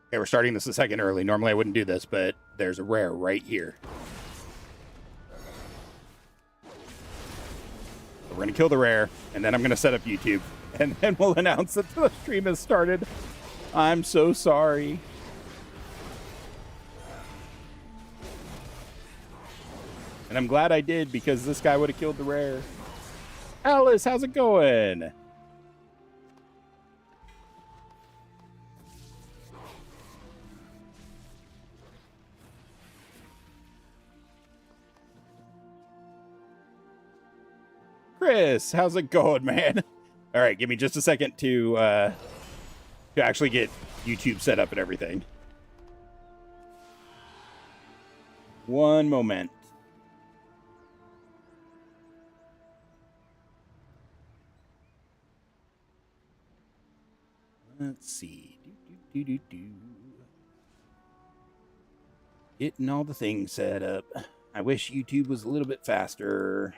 Okay, we're starting this a second early. Normally I wouldn't do this, but there's a rare right here. So we're going to kill the rare, and then I'm going to set up YouTube, and then we'll announce that the stream has started. I'm so sorry. And I'm glad I did, because this guy would have killed the rare. Alice, how's it going? Chris, how's it going, man? All right, give me just a second to actually get YouTube set up and everything. One moment. Let's see. Getting all the things set up. I wish YouTube was a little bit faster.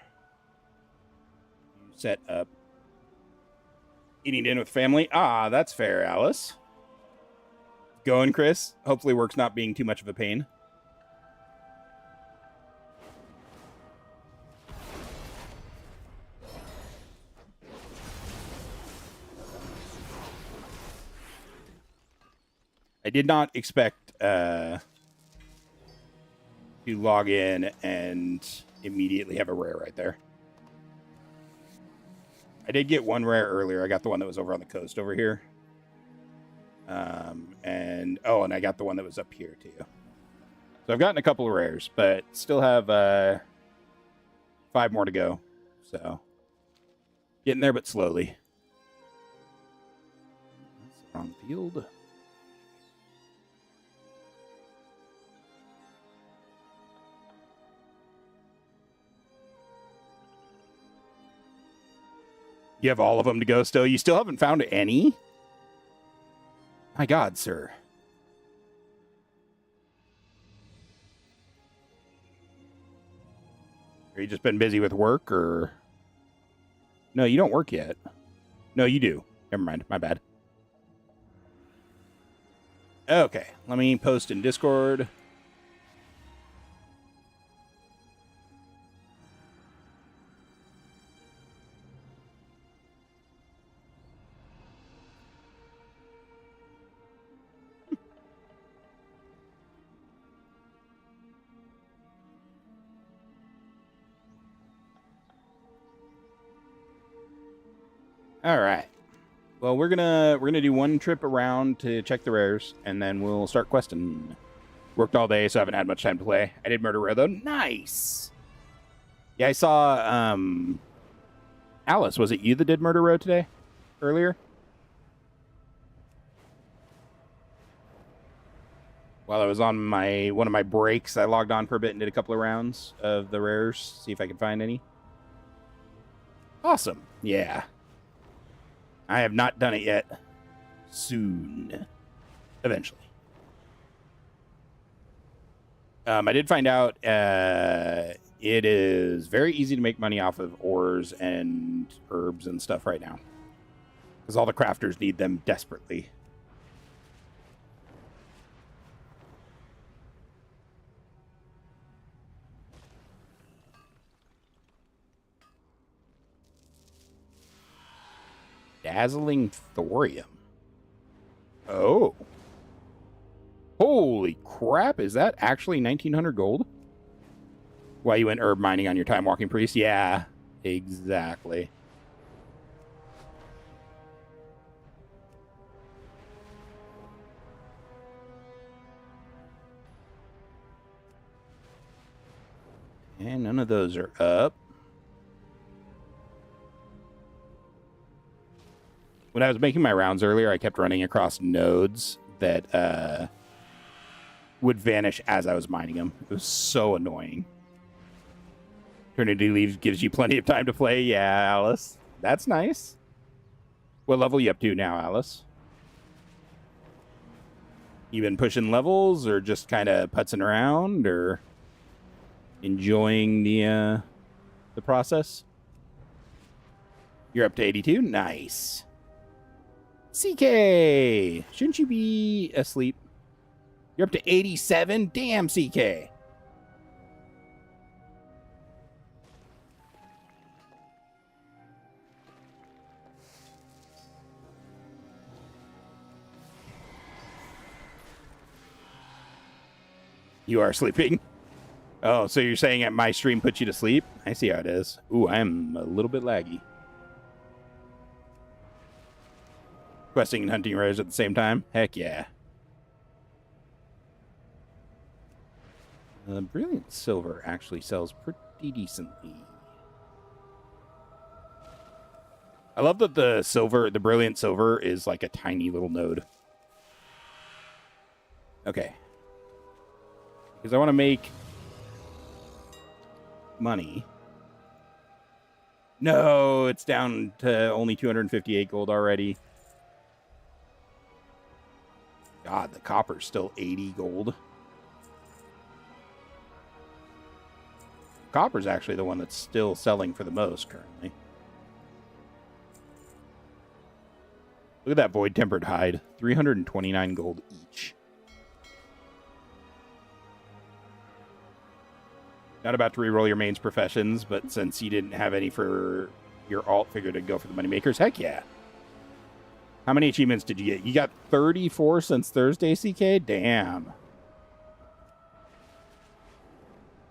Set up. Eating dinner with family. Ah, that's fair, Alice. Going, Chris. Hopefully work's not being too much of a pain. I did not expect to log in and immediately have a rare right there. I did get one rare earlier. I got the one that was over on the coast over here. And I got the one that was up here too. So I've gotten a couple of rares, but still have 5 more to go. So getting there, but slowly. That's the wrong field. You have all of them to go still? You still haven't found any? My God, sir. Have you just been busy with work, or... No, you don't work yet. No, you do. Never mind. My bad. Okay. Let me post in Discord. All right. Well, we're gonna do one trip around to check the rares, and then we'll start questing. Worked all day, so I haven't had much time to play. I did Murder Rare though. Nice. Yeah, I saw Alice. Was it you that did Murder Row today? Earlier? While I was on one of my breaks, I logged on for a bit and did a couple of rounds of the rares, see if I could find any. Awesome. Yeah. I have not done it yet. Soon. Eventually. I did find out it is very easy to make money off of ores and herbs and stuff right now. Because all the crafters need them desperately. Dazzling thorium. Oh. Holy crap, is that actually 1900 gold? Why you went herb mining on your time walking priest? Yeah, exactly. And none of those are up. When I was making my rounds earlier, I kept running across nodes that would vanish as I was mining them. It was so annoying. Eternity Leaves gives you plenty of time to play. Yeah, Alice. That's nice. What level are you up to now, Alice? You been pushing levels or just kind of putzing around or enjoying the process? You're up to 82? Nice. CK! Shouldn't you be asleep? You're up to 87? Damn, CK. You are sleeping? Oh, so you're saying that my stream puts you to sleep? I see how it is. Ooh, I am a little bit laggy. Questing and hunting rares at the same time? Heck yeah. Brilliant Silver actually sells pretty decently. I love that the Brilliant Silver is like a tiny little node. Okay. Because I want to make money. No, it's down to only 258 gold already. God, the copper's still 80 gold. Copper's actually the one that's still selling for the most currently. Look at that Void Tempered Hide. 329 gold each. Not about to reroll your mains professions, but since you didn't have any for your alt, figured to go for the moneymakers. Heck yeah. How many achievements did you get? You got 34 since Thursday, CK? Damn.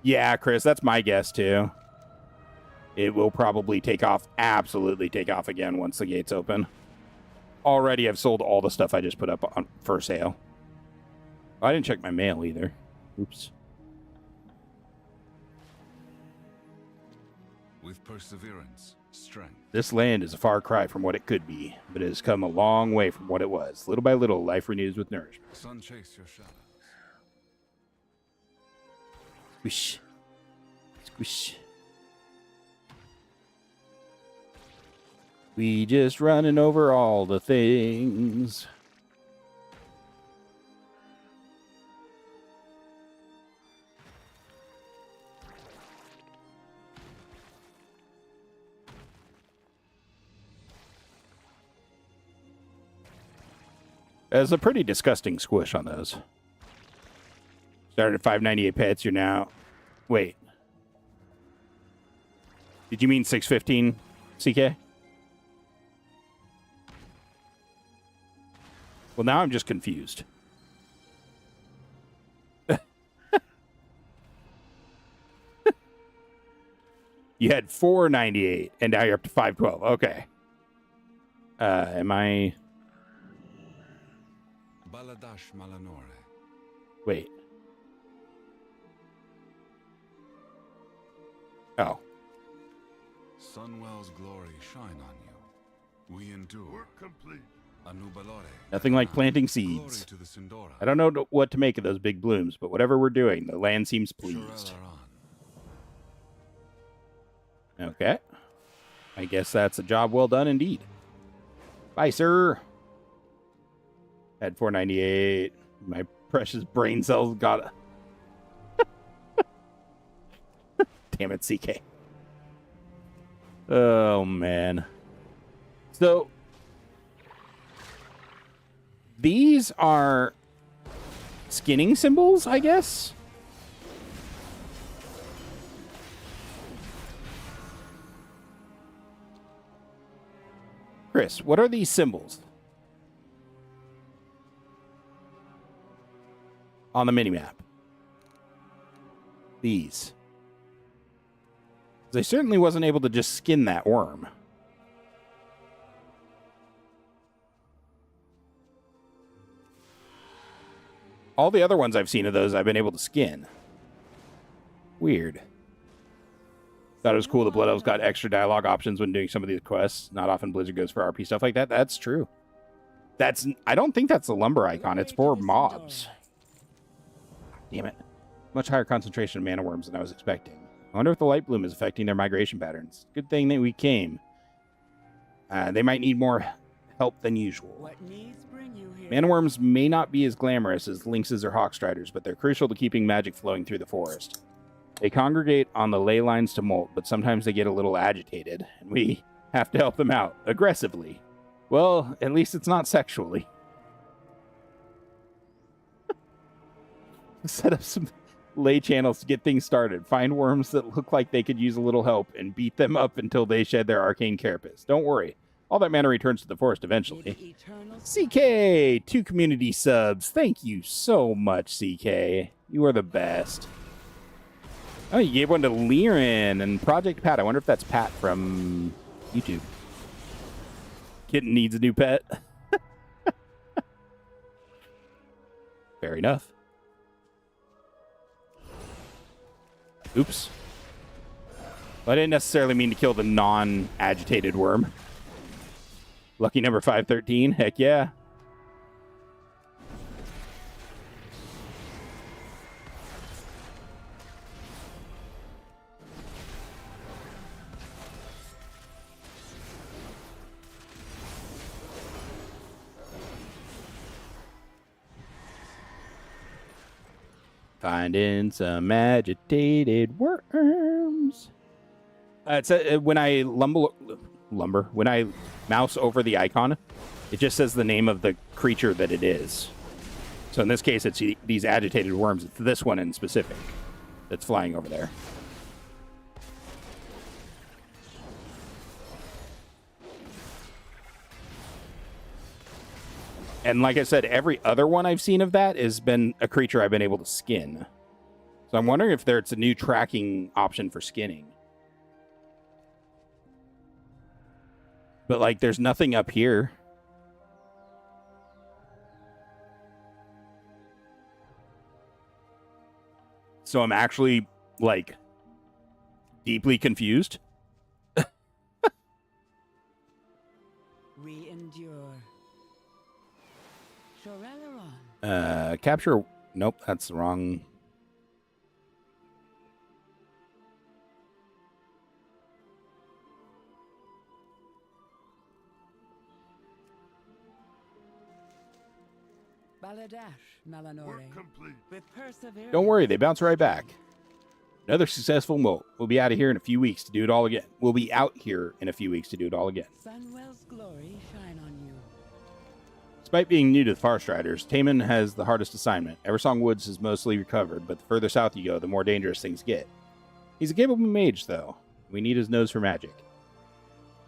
Yeah, Chris, that's my guess, too. It will probably take off, absolutely take off again once the gates open. Already, I've sold all the stuff I just put up on for sale. Oh, I didn't check my mail either. Oops. With perseverance, strength. This land is a far cry from what it could be, but it has come a long way from what it was. Little by little, life renews with nourishment. Sun chase your shadows. Squish. Squish. We just running over all the things. There's a pretty disgusting squish on those. Started at 598 pets, you're now... Wait. Did you mean 615, CK? Well, now I'm just confused. You had 498, and now you're up to 512. Okay. Am I... Baladash Malanore. Wait. Oh. Sunwell's glory shine on you. We endure. Work complete. Anubalore. Nothing like planting seeds. To the Sindora. I don't know what to make of those big blooms, but whatever we're doing, the land seems pleased. Okay. I guess that's a job well done indeed. Bye, sir. Had 498. My precious brain cells got... Damn it, CK. Oh, man. So... These are skinning symbols, I guess? Chris, what are these symbols? On the minimap. These. I certainly wasn't able to just skin that worm. All the other ones I've seen of those, I've been able to skin. Weird. Thought it was cool that Blood Elves got extra dialogue options when doing some of these quests. Not often Blizzard goes for RP stuff like that. That's true. I don't think that's the lumber icon. It's for mobs. Damn it. Much higher concentration of mana worms than I was expecting. I wonder if the light bloom is affecting their migration patterns. Good thing that we came. They might need more help than usual. What needs bring you here? Mana worms may not be as glamorous as lynxes or hawkstriders, but they're crucial to keeping magic flowing through the forest. They congregate on the ley lines to molt, but sometimes they get a little agitated, and we have to help them out aggressively. Well, at least it's not sexually. Set up some ley channels to get things started. Find worms that look like they could use a little help and beat them up until they shed their arcane carapace. Don't worry. All that mana returns to the forest eventually. CK, 2 community subs. Thank you so much, CK. You are the best. Oh, you gave one to Liren and Project Pat. I wonder if that's Pat from YouTube. Kitten needs a new pet. Fair enough. Oops. Well, I didn't necessarily mean to kill the non-agitated worm. Lucky number 513. Heck yeah. Finding some agitated worms. It's when I when I mouse over the icon, it just says the name of the creature that it is. So in this case, it's these agitated worms. It's this one in specific that's flying over there. And like I said, every other one I've seen of that has been a creature I've been able to skin. So I'm wondering if there's a new tracking option for skinning. But, like, there's nothing up here. So I'm actually, like, deeply confused. We endure. Capture... Nope, that's the wrong... Don't worry, they bounce right back. Another successful molt. We'll be out of here in a few weeks to do it all again. We'll be out here in a few weeks to do it all again. Sunwell's glory shine on you. Despite being new to the Forest Riders, Taman has the hardest assignment. Eversong Woods is mostly recovered, but the further south you go, the more dangerous things get. He's a capable mage, though. We need his nose for magic.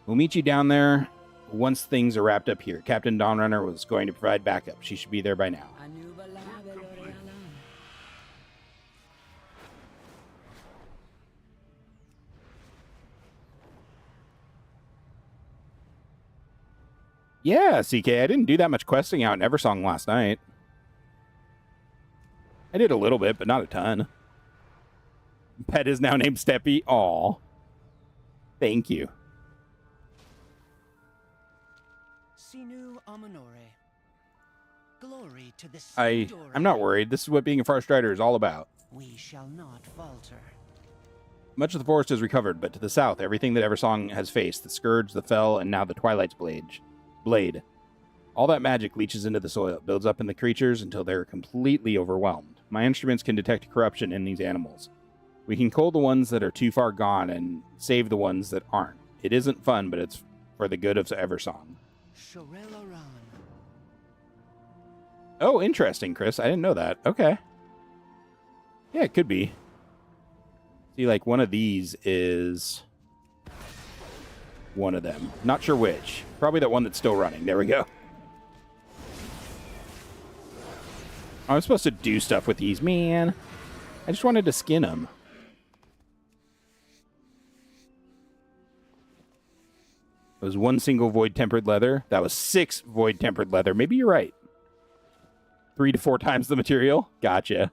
We'll meet you down there once things are wrapped up here. Captain Dawnrunner was going to provide backup. She should be there by now. Yeah, CK, I didn't do that much questing out in Eversong last night. I did a little bit, but not a ton. Pet is now named Steppy. Aw. Thank you. Sinu Amanore. Glory to the I'm not worried. This is what being a Forest Rider is all about. We shall not falter. Much of the forest is recovered, but to the south, everything that Eversong has faced, the Scourge, the Fell, and now the Twilight's Blade. All that magic leaches into the soil, builds up in the creatures until they're completely overwhelmed. My instruments can detect corruption in these animals. We can cull the ones that are too far gone and save the ones that aren't. It isn't fun, but it's for the good of Eversong. Oh, interesting, Chris. I didn't know that. Okay. Yeah, it could be. See, like, one of these is one of them. Not sure which. Probably that one that's still running. There we go. I was supposed to do stuff with these. Man, I just wanted to skin them. It was one single void-tempered leather. That was 6 void-tempered leather. Maybe you're right. 3 to 4 times the material. Gotcha.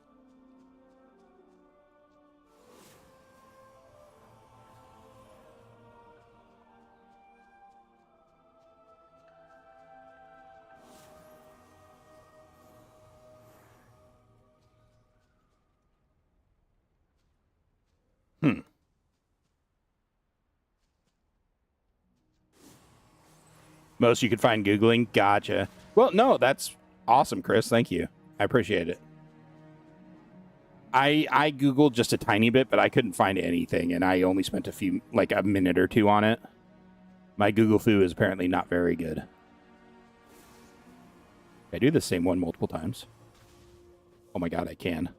Most you could find Googling. Gotcha. Well, no, that's Awesome, Chris. Thank you. I appreciate it. I Googled just a tiny bit, but I couldn't find anything, and I only spent a minute or two on it. My Google foo is apparently not very good. I do the same one multiple times. Oh my god, I can.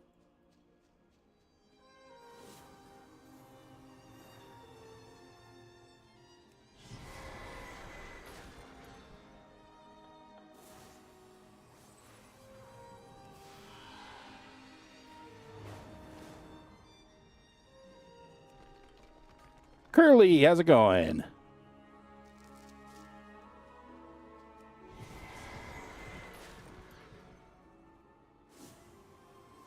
Curly, how's it going?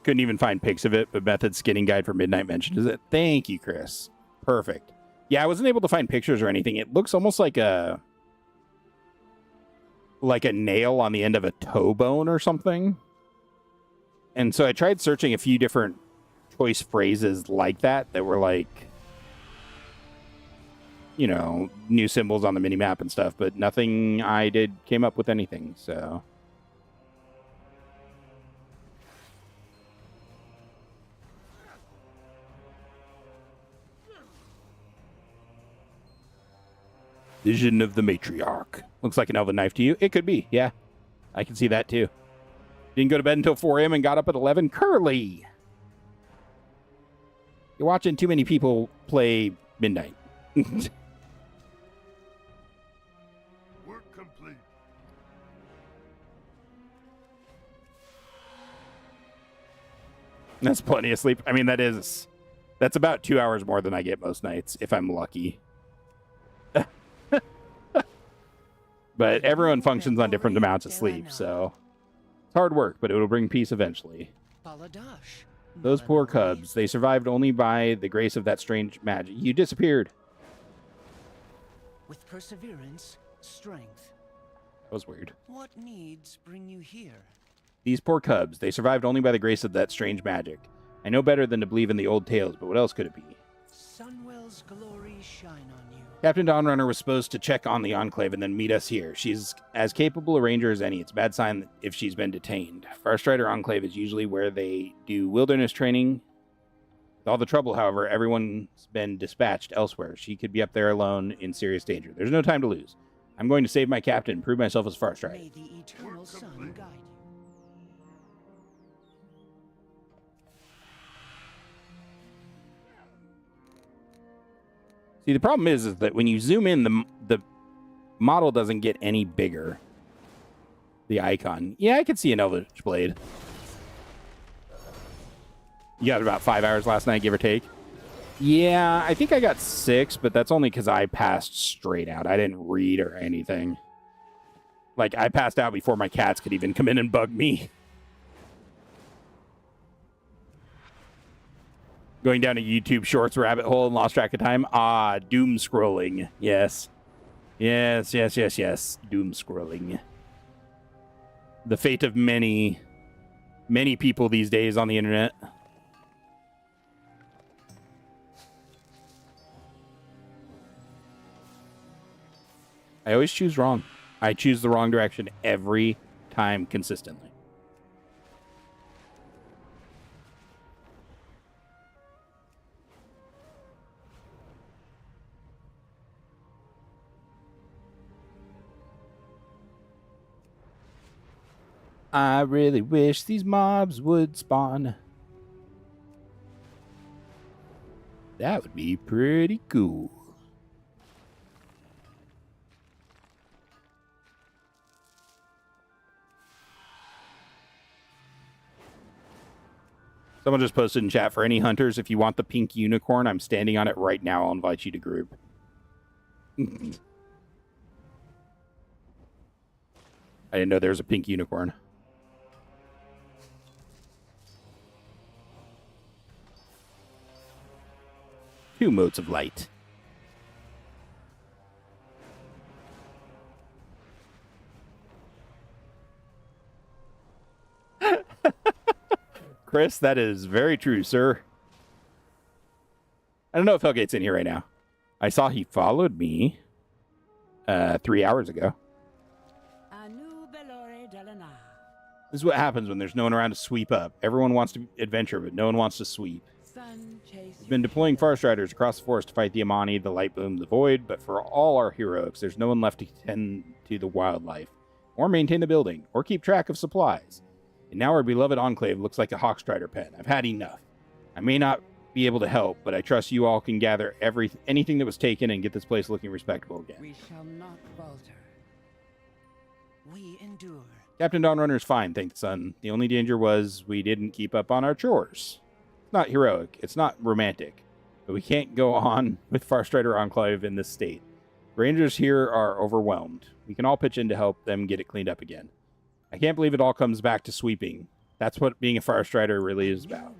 Couldn't even find pics of it, but Method Skinning Guide for Midnight mentioned it. Thank you, Chris. Perfect. Yeah, I wasn't able to find pictures or anything. It looks almost like a nail on the end of a toe bone or something. And so I tried searching a few different choice phrases like that were like, you know, new symbols on the minimap and stuff, but nothing I did came up with anything, so. Vision of the Matriarch. Looks like an elven knife to you. It could be, yeah. I can see that too. Didn't go to bed until 4 a.m. and got up at 11. Curly! You're watching too many people play Midnight. Work complete. That's plenty of sleep. I mean, that's about 2 hours more than I get most nights, if I'm lucky. But everyone functions on different amounts of sleep, so it's hard work, but it will bring peace eventually. Baladash. Those poor cubs, they survived only by the grace of that strange magic. You disappeared. With perseverance, strength. That was weird. What needs bring you here? These poor cubs, they survived only by the grace of that strange magic. I know better than to believe in the old tales, but what else could it be? Sunwell's glory shine on you. Captain Dawnrunner was supposed to check on the Enclave and then meet us here. She's as capable a ranger as any. It's a bad sign if she's been detained. Farstrider Enclave is usually where they do wilderness training. With all the trouble, however, everyone's been dispatched elsewhere. She could be up there alone in serious danger. There's no time to lose. I'm going to save my captain and prove myself as Farstrider. May the eternal sun guide you. See, the problem is that when you zoom in, the model doesn't get any bigger. The icon. Yeah, I could see an Eldritch Blade. You got about 5 hours last night, give or take. Yeah, I think I got 6, but that's only because I passed straight out. I didn't read or anything. Like, I passed out before my cats could even come in and bug me. Going down a YouTube Shorts rabbit hole and lost track of time. Ah, doom scrolling. Yes. Yes. Doom scrolling. The fate of many people these days on the internet. I always choose wrong. I choose the wrong direction every time consistently. I really wish these mobs would spawn. That would be pretty cool. Someone just posted in chat, for any hunters, if you want the pink unicorn, I'm standing on it right now. I'll invite you to group. I didn't know there was a pink unicorn. Two modes of light. Chris, that is very true, sir. I don't know if Hellgate's in here right now. I saw he followed me 3 hours ago. This is what happens when there's no one around to sweep up. Everyone wants to adventure, but no one wants to sweep. Sun chase We've been deploying Farstriders across the forest to fight the Amani, the Light Boom, the Void, but for all our heroics, there's no one left to tend to the wildlife, or maintain the building, or keep track of supplies. And now our beloved Enclave looks like a Hawkstrider pen. I've had enough. I may not be able to help, but I trust you all can gather anything that was taken and get this place looking respectable again. we shall not falter. We endure. Captain Dawnrunner's fine, thank the sun. The only danger was we didn't keep up on our chores. It's not heroic. It's not romantic. But we can't go on with Farstrider Enclave in this state. Rangers here are overwhelmed. We can all pitch in to help them get it cleaned up again. I can't believe it all comes back to sweeping. That's what being a Farstrider really is about.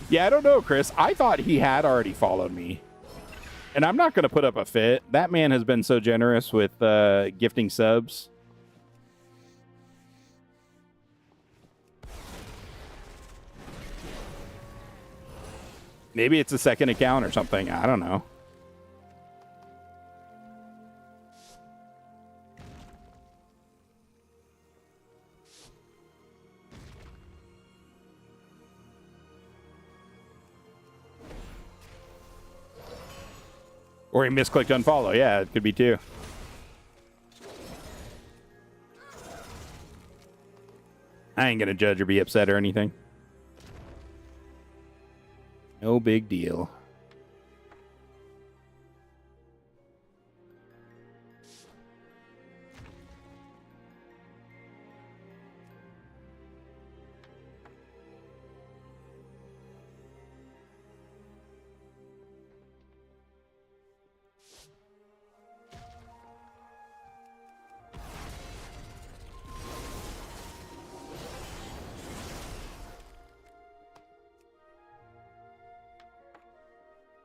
Yeah, I don't know, Chris. I thought he had already followed me. And I'm not going to put up a fit. That man has been so generous with gifting subs. Maybe it's a second account or something. I don't know. Or he misclicked unfollow. Yeah, it could be too. I ain't gonna judge or be upset or anything. No big deal.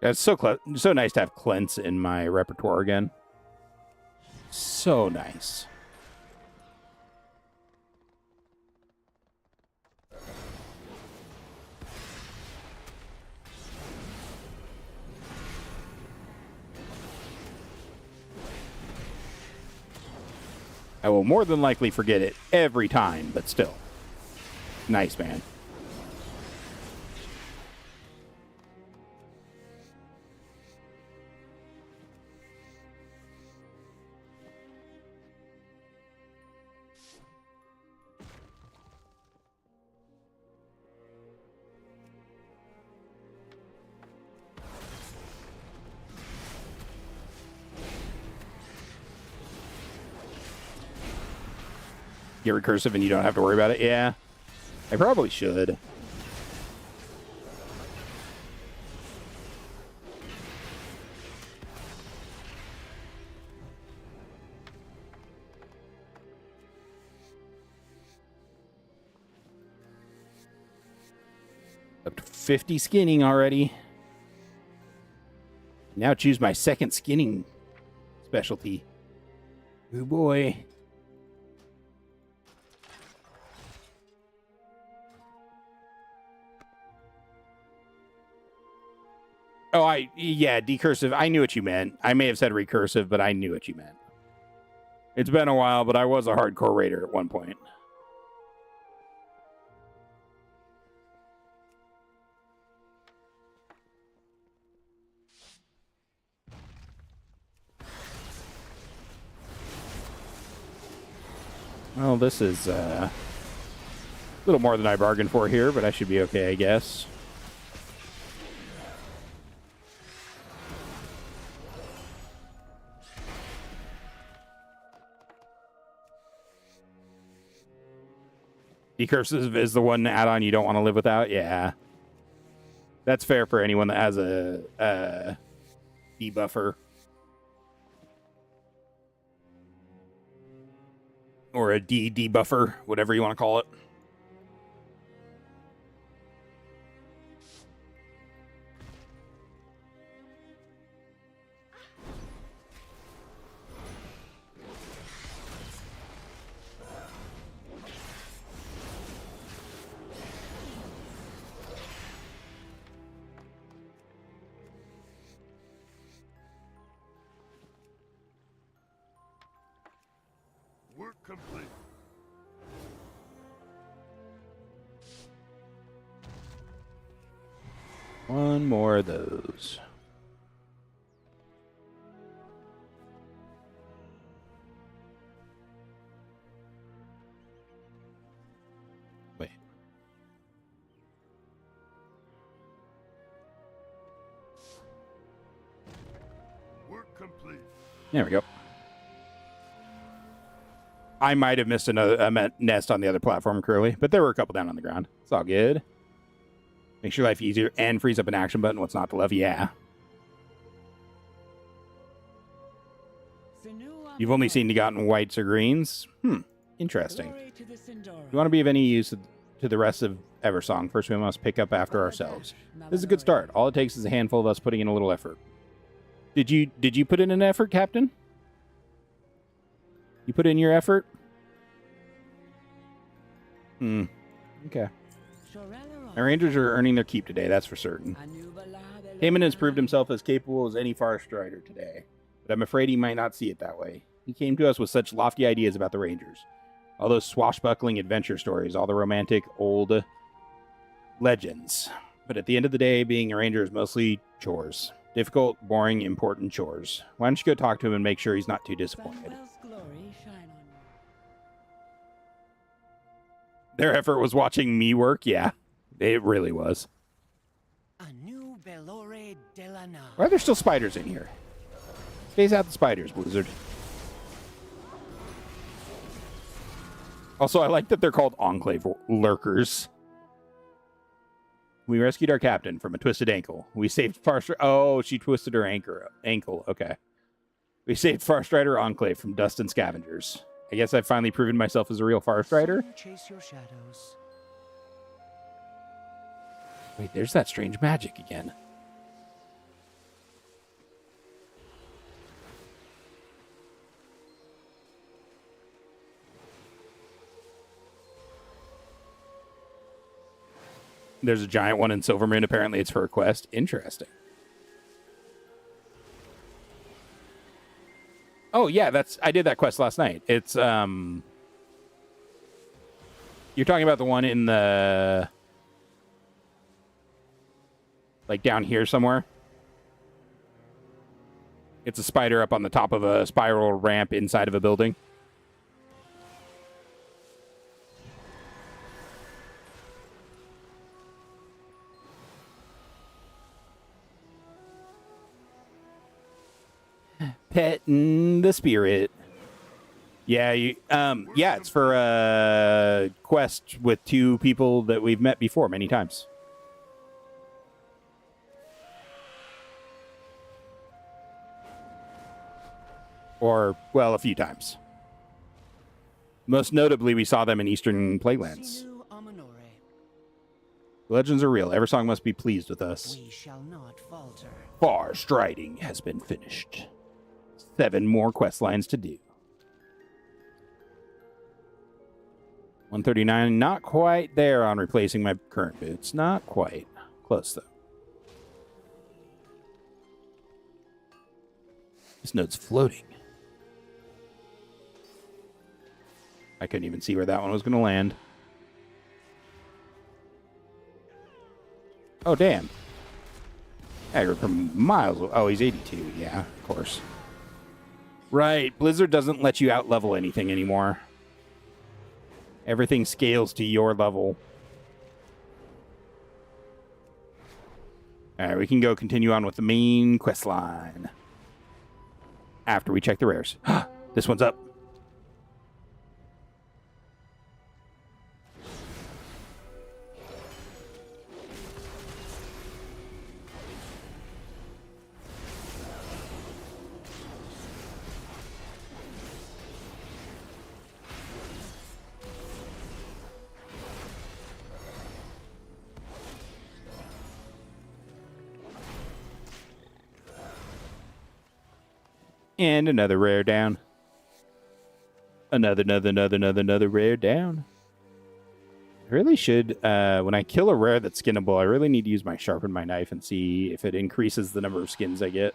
It's so nice to have Cleanse in my repertoire again. So nice. I will more than likely forget it every time, but still. Nice, man. Get recursive and you don't have to worry about it? Yeah. I probably should. Up to 50 skinning already. Now choose my second skinning specialty. Oh boy. Oh, yeah, decursive. I knew what you meant. I may have said recursive, but I knew what you meant. It's been a while, but I was a hardcore raider at one point. Well, this is a little more than I bargained for here, but I should be okay, I guess. Decursive is the one add-on you don't want to live without? Yeah. That's fair for anyone that has a debuffer. Or a debuffer, whatever you want to call it. Work complete. One more of those. Wait. Work complete. There we go. I might have missed a nest on the other platform, Curly, but there were a couple down on the ground. It's all good. Makes your life easier and frees up an action button. What's not to love? Yeah. You've only seen gotten whites or greens? Interesting. Glory to the Sindora. You want to be of any use to the rest of Eversong? First, we must pick up after ourselves. This is a good start. All it takes is a handful of us putting in a little effort. Did you put in an effort, Captain? You put in your effort? Okay. My rangers are earning their keep today, that's for certain. Heyman has proved himself as capable as any forest strider today, but I'm afraid he might not see it that way. He came to us with such lofty ideas about the rangers. All those swashbuckling adventure stories, all the romantic old legends. But at the end of the day, being a ranger is mostly chores. Difficult, boring, important chores. Why don't you go talk to him and make sure he's not too disappointed? Banwell's glory shine on you. Their effort was watching me work? Yeah, it really was. A new Bellore Delana. Why are there still spiders in here? Phase out the spiders, Blizzard. Also, I like that they're called Enclave Lurkers. We rescued our captain from a twisted ankle. We saved Farstrider. Oh, she twisted her ankle. Okay. We saved Farstrider Enclave from dust and scavengers. I guess I've finally proven myself as a real Farstrider. Chase your shadows. Wait, there's that strange magic again. There's a giant one in Silvermoon. Apparently it's for a quest. Interesting. Oh, yeah, I did that quest last night. It's, you're talking about the one in the, like, down here somewhere? It's a spider up on the top of a spiral ramp inside of a building. Petting the spirit. Yeah, yeah, it's for a quest with two people that we've met before many times. Or, well, a few times. Most notably, we saw them in Eastern Playlands. Sinu Amanore. The legends are real. Eversong must be pleased with us. We shall not falter. Far striding has been finished. 7 more quest lines to do. 139, not quite there on replacing my current boots. Not quite. Close, though. This note's floating. I couldn't even see where that one was going to land. Oh, damn. Aggro from miles. Oh, he's 82. Yeah, of course. Right. Blizzard doesn't let you out-level anything anymore. Everything scales to your level. All right, we can go continue on with the main quest line. After we check the rares. This one's up. And another rare down. Another rare down. I really should, when I kill a rare that's skinnable, I really need to use my sharpen my knife and see if it increases the number of skins I get.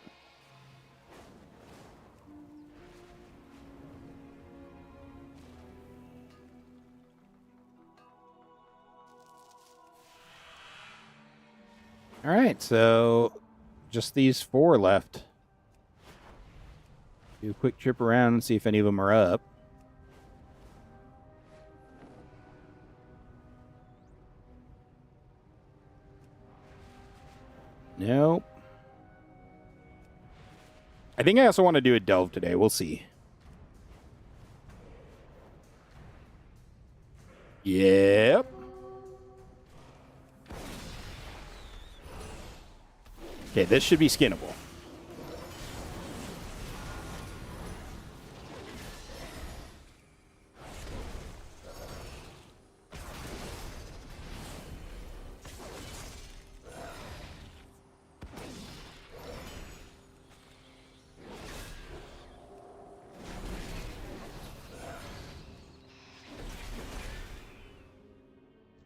All right, so just these 4 left. Do a quick trip around and see if any of them are up. Nope. I think I also want to do a delve today. We'll see. Yep. Okay, this should be skinnable.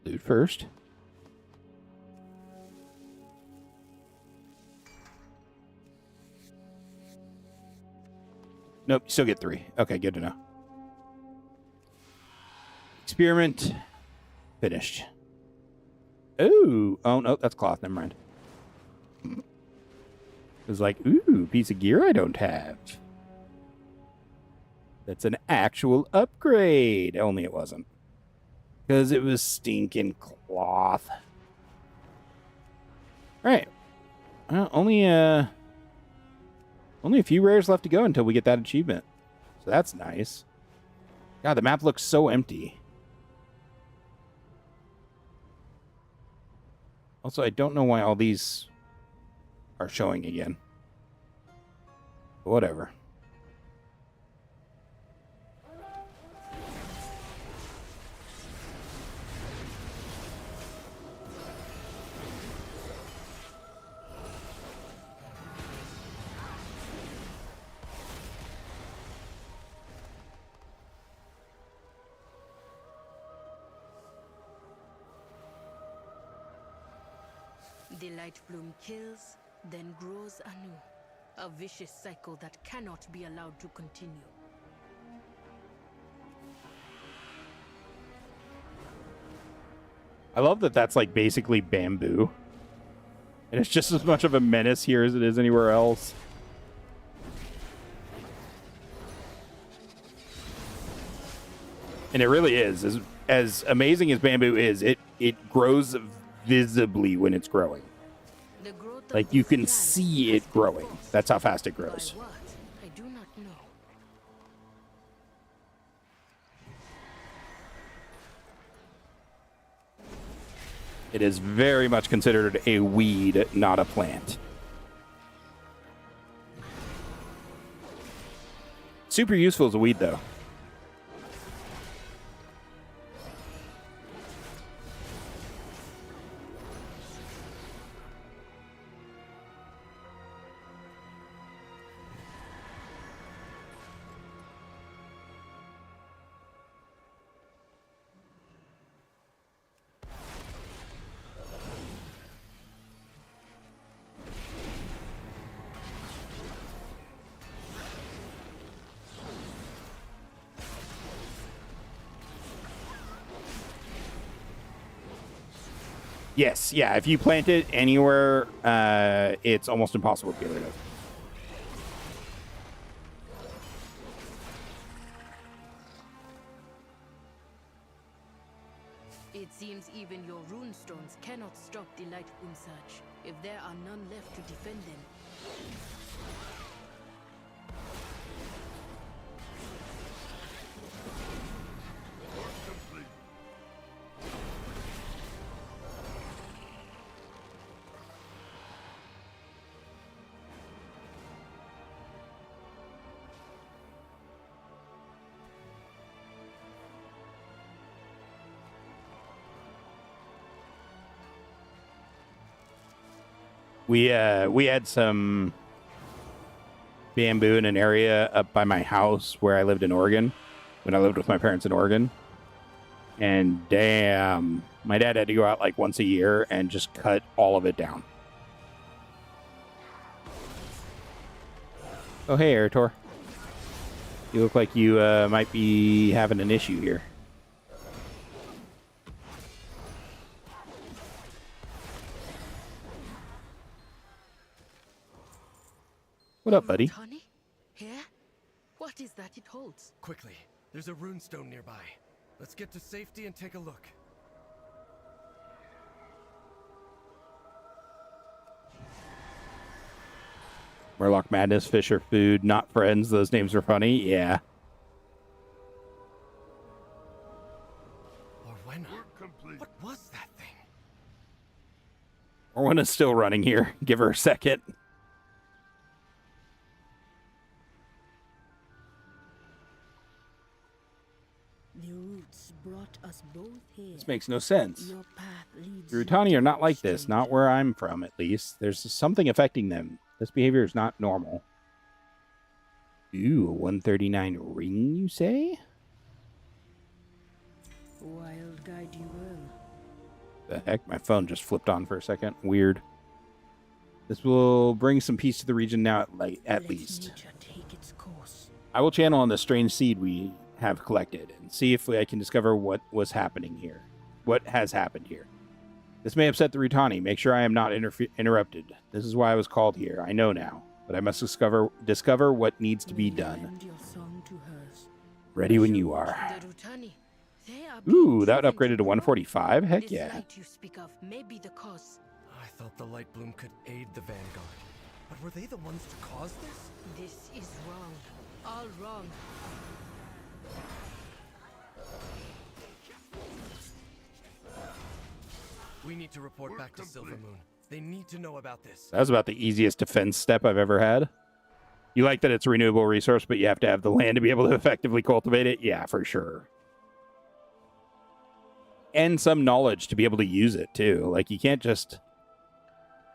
Loot first. Nope, you still get 3. Okay, good to know. Experiment finished. Ooh. Oh, no, that's cloth. Never mind. It was like, ooh, piece of gear I don't have. That's an actual upgrade. Only it wasn't. Because it was stinking cloth. Right. Well, only a few rares left to go until we get that achievement. So that's nice. God, the map looks so empty. Also, I don't know why all these are showing again. But whatever. The light bloom kills, then grows anew. A vicious cycle that cannot be allowed to continue. I love that that's like basically bamboo. And it's just as much of a menace here as it is anywhere else. And it really is. As amazing as bamboo is, it grows visibly when it's growing. Like, you can see it growing. That's how fast it grows. I do not know. It is very much considered a weed, not a plant. Super useful as a weed, though. Yes, yeah, if you plant it anywhere, it's almost impossible to get rid of. It seems even your runestones cannot stop the light bloom surge, if there are none left to defend them. Complete. We had some bamboo in an area up by my house where I lived in Oregon, when I lived with my parents in Oregon. And damn, my dad had to go out like once a year and just cut all of it down. Oh, hey, Eritor. You look like you might be having an issue here. What up, buddy? Rutani? Here? What is that it holds? Quickly, there's a runestone nearby. Let's get to safety and take a look. Murloc Madness, Fisher Food, Not Friends. Those names are funny. Yeah. Orwenna, Work complete. what was that thing? Orwenna's still running here. Give her a second. The roots brought us both here. This makes no sense. Your path leads The you Rutani to are not like this. stranger. Not where I'm from, at least. There's something affecting them. This behavior is not normal. Ooh, a 139 ring, you say? Wild guide you will. The heck? My phone just flipped on for a second. Weird. This will bring some peace to the region now, at Let least. nature take its course. I will channel on the strange seed we have collected and see if I can discover what was happening here. What has happened here. This may upset the Rutani. Make sure I am not interrupted. This is why I was called here. I know now, but I must discover what needs to be Will you done. lend your song to hers? Ready when you are. The Rutani. They are Ooh, being that driven upgraded to grow. 145? Heck This yeah. light you speak of may be the cause. I thought the Light Bloom could aid the Vanguard. But were they the ones to cause this? This is wrong. All wrong. We need to report back to Silver Moon. They need to know about this. That was about the easiest defense step I've ever had. You like that it's a renewable resource, but you have to have the land to be able to effectively cultivate it? Yeah, for sure. And some knowledge to be able to use it too. Like you can't just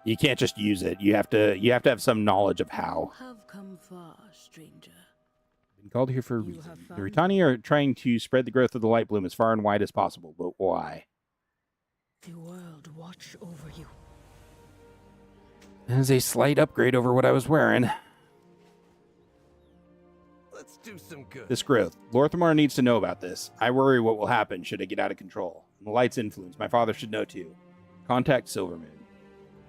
use it. You have to have some knowledge of how. You have come far, stranger. Been called here for a You reason. have The found Rutani are trying to spread the growth of the light bloom as far and wide as possible, but why? The world watch over you. That is a slight upgrade over what I was wearing. Let's do some good. This growth. Lorthamar needs to know about this. I worry what will happen should it get out of control. The light's influence. My father should know too. Contact Silvermoon.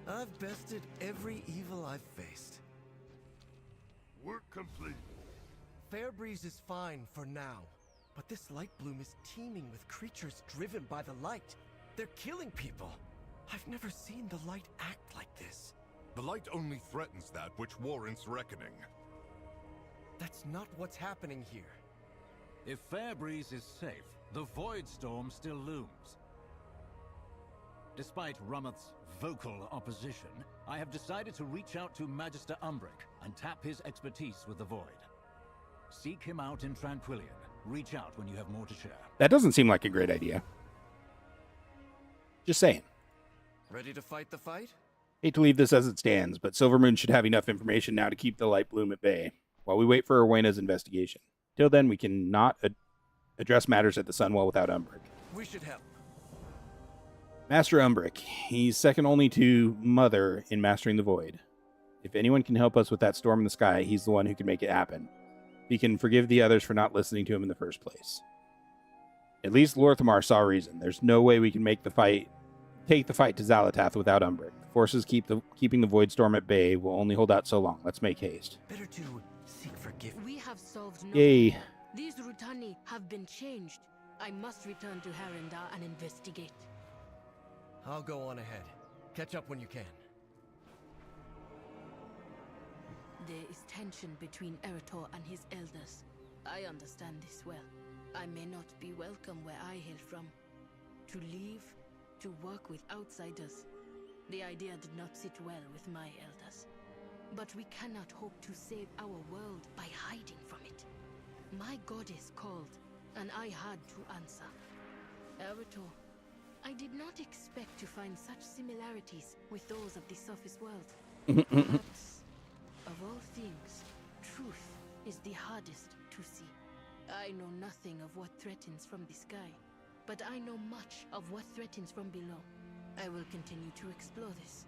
I've bested every evil I've faced. Work complete. Fairbreeze is fine for now, but this light bloom is teeming with creatures driven by the light. They're killing people. I've never seen the light act like this. The light only threatens that which warrants reckoning. That's not what's happening here. If Fairbreeze is safe, the Void Storm still looms. Despite Rummoth's vocal opposition, I have decided to reach out to Magister Umbric and tap his expertise with the Void. Seek him out in Tranquillion. Reach out when you have more to share. That doesn't seem like a great idea. Just saying. Ready to fight the fight? Hate to leave this as it stands, but Silvermoon should have enough information now to keep the light bloom at bay, while we wait for Orwena's investigation. Till then, we can not address matters at the Sunwell without Umbric. We should help. Master Umbric. He's second only to Mother in mastering the Void. If anyone can help us with that storm in the sky, he's the one who can make it happen. He can forgive the others for not listening to him in the first place. At least Lorthamar saw reason. There's no way we can take the fight to Xalatath without Umbric. The forces keeping the Void Storm at bay will only hold out so long. Let's make haste. Better to seek forgiveness. We have solved no. Yay. These Rutani have been changed. I must return to Harendar and investigate. I'll go on ahead. Catch up when you can. There is tension between Eretor and his elders. I understand this well. I may not be welcome where I hail from. To leave, to work with outsiders. The idea did not sit well with my elders. But we cannot hope to save our world by hiding from it. My goddess called, and I had to answer. Eretor, I did not expect to find such similarities with those of the surface world. Perhaps, of all things, truth is the hardest to see. I know nothing of what threatens from the sky, but I know much of what threatens from below. I will continue to explore this.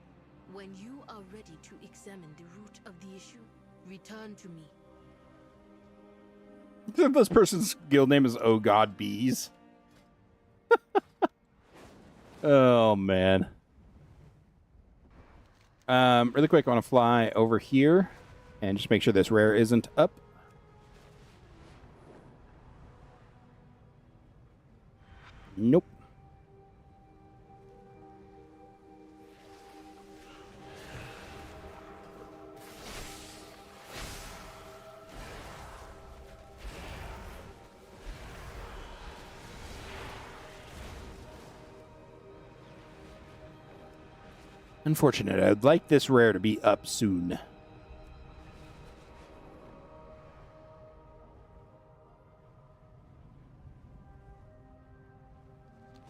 When you are ready to examine the root of the issue, return to me. This person's guild name is Oh God Bees. Oh, man. Really quick, I want to fly over here And just make sure this rare isn't up. Nope. Unfortunate. I'd like this rare to be up soon.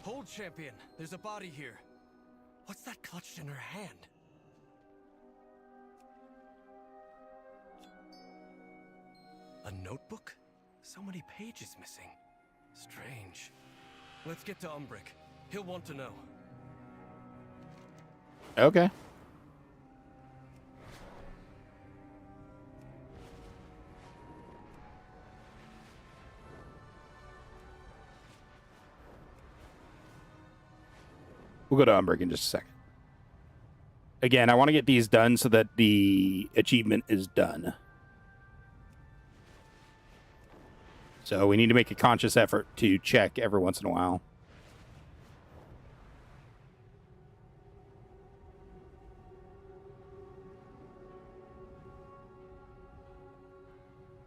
Hold, champion. There's a body here. What's that clutched in her hand? A notebook? So many pages missing. Strange. Let's get to Umbrick. He'll want to know. Okay. We'll go to Umbrick in just a second. Again, I want to get these done so that the achievement is done. So we need to make a conscious effort to check every once in a while.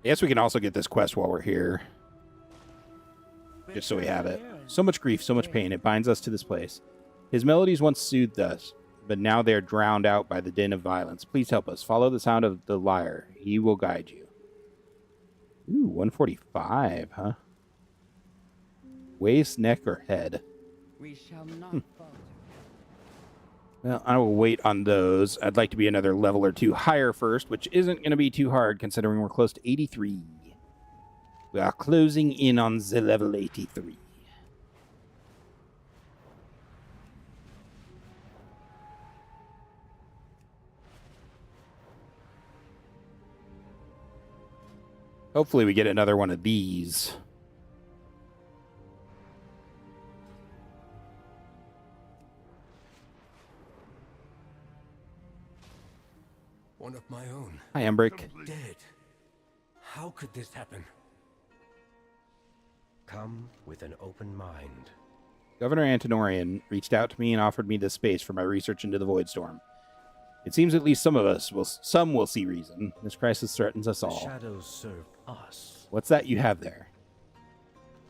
I guess we can also get this quest while we're here. Just so we have it. So much grief, so much pain. It binds us to this place. His melodies once soothed us, but now they are drowned out by the din of violence. Please help us. Follow the sound of the lyre. He will guide you. Ooh, 145, huh? Waist, neck, or head? We shall not falter. Well, I will wait on those. I'd like to be another level or two higher first, which isn't going to be too hard considering we're close to 83. We are closing in on the level 83. Hopefully we get another one of these. One of my own. Hi, Umbrick. Dead. How could this happen? Come with an open mind. Governor Antonorian reached out to me and offered me this space for my research into the Void Storm. It seems at least some will see reason. This crisis threatens us The all. shadows serve us. What's that you have there?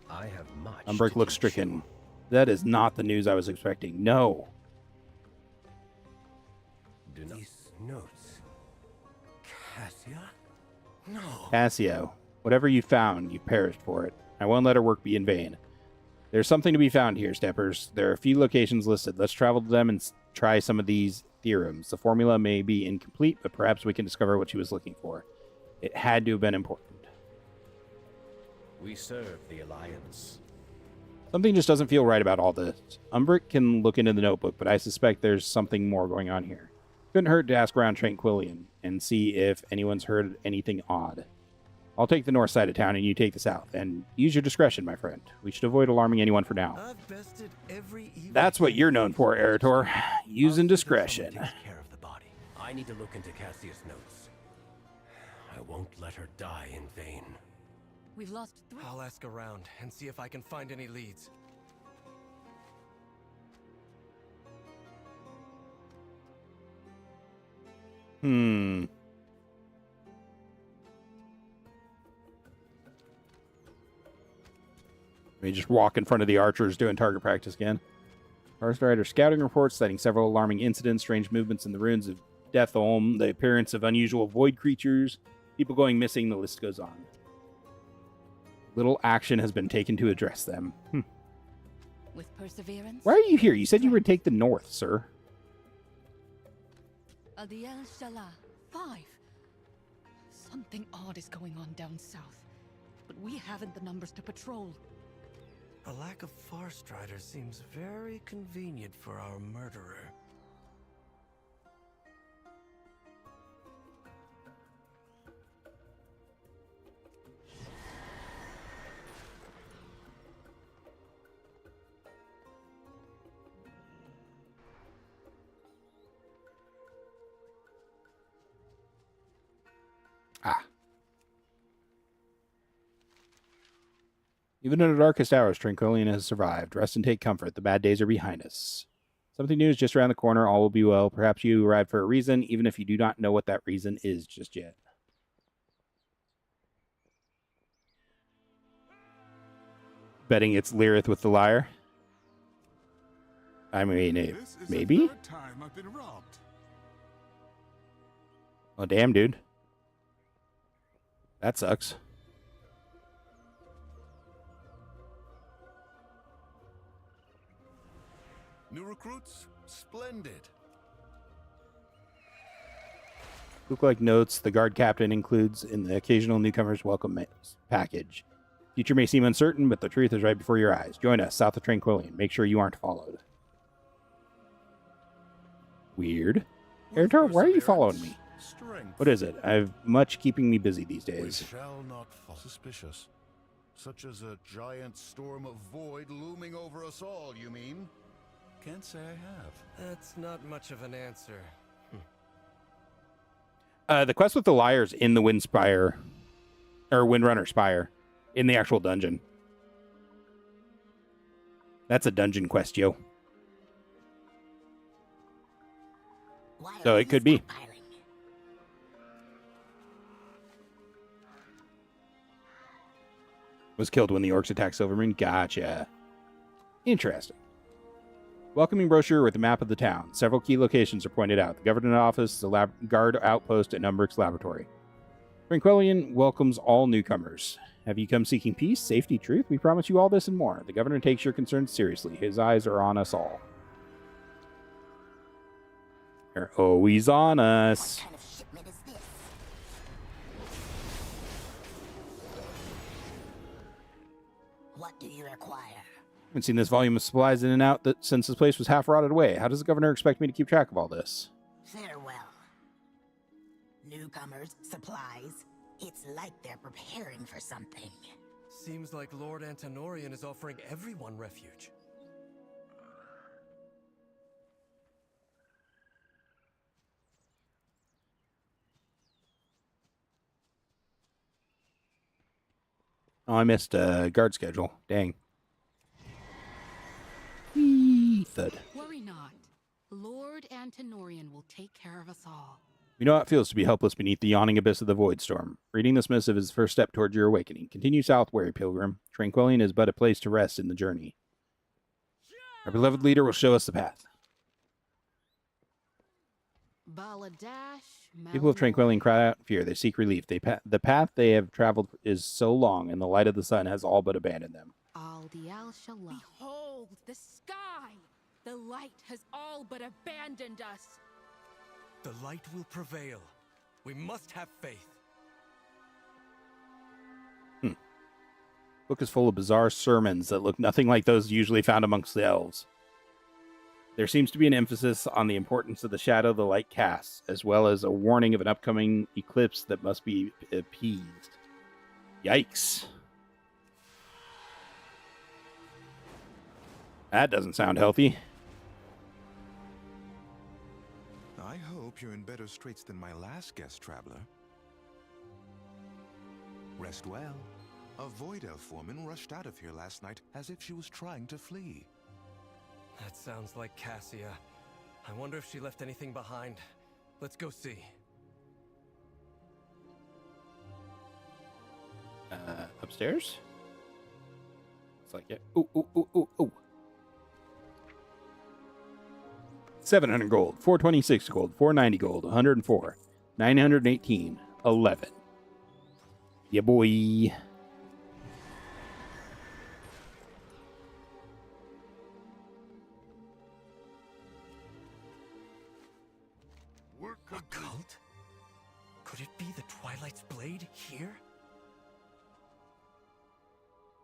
I have much. Umbrick to looks teach stricken. you. That is not the news I was expecting. No. Do not. These notes. Cassia? No. Cassio, whatever you found, you perished for it. I won't let her work be in vain. There's something to be found here, Steppers. There are a few locations listed. Let's travel to them and try some of these theorems. The formula may be incomplete, but perhaps we can discover what she was looking for. It had to have been important. We serve the Alliance. Something just doesn't feel right about all this. Umbrick can look into the notebook, but I suspect there's something more going on here. Couldn't hurt to ask around Tranquillian and see if anyone's heard anything odd. I'll take the north side of town and you take the south. And use your discretion, my friend. We should avoid alarming anyone for now. I've bested every evil That's what you're known for, Erator. Using discretion. Takes care of the body. I need to look into Cassia's notes. I won't let her die in vain. We've lost 3. I'll ask around and see if I can find any leads. Let me just walk in front of the archers doing target practice again. Forest Rider scouting reports citing several alarming incidents, strange movements in the ruins of Deathholm, the appearance of unusual void creatures, people going missing, the list goes on. Little action has been taken to address them. With perseverance. Why are you here? You said you would take the north, sir. Adiel Shala. 5. Something odd is going on down south, but we haven't the numbers to patrol. A lack of Farstrider seems very convenient for our murderer. Ah. Even in the darkest hours, Tranquillian has survived. Rest and take comfort. The bad days are behind us. Something new is just around the corner. All will be well. Perhaps you arrived for a reason, even if you do not know what that reason is just yet. Betting it's Lirith with the lyre. I mean, maybe? The third time I've been robbed. Well, damn, dude. That sucks. New recruits? Splendid. Book-like notes the guard captain includes in the occasional newcomer's welcome package. Future may seem uncertain, but the truth is right before your eyes. Join us, south of Tranquillian. Make sure you aren't followed. Weird. Eritor, why are you following me? Strength. What is it? I've much keeping me busy these We days. shall not fall suspicious. Such as a giant storm of void looming over us all, you mean? Can't say I have. That's not much of an answer. The quest with the liars in the Windspire, or Windrunner Spire, in the actual dungeon. That's a dungeon quest, yo. So it could be. Was killed when the orcs attacked Silvermoon. Gotcha. Interesting. Welcoming brochure with a map of the town. Several key locations are pointed out. The government office, the guard outpost, and Umbric's laboratory. Tranquillian welcomes all newcomers. Have you come seeking peace, safety, truth? We promise you all this and more. The governor takes your concerns seriously. His eyes are on us all. They're always on us. What kind of shipment is this? What do you require? Haven't seen this volume of supplies in and out since this place was half rotted away. How does the governor expect me to keep track of all this? Farewell. Newcomers, supplies. It's like they're preparing for something. Seems like Lord Antonorian is offering everyone refuge. Oh, I missed guard schedule. Dang. Whee, thud. Worry not. Lord Antonorian will take care of us all. We know how it feels to be helpless beneath the yawning abyss of the Void Storm. Reading this missive is the first step towards your awakening. Continue south, wary pilgrim. Tranquillian is but a place to rest in the journey. Our beloved leader will show us the path. People of Tranquillian cry out in fear. They seek relief. The path they have traveled is so long, and the light of the sun has all but abandoned them. Behold the sky! The light has all but abandoned us. The light will prevail. We must have faith. Book is full of bizarre sermons that look nothing like those usually found amongst the elves. There seems to be an emphasis on the importance of the shadow the light casts, as well as a warning of an upcoming eclipse that must be appeased. Yikes. That doesn't sound healthy. I hope you're in better straits than my last guest traveler. Rest well. A Void Elf foreman rushed out of here last night as if she was trying to flee. That sounds like Cassia. I wonder if she left anything behind. Let's go see. Upstairs? It's like, yeah. Ooh. 700 gold, 426 gold, 490 gold, 104, 918, 11. Yeah, boy. A cult? Could it be the Twilight's blade here?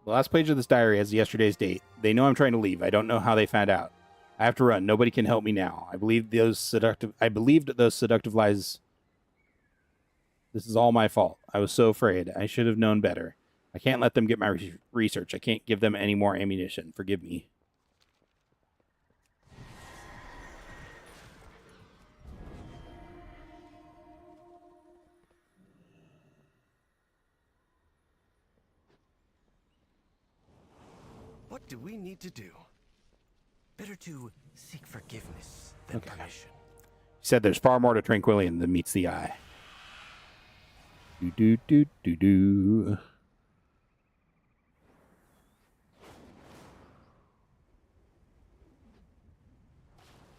The last page of this diary has yesterday's date. They know I'm trying to leave. I don't know how they found out. I have to run. Nobody can help me now. I believed those seductive lies. This is all my fault. I was so afraid. I should have known better. I can't let them get my research. I can't give them any more ammunition. Forgive me. do we need to do? Better to seek forgiveness than permission. He said there's far more to Tranquillion than meets the eye. Do.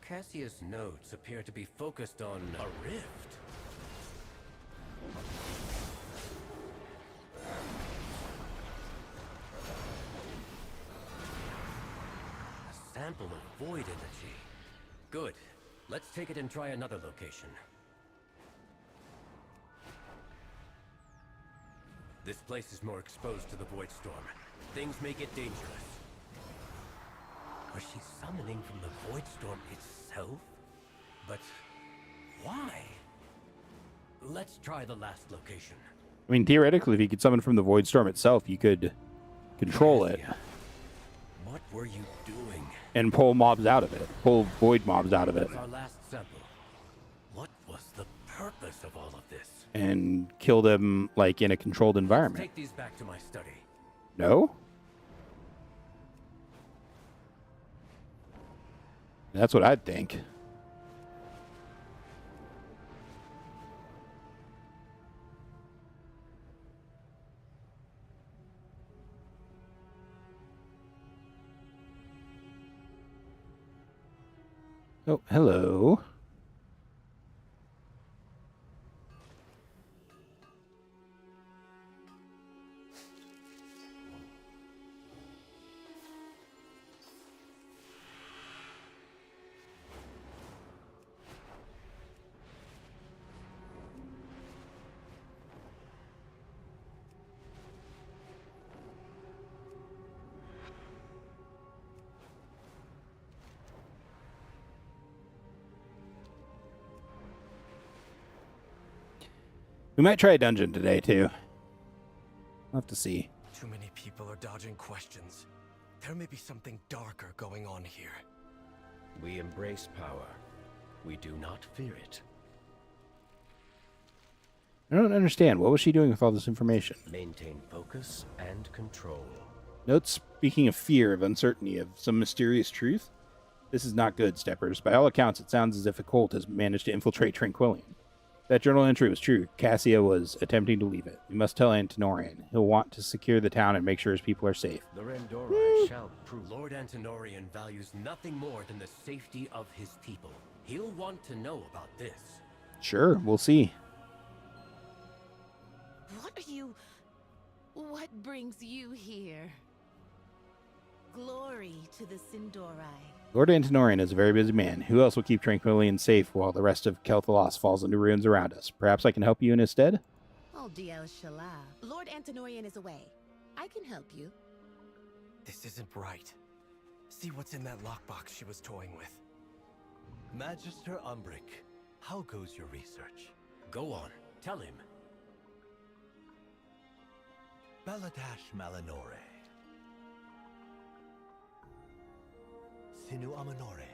Cassius' notes appear to be focused on a rift. A sample of void energy. Good. Let's take it and try another location. This place is more exposed to the void storm. Things may get dangerous. Was she summoning from the void storm itself? But why? Let's try the last location. I mean, theoretically, if you could summon from the void storm itself, you could control it. What were you doing? And pull mobs out of it. Pull void mobs out of it. Our last sample. What was the purpose of all of this? And kill them, like, in a controlled environment. Take these back to my study. No? That's what I'd think. Oh, hello. We might try a dungeon today, too. We'll have to see. Too many people are dodging questions. There may be something darker going on here. We embrace power. We do not fear it. I don't understand. What was she doing with all this information? Maintain focus and control. Notes speaking of fear, of uncertainty, of some mysterious truth. This is not good, Steppers. By all accounts, it sounds as if a cult has managed to infiltrate Tranquillion. That journal entry was true. Cassia was attempting to leave it. We must tell Antinorian. He'll want to secure the town and make sure his people are safe. The Rendori shall prove. Lord Antinorian values nothing more than the safety of his people. He'll want to know about this. Sure, we'll see. What brings you here? Glory to the Sindori. Lord Antinorian is a very busy man. Who else will keep Tranquillion safe while the rest of Kel'Thalas falls into ruins around us? Perhaps I can help you in his stead? Oh, DL Shala. Lord Antinorian is away. I can help you. This isn't right. See what's in that lockbox she was toying with. Magister Umbric, how goes your research? Go on, tell him. Baladash Malinore. Sinu Amanore.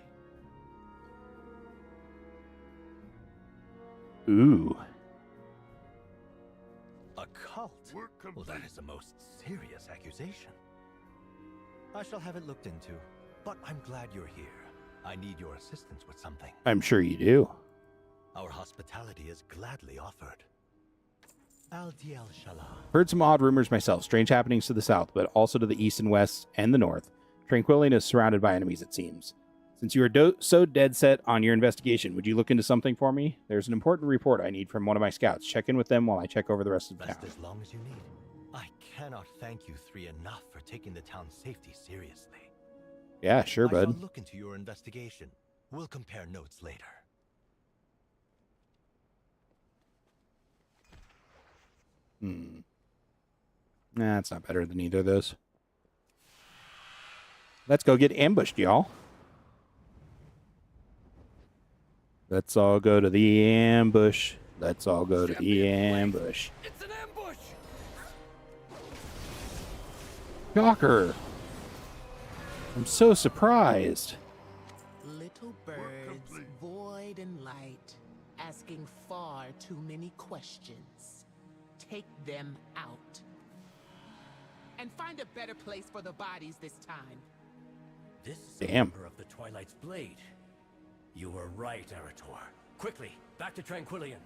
Ooh. A cult? Well, that is a most serious accusation. I shall have it looked into, but I'm glad you're here. I need your assistance with something. I'm sure you do. Our hospitality is gladly offered. Al-Diel Shala. Heard some odd rumors myself. Strange happenings to the south, but also to the east and west and the north. Tranquillion is surrounded by enemies, it seems. Since you are so dead set on your investigation, would you look into something for me? There's an important report I need from one of my scouts. Check in with them while I check over the rest of the town. Rest as long as you need. I cannot thank you three enough for taking the town's safety seriously. Yeah, sure, bud. I shall look into your investigation. We'll compare notes later. Nah, it's not better than either of those. Let's go get ambushed, y'all. Let's all go to the ambush. Let's all go to the ambush. It's an ambush! Shocker. I'm so surprised. Little birds, void and light, asking far too many questions. Take them out. and find a better place for the bodies this time. This is a Damn. member of the Twilight's Blade. You were right, Eretor. Quickly, back to Tranquillion.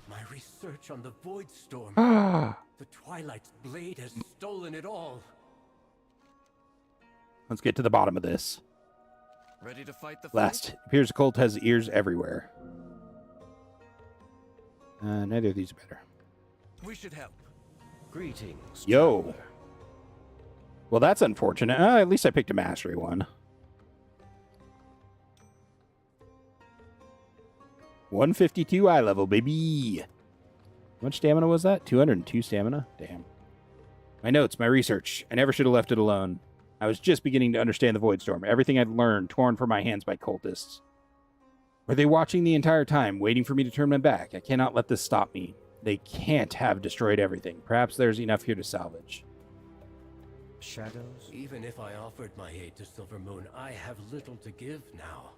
My research on the Void Storm. The Twilight's Blade has stolen it all. Let's get to the bottom of this. Ready to fight the Last. It appears the cult has ears everywhere. Neither of these are better. We should help. Greetings. Yo. traveler. Well, that's unfortunate. At least I picked a mastery one. 152 eye level, baby. How much stamina was that? 202 stamina? Damn. My notes, my research. I never should have left it alone. I was just beginning to understand the Void Storm. Everything I'd learned torn from my hands by cultists. Were they watching the entire time, waiting for me to turn my back? I cannot let this stop me. They can't have destroyed everything. Perhaps there's enough here to salvage. Shadows? Even if I offered my aid to Silvermoon, I have little to give now.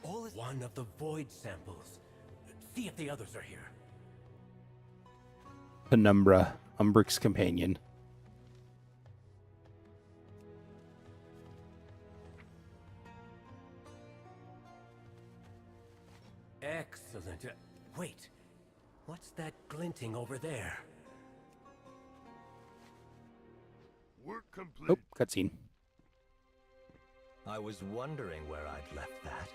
All is One of the Void samples. See if the others are here. Penumbra, Umbric's companion. Excellent. Wait. What's that glinting over there? Work complete. Oh, cutscene. I was wondering where I'd left that.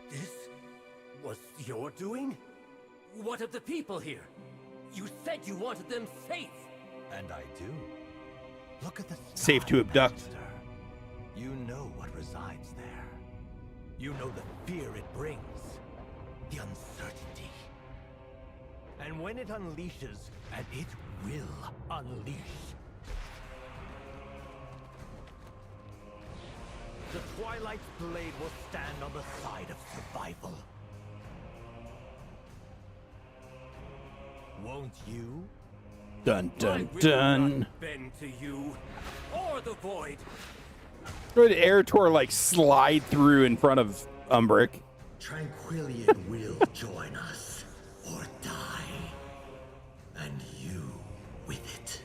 This was your doing? What of the people here? You said you wanted them safe. And I do. Look at the Safe sky, to abduct. Magister. You know what resides there. You know the fear it brings. The uncertainty. And when it unleashes, and it will unleash, the Twilight's Blade will stand on the side of survival. Won't you? Dun, dun, I will dun. not bend to you or the Void. Or did Eretor, like, slide through in front of Umbric? Tranquillion will join us, or die. And you with it.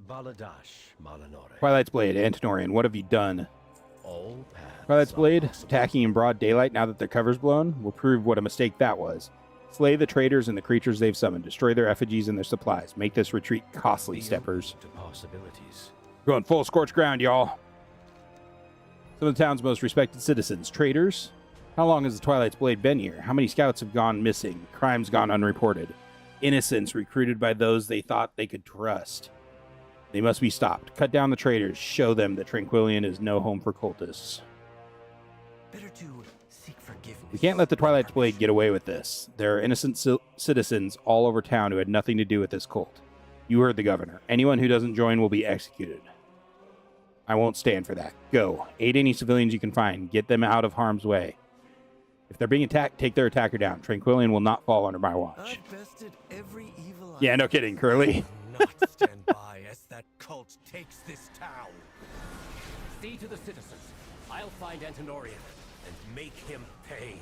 Baladash, Malanore. Twilight's Blade, Antonorian, what have you done? All paths Twilight's are Blade, possible. attacking in broad daylight now that their cover's blown, will prove what a mistake that was. Slay the traitors and the creatures they've summoned. Destroy their effigies and their supplies. Make this retreat costly, Be steppers. open to possibilities. Going full scorched ground, y'all. Some of the town's most respected citizens. Traitors? How long has the Twilight's Blade been here? How many scouts have gone missing? Crimes gone unreported? Innocents recruited by those they thought they could trust. They must be stopped. Cut down the traitors. Show them that Tranquillion is no home for cultists. better to seek forgiveness. We can't let the Twilight's Blade get away with this. There are innocent citizens all over town who had nothing to do with this cult. You heard the governor. Anyone who doesn't join will be executed. I won't stand for that. Go. Aid any civilians you can find. Get them out of harm's way. If they're being attacked, take their attacker down. Tranquillion will not fall under my watch. I've bested every evil Yeah, no kidding, Curly. I will not stand by as that cult takes this town. See to the citizens. I'll find Antonorian and make him pay.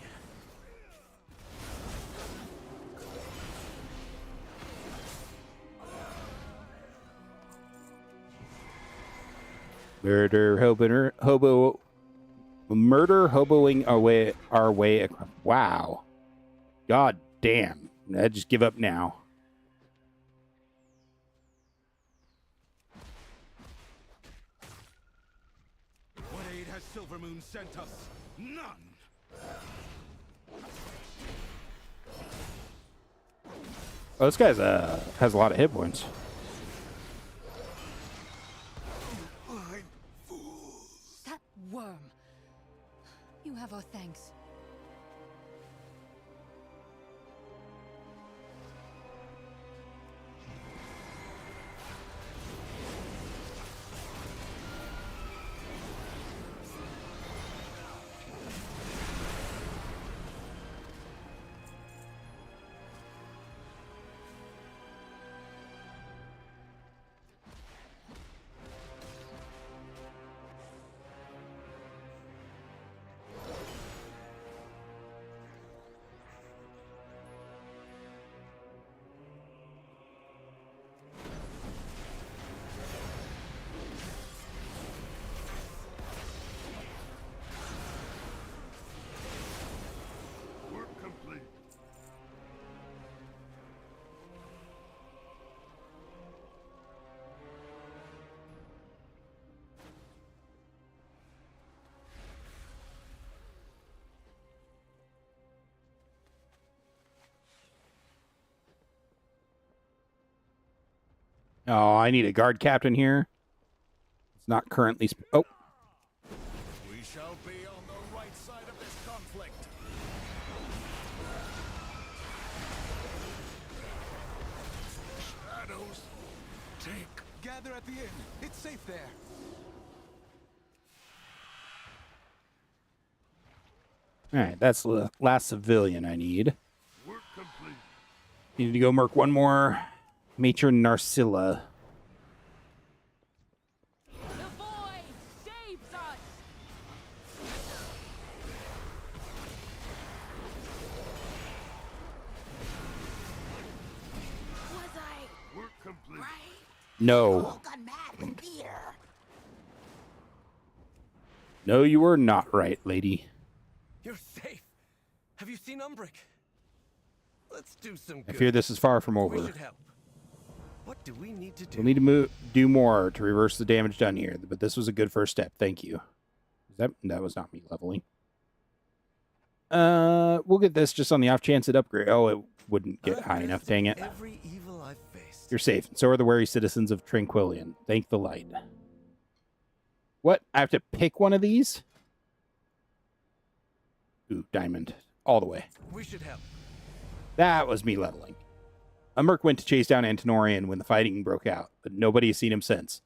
Murder, hoboing our way across. Wow. God damn. I'd just give up now. What aid has Silvermoon sent us? None. Oh, this guy's has a lot of hit points. That worm. You have our thanks. Oh, I need a guard captain here. It's not currently... Oh. We shall be on the right side of this conflict. Shadows. Gather at the inn. It's safe there. All right, that's the last civilian I need. Work complete. Need to go merc one more. Matron Narcilla. The void saves us! Was I Work complete. right? No. All gone mad with fear. No, you were not right, lady. You're safe. Have you seen Umbric? Let's do some I good. fear this is far from We over. should help. What do we need to do? We'll need to do more to reverse the damage done here, but this was a good first step. Thank you. That was not me leveling. We'll get this just on the off chance it upgrade. Oh, it wouldn't get high enough. Dang it. Every evil I've faced. You're safe. So are the wary citizens of Tranquillion. Thank the light. What? I have to pick one of these? Ooh, diamond. All the way. We should help. That was me leveling. Umbric went to chase down Antonorian when the fighting broke out, but nobody has seen him since.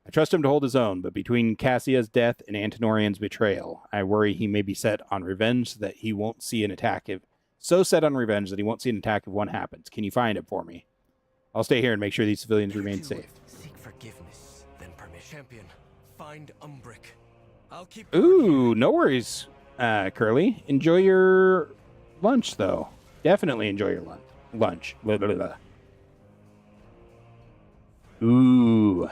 I trust him to hold his own, but between Cassia's death and Antonorian's betrayal, I worry he may be set on revenge so that he won't see an attack if... So set on revenge that he won't see an attack if one happens. Can you find it for me? I'll stay here and make sure these civilians remain safe. Seek forgiveness, then permission. Champion, find Umbric. I'll keep... Ooh, no worries, Curly. Enjoy your lunch, though. Definitely enjoy your lunch. Blah, blah, blah. Ooh.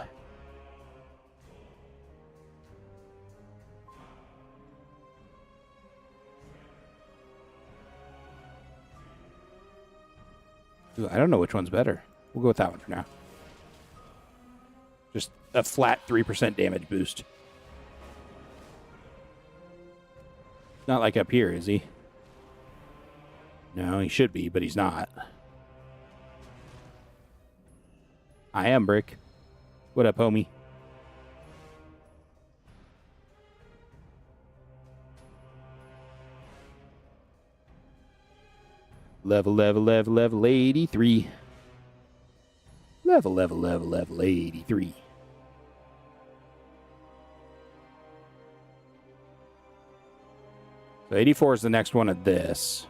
Ooh, I don't know which one's better. We'll go with that one for now. Just a flat 3% damage boost. Not like up here, is he? No, he should be, but he's not. I am Brick. What up, homie? Level 83. Level 83. So 84 is the next one of this.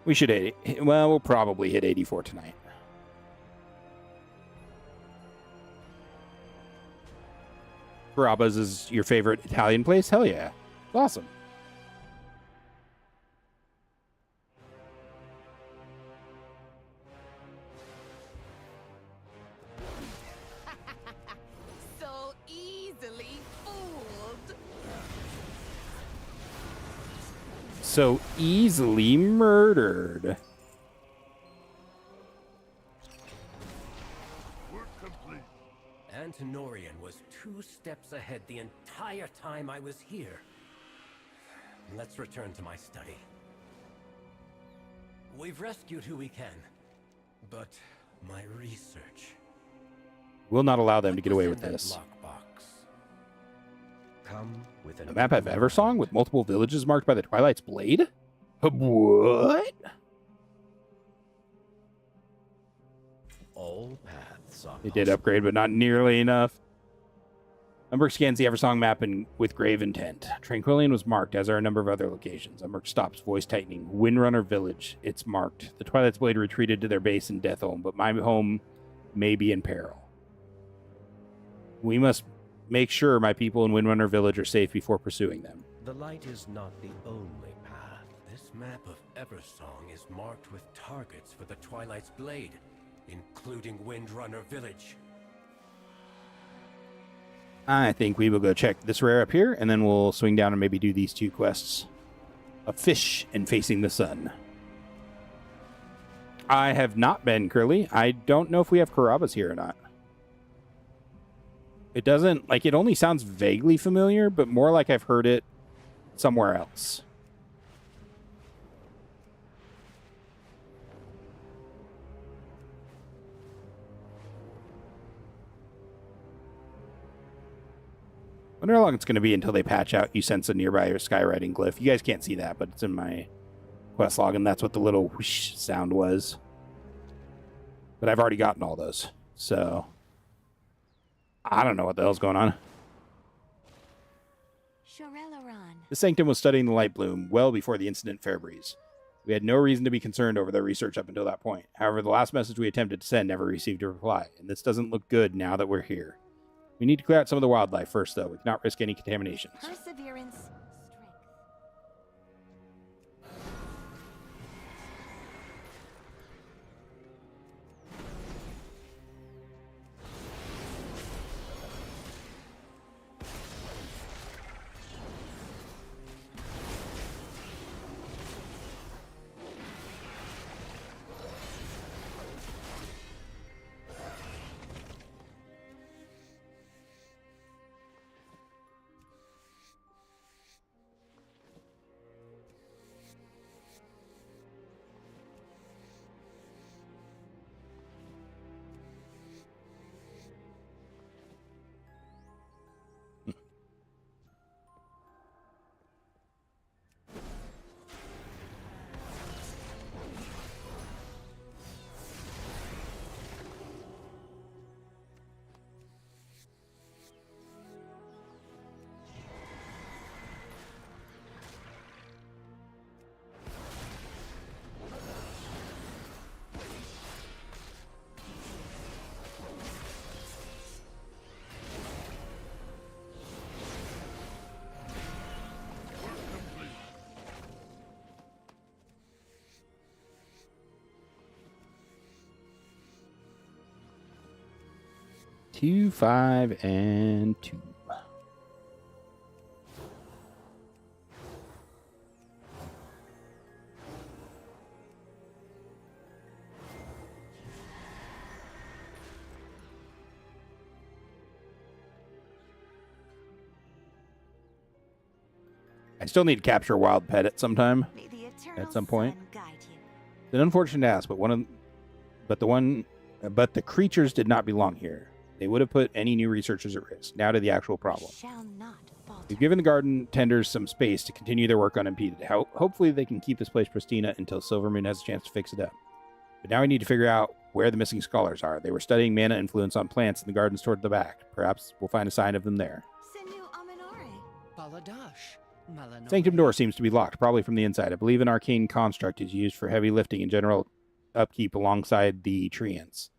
We should hit it. Well, we'll probably hit 84 tonight. Carrabba's is your favorite Italian place? Hell yeah. It's awesome. So easily fooled. So easily murdered. Work complete. Antonorian was 2 steps ahead the entire time I was here. Let's return to my study. We've rescued who we can, but my research... We'll not allow them to get away with this. Come with A map of Eversong with multiple villages marked by the Twilight's Blade? What? All paths are They did upgrade, but not nearly enough. Umbric scans the Eversong map with grave intent. Tranquillion was marked, as are a number of other locations. Umbric stops, voice tightening. Windrunner Village, it's marked. The Twilight's Blade retreated to their base in Deathholm, but my home may be in peril. We must make sure my people in Windrunner Village are safe before pursuing them. The light is not the only path. This map of Eversong is marked with targets for the Twilight's Blade, including Windrunner Village. I think we will go check this rare up here, and then we'll swing down and maybe do these 2 quests. A fish and facing the sun. I have not been, Curly. I don't know if we have Carrabba's here or not. It doesn't, like, it only sounds vaguely familiar, but more like I've heard it somewhere else. Wonder how long it's going to be until they patch out you sense a nearby skywriting glyph. You guys can't see that, but it's in my quest log, and that's what the little whoosh sound was. But I've already gotten all those, so I don't know what the hell's going on. The Sanctum was studying the light bloom well before the incident at Fairbreeze. We had no reason to be concerned over their research up until that point. However, the last message we attempted to send never received a reply, and this doesn't look good now that we're here. We need to clear out some of the wildlife first, though. We cannot risk any contaminations. Perseverance. Two, 5, and 2. I still need to capture a wild pet at some time. At some point. It's an unfortunate ask, but the creatures did not belong here. They would have put any new researchers at risk. Now to the actual problem. We've given the garden tenders some space to continue their work unimpeded. Hopefully they can keep this place pristine until Silvermoon has a chance to fix it up. But now we need to figure out where the missing scholars are. They were studying mana influence on plants in the gardens toward the back. Perhaps we'll find a sign of them there. Sanctum door seems to be locked, probably from the inside. I believe an arcane construct is used for heavy lifting and general upkeep alongside the treants.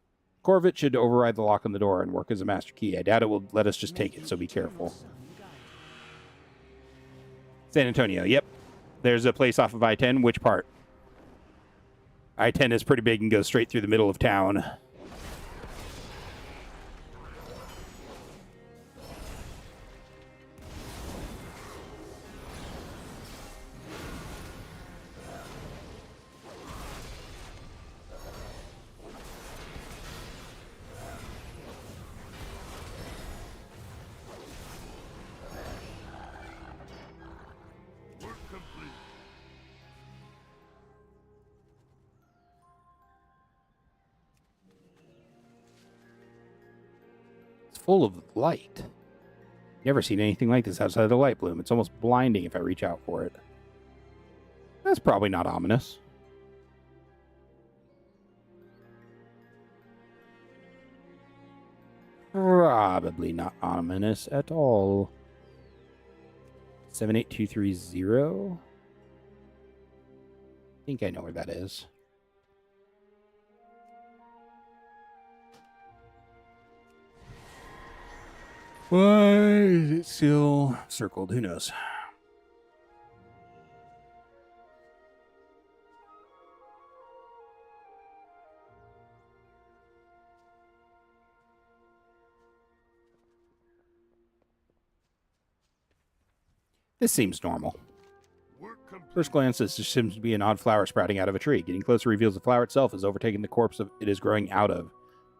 Corvette should override the lock on the door and work as a master key. I doubt it will let us just take it, so be careful. San Antonio, yep. There's a place off of I-10. Which part? I-10 is pretty big and goes straight through the middle of town. Full of light. Never seen anything like this outside of the light bloom. It's almost blinding if I reach out for it. That's probably not ominous. Probably not ominous at all. 78230. I think I know where that is. Why is it still circled? Who knows? This seems normal. First glance, this just seems to be an odd flower sprouting out of a tree. Getting closer reveals the flower itself has overtaken the corpse it is growing out of.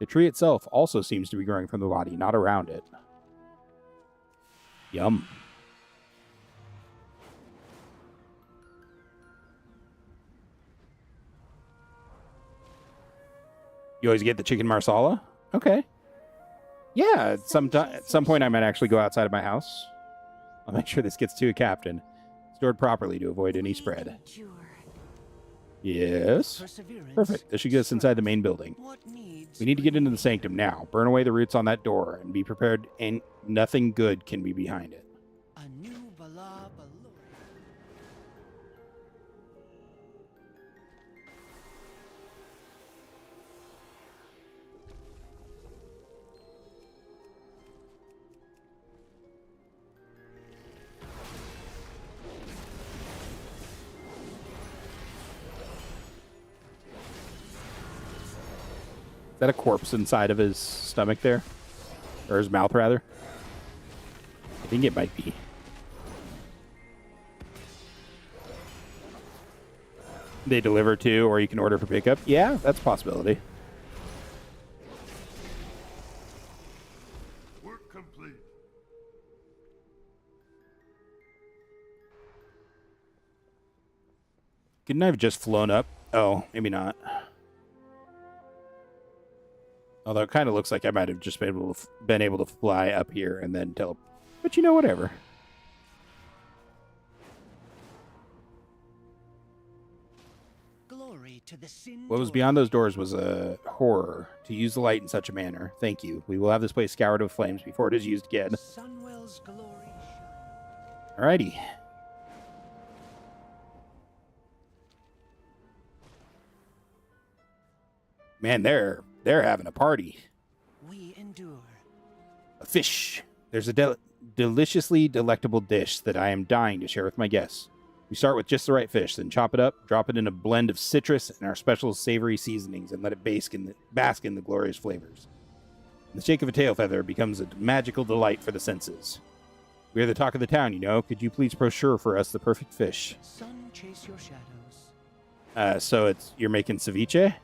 The tree itself also seems to be growing from the body, not around it. Yum. You always get the chicken marsala? Okay. Yeah, at some point I might actually go outside of my house I'll make sure this gets to a captain. Stored properly to avoid any spread. Yes. Perfect. This should get us inside the main building. We need to get into the sanctum now. Burn away the roots on that door and be prepared, and nothing good can be behind it. Is that a corpse inside of his stomach there? Or his mouth, rather? I think it might be. They deliver to, or you can order for pickup. Yeah, that's a possibility. Work complete. Couldn't I have just flown up? Oh, maybe not. Although it kind of looks like I might have just been able to fly up here and then teleport. But you know, whatever. Glory to the sin. What was beyond those doors was a horror. To use the light in such a manner. Thank you. We will have this place scoured with flames before it is used again. Sunwell's glory shine. Alrighty. Man, they're having a party. We endure. A fish. There's a deliciously delectable dish that I am dying to share with my guests. We start with just the right fish, then chop it up, drop it in a blend of citrus and our special savory seasonings, and let it bask in the glorious flavors. And the shake of a tail feather becomes a magical delight for the senses. We are the talk of the town, you know. Could you please brochure for us the perfect fish? Sun chase your shadows. So you're making ceviche?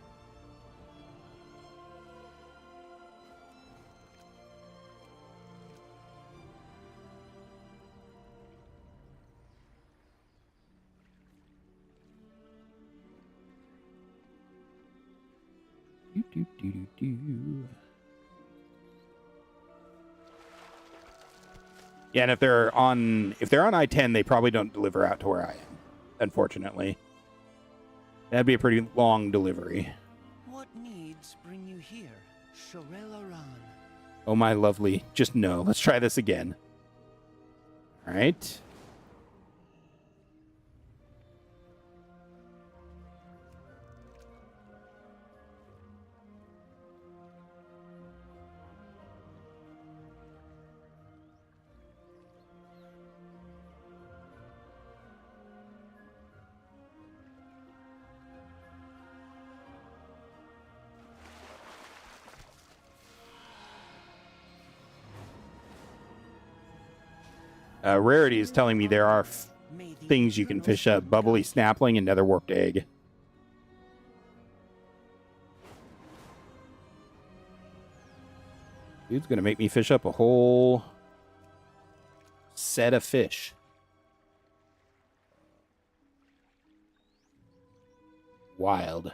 Yeah, and if they're on I-10, they probably don't deliver out to where I am, unfortunately. That'd be a pretty long delivery. What needs bring you here, Shorel Aran? Oh my lovely. Just no. Let's try this again. All right. Rarity is telling me there are things you can fish up. Bubbly snapling and nether warped egg. Dude's going to make me fish up a whole set of fish. Wild.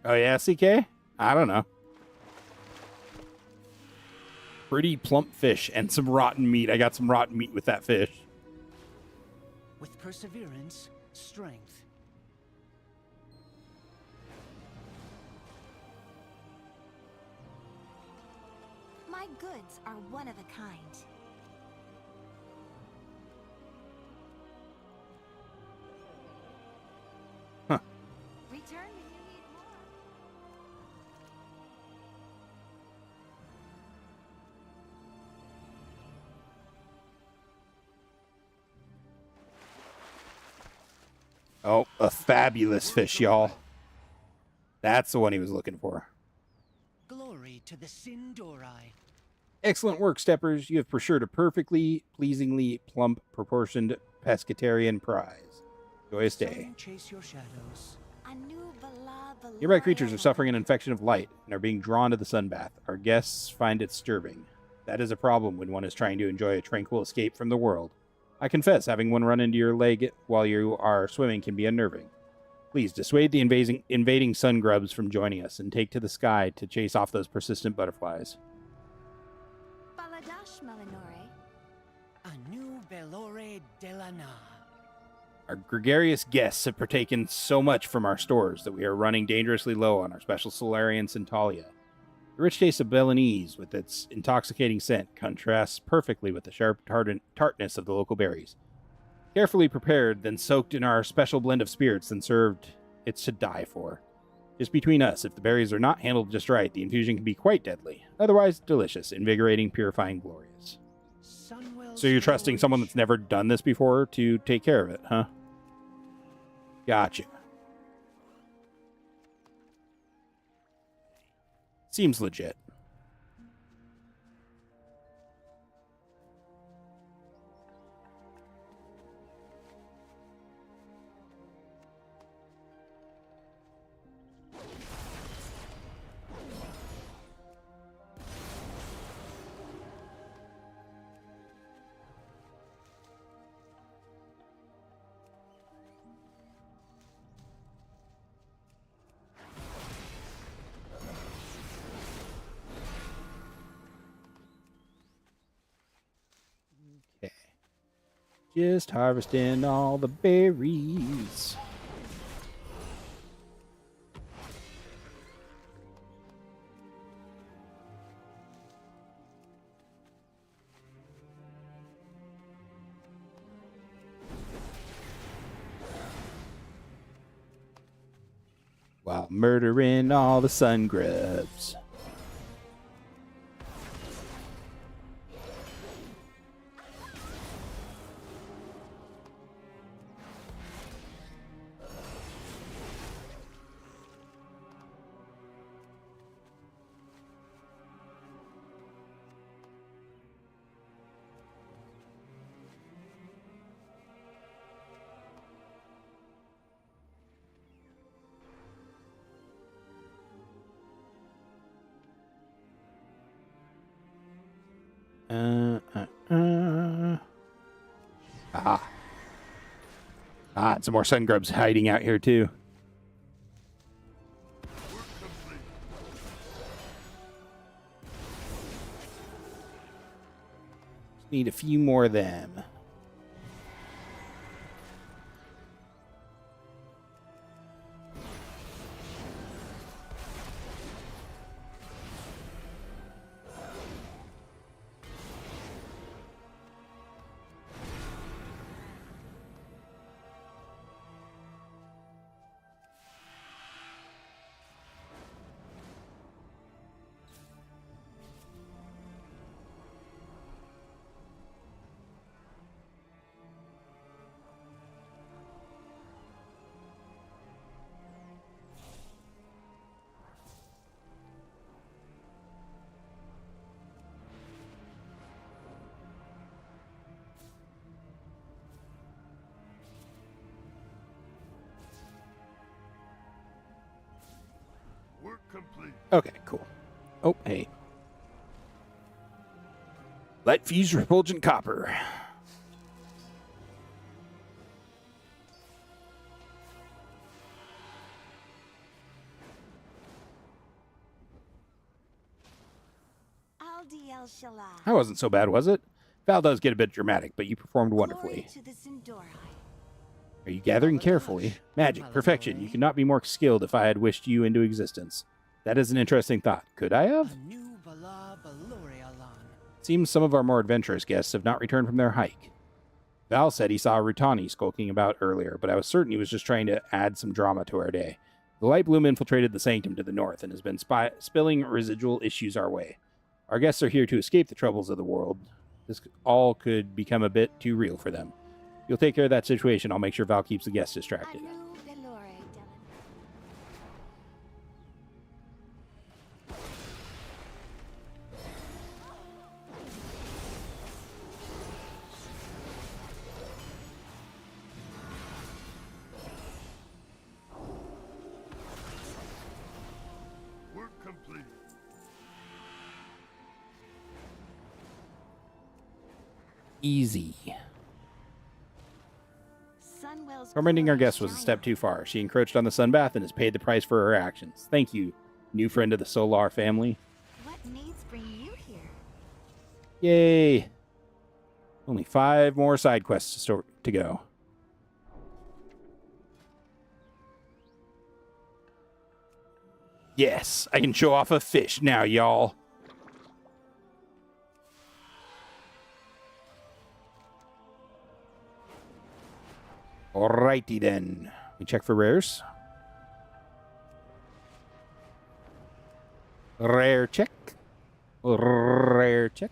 Oh, yeah, CK? I don't know. Pretty plump fish and some rotten meat. I got some rotten meat with that fish. With perseverance, strength. My goods are one of a kind. Huh. Return when you need more. Oh, a fabulous fish, y'all. That's the one he was looking for. Glory to the Sindorai. Excellent work, Steppers. You have procured a perfectly, pleasingly plump, proportioned pescatarian prize. Joyous day. Sun chase your shadows. Nearby creatures are suffering an infection of light and are being drawn to the sunbath. Our guests find it disturbing. That is a problem when one is trying to enjoy a tranquil escape from the world. I confess, having one run into your leg while you are swimming can be unnerving. Please dissuade the invading sun grubs from joining us and take to the sky to chase off those persistent butterflies. Baladash Melinore. Anu Belore Delana. Our gregarious guests have partaken so much from our stores that we are running dangerously low on our special Solarian Centaulia. The rich taste of Belenese, with its intoxicating scent, contrasts perfectly with the sharp tartness of the local berries. Carefully prepared, then soaked in our special blend of spirits, and served, it's to die for. Just between us, if the berries are not handled just right, the infusion can be quite deadly. Otherwise, delicious, invigorating, purifying, glorious. So you're trusting someone that's never done this before to take care of it, huh? Gotcha. Seems legit. Just harvesting all the berries. While murdering all the sun grubs. And some more sun grubs hiding out here too. Just need a few more of them. Work complete. Okay, cool. Oh, hey. Light fused refulgent copper. Aldi El Shalah. That wasn't so bad, was it? Val does get a bit dramatic, but you performed wonderfully. To the Sindori. Are you gathering carefully? Magic, perfection. You could not be more skilled if I had wished you into existence. That is an interesting thought. Could I have? Seems some of our more adventurous guests have not returned from their hike. Val said he saw Rutani skulking about earlier, but I was certain he was just trying to add some drama to our day. The light bloom infiltrated the sanctum to the north and has been spilling residual issues our way. Our guests are here to escape the troubles of the world. This all could become a bit too real for them. You'll take care of that situation. I'll make sure Val keeps the guests distracted. Work complete. Easy. Sunwell's Tormenting our guest was a step too far. She encroached on the sunbath and has paid the price for her actions. Thank you, new friend of the Solar family. What needs bring you here? Yay! Only 5 more side quests to go. Yes, I can show off a fish now, y'all. Alrighty then. We check for rares. Rare check. Rare check.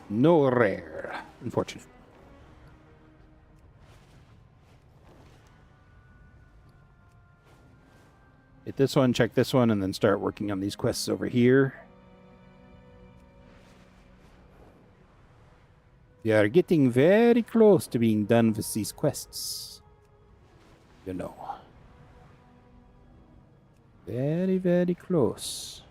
No rare. Unfortunate. Hit this one, check this one, and then start working on these quests over here. We are getting very close to being done with these quests. You know. Very, very close.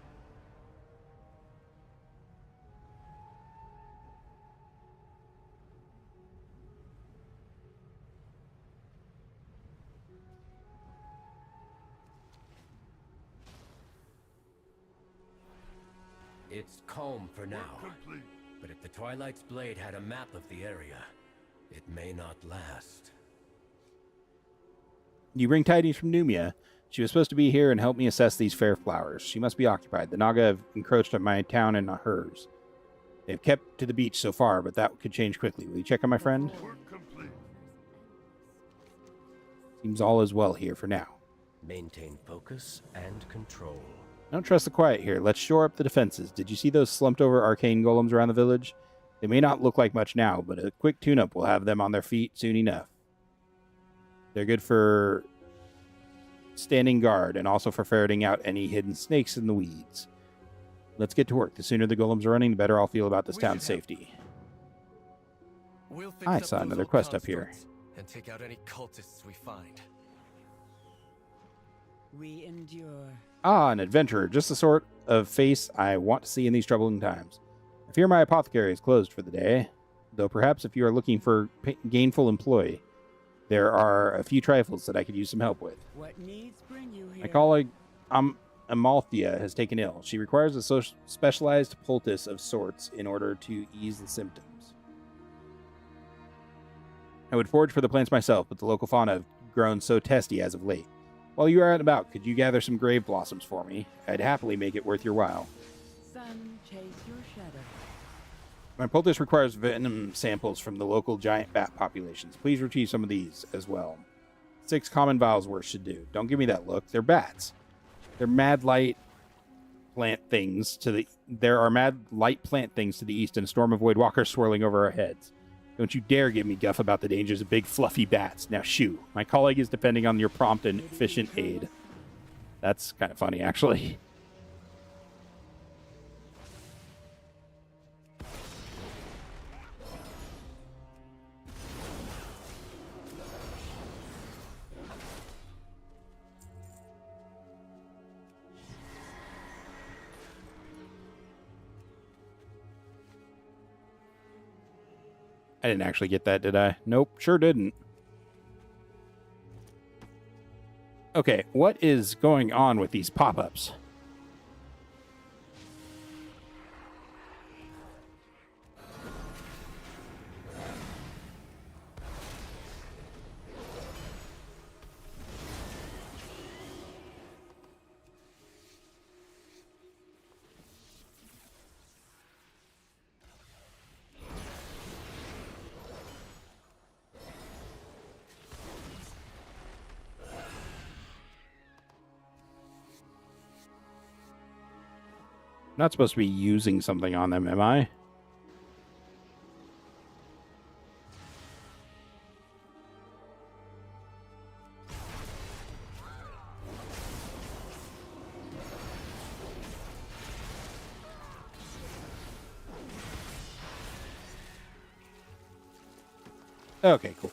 It's calm for now. But if the Twilight's blade had a map of the area, it may not last. You bring tidings from Numia. She was supposed to be here and help me assess these fair flowers. She must be occupied. The Naga have encroached on my town and hers. They've kept to the beach so far, but that could change quickly. Will you check on my friend? Seems all is well here for now. Maintain focus and control. I don't trust the quiet here. Let's shore up the defenses. Did you see those slumped-over arcane golems around the village? They may not look like much now, but a quick tune-up will have them on their feet soon enough. They're good for standing guard and also for ferreting out any hidden snakes in the weeds. Let's get to work. The sooner the golems are running, the better I'll feel about this town's safety. I saw another quest up here. And take out any cultists we find. We endure. Ah, an adventurer. Just the sort of face I want to see in these troubling times. I fear my apothecary is closed for the day, though perhaps if you are looking for gainful employ, there are a few trifles that I could use some help with. What needs bring you here? My colleague Amalthea has taken ill. She requires a specialized poultice of sorts in order to ease the symptoms. I would forage for the plants myself, but the local fauna have grown so testy as of late. While you are out and about, could you gather some grave blossoms for me? I'd happily make it worth your while. Sun, chase your shadow. My poultice requires venom samples from the local giant bat populations. Please retrieve some of these as well. 6 common vials worth should do. Don't give me that look. They're bats. They're mad light plant things to the... There are mad light plant things to the east and a storm of void walkers swirling over our heads. Don't you dare give me guff about the dangers of big fluffy bats. Now shoo. My colleague is depending on your prompt and efficient aid. That's kind of funny, actually. I didn't actually get that, did I? Nope, sure didn't. Okay, what is going on with these pop-ups? not supposed to be using something on them, am I? Okay, cool.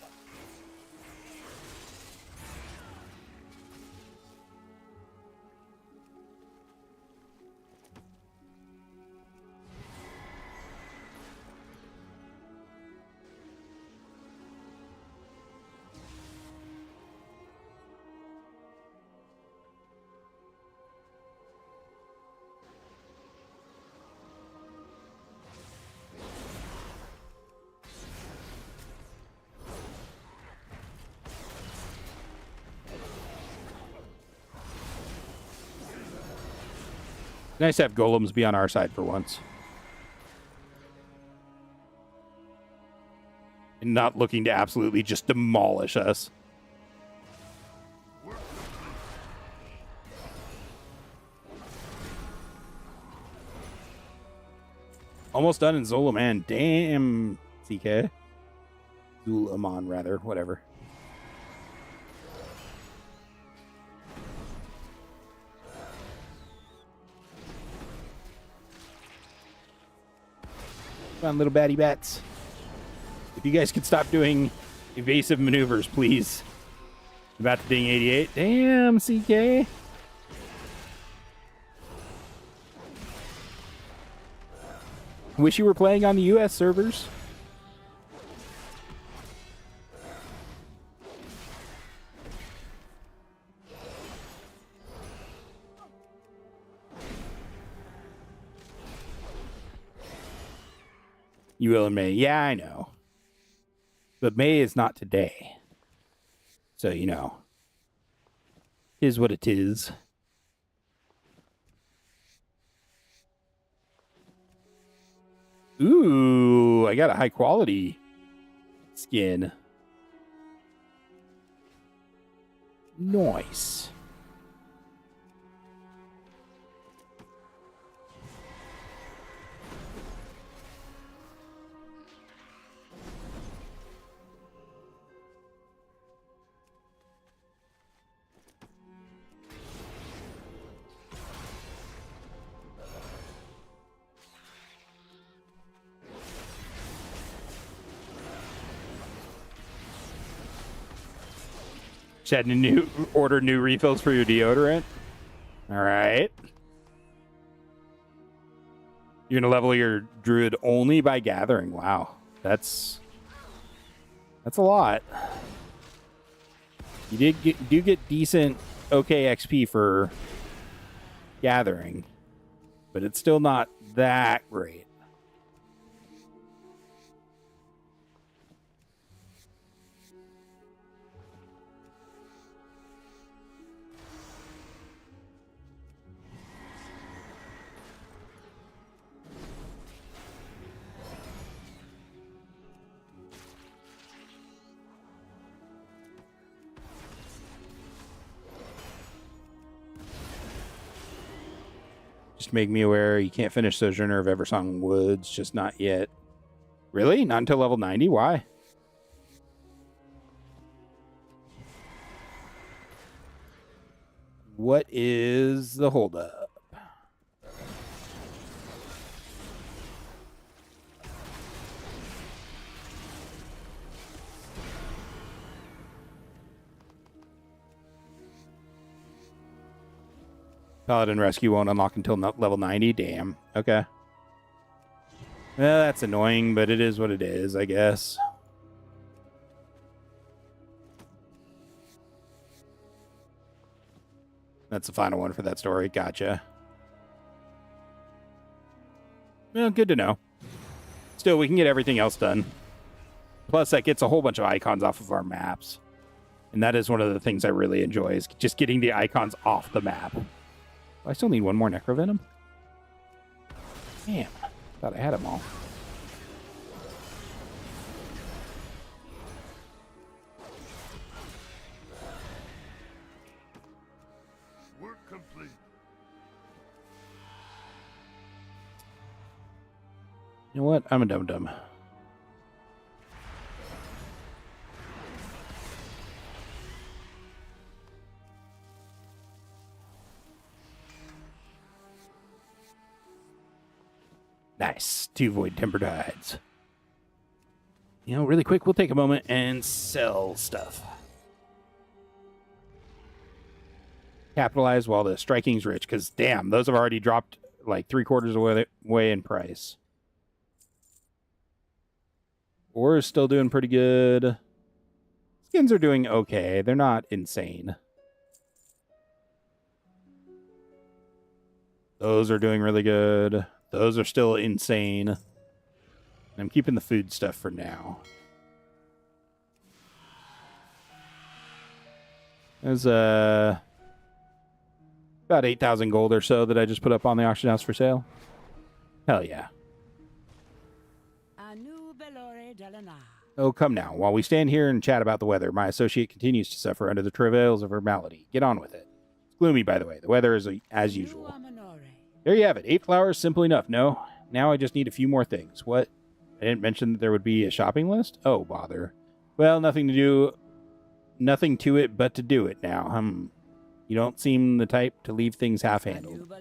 Nice to have golems be on our side for once. And not looking to absolutely just demolish us. Almost done in Zolaman. Damn, CK. Zulaman, rather. Whatever. Come on, little batty bats. If you guys could stop doing evasive maneuvers, please. About to ding 88. Damn, CK. Wish you were playing on the US servers. You will in May. Yeah, I know. But May is not today. So, you know. Is what it is. Ooh, I got a high quality skin. Nice. Had to order new refills for your deodorant. All right. You're gonna level your druid only by gathering. Wow, that's a lot. You do get decent, okay XP for gathering, but it's still not that great. Just make me aware you can't finish Sojourner of Eversong Woods, just not yet. Really? Not until level 90? Why? What is the holdup? Paladin Rescue won't unlock until level 90? Damn. Okay. Well, that's annoying, but it is what it is, I guess. That's the final one for that story. Gotcha. Well, good to know. Still, we can get everything else done. Plus, that gets a whole bunch of icons off of our maps. And that is one of the things I really enjoy, is just getting the icons off the map. I still need one more Necrovenom. Damn. Thought I had them all. Work complete. You know what? I'm a dum-dum. Nice. 2 Void Tempered Hides. You know, really quick, we'll take a moment and sell stuff. Capitalize while the striking's rich, because damn, those have already dropped like 3/4 of the way in price. Ore is still doing pretty good. Skins are doing okay. They're not insane. Those are doing really good. Those are still insane. I'm keeping the food stuff for now. There's about 8,000 gold or so that I just put up on the auction house for sale. Hell yeah. Oh, come now. While we stand here and chat about the weather, my associate continues to suffer under the travails of her malady. Get on with it. It's gloomy, by the way. The weather is as usual. There you have it. 8 flowers, simple enough, no? Now I just need a few more things. What? I didn't mention that there would be a shopping list? Oh, bother. Well, nothing to it but to do it now. You don't seem the type to leave things half-handled.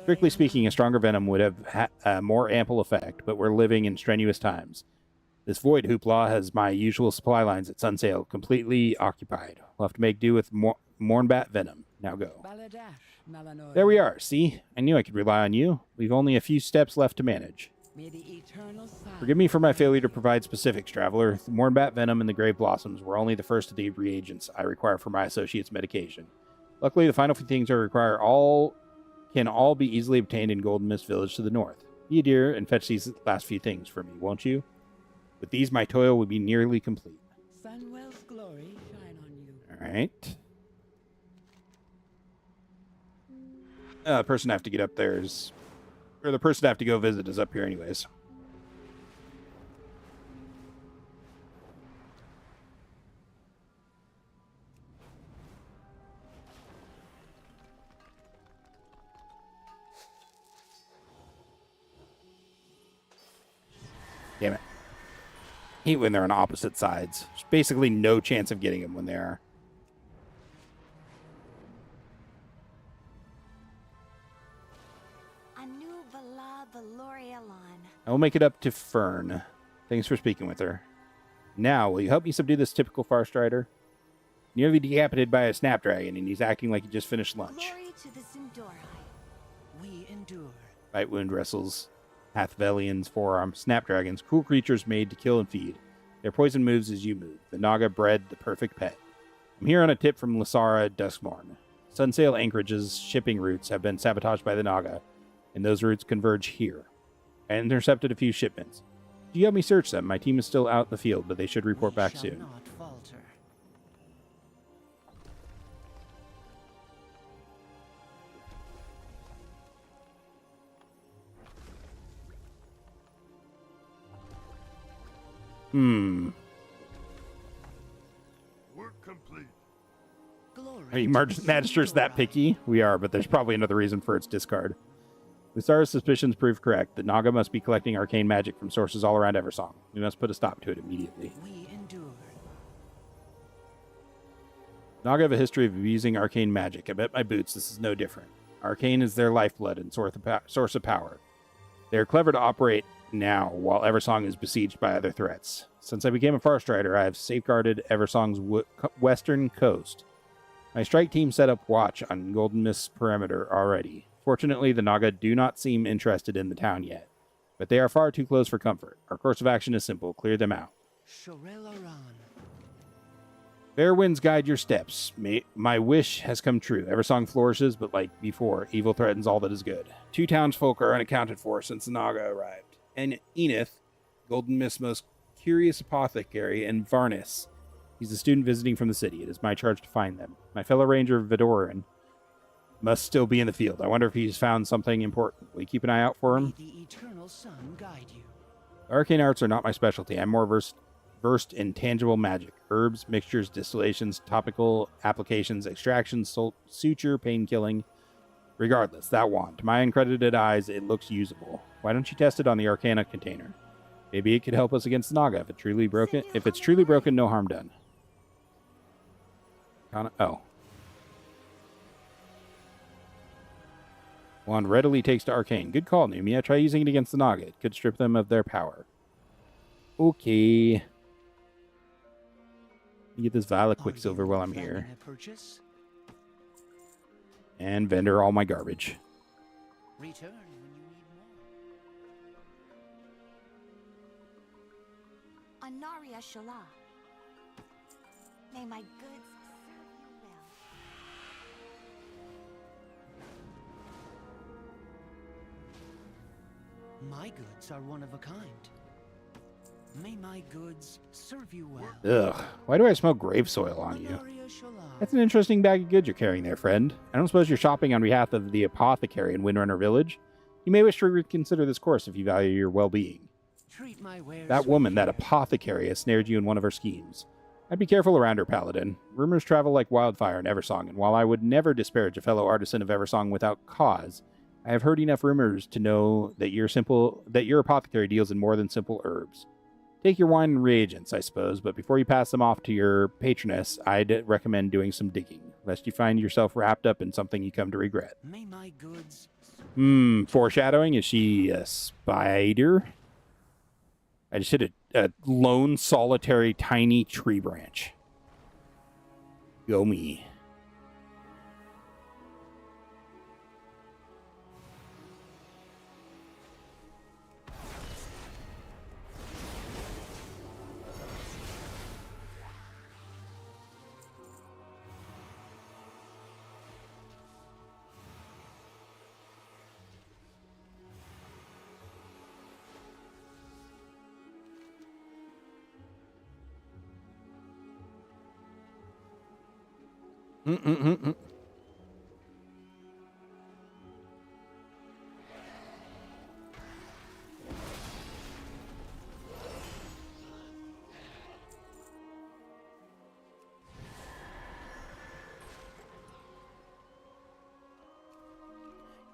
Strictly speaking, a stronger venom would have a more ample effect, but we're living in strenuous times. This void hoopla has my usual supply lines at Sunsail completely occupied. We'll have to make do with Mornbat venom. Now go. There we are. See? I knew I could rely on you. We've only a few steps left to manage. Forgive me for my failure to provide specifics, Traveler. The Mornbat venom and the Grave Blossoms were only the first of the reagents I require for my associate's medication. Luckily, the final few things I require can all be easily obtained in Golden Mist Village to the north. Be a dear and fetch these last few things for me, won't you? With these, my toil will be nearly complete. Sunwell's glory shine on you. All right. The person I have to get up there is... Or the person I have to go visit is up here anyways. Damn it. Hate when they're on opposite sides. There's basically no chance of getting them when they are. I will make it up to Fern. Thanks for speaking with her. Now, will you help me subdue this typical Farstrider? Nearly decapitated by a snapdragon, and he's acting like he just finished lunch. Glory to the Sindorai. We endure. Bite wound wrestles Hathvelian's forearm. Snapdragons, cool creatures made to kill and feed. Their poison moves as you move. The Naga bred the perfect pet. I'm here on a tip from Lysara Duskmorn. Sunsail Anchorage's shipping routes have been sabotaged by the Naga, and those routes converge here. I intercepted a few shipments. Do you help me search them? My team is still out in the field, but they should report back soon. Not falter. Work complete. Are you Magisters that picky? We are, but there's probably another reason for its discard. Lysara's suspicions prove correct. The Naga must be collecting arcane magic from sources all around Eversong. We must put a stop to it immediately. We endure. Naga have a history of abusing arcane magic. I bet my boots this is no different. Arcane is their lifeblood and source of power. They are clever to operate now, while Eversong is besieged by other threats. Since I became a Farstrider, I have safeguarded Eversong's western coast. My strike team set up watch on Golden Mist's perimeter already. Fortunately, the Naga do not seem interested in the town yet, but they are far too close for comfort. Our course of action is simple. Clear them out. Fair winds guide your steps. My wish has come true. Eversong flourishes, but like before, evil threatens all that is good. 2 townsfolk are unaccounted for since the Naga arrived. And Enith, Golden Mist's most curious apothecary, and Varnis. He's a student visiting from the city. It is my charge to find them. My fellow ranger, Vidoran, must still be in the field. I wonder if he's found something important. Will you keep an eye out for him? May the eternal sun guide you. Arcane arts are not my specialty. I'm more versed in tangible magic. Herbs, mixtures, distillations, topical applications, extractions, suture, pain killing. Regardless, that wand. To my uncredited eyes, it looks usable. Why don't you test it on the Arcana container? Maybe it could help us against Naga if it's truly broken. If it's truly broken, no harm done. Oh. Wand readily takes to arcane. Good call, Numia. Try using it against the Naga. It could strip them of their power. Okay. Let me get this vial of Quicksilver while I'm here. And vendor all my garbage. Return when you need more. Anaria Shala. May my goods serve you well. My goods are one of a kind. May my goods serve you well. Ugh. Why do I smell grave soil on you? That's an interesting bag of goods you're carrying there, friend. I don't suppose you're shopping on behalf of the apothecary in Windrunner Village. You may wish to reconsider this course if you value your well-being. Treat my wares That woman, that apothecary, has snared you in one of her schemes. I'd be careful around her, Paladin. Rumors travel like wildfire in Eversong, and while I would never disparage a fellow artisan of Eversong without cause, I have heard enough rumors to know that your apothecary deals in more than simple herbs. Take your wine and reagents, I suppose, but before you pass them off to your patroness, I'd recommend doing some digging, lest you find yourself wrapped up in something you come to regret. May my goods... Foreshadowing? Is she a spider? I just hit a lone, solitary, tiny tree branch. Go me.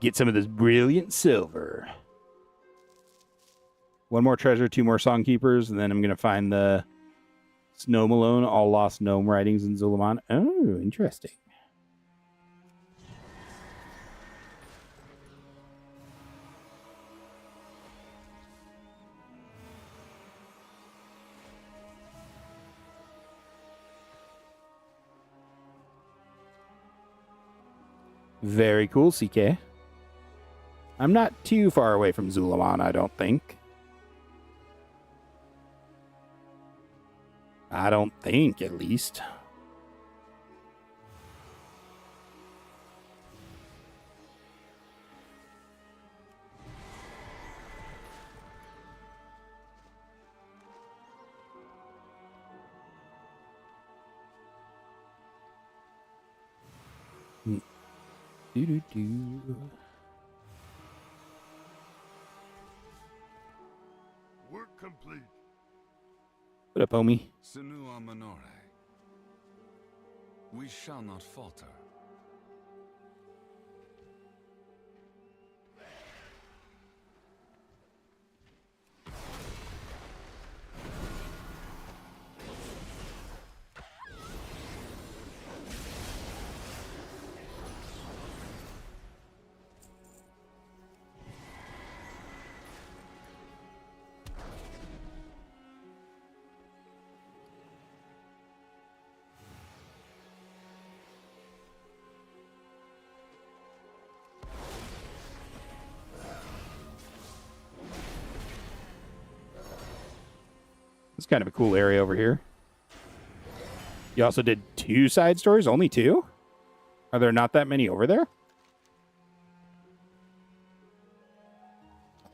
Get some of this brilliant silver. One more treasure, 2 more songkeepers, and then I'm going to find the Snow Malone, All Lost Gnome Writings in Zulaman. Oh, interesting. Very cool, CK. I'm not too far away from Zulaman, I don't think. I don't think, at least. Work complete. What up, homie? Senua Minore. We shall not falter. It's kind of a cool area over here. You also did 2 side stories? Only 2? Are there not that many over there?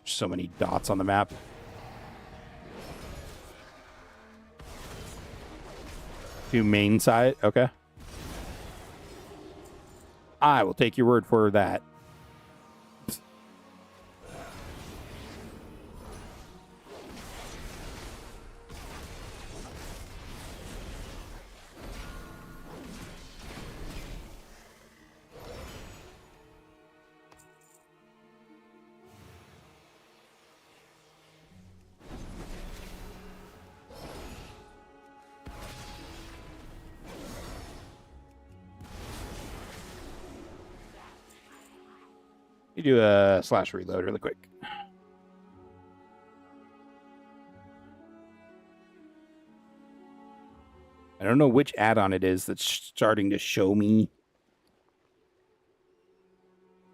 So many dots on the map. Two main side? Okay. I will take your word for that. You do a slash reload really quick. I don't know which add-on it is that's starting to show me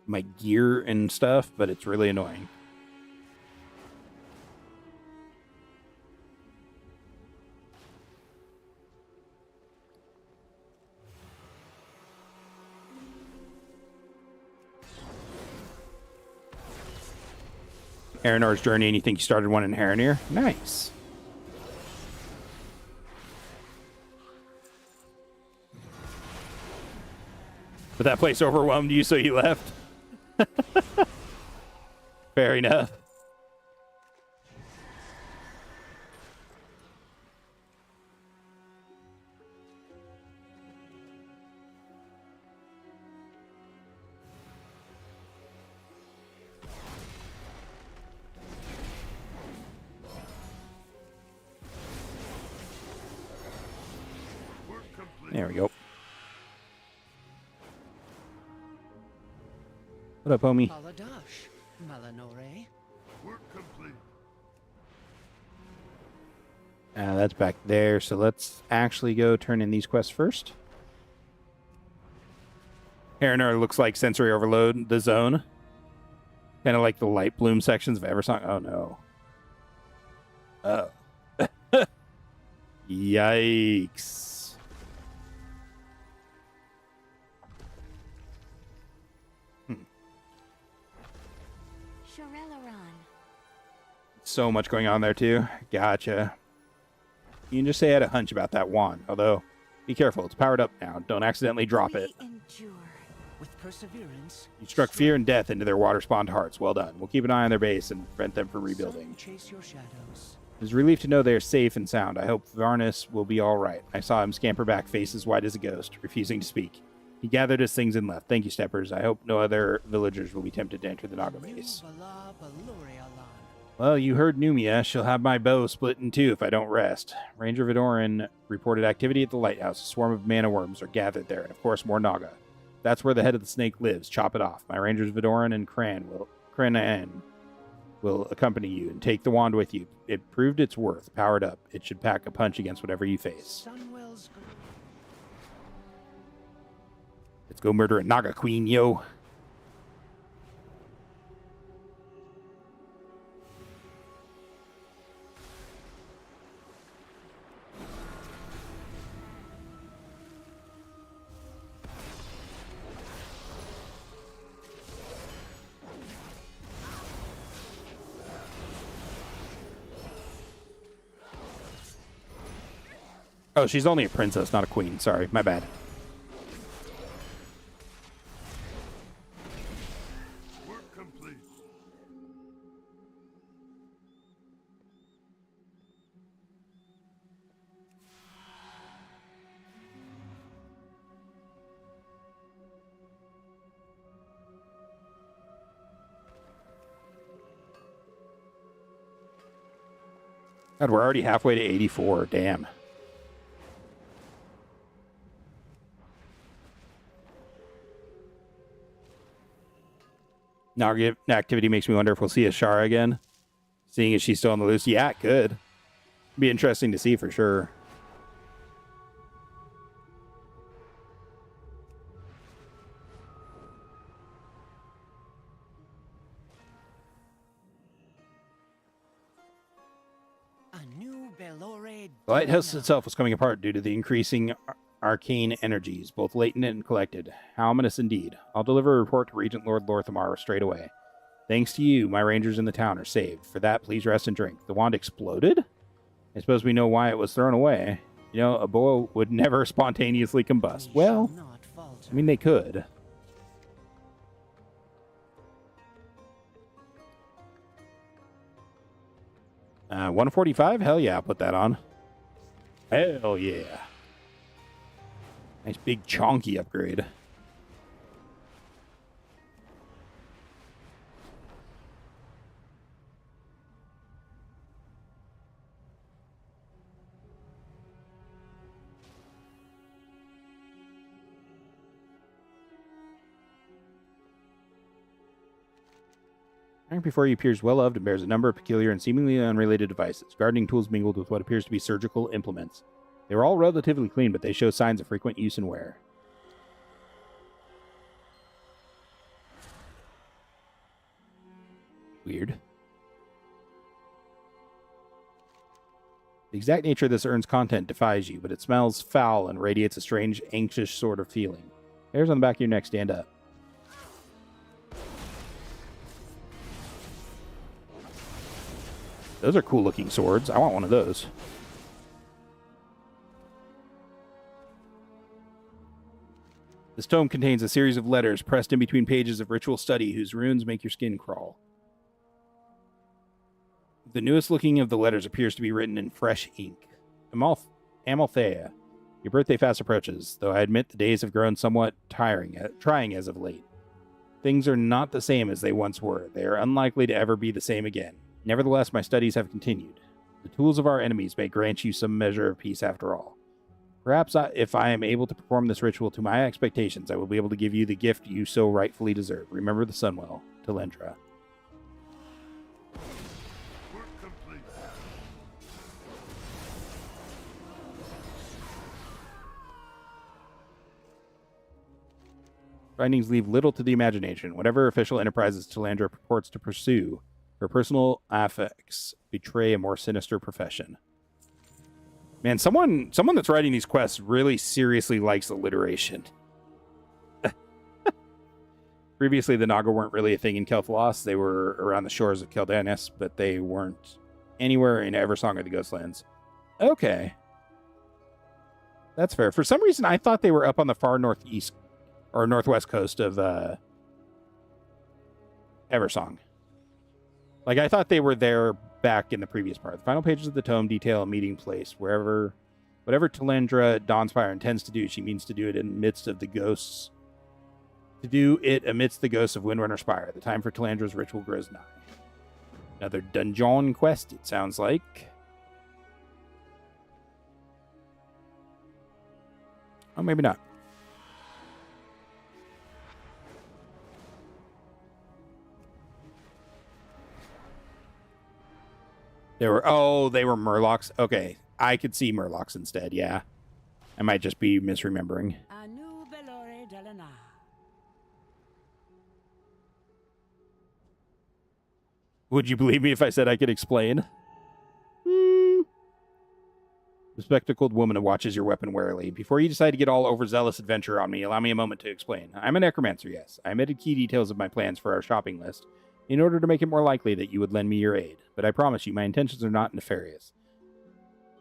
my gear and stuff, but it's really annoying. Aranor's Journey, and you think you started one in Haranir? Nice. But that place overwhelmed you, so you left? Fair enough. There we go. What up, homie? Paladash, Melanore. Work complete. That's back there, so let's actually go turn in these quests first. Haranir looks like sensory overload, the zone. Kind of like the light bloom sections of Eversong. Oh, no. Oh. Yikes. So much going on there, too. Gotcha. You can just say I had a hunch about that wand. Although, be careful. It's powered up now. Don't accidentally drop it. With perseverance, You struck fear and death into their water-spawned hearts. Well done. We'll keep an eye on their base and prevent them from rebuilding. chase your shadows. It's a relief to know they are safe and sound. I hope Varnus will be all right. I saw him scamper back, face as white as a ghost, refusing to speak. He gathered his things and left. Thank you, Steppers. I hope no other villagers will be tempted to enter the Naga base. Well, you heard Numia. She'll have my bow split in two if I don't rest. Ranger Vidoran reported activity at the lighthouse. A swarm of mana worms are gathered there, and of course more Naga. That's where the head of the snake lives. Chop it off. My Rangers Vidoran and Kranan will accompany you and take the wand with you. It proved its worth. Powered up. It should pack a punch against whatever you face. Let's go murder a Naga queen, yo. Oh, she's only a princess, not a queen. Sorry, my bad. Work complete. God, we're already halfway to 84. Damn. Naga activity makes me wonder if we'll see Ashara again. Seeing as she's still on the loose. Yeah, it could. Be interesting to see for sure. The lighthouse itself was coming apart due to the increasing arcane energies, both latent and collected. How ominous indeed. I'll deliver a report to Regent Lord Lorthamar straight away. Thanks to you, my rangers in the town are saved. For that, please rest and drink. The wand exploded? I suppose we know why it was thrown away. You know, a boa would never spontaneously combust. Well, I mean, they could. Uh, 145? Hell yeah, I'll put that on. Hell yeah. Nice big chonky upgrade. Right before you appears well-loved and bears a number of peculiar and seemingly unrelated devices, gardening tools mingled with what appears to be surgical implements. They were all relatively clean, but they show signs of frequent use and wear. Weird. The exact nature of this urn's content defies you, but it smells foul and radiates a strange, anxious sort of feeling. Hairs on the back of your neck stand up. Those are cool-looking swords. I want one of those. This tome contains a series of letters pressed in between pages of ritual study whose runes make your skin crawl. The newest looking of the letters appears to be written in fresh ink. Amalthea, your birthday fast approaches, though I admit the days have grown somewhat trying as of late. Things are not the same as they once were. They are unlikely to ever be the same again. Nevertheless, my studies have continued. The tools of our enemies may grant you some measure of peace after all. Perhaps if I am able to perform this ritual to my expectations, I will be able to give you the gift you so rightfully deserve. Remember the Sunwell, Talendra. Findings leave little to the imagination. Whatever official enterprises Talandra purports to pursue, her personal affects betray a more sinister profession. Man, someone that's writing these quests really seriously likes alliteration. Previously, the Naga weren't really a thing in Kel'Thuzad. They were around the shores of Keldanis, but they weren't anywhere in Eversong or the Ghostlands. Okay. That's fair. For some reason, I thought they were up on the far northeast or northwest coast of Eversong. Like, I thought they were there back in the previous part. The final pages of the tome detail a meeting place whatever Talendra Dawnspire intends to do, she means to do it in the midst of the ghosts. To do it amidst the ghosts of Windrunner Spire. The time for Talandra's ritual grows nigh. Another dungeon quest, it sounds like. Oh, maybe not. They were Murlocs. Okay, I could see Murlocs instead, yeah. I might just be misremembering. Would you believe me if I said I could explain? The spectacled woman watches your weapon warily. Before you decide to get all overzealous adventure on me, allow me a moment to explain. I'm a necromancer, yes. I omitted key details of my plans for our shopping list in order to make it more likely that you would lend me your aid. But I promise you, my intentions are not nefarious.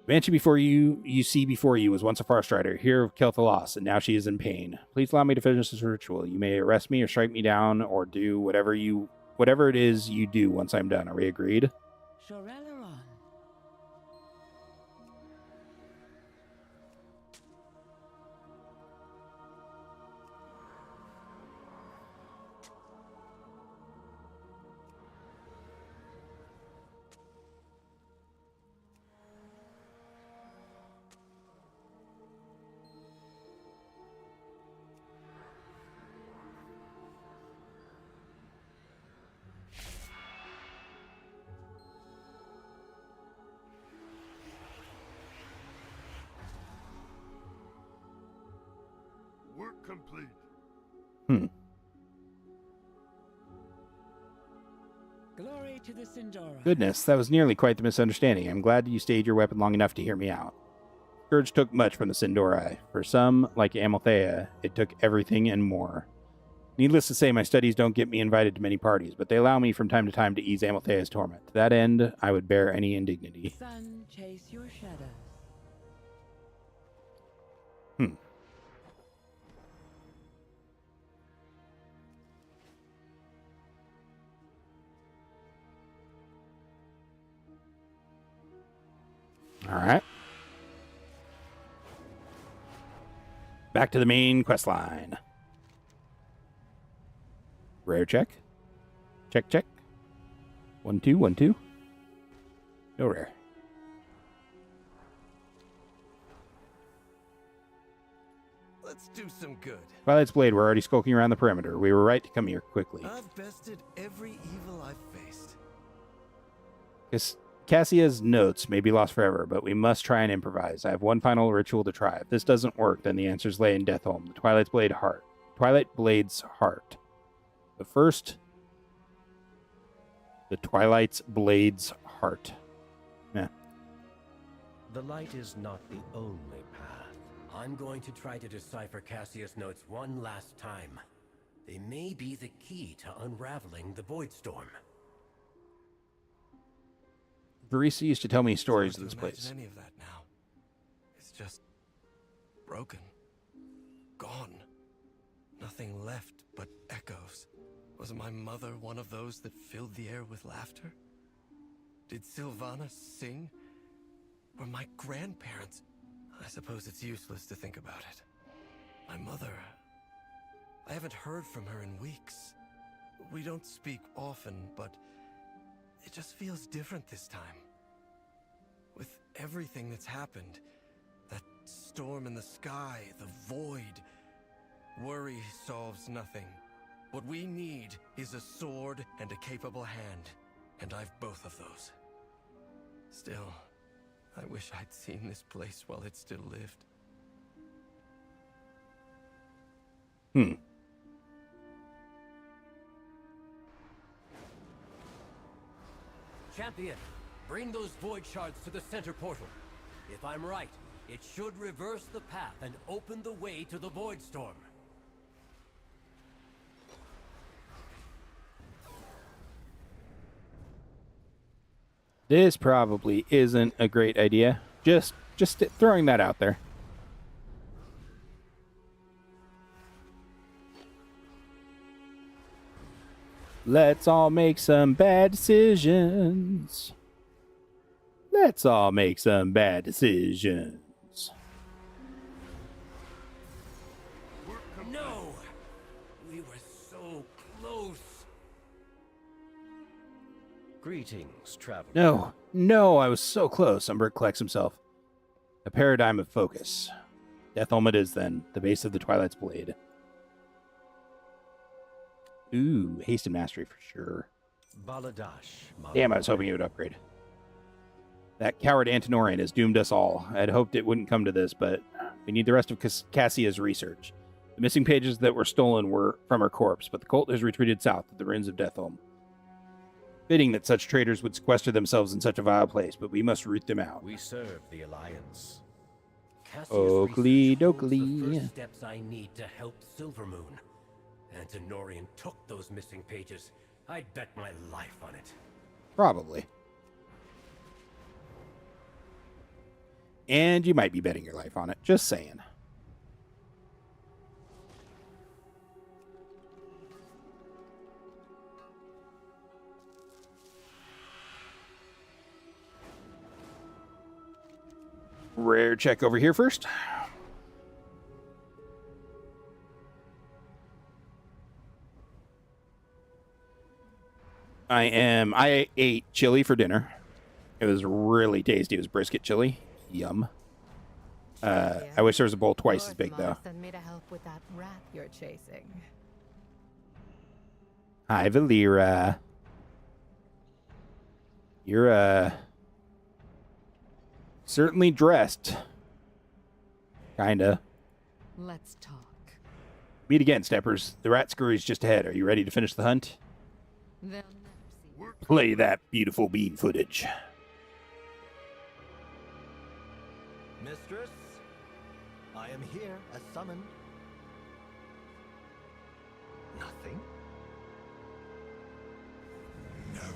The banshee before you see before you was once a far strider, here of Kel'Thuzad, and now she is in pain. Please allow me to finish this ritual. You may arrest me or strike me down or do whatever it is you do once I'm done. Are we agreed? Work complete. Glory to the Sindora. Goodness, that was nearly quite the misunderstanding. I'm glad you stayed your weapon long enough to hear me out. Scourge took much from the Sindorai. For some, like Amalthea, it took everything and more. Needless to say, my studies don't get me invited to many parties, but they allow me from time to time to ease Amalthea's torment. To that end, I would bear any indignity. Sun, chase your shadows. All right. Back to the main quest line. Rare check. Check, check. 1, 2, 1, 2. No rare. Let's do some good. Twilight's Blade were already skulking around the perimeter. We were right to come here quickly. I've bested every evil I've faced. Cassia's notes may be lost forever, but we must try and improvise. I have one final ritual to try. If this doesn't work, then the answers lay in Deathholm, the Twilight Blade's heart. But first, the Twilight Blade's heart. Yeah. The light is not the only path. I'm going to try to decipher Cassia's notes one last time. They may be the key to unraveling the Void Storm. Verisa used to tell me stories of this place. Any of that now. It's just broken. Gone. Nothing left but echoes. Was my mother one of those that filled the air with laughter? Did Sylvana sing? Were my grandparents? I suppose it's useless to think about it. My mother... I haven't heard from her in weeks. We don't speak often, but it just feels different this time. With everything that's happened, that storm in the sky, the void, worry solves nothing. What we need is a sword and a capable hand, and I've both of those. Still, I wish I'd seen this place while it still lived. Champion, bring those void shards to the center portal. If I'm right, it should reverse the path and open the way to the Void Storm. This probably isn't a great idea. Just throwing that out there. Let's all make some bad decisions. Let's all make some bad decisions. No! We were so close. Greetings, traveler. No, I was so close. Umbric collects himself. A paradigm of focus. Deathholm it is then, the base of the Twilight's Blade. Ooh, haste and mastery for sure. Baladash. Damn, I was hoping it would upgrade. That coward Antinorian has doomed us all. I'd hoped it wouldn't come to this, but we need the rest of Cassia's research. The missing pages that were stolen were from her corpse, but the cult has retreated south to the ruins of Deathholm. Fitting that such traitors would sequester themselves in such a vile place, but we must root them out. We serve the Alliance. Oakley dokley. The first steps I need to help Silvermoon. Antinorian took those missing pages. I'd bet my life on it. Probably. And you might be betting your life on it. Just saying. Rare check over here first. I ate chili for dinner. It was really tasty. It was brisket chili. Yum. I wish there was a bowl twice as big, though. Send me to help with that rat you're chasing. Hi, Valera. You're, certainly dressed. Kinda. Let's talk. Meet again, Steppers. The rat scurries just ahead. Are you ready to finish the hunt? They'll never see. Play that beautiful bean footage. Mistress, I am here as summoned. Nothing? Never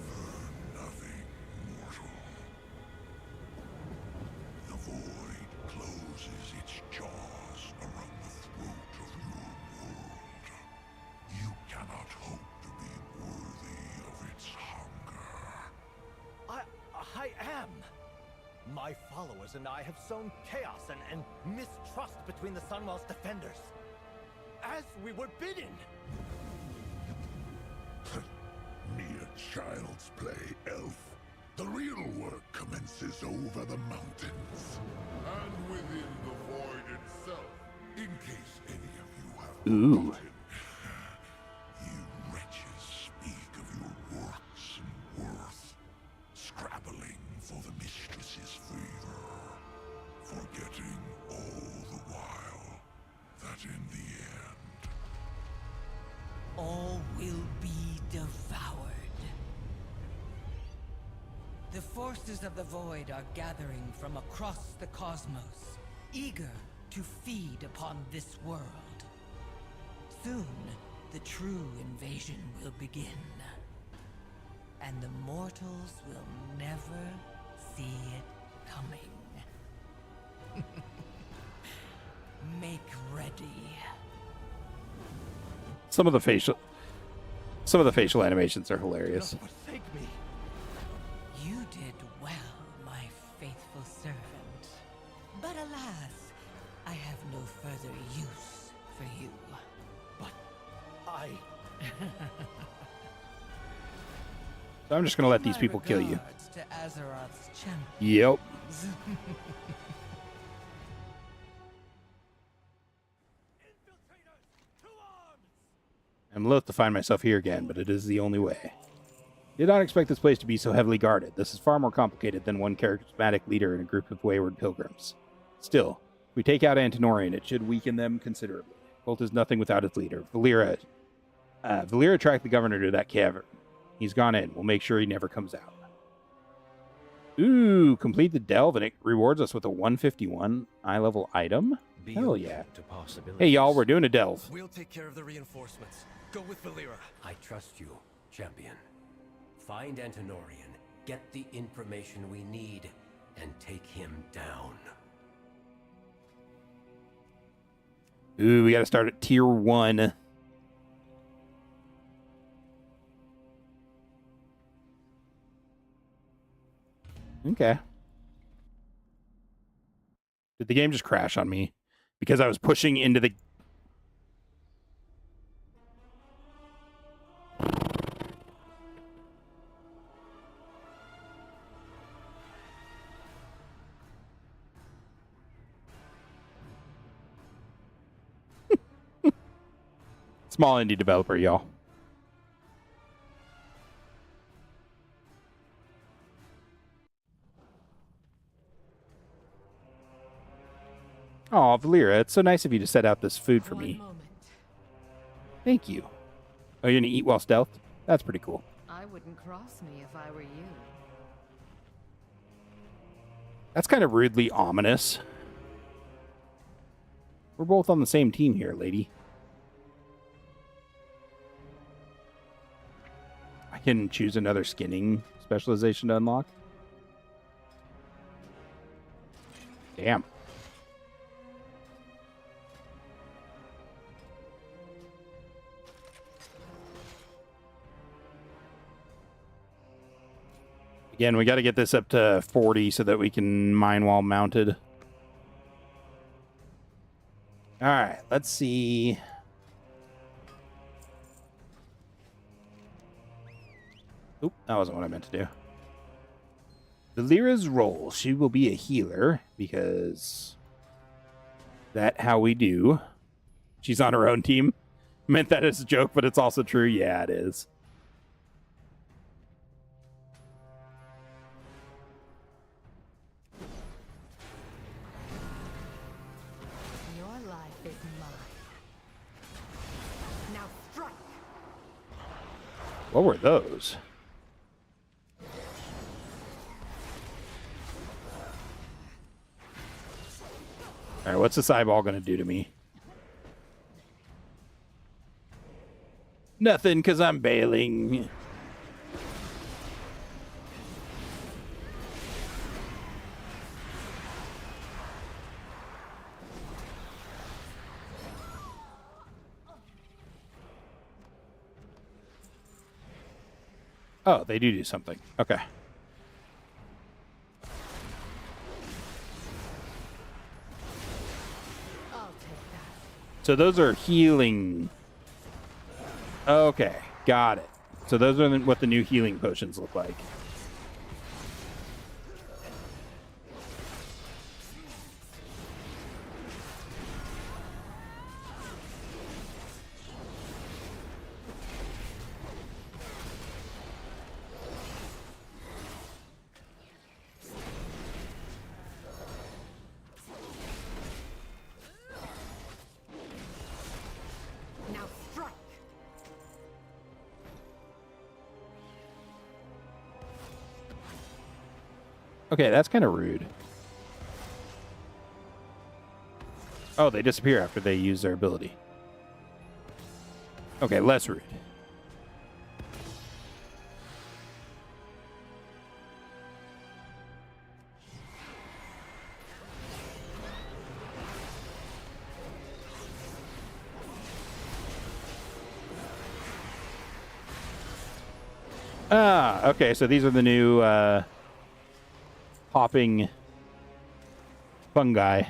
nothing, mortal. The void closes its jaws around the throat of your world. You cannot hope to be worthy of its hunger. I am. My followers and I have sown chaos and mistrust between the Sunwell's defenders. As we were bidden. Mere child's play, elf. The real work commences over the mountains. And within the void itself. In case Ooh. You wretches speak of your works and worth, scrabbling for the mistress's favor, forgetting all the while that in the end, all will be devoured. The forces of the void are gathering from across the cosmos, eager to feed upon this world. Soon, the true invasion will begin, and the mortals will never see it coming. Make ready. Some of the facial animations are hilarious. Do not forsake me. You did well, my faithful servant. But alas, I have no further use for you. But I... So I'm just gonna let these people kill you. Regards to Azeroth's champion. Yep. I'm loath to find myself here again, but it is the only way. Did not expect this place to be so heavily guarded. This is far more complicated than one charismatic leader in a group of wayward pilgrims. Still, if we take out Antinorian, it should weaken them considerably. Colt is nothing without its leader. Valera tracked the governor to that cavern. He's gone in. We'll make sure he never comes out. Ooh, complete the delve, and it rewards us with a 151 eye-level item. Hell yeah. Hey, y'all, we're doing a delve. We'll take care of the reinforcements. Go with Valera. I trust you, champion. Find Antinorian, get the information we need, and take him down. Ooh, we gotta start at tier 1. Okay. Did the game just crash on me? Because I was pushing into the... Small indie developer, y'all. Oh, Valera, it's so nice of you to set out this food for me. Thank you. Oh, you're gonna eat while stealthed? That's pretty cool. I wouldn't cross me if I were you. That's kind of rudely ominous. We're both on the same team here, lady. I can choose another skinning specialization to unlock. Damn. Again, we got to get this up to 40 so that we can mine while mounted. All right, let's see. Oop, that wasn't what I meant to do. Valera's role. She will be a healer because that's how we do. She's on her own team. Meant that as a joke, but it's also true. Yeah, it is. Your life is mine. Now strike! What were those? All right, what's this eyeball going to do to me? Nothing, because I'm bailing. Oh, they do something. Okay. So those are healing. Okay, got it. So those are what the new healing potions look like. Okay, that's kind of rude. Oh, they disappear after they use their ability. Okay, less rude. Ah, okay, so these are the new popping fungi.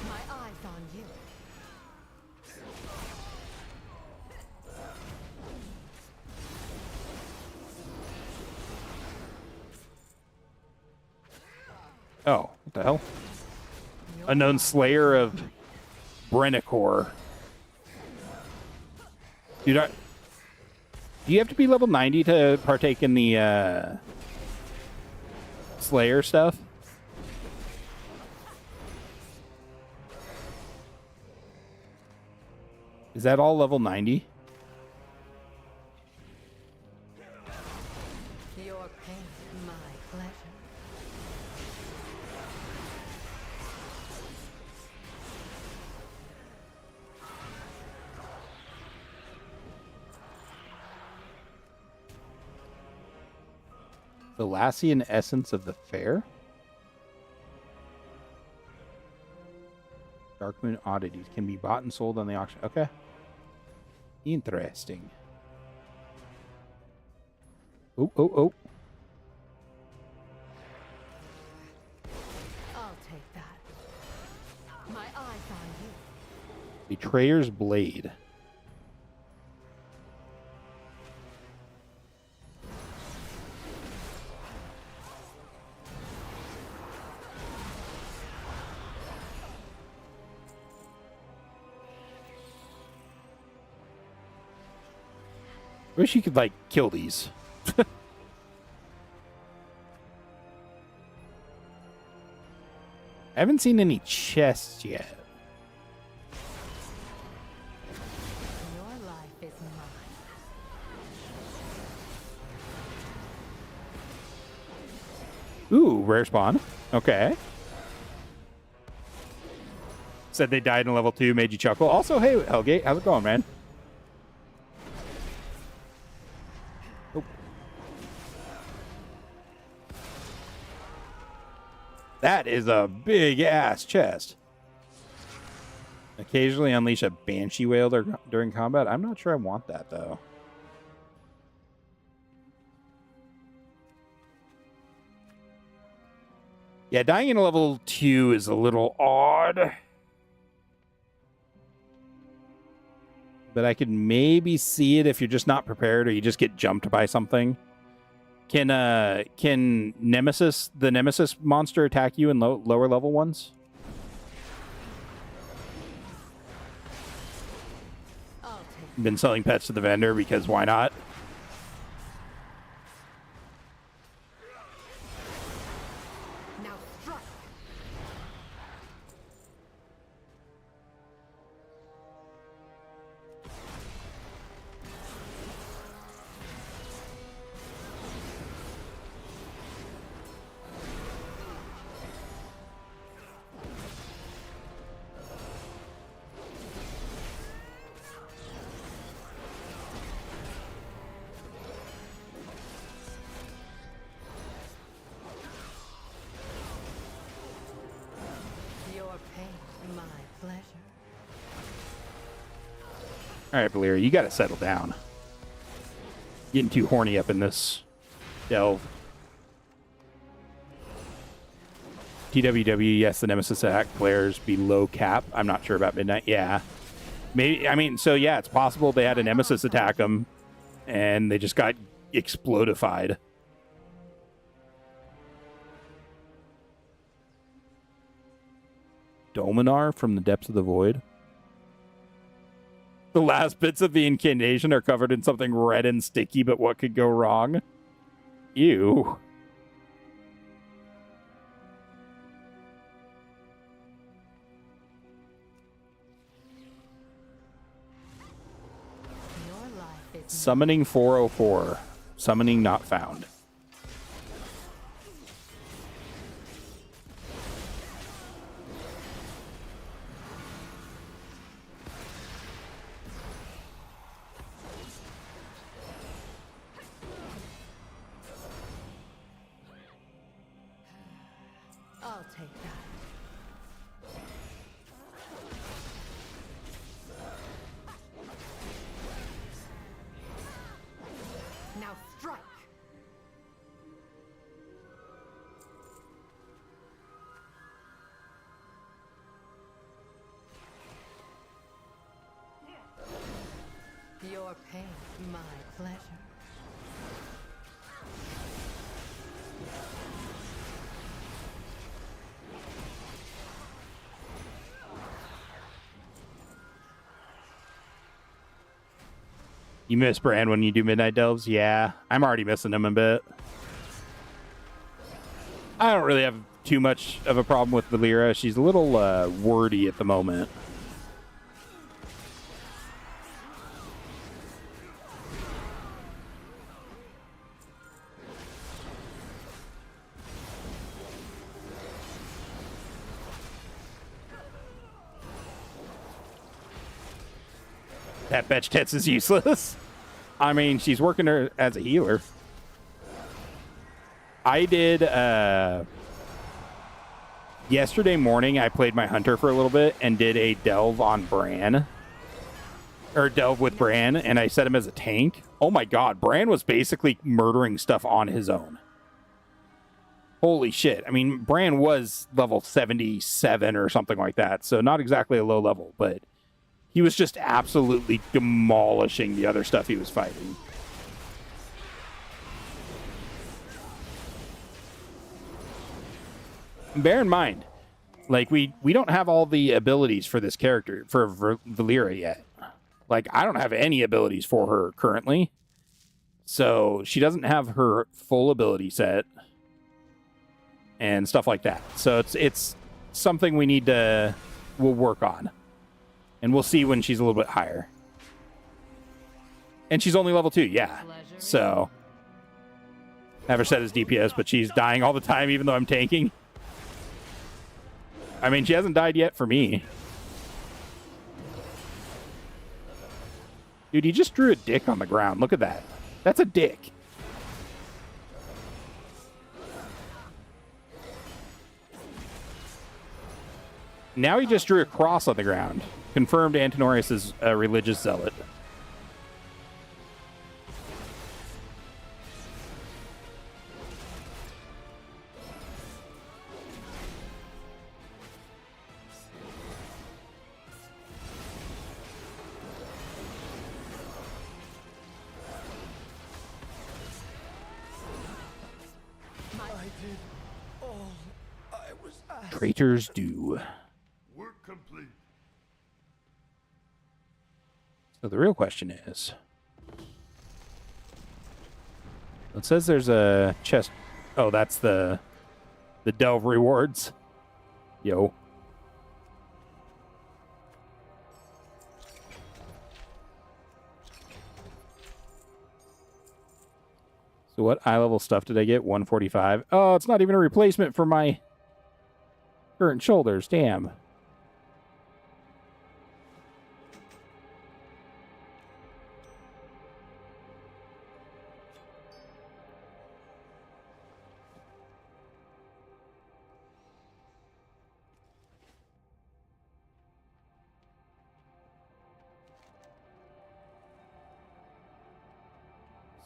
My eyes on you. Oh, what the hell? Unknown Slayer of Brennicor. Do you have to be level 90 to partake in the Slayer stuff? Is that all level 90? Your pain, my pleasure. The Lassian Essence of the Fair? Darkmoon Oddities can be bought and sold on the auction. Okay. Interesting. Oh, oh, oh. I'll take that. My eyes on you. Betrayer's Blade. Wish you could, like, kill these. I haven't seen any chests yet. Your life is mine. Ooh, rare spawn. Okay. Said they died in level 2, made you chuckle. Also, hey, Hellgate, how's it going, man? That is a big-ass chest. Occasionally unleash a Banshee Whale during combat. I'm not sure I want that, though. Yeah, dying in level 2 is a little odd. But I could maybe see it if you're just not prepared or you just get jumped by something. Can the Nemesis monster attack you in lower level ones? Been selling pets to the vendor because why not? Now strike. Your pain, my pleasure. All right, Valyria, you got to settle down. Getting too horny up in this delve. TWW, yes, the Nemesis attack players be low cap. I'm not sure about Midnight. Yeah. Maybe, I mean, so yeah, it's possible they had a Nemesis attack them and they just got explodified. Dominar from the depths of the void. The last bits of the incantation are covered in something red and sticky, but what could go wrong? Ew. Summoning 404. Summoning not found. I'll take that. Now strike! Your pain, my pleasure. You miss Bran when you do Midnight Delves? Yeah, I'm already missing him a bit. I don't really have too much of a problem with Valera. She's a little wordy at the moment. That Betch Tets is useless. I mean, she's working her as a healer. I did, yesterday morning, I played my Hunter for a little bit and did a delve on Bran. Or delve with Bran, and I set him as a tank. Oh my god, Bran was basically murdering stuff on his own. Holy shit. I mean, Bran was level 77 or something like that, so not exactly a low level, but he was just absolutely demolishing the other stuff he was fighting. Bear in mind, like, we don't have all the abilities for this character, for Valera yet. Like, I don't have any abilities for her currently. So, she doesn't have her full ability set. And stuff like that. So, it's something we need to... we'll work on. And we'll see when she's a little bit higher. And she's only level 2, yeah. So, have her set as DPS, but she's dying all the time even though I'm tanking. I mean, she hasn't died yet for me. Dude, he just drew a dick on the ground. Look at that. That's a dick. Now he just drew a cross on the ground. Confirmed Antinorius is a religious zealot. Traitors do. Work complete. So the real question is... it says there's a chest... oh, that's the delve rewards. Yo. So what eye level stuff did I get? 145. Oh, it's not even a replacement for my current shoulders. Damn.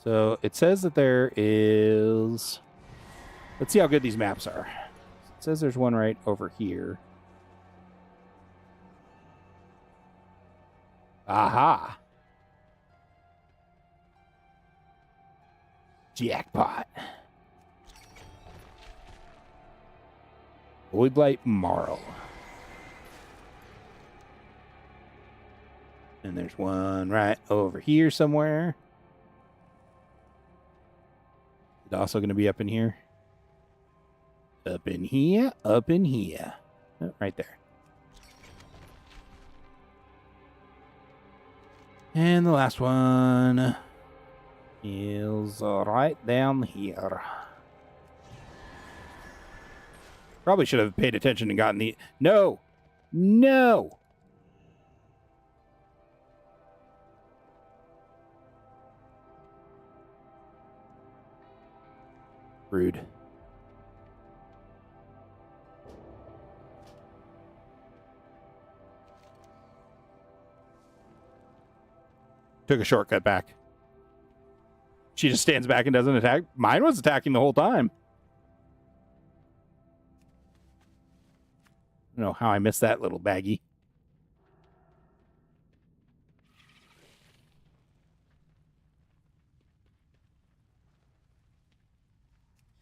So it says that there is... let's see how good these maps are. It says there's one right over here. Aha! Jackpot. Voidblight Marl. And there's one right over here somewhere. It's also going to be up in here. Up in here, up in here. Oh, right there. And the last one. is right down here. Probably should have paid attention and gotten the... No! No! Rude. Took a shortcut back. She just stands back and doesn't attack. Mine was attacking the whole time. I don't know how I missed that little baggie.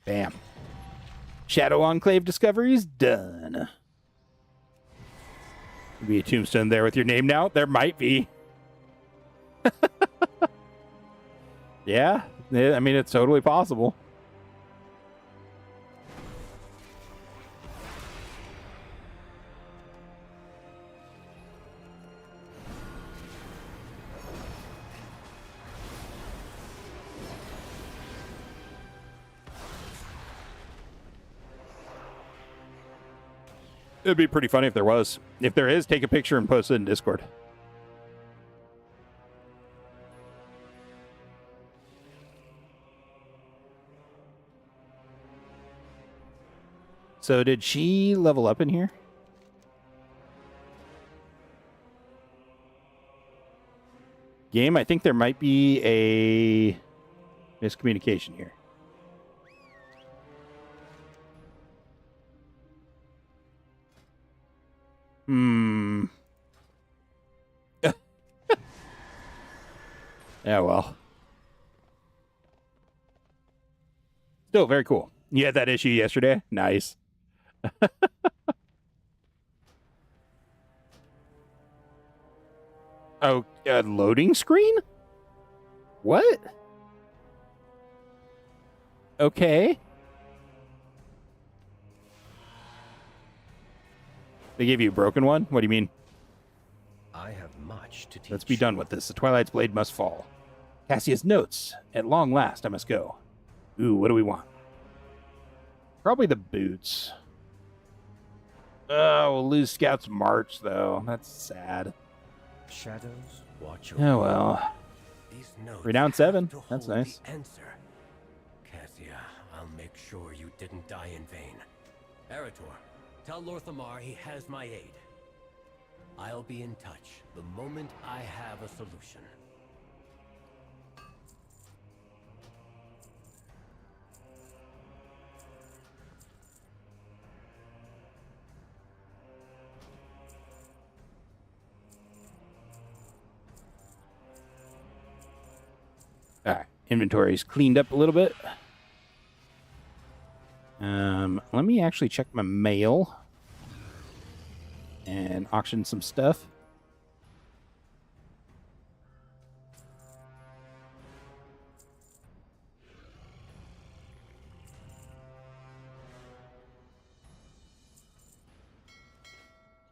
Bam. Shadow Enclave discoveries done. Be a tombstone there with your name now? There might be. Yeah, I mean, it's totally possible. It'd be pretty funny if there was. If there is, take a picture and post it in Discord. So did she level up in here? Game, I think there might be a miscommunication here. Yeah, well. Still very cool. You had that issue yesterday? Nice. Oh, a loading screen? What? Okay. They gave you a broken one? What do you mean? I have much to teach. Let's be done with this. The Twilight's blade must fall. Cassia's notes. At long last, I must go. Ooh, what do we want? Probably the boots. Oh, we'll lose Scout's March, though. That's sad. Shadows, watch your Oh, well. These notes Renown 7. have to That's hold nice. the answer. Cassia, I'll make sure you didn't die in vain. Eretor, tell Lorthamar he has my aid. I'll be in touch the moment I have a solution. All right, inventory's cleaned up a little bit. Let me actually check my mail and auction some stuff.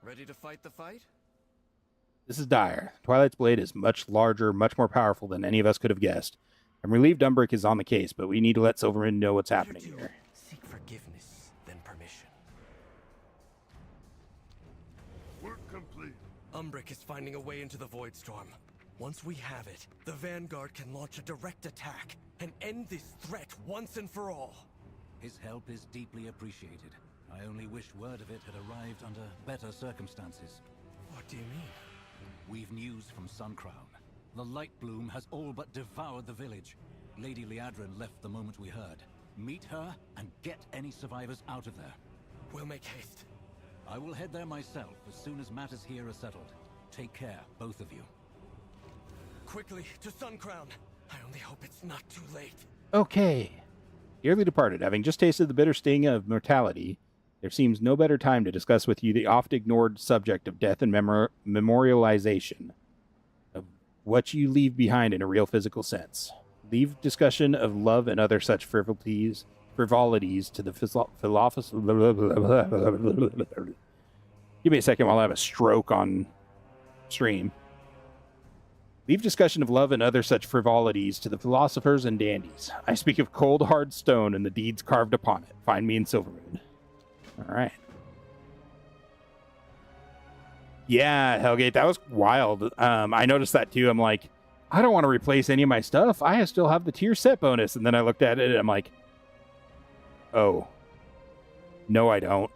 Ready to fight the fight? This is dire. Twilight's blade is much larger, much more powerful than any of us could have guessed. I'm relieved Umbric is on the case, but we need to let Silverman know what's happening here. Seek forgiveness, then permission. Work complete. Umbric is finding a way into the Void Storm. Once we have it, the Vanguard can launch a direct attack and end this threat once and for all. His help is deeply appreciated. I only wish word of it had arrived under better circumstances. What do you mean? We've news from Suncrown. The Light Bloom has all but devoured the village. Lady Liadrin left the moment we heard. Meet her and get any survivors out of there. We'll make haste. I will head there myself as soon as matters here are settled. Take care, both of you. Quickly, to Suncrown. I only hope it's not too late. Okay. Dearly departed, having just tasted the bitter sting of mortality, there seems no better time to discuss with you the oft-ignored subject of death and memorialization, of what you leave behind in a real physical sense. Leave discussion of love and other such frivolities to the philosophy. Give me a second while I have a stroke on stream. Leave discussion of love and other such frivolities to the philosophers and dandies. I speak of cold, hard stone and the deeds carved upon it. Find me in Silvermoon. All right. Yeah, Hellgate, that was wild. I noticed that too. I'm like, I don't want to replace any of my stuff. I still have the tier set bonus. And then I looked at it and I'm like, oh, no, I don't.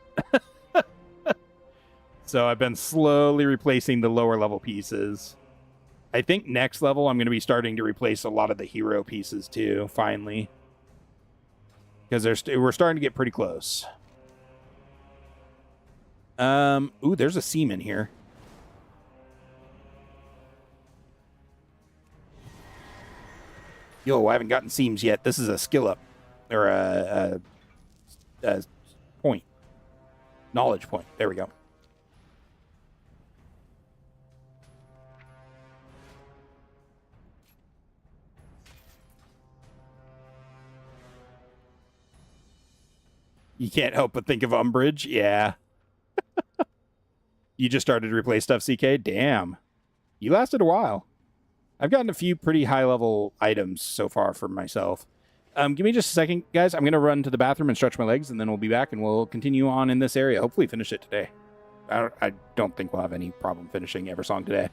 So I've been slowly replacing the lower level pieces. I think next level I'm going to be starting to replace a lot of the hero pieces too, finally. Because we're starting to get pretty close. Ooh, there's a seaman here. Yo, I haven't gotten seams yet. This is a skill up. Or a point. Knowledge point. There we go. You can't help but think of Umbridge. Yeah. You just started to replace stuff, CK? Damn. You lasted a while. I've gotten a few pretty high-level items so far for myself. Give me just a second, guys. I'm going to run to the bathroom and stretch my legs, and then we'll be back, and we'll continue on in this area. Hopefully finish it today. I don't think we'll have any problem finishing Eversong today.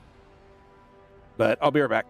But I'll be right back.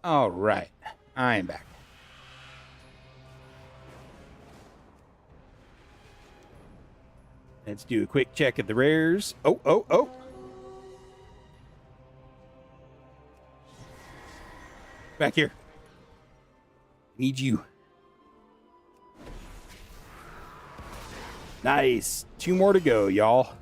All right. I am back. Let's do a quick check of the rares. Oh. Back here. Need you. Nice. 2 more to go, y'all.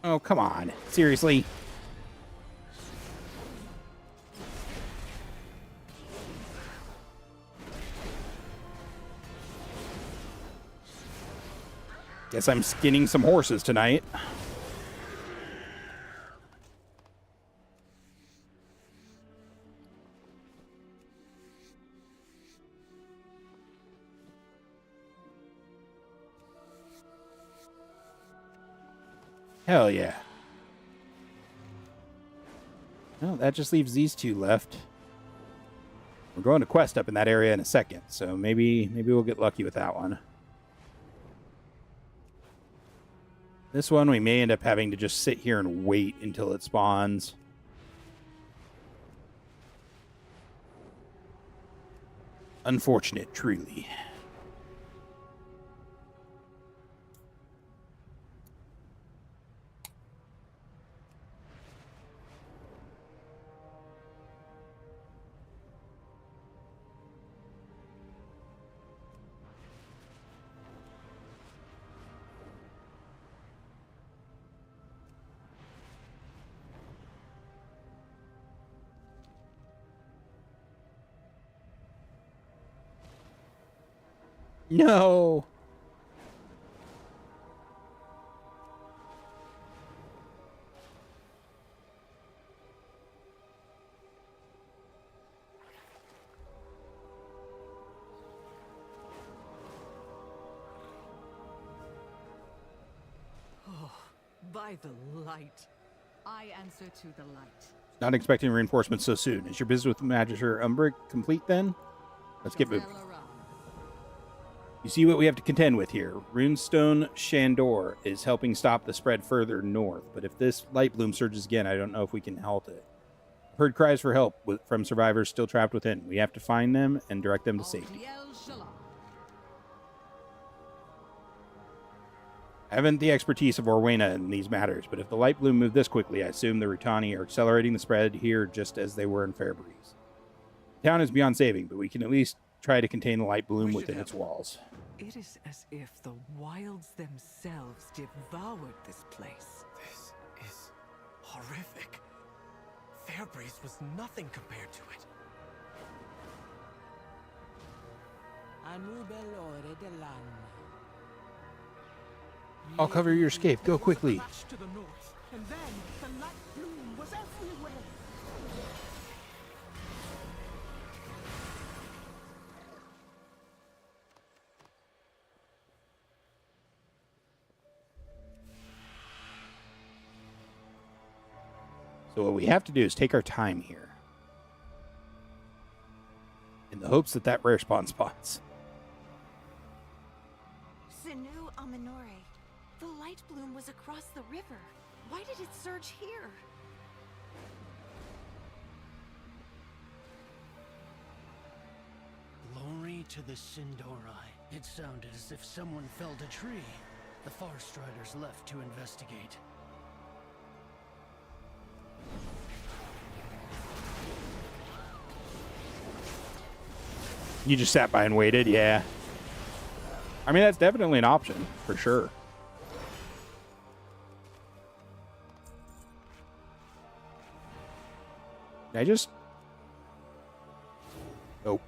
Oh, come on. Seriously? Guess I'm skinning some horses tonight. Hell yeah. Well, that just leaves these two left. We're going to quest up in that area in a second, so maybe we'll get lucky with that one. This one we may end up having to just sit here and wait until it spawns. Unfortunate, truly. No. Oh, by the light. I answer to the light. Not expecting reinforcements so soon. Is your business with Magister Umbric complete then? Let's get moving. You see what we have to contend with here. Runestone Shandor is helping stop the spread further north, but if this light bloom surges again, I don't know if we can halt it. I've heard cries for help from survivors still trapped within. We have to find them and direct them to safety. I haven't the expertise of Orwena in these matters, but if the light bloom moved this quickly, I assume the Rutani are accelerating the spread here just as they were in Fairbreeze. The town is beyond saving, but we can at least try to contain the light bloom within its walls. It is as if the wilds themselves devoured this place. This is horrific. Fairbreeze was nothing compared to it. I'll cover your escape. Go quickly. To the north, and then the light bloom was everywhere. So what we have to do is take our time here. In the hopes that that rare spawn spawns. Sinu Amanore. The light bloom was across the river. Why did it surge here? Glory to the Sindori. It sounded as if someone felled a tree. The Forest Riders left to investigate. You just sat by and waited, yeah. I mean, that's definitely an option, for sure. I just... Nope.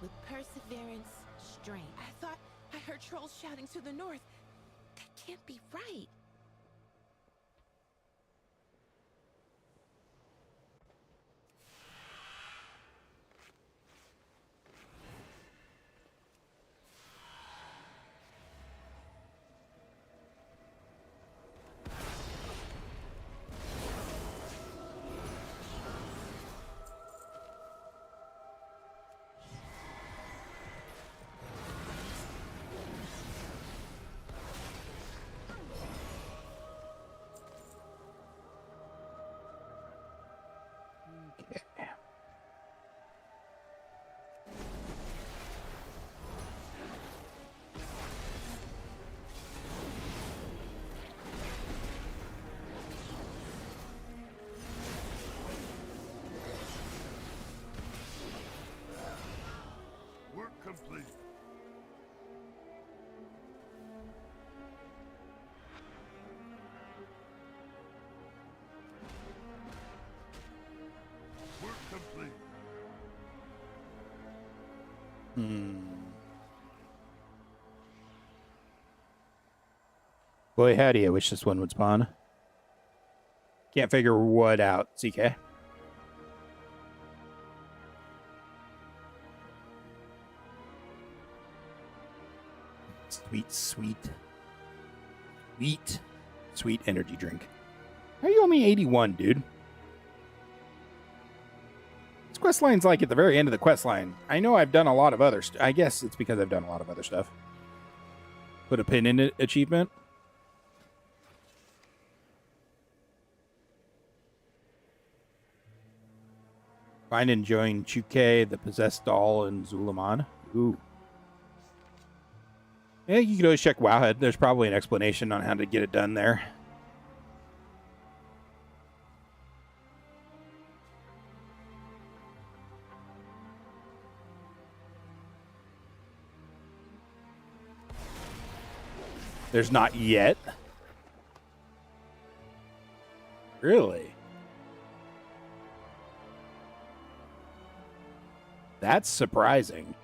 With perseverance, strength. I thought I heard trolls shouting to the north. That can't be right. Boy, howdy, I wish this one would spawn. Can't figure what out, CK. Sweet energy drink. How are you only 81, dude? This quest line's like at the very end of the quest line. I know I've done a lot of other I guess it's because I've done a lot of other stuff. Put a pin in it achievement. Find and join Chuke, the possessed doll, and Zulaman. Ooh. Yeah, you can always check Wowhead. There's probably an explanation on how to get it done there. There's not yet. Really? That's surprising.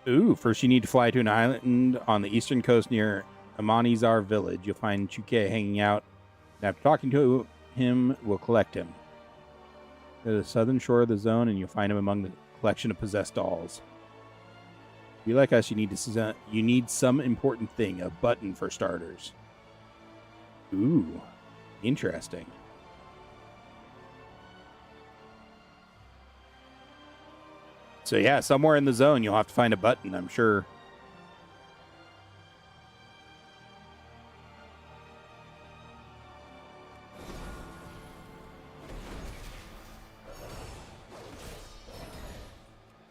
Ooh, first you need to fly to an island on the eastern coast near Amanizar village. You'll find Chuke hanging out. And after talking to him, we'll collect him. Go to the southern shore of the zone, and you'll find him among the collection of possessed dolls. If you like us, you need some important thing, a button for starters. Ooh, interesting. So yeah, somewhere in the zone you'll have to find a button, I'm sure.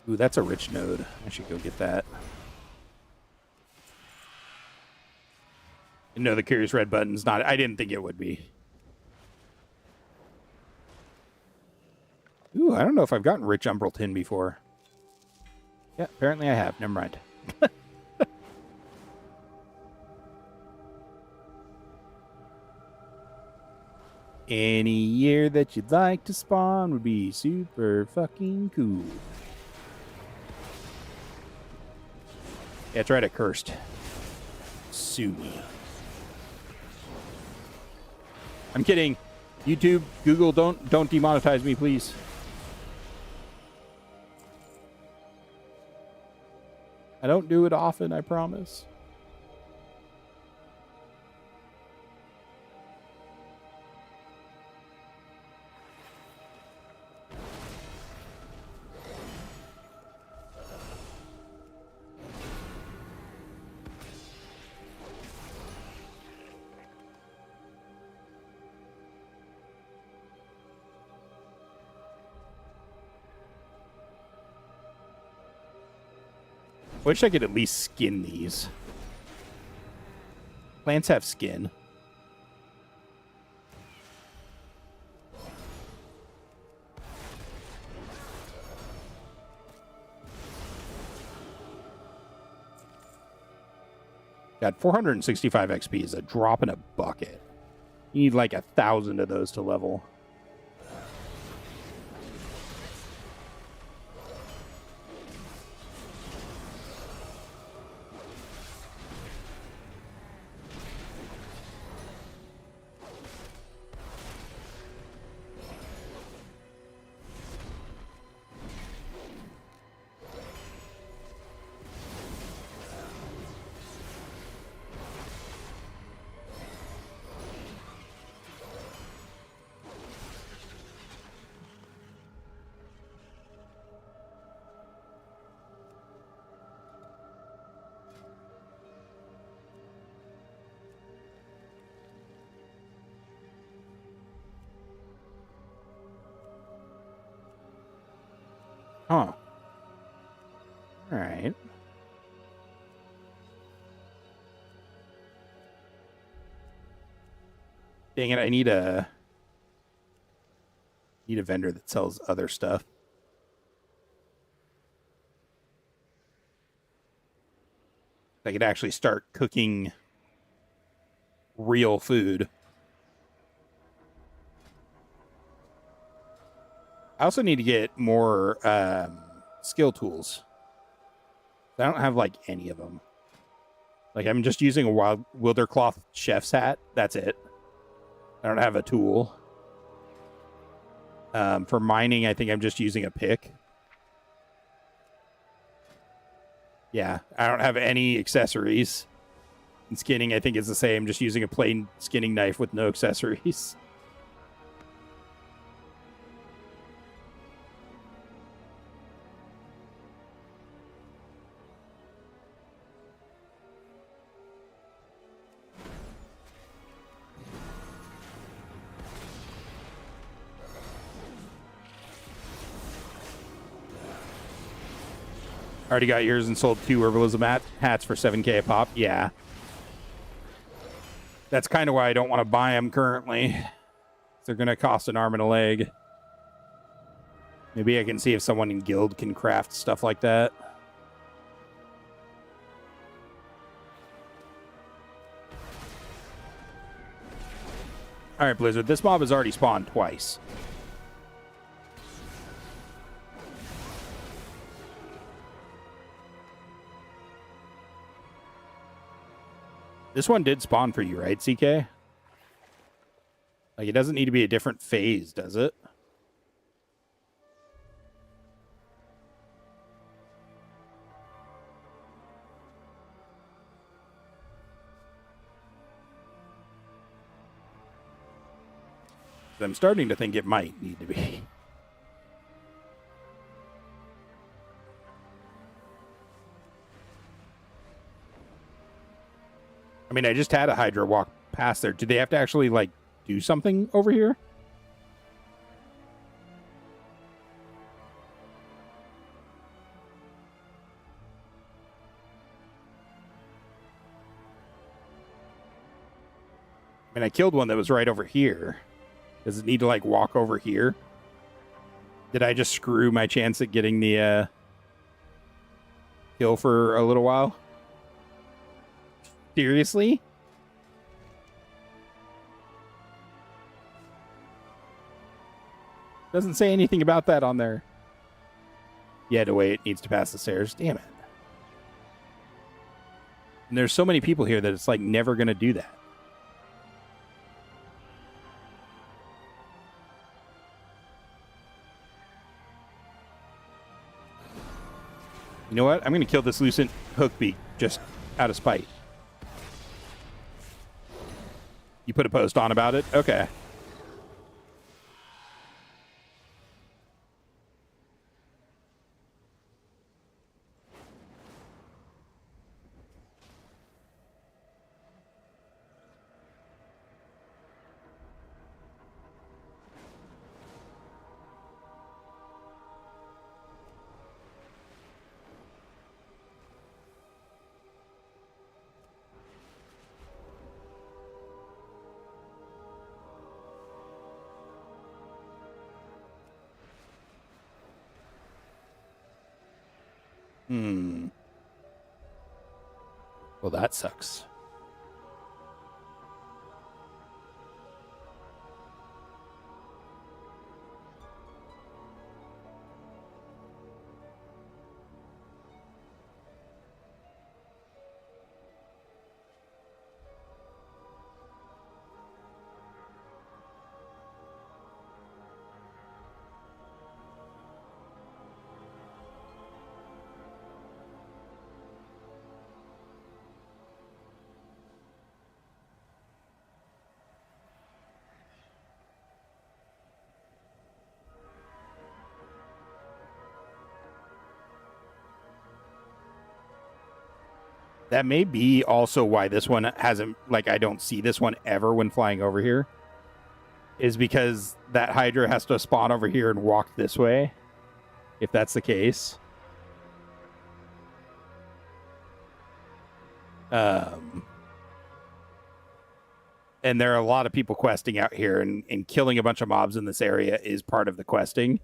Ooh, that's a rich node. I should go get that. No, the Curious Red button's not. I didn't think it would be. Ooh, I don't know if I've gotten rich Umbral Tin before. Yeah, apparently I have. Never mind. Any year that you'd like to spawn would be super fucking cool. Yeah, that's right, I cursed. Sue me. I'm kidding. YouTube, Google, don't demonetize me, please. I don't do it often, I promise. Wish I could at least skin these. Plants have skin. God, 465 XP is a drop in a bucket. You need like 1,000 of those to level. Huh. All right. Dang it, I need a vendor that sells other stuff. I could actually start cooking real food. I also need to get more skill tools. I don't have, like, any of them. Like, I'm just using a Wildercloth chef's hat. That's it. I don't have a tool. For mining, I think I'm just using a pick. Yeah, I don't have any accessories. And skinning, I think, is the same. Just using a plain skinning knife with no accessories. Already got yours and sold 2 herbalism hats for 7K a pop. Yeah. That's kind of why I don't want to buy them currently. They're going to cost an arm and a leg. Maybe I can see if someone in guild can craft stuff like that. All right, Blizzard. This mob has already spawned twice. This one did spawn for you, right, CK? Like, it doesn't need to be a different phase, does it? I'm starting to think it might need to be. I mean, I just had a Hydra walk past there. Do they have to actually, like, do something over here? I mean, I killed one that was right over here. Does it need to, like, walk over here? Did I just screw my chance at getting the kill for a little while? Seriously? Doesn't say anything about that on there. Yeah, to wait. It needs to pass the stairs. Damn it. And there's so many people here that it's like never going to do that. You know what? I'm going to kill this Lucent Hookbeak just out of spite. You put a post on about it? Okay. Well, that sucks. That may be also why this one hasn't, like, I don't see this one ever when flying over here. Is because that Hydra has to spawn over here and walk this way. If that's the case. And there are a lot of people questing out here, and killing a bunch of mobs in this area is part of the questing.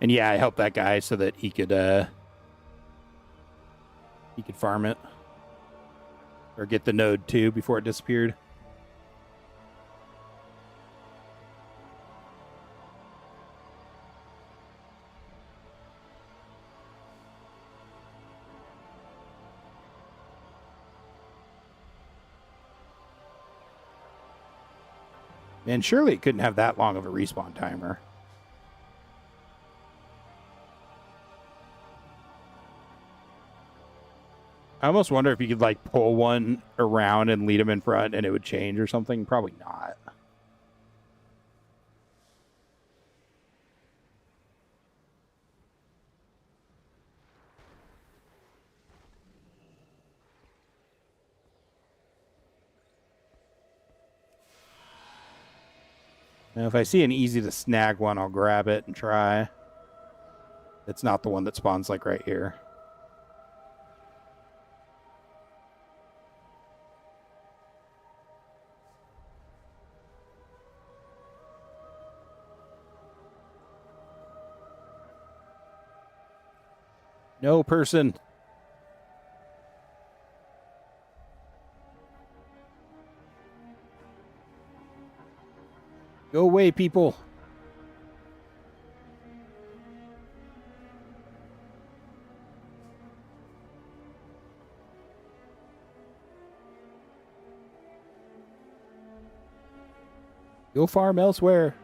And yeah, I helped that guy so that he could farm it. Or get the node too before it disappeared. And surely it couldn't have that long of a respawn timer. I almost wonder if you could, like, pull one around and lead him in front and it would change or something. Probably not. Now, if I see an easy to snag one, I'll grab it and try. It's not the one that spawns, like, right here. No person. Go away, people. Go farm elsewhere.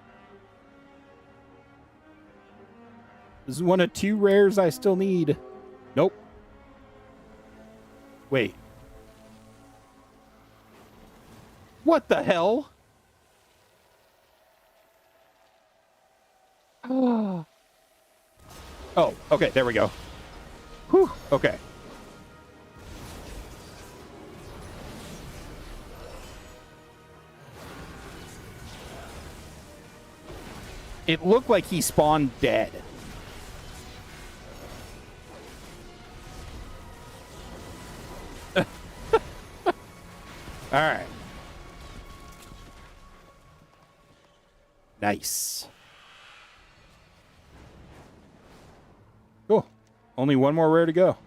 This is one of 2 rares I still need. Nope. Wait. What the hell? Oh, okay, there we go. Whew, okay. It looked like he spawned dead. All right. Nice. Cool. Only one more rare to go.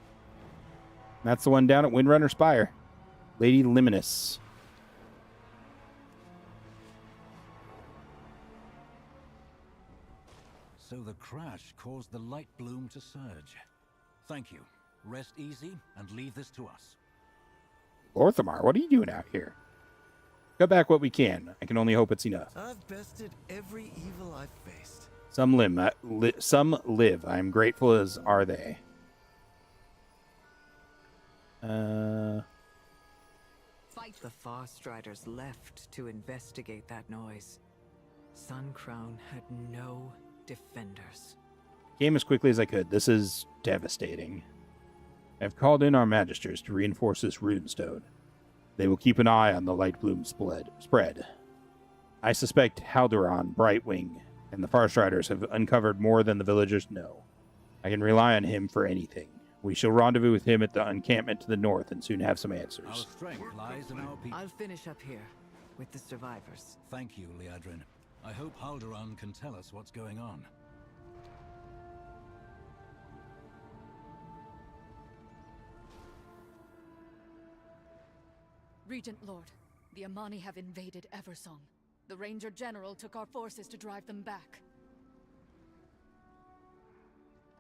That's the one down at Windrunner Spire. Lady Liminus. So the crash caused the light bloom to surge. Thank you. Rest easy and leave this to us. Lorthamar, what are you doing out here? Cut back what we can. I can only hope it's enough. I've bested every evil I've faced. Some live. I am grateful as are they. The Farstriders left to investigate that noise. Sun Crown had no defenders. Came as quickly as I could. This is devastating. I've called in our magisters to reinforce this runestone. They will keep an eye on the light bloom spread. I suspect Haldoran, Brightwing, and the Farstriders have uncovered more than the villagers know. I can rely on him for anything. We shall rendezvous with him at the encampment to the north and soon have some answers. Our strength lies in our people. I'll finish up here with the survivors. Thank you, Liadrin. I hope Haldoran can tell us what's going on. Regent Lord, the Amani have invaded Eversong. The Ranger General took our forces to drive them back.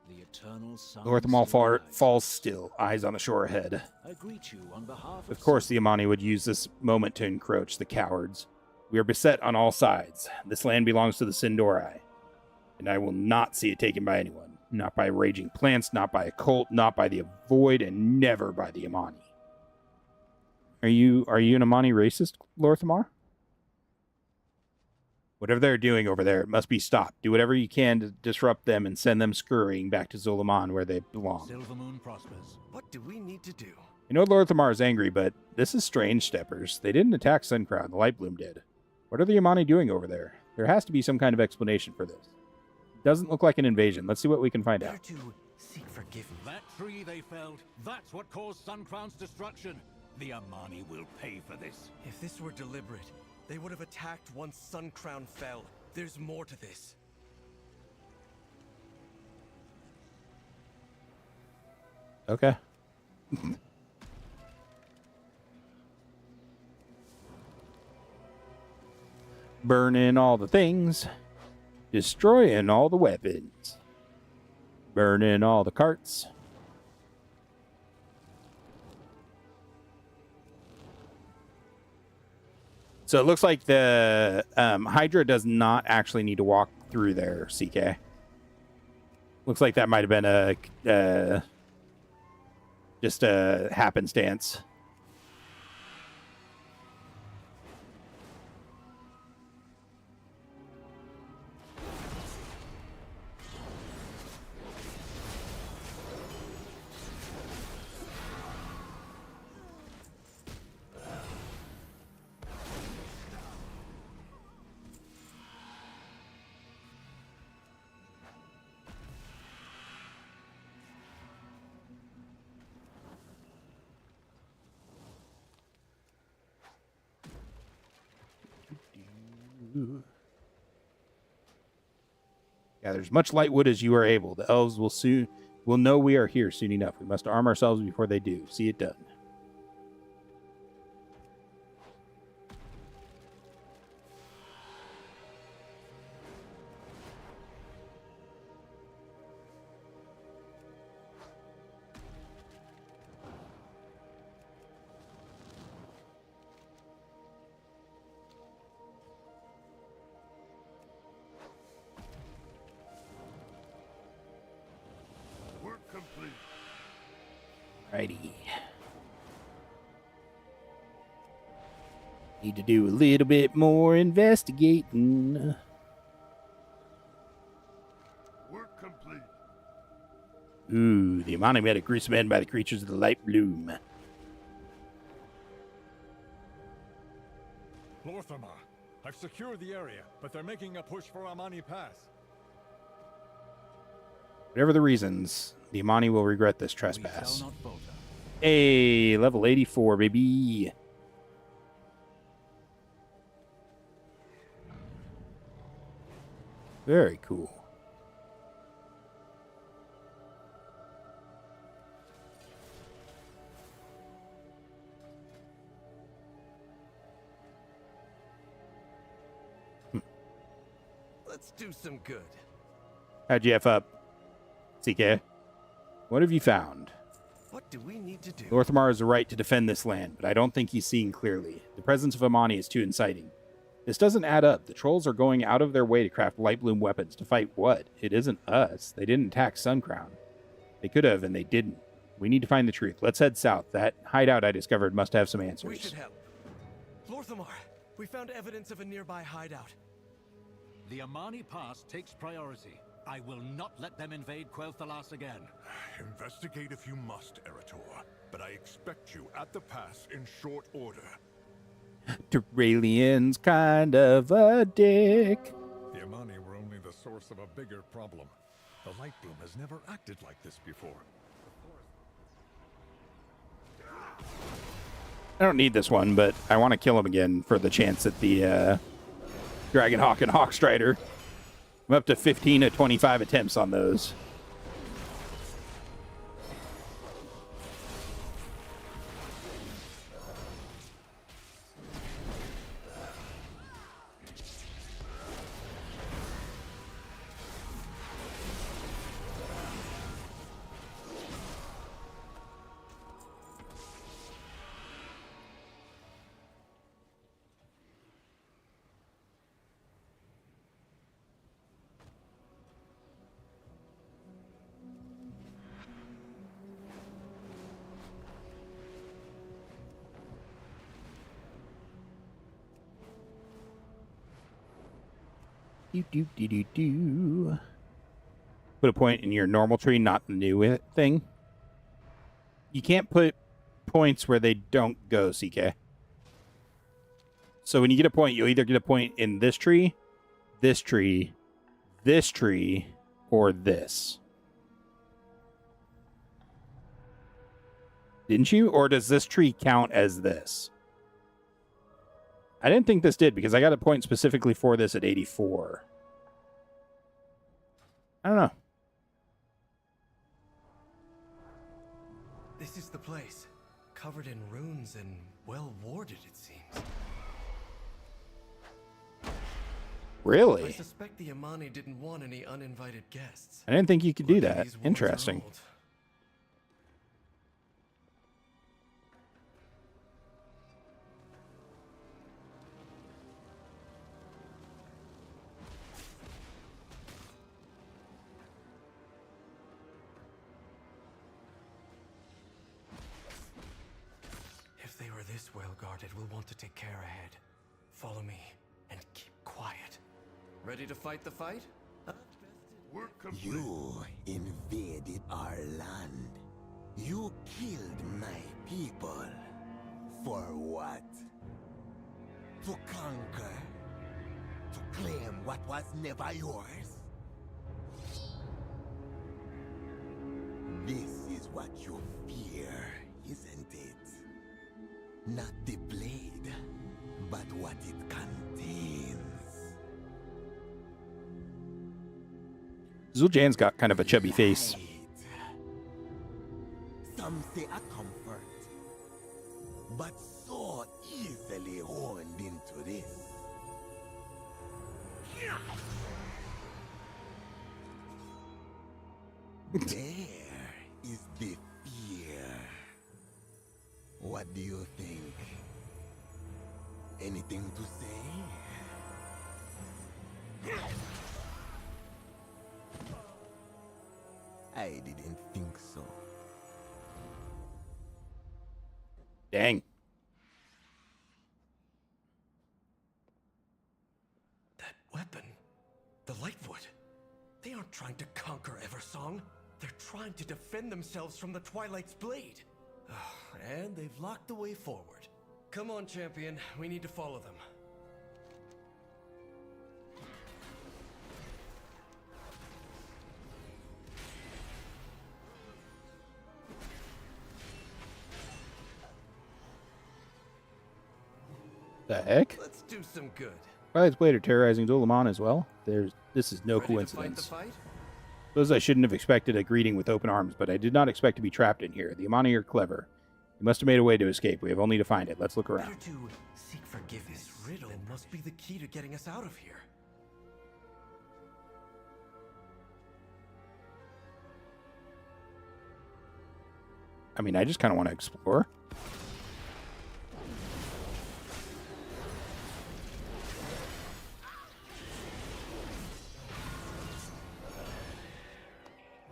The eternal sun. Lorthamar falls still, eyes on the shore ahead. I greet you on behalf Of course, the Amani would use this moment to encroach, the cowards. We are beset on all sides. This land belongs to the Sindorai, and I will not see it taken by anyone. Not by raging plants, not by a cult, not by the Void, and never by the Amani. Are you an Amani racist, Lorthamar? Whatever they're doing over there, it must be stopped. Do whatever you can to disrupt them and send them scurrying back to Zulaman where they belong. Silvermoon prospers. What do we need to do? I know Lorthamar is angry, but this is strange, Steppers. They didn't attack Suncrown. The Lightbloom did. What are the Amani doing over there? There has to be some kind of explanation for this. Doesn't look like an invasion. Let's see what we can find out. Seek forgiveness. That tree they felled, that's what caused Suncrown's destruction. The Amani will pay for this. If this were deliberate, they would have attacked once Sun Crown fell. There's more to this. Okay. Burning all the things. Destroying all the weapons. Burning all the carts. So it looks like the Hydra does not actually need to walk through there, CK. Looks like that might have been a just a happenstance. Gather as much light wood as you are able. The elves will know we are here soon enough. We must arm ourselves before they do. See it done. Righty. Need to do a little bit more investigating. Work complete. Ooh, the Amani met a gruesome end by the creatures of the light bloom. Lorthamar, I've secured the area, but they're making a push for Amani Pass. Whatever the reasons, the Amani will regret this trespass. Hey, level 84, baby. Very cool. Let's do some good. How'd you F up, CK? What have you found? What do we need to do? Lorthamar has a right to defend this land, but I don't think he's seeing clearly. The presence of Amani is too inciting. This doesn't add up. The trolls are going out of their way to craft light bloom weapons to fight what? It isn't us. They didn't attack Suncrown. They could have, and they didn't. We need to find the truth. Let's head south. That hideout I discovered must have some answers. We should help. Lorthamar, we found evidence of a nearby hideout. The Amani Pass takes priority. I will not let them invade Quel'Thalas again. Investigate if you must, Eretor, but I expect you at the pass in short order. Duralian's kind of a dick. The Amani were only the source of a bigger problem. The light bloom has never acted like this before. I don't need this one, but I want to kill him again for the chance at the Dragonhawk and Hawkstrider. I'm up to 15 to 25 attempts on those. Do. Put a point in your normal tree, not the new thing. You can't put points where they don't go, CK. So when you get a point, you'll either get a point in this tree, this tree, this tree, or this. Didn't you? Or does this tree count as this? I didn't think this did, because I got a point specifically for this at 84. I don't know. This is the place. Covered in runes and well warded, it seems. Really? I suspect the Amani didn't want any uninvited guests. I didn't think you could do Lucky that. these walls are Interesting. old. If they were this well guarded, we'll want to take care ahead. Follow me and keep quiet. Ready to fight the fight? You invaded our land. You killed my people. For what? To conquer? To claim what was never yours? This is what you fear, isn't it? Not the blade, but what it contains. Zul'jan's got kind of a chubby face. Some say a comfort, but so easily honed into this. There is the fear. What do you think? Anything to say? I didn't think so. Dang. That weapon, the Lightwood, they aren't trying to conquer Eversong. They're trying to defend themselves from the Twilight's blade. And they've locked the way forward. Come on, champion. We need to follow them. The heck? Let's do some good. Twilight's blade are terrorizing Dolaman as well. This is no Ready to fight the coincidence. fight? Suppose I shouldn't have expected a greeting with open arms, but I did not expect to be trapped in here. The Amani are clever. You must have made a way to escape. We have only to find it. Let's look around. Better to seek forgiveness. This riddle must be the key to getting us out of here. I mean, I just kind of want to explore.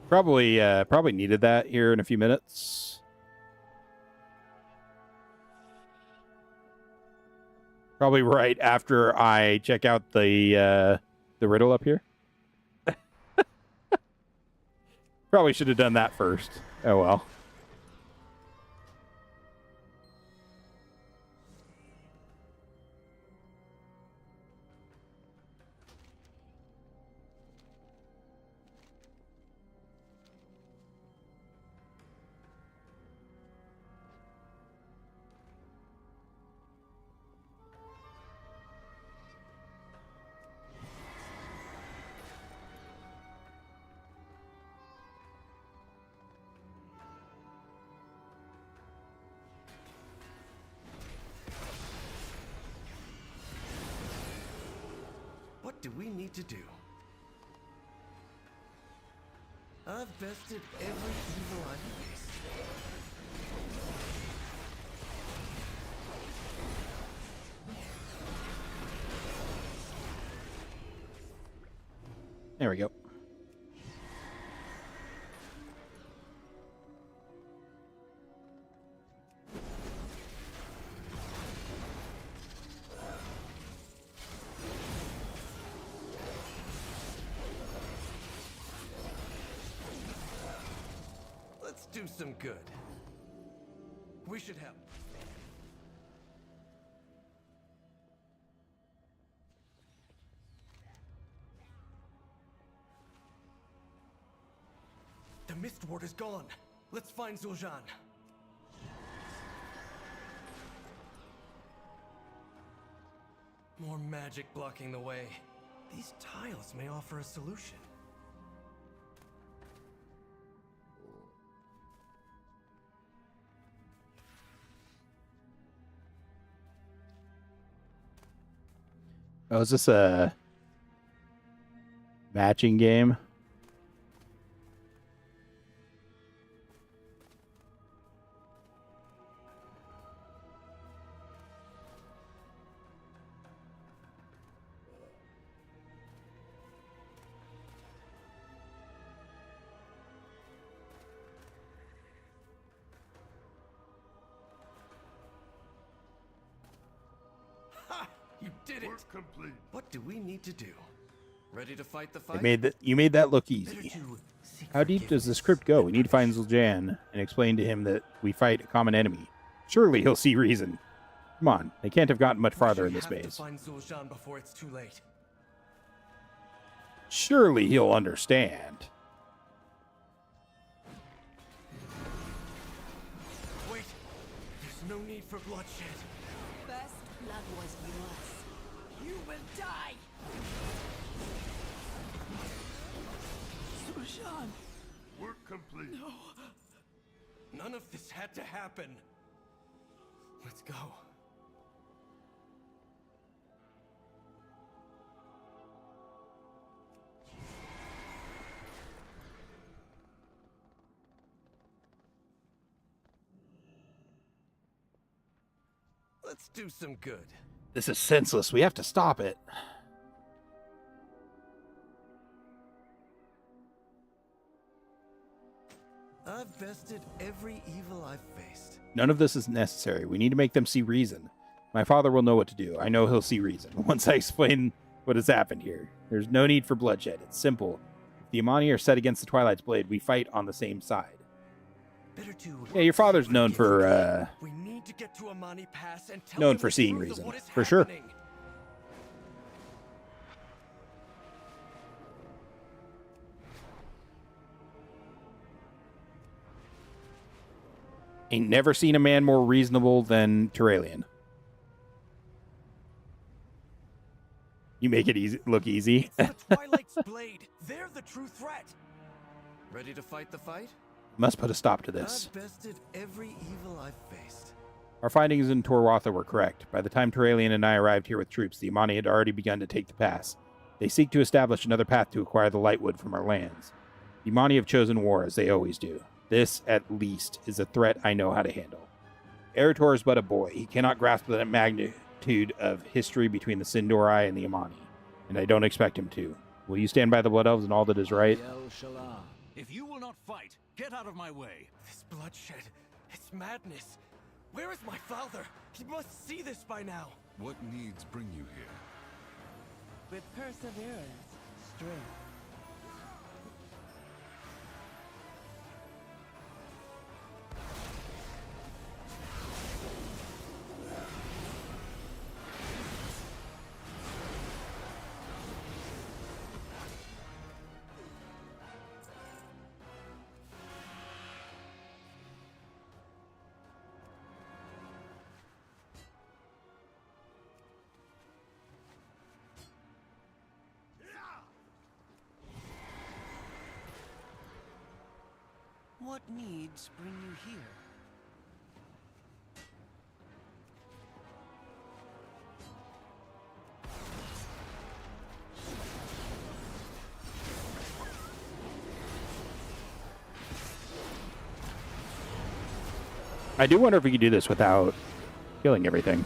Probably needed that here in a few minutes. Probably right after I check out the riddle up here. Probably should have done that first. Oh well. What do we need to do? I've bested every evil I've faced. There we go. Let's do some good. We should help. The Mist Ward is gone. Let's find Zul'jan. More magic blocking the way. These tiles may offer a solution. Oh, is this a matching game? You did it! Work complete. What do we need to do? Ready to fight the fight? You made that look easy. How deep does the script go? We need to find Zul'Jan and explain to him that we fight a common enemy. Surely he'll see reason. Come on, they can't have gotten much farther in this We have maze. to find Zul'Jan before it's too late. Surely he'll understand. Wait! There's no need for bloodshed. First blood was yours. You will die! Zul'Jan! Work complete. No. None of this had to happen. Let's go. Let's do some good. This is senseless. We have to stop it. I've bested every evil I've faced. None of this is necessary. We need to make them see reason. My father will know what to do. I know he'll see reason once I explain what has happened here. There's no need for bloodshed. It's simple. If the Amani are set against the Twilight's blade, we fight on the same side. Better to Yeah, your father's known for we need to get to Amani Pass and tell known them for the seeing truth of reason, what is for sure. happening. Ain't never seen a man more reasonable than Turalian. You make it easy, look easy. The Twilight's blade. They're the true threat. Ready to fight the fight? Must put a stop to this. I've bested every evil I've faced. Our findings in Torwatha were correct. By the time Turalian and I arrived here with troops, the Amani had already begun to take the pass. They seek to establish another path to acquire the Lightwood from our lands. The Amani have chosen war, as they always do. This, at least, is a threat I know how to handle. Eretor is but a boy. He cannot grasp the magnitude of history between the Sin'dorei and the Amani, and I don't expect him to. Will you stand by the Blood Elves and all that is right? If you will not fight, get out of my way. This bloodshed, it's madness. Where is my father? He must see this by now. What needs bring you here? With perseverance, strength. What needs bring you here? I do wonder if we could do this without killing everything.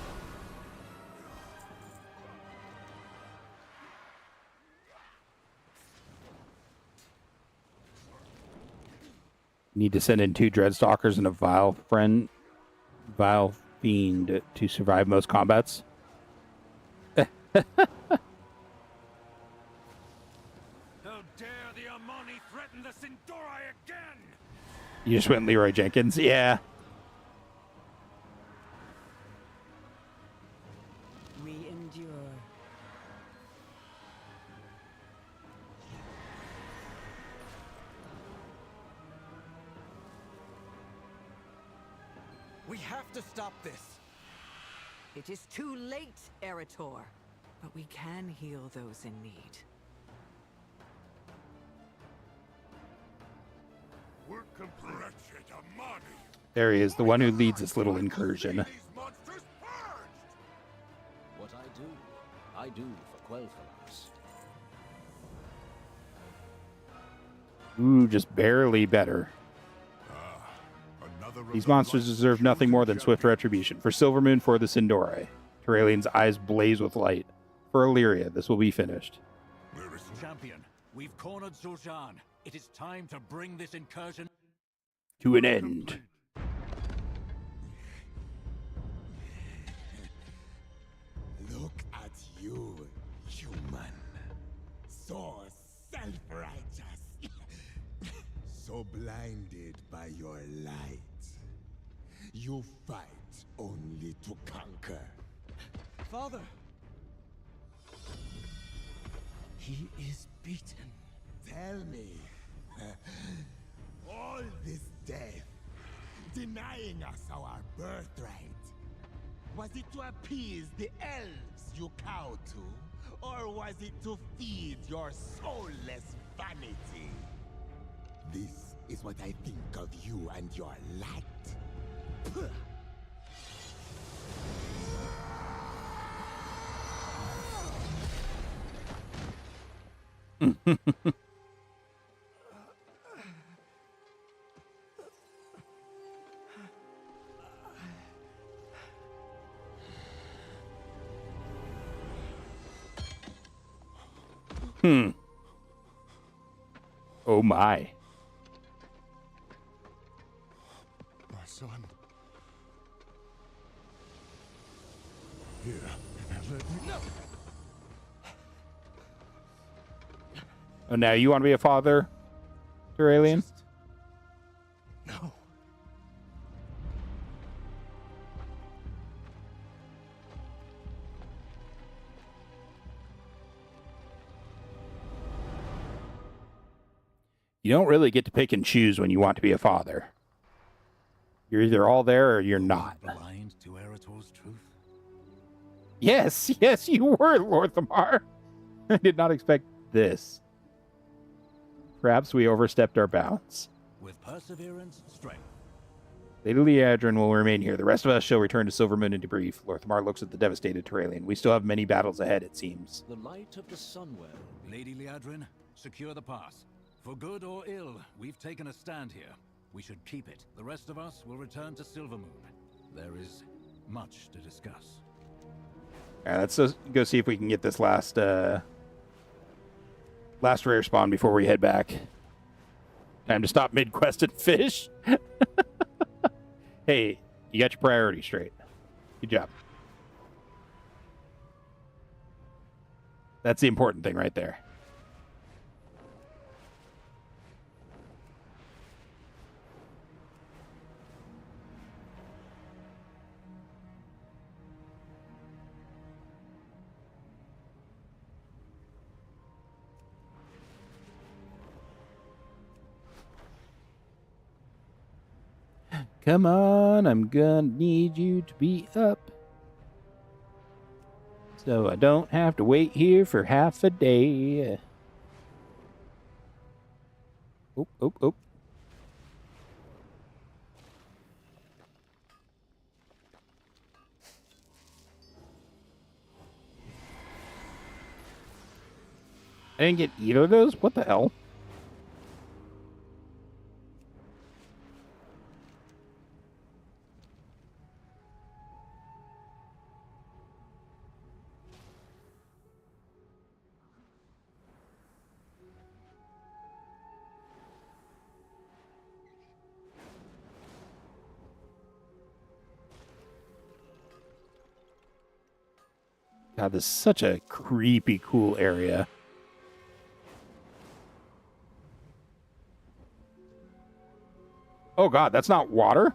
Need to send in 2 Dreadstalkers and a Vile Fiend to survive most combats. How dare the Amani threaten the Sin'dorei again? You just went Leroy Jenkins? Yeah. We endure. We have to stop this. It is too late, Eretor. But we can heal those in need. Work complete. There he is, the one who leads this little incursion. What I do for Ooh, just barely better. These monsters deserve nothing more than swift retribution. For Silvermoon, for the Sindori. Terralian's eyes blaze with light. For Illyria, this will be finished. Champion, we've cornered Zul'Shan. It is time to bring this incursion To an end. Look at you, human. So self-righteous. So blinded by your light. You fight only to conquer. Father! He is beaten. Tell me, all this death, denying us our birthright, was it to appease the elves you cow to, or was it to feed your soulless vanity? This is what I think of you and your light. Oh my. My son. Here, let me... No! Oh, now you want to be a father, Terralian? No. You don't really get to pick and choose when you want to be a father. You're either all there or you're not. blind to Erator's truth. Yes, yes, you were, Lord Thamar. I did not expect this. Perhaps we overstepped our bounds. With perseverance, strength. Lady Liadrin will remain here. The rest of us shall return to Silvermoon and debrief. Lord Thamar looks at the devastated Terralian. We still have many battles ahead, it seems. The light of the Sunwell. Lady Liadrin, secure the pass. For good or ill, we've taken a stand here. We should keep it. The rest of us will return to Silvermoon. There is much to discuss. All right, let's go see if we can get this last rare spawn before we head back. Time to stop mid-quest and fish. Hey, you got your priorities straight. Good job. That's the important thing right there. Come on, I'm gonna need you to be up. So I don't have to wait here for half a day. Oh, oh, oh. I didn't get either of those? What the hell? God, this is such a creepy, cool area. Oh God, that's not water?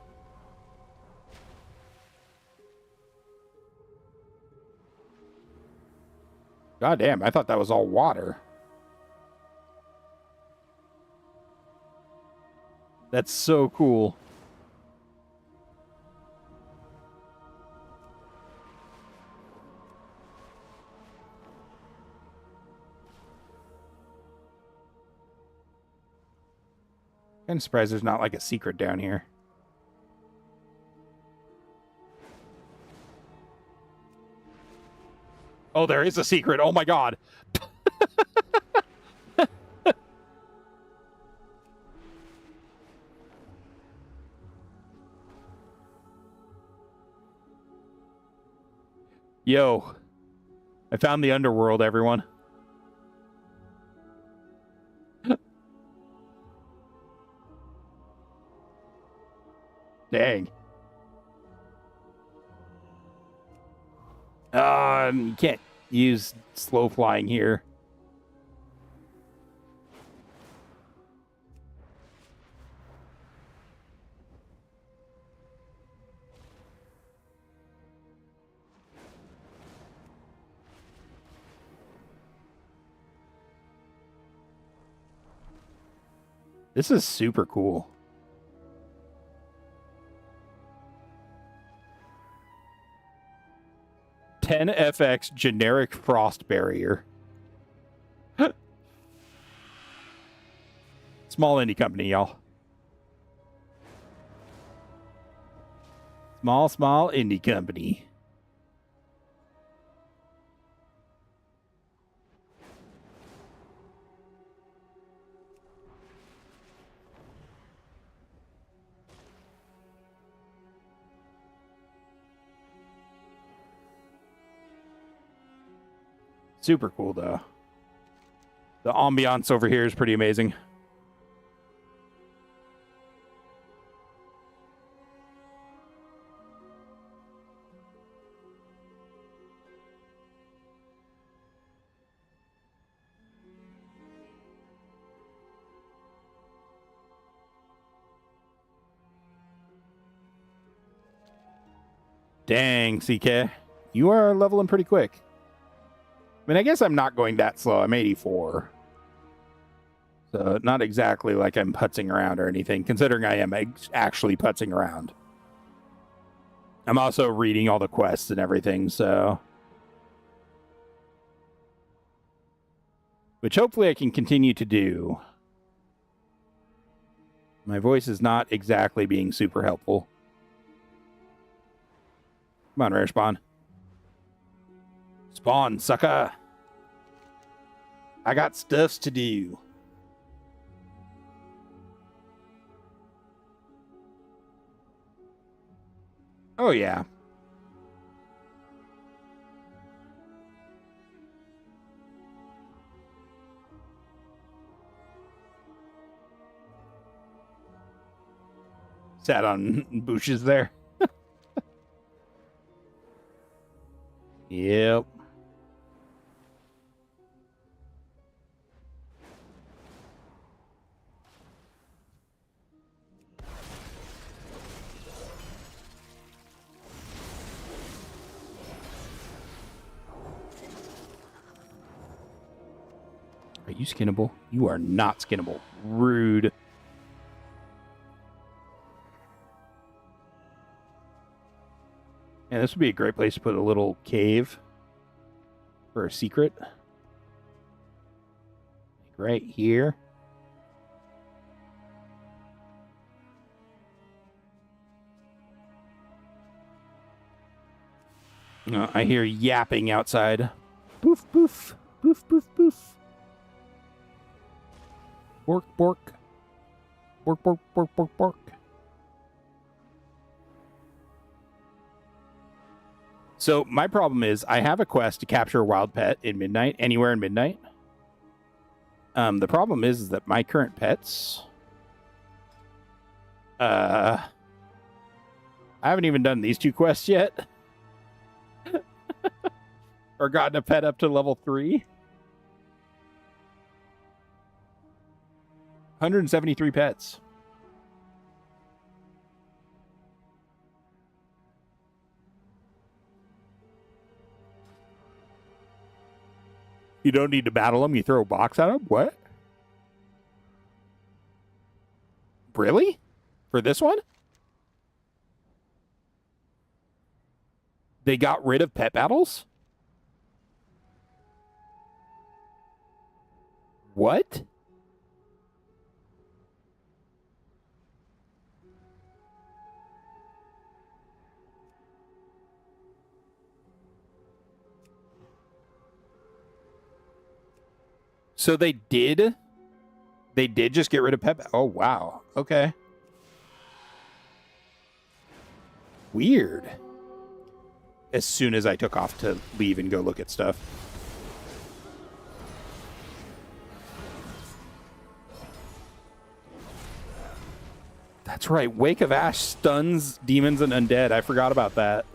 God damn, I thought that was all water. That's so cool. I'm surprised there's not like a secret down here. Oh, there is a secret. Oh my God. Yo, I found the underworld, everyone. Dang. You can't use slow flying here. This is super cool. $10FX generic frost barrier. Small indie company, y'all. Small indie company. Super cool, though. The ambiance over here is pretty amazing. Dang, CK. You are leveling pretty quick. I mean, I guess I'm not going that slow. I'm 84. So not exactly like I'm putzing around or anything, considering I am actually putzing around. I'm also reading all the quests and everything, so... which hopefully I can continue to do. My voice is not exactly being super helpful. Come on, Rare Spawn. Spawn, sucker. I got stuffs to do. Oh, yeah. Sat on bushes there. Yep. Are you skinnable? You are not skinnable. Rude. Yeah, this would be a great place to put a little cave for a secret. Right here. I hear yapping outside. Boof, boof, boof, boof, boof. Bork, bork. Bork, bork, bork, bork, bork. So my problem is I have a quest to capture a wild pet in Midnight, anywhere in Midnight. The problem is that my current pets... I haven't even done these two quests yet. Or gotten a pet up to level 3. 173 pets. You don't need to battle them. You throw a box at them? What? Really? For this one? They got rid of pet battles? What? So they did just get rid of pet. Oh, wow. Okay. Weird. as soon as I took off to leave and go look at stuff. That's right. Wake of Ash stuns demons and undead. I forgot about that.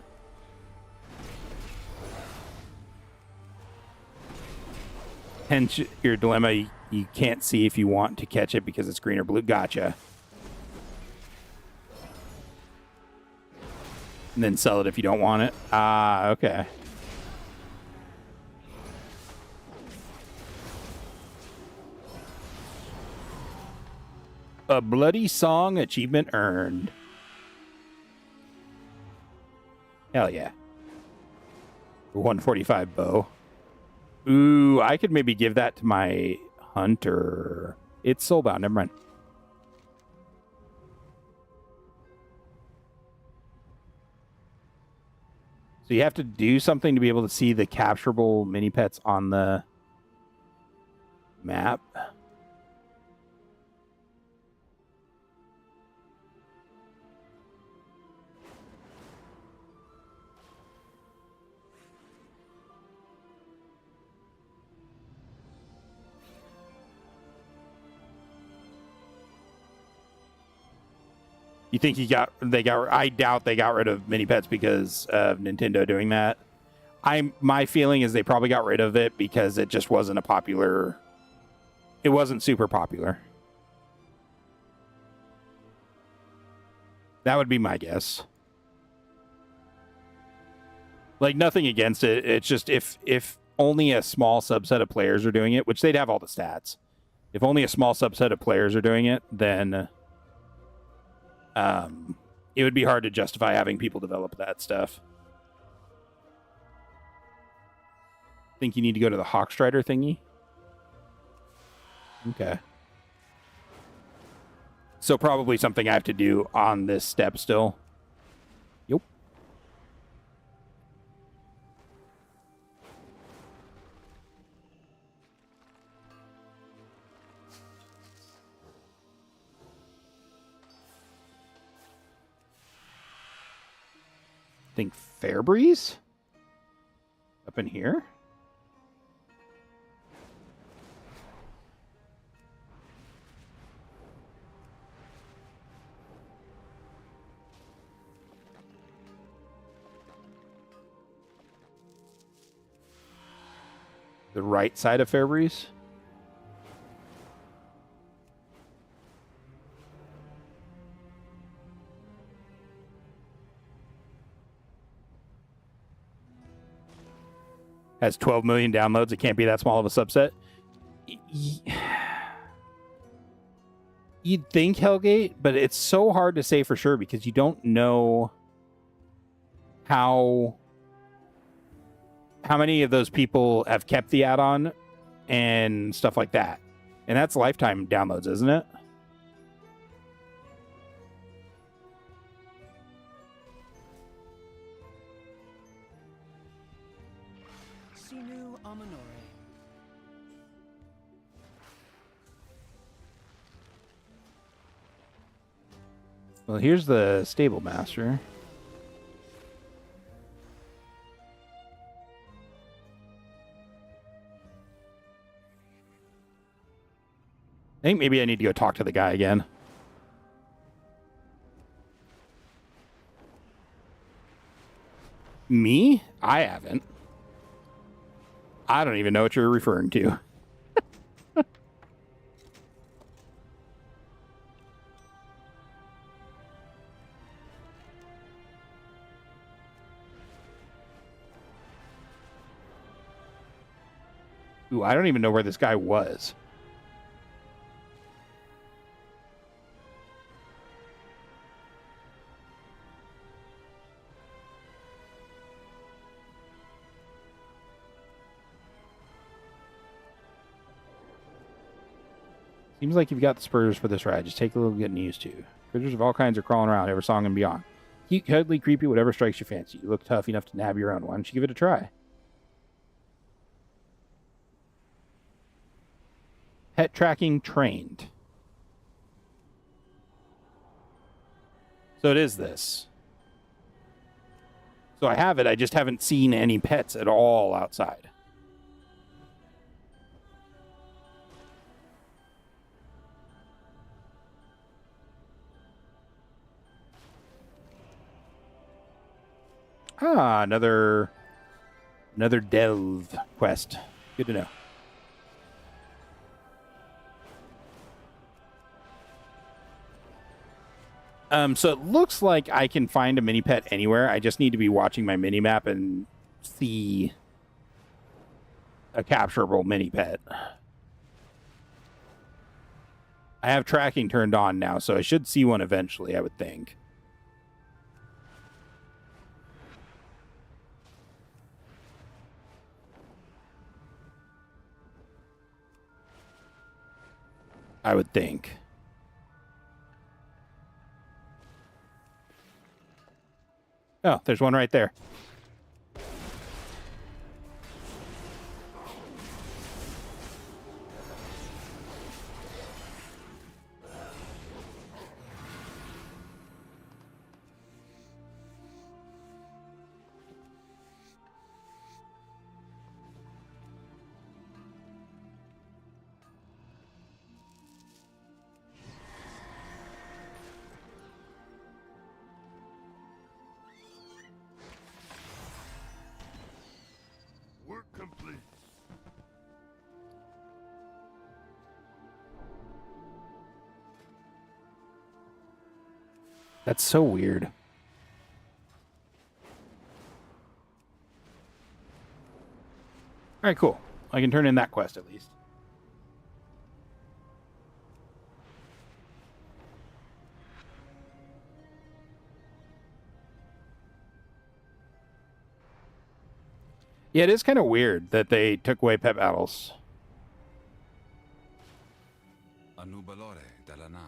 Hence your dilemma. You can't see if you want to catch it because it's green or blue. Gotcha. And then sell it if you don't want it. Ah, okay. A bloody song achievement earned. Hell yeah. 145 bow. Ooh, I could maybe give that to my hunter. It's soulbound. Never mind. So you have to do something to be able to see the capturable mini pets on the map. You think I doubt they got rid of mini pets because of Nintendo doing that. My feeling is they probably got rid of it because it just wasn't it wasn't super popular. That would be my guess. Like, nothing against it. It's just if only a small subset of players are doing it, which they'd have all the stats. If only a small subset of players are doing it, then it would be hard to justify having people develop that stuff. Think you need to go to the Hawkstrider thingy? Okay. So probably something I have to do on this step still. Yep. Think Fairbreeze? Up in here? The right side of Fairbreeze? Has 12 million downloads. It can't be that small of a subset. You'd think Hellgate, but it's so hard to say for sure because you don't know how many of those people have kept the add-on and stuff like that. And that's lifetime downloads, isn't it? Sinu Amanore. Well, here's the stable master. I think maybe I need to go talk to the guy again. Me? I haven't. I don't even know what you're referring to. Ooh, I don't even know where this guy was. Seems like you've got the spurs for this ride. Just take a little getting used to. Critters of all kinds are crawling around, every song and beyond. Cute, cuddly, creepy, whatever strikes your fancy. You look tough enough to nab your own. Why don't you give it a try? Pet tracking trained. So it is this. So I have it, I just haven't seen any pets at all outside. Ah, another delve quest. Good to know. So it looks like I can find a mini pet anywhere. I just need to be watching my mini map and see a capturable mini pet. I have tracking turned on now, so I should see one eventually, I would think. I would think. Oh, there's one right there. Work complete. That's so weird. All right, cool. I can turn in that quest at least. Yeah, it is kind of weird that they took away pet battles. Anubalore Dalana.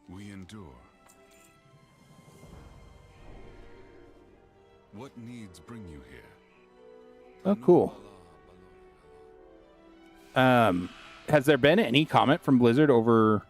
We endure. What needs bring you here? Oh, cool. Has there been any comment from Blizzard over...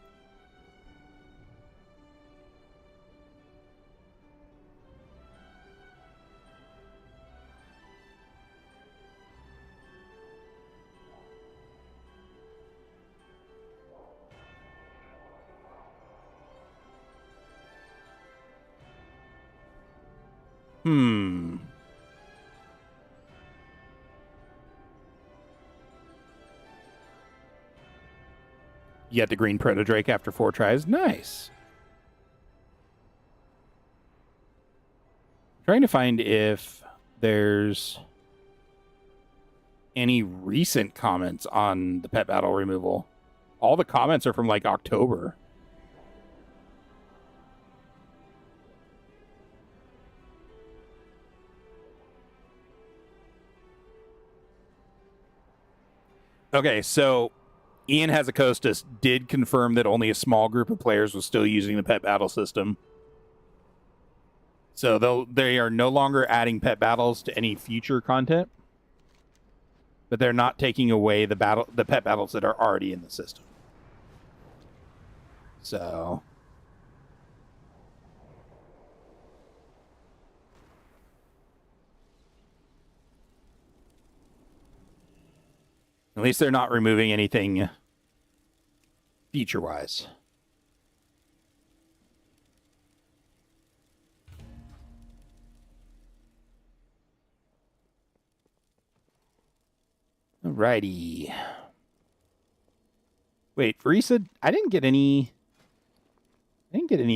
You got the green Protodrake after 4 tries. Nice. Trying to find if there's any recent comments on the pet battle removal. All the comments are from like October. Okay, so Ian Hazakostas did confirm that only a small group of players was still using the pet battle system. So they are no longer adding pet battles to any future content, but they're not taking away the pet battles that are already in the system. So at least they're not removing anything feature-wise. Alrighty. Wait, Verisa, I didn't get any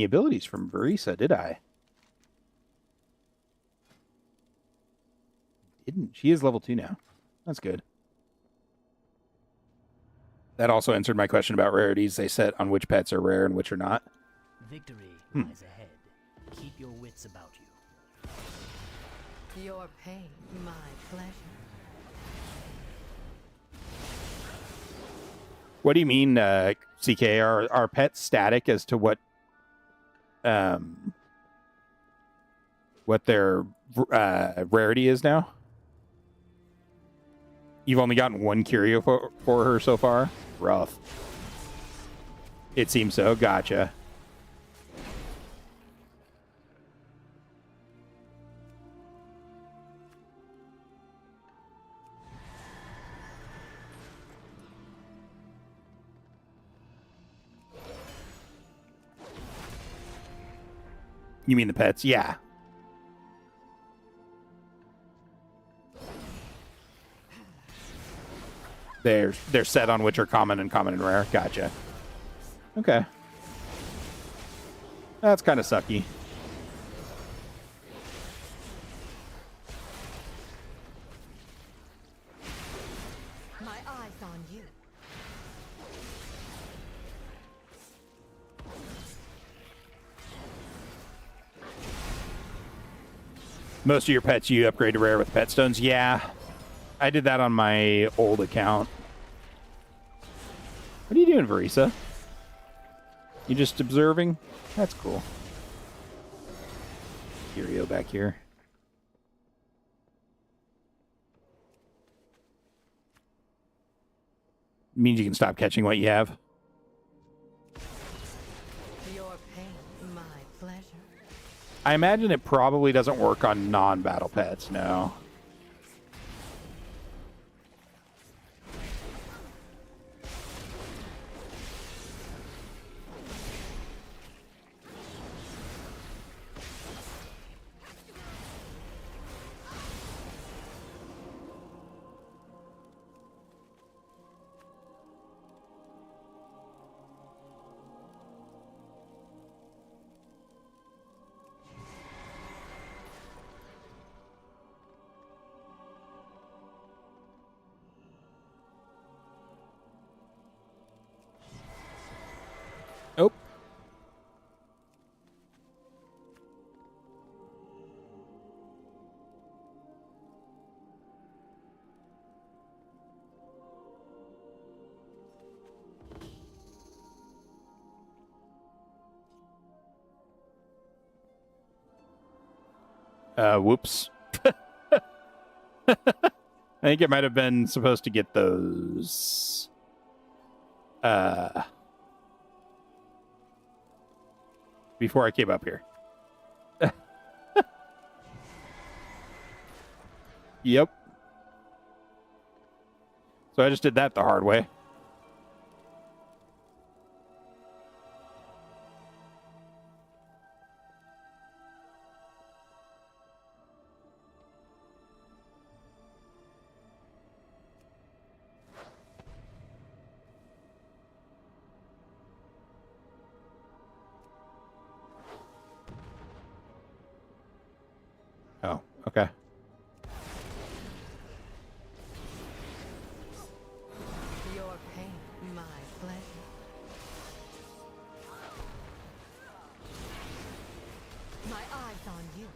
abilities from Verisa, did I? Didn't. She is level 2 now. That's good. That also answered my question about rarities. They set on which pets are rare and which are not. Victory lies ahead. Keep your wits about you. Your pain, my pleasure. What do you mean, CK? Are pets static as to what their rarity is now? You've only gotten one curio for her so far? Rough. It seems so. Gotcha. You mean the pets? Yeah. They're set on which are common and rare. Gotcha. Okay. That's kind of sucky. My eyes on you. Most of your pets you upgrade to rare with pet stones. Yeah. I did that on my old account. What are you doing, Varisa? You just observing? That's cool. Curio back here. Means you can stop catching what you have. Your pain, my pleasure. I imagine it probably doesn't work on non-battle pets, no. Oh. Whoops. I think it might have been supposed to get those. Before I came up here. Yep. So I just did that the hard way. Oh, okay. Your pain, my pleasure. My eyes on you.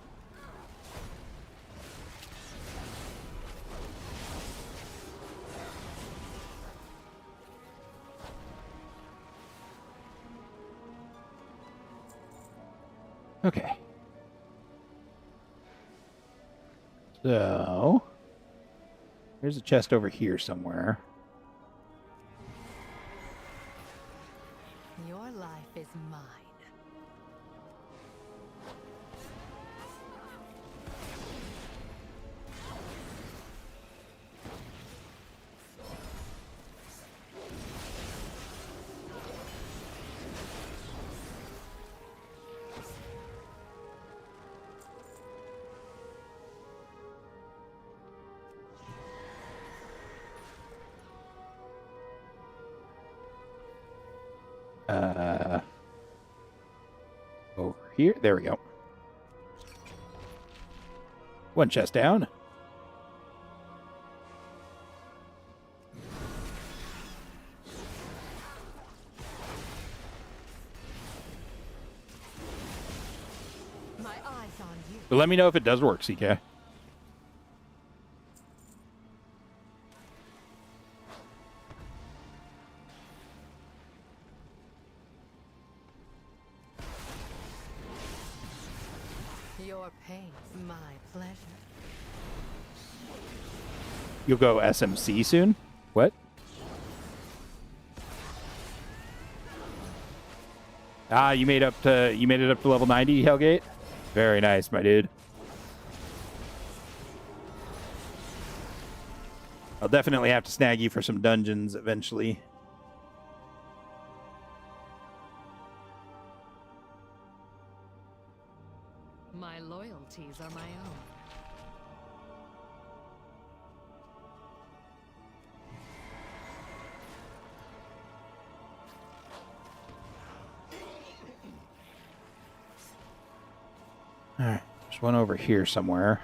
Okay. So, there's a chest over here somewhere. Your life is mine. Over here. There we go. One chest down. My eyes on you. But let me know if it does work, CK. Your pain, my pleasure. You'll go SMC soon? What? Ah, you made it up to level 90, Hellgate? Very nice, my dude. I'll definitely have to snag you for some dungeons eventually. My loyalties are my own. Alright, there's one over here somewhere.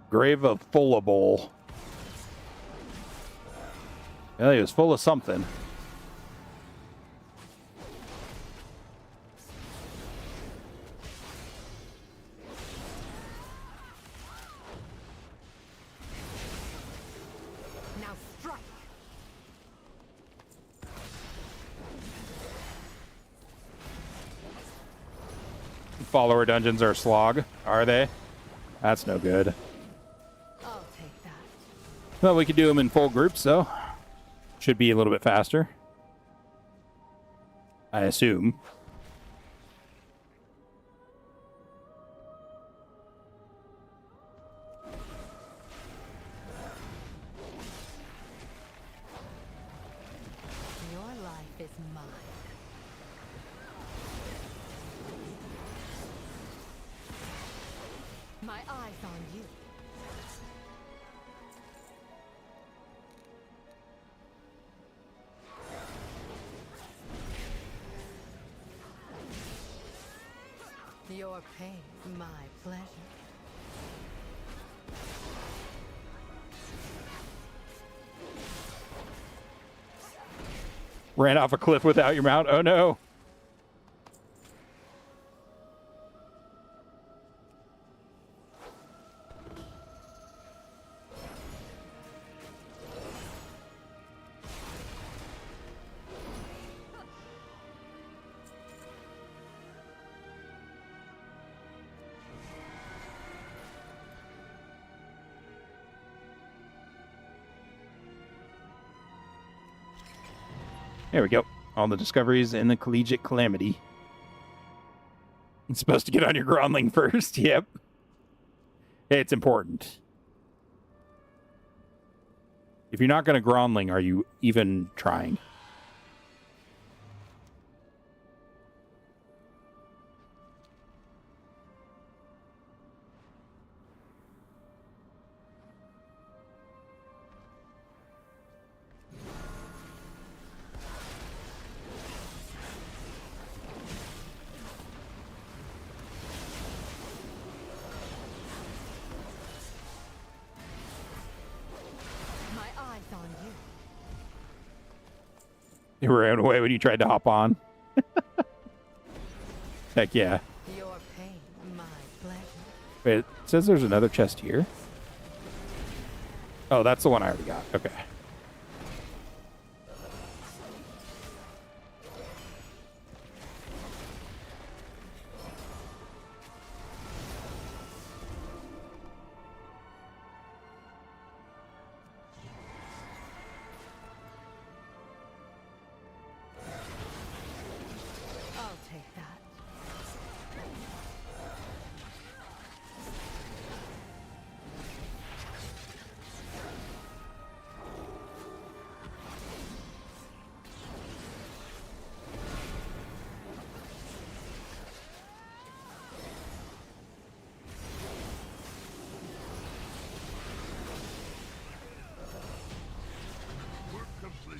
Grave of Fullable. Well, he was full of something. Now strike. Follower dungeons are a slog, are they? That's no good. I'll take that. Well, we could do them in full groups, though. Should be a little bit faster. I assume. Your life is mine. My eyes on you. Your pain, my pleasure. Ran off a cliff without your mount. Oh no. There we go. All the discoveries in the Collegiate Calamity. It's supposed to get on your Gronling first. Yep. It's important. If you're not going to Gronling, are you even trying? You ran away when you tried to hop on. Heck yeah. Your pain, my pleasure. Wait, it says there's another chest here. Oh, that's the one I already got. Okay. I'll take that.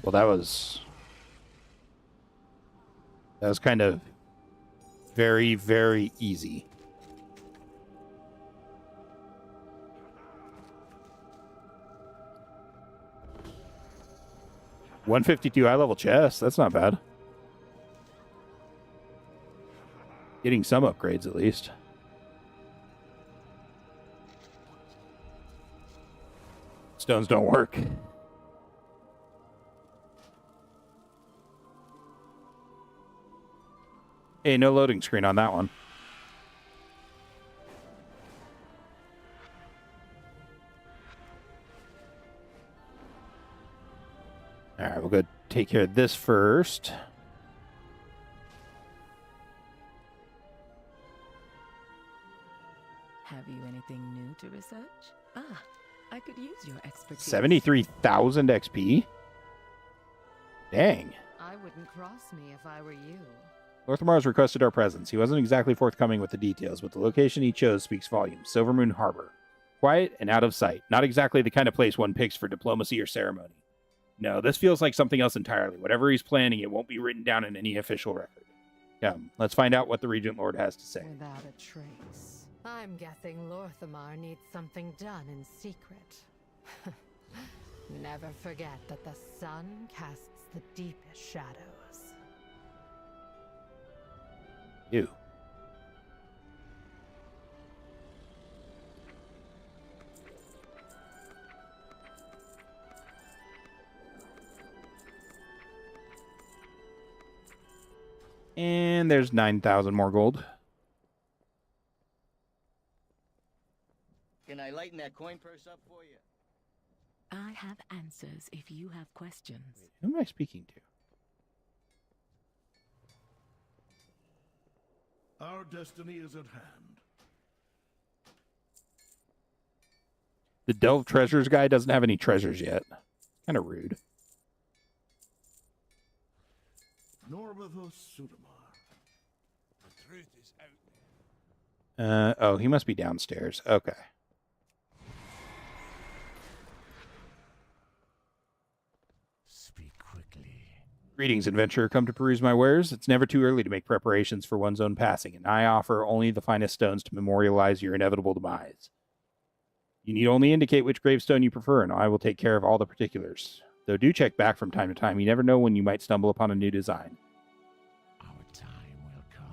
Well, that was kind of very, very easy. $152 high level chest. That's not bad. Getting some upgrades at least. Stones don't work. Hey, no loading screen on that one. All right, we'll go take care of this first. Have you anything new to research? Ah, I could use your expertise. 73,000 XP. Dang. I wouldn't cross me if I were you. Lorthamar's requested our presence. He wasn't exactly forthcoming with the details, but the location he chose speaks volumes. Silvermoon Harbor. Quiet and out of sight. Not exactly the kind of place one picks for diplomacy or ceremony. No, this feels like something else entirely. Whatever he's planning, it won't be written down in any official record. Come, let's find out what the Regent Lord has to say. Without a trace. I'm guessing Lorthamar needs something done in secret. Never forget that the sun casts the deepest shadows. You. And there's 9,000 more gold. Can I lighten that coin purse up for you? I have answers if you have questions. Who am I speaking to? Our destiny is at hand. The Delve Treasures guy doesn't have any treasures yet. Kind of rude. Norvithos Sudamar. The truth is out there. Oh, he must be downstairs. Okay. Speak quickly. Greetings, adventurer. Come to peruse my wares. It's never too early to make preparations for one's own passing, and I offer only the finest stones to memorialize your inevitable demise. You need only indicate which gravestone you prefer, and I will take care of all the particulars. Though do check back from time to time. You never know when you might stumble upon a new design. Our time will come.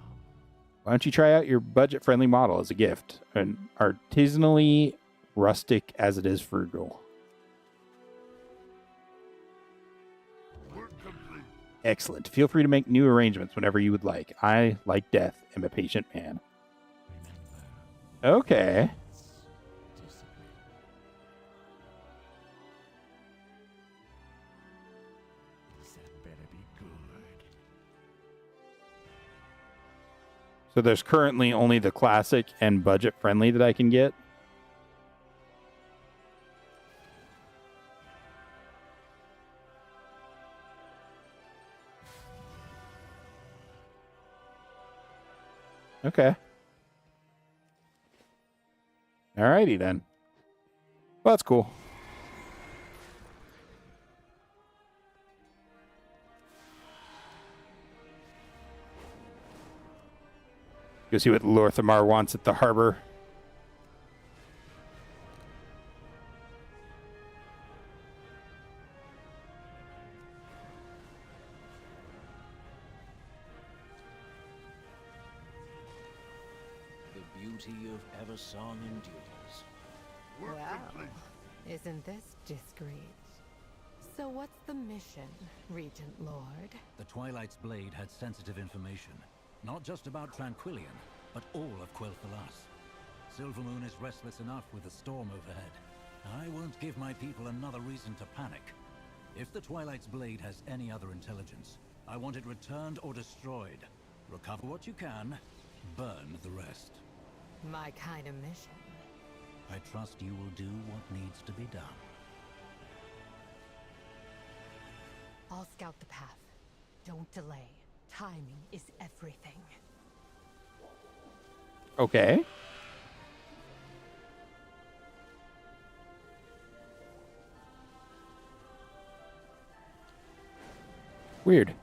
Why don't you try out your budget-friendly model as a gift? An artisanally rustic as it is frugal. Excellent. Feel free to make new arrangements whenever you would like. I, like death, am a patient man. Okay. So there's currently only the classic and budget-friendly that I can get. Okay. Alrighty then. Well, that's cool. Go see what Lorthamar wants at the harbor. The beauty of Eversong endures. Wow. Isn't this discreet? So what's the mission, Regent Lord? The Twilight's blade had sensitive information. Not just about Tranquillion, but all of Quel'Thalas. Silvermoon is restless enough with the storm overhead. I won't give my people another reason to panic. If the Twilight's blade has any other intelligence, I want it returned or destroyed. Recover what you can, burn the rest. My kind of mission. I trust you will do what needs to be done. I'll scout the path. Don't delay. Timing is everything. Okay. Weird.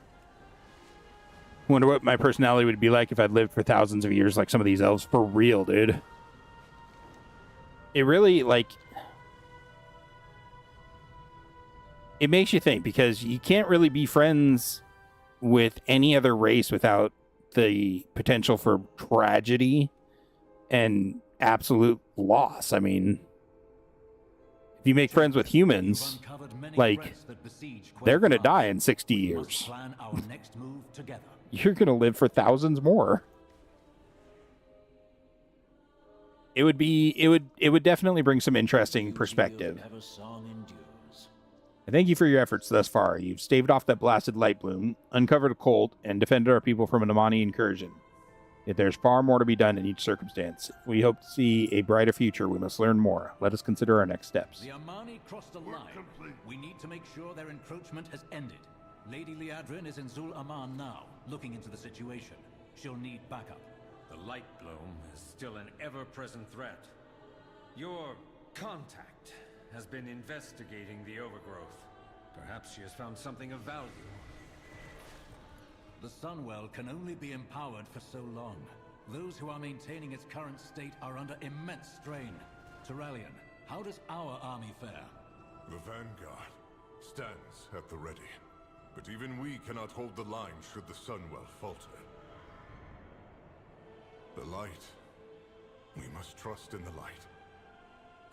Wonder what my personality would be like if I'd lived for thousands of years like some of these elves. For real, dude. It really, like... It makes you think, because you can't really be friends with any other race without the potential for tragedy and absolute loss. I mean, if you make friends with humans, like, they're going to die in 60 years. You're going to live for thousands more. It would definitely bring some interesting perspective. I thank you for your efforts thus far. You've staved off that blasted light bloom, uncovered a cult, and defended our people from an Amani incursion. Yet there's far more to be done in each circumstance. If we hope to see a brighter future, we must learn more. Let us consider our next steps. The Amani crossed a line. We need to make sure their encroachment has ended. Lady Liadrin is in Zul Aman now, looking into the situation. She'll need backup. The Light Bloom is still an ever-present threat. Your contact has been investigating the overgrowth. Perhaps she has found something of value. The Sunwell can only be empowered for so long. Those who are maintaining its current state are under immense strain. Turalian, how does our army fare? The vanguard stands at the ready. But even we cannot hold the line should the Sunwell falter. The light. We must trust in the light.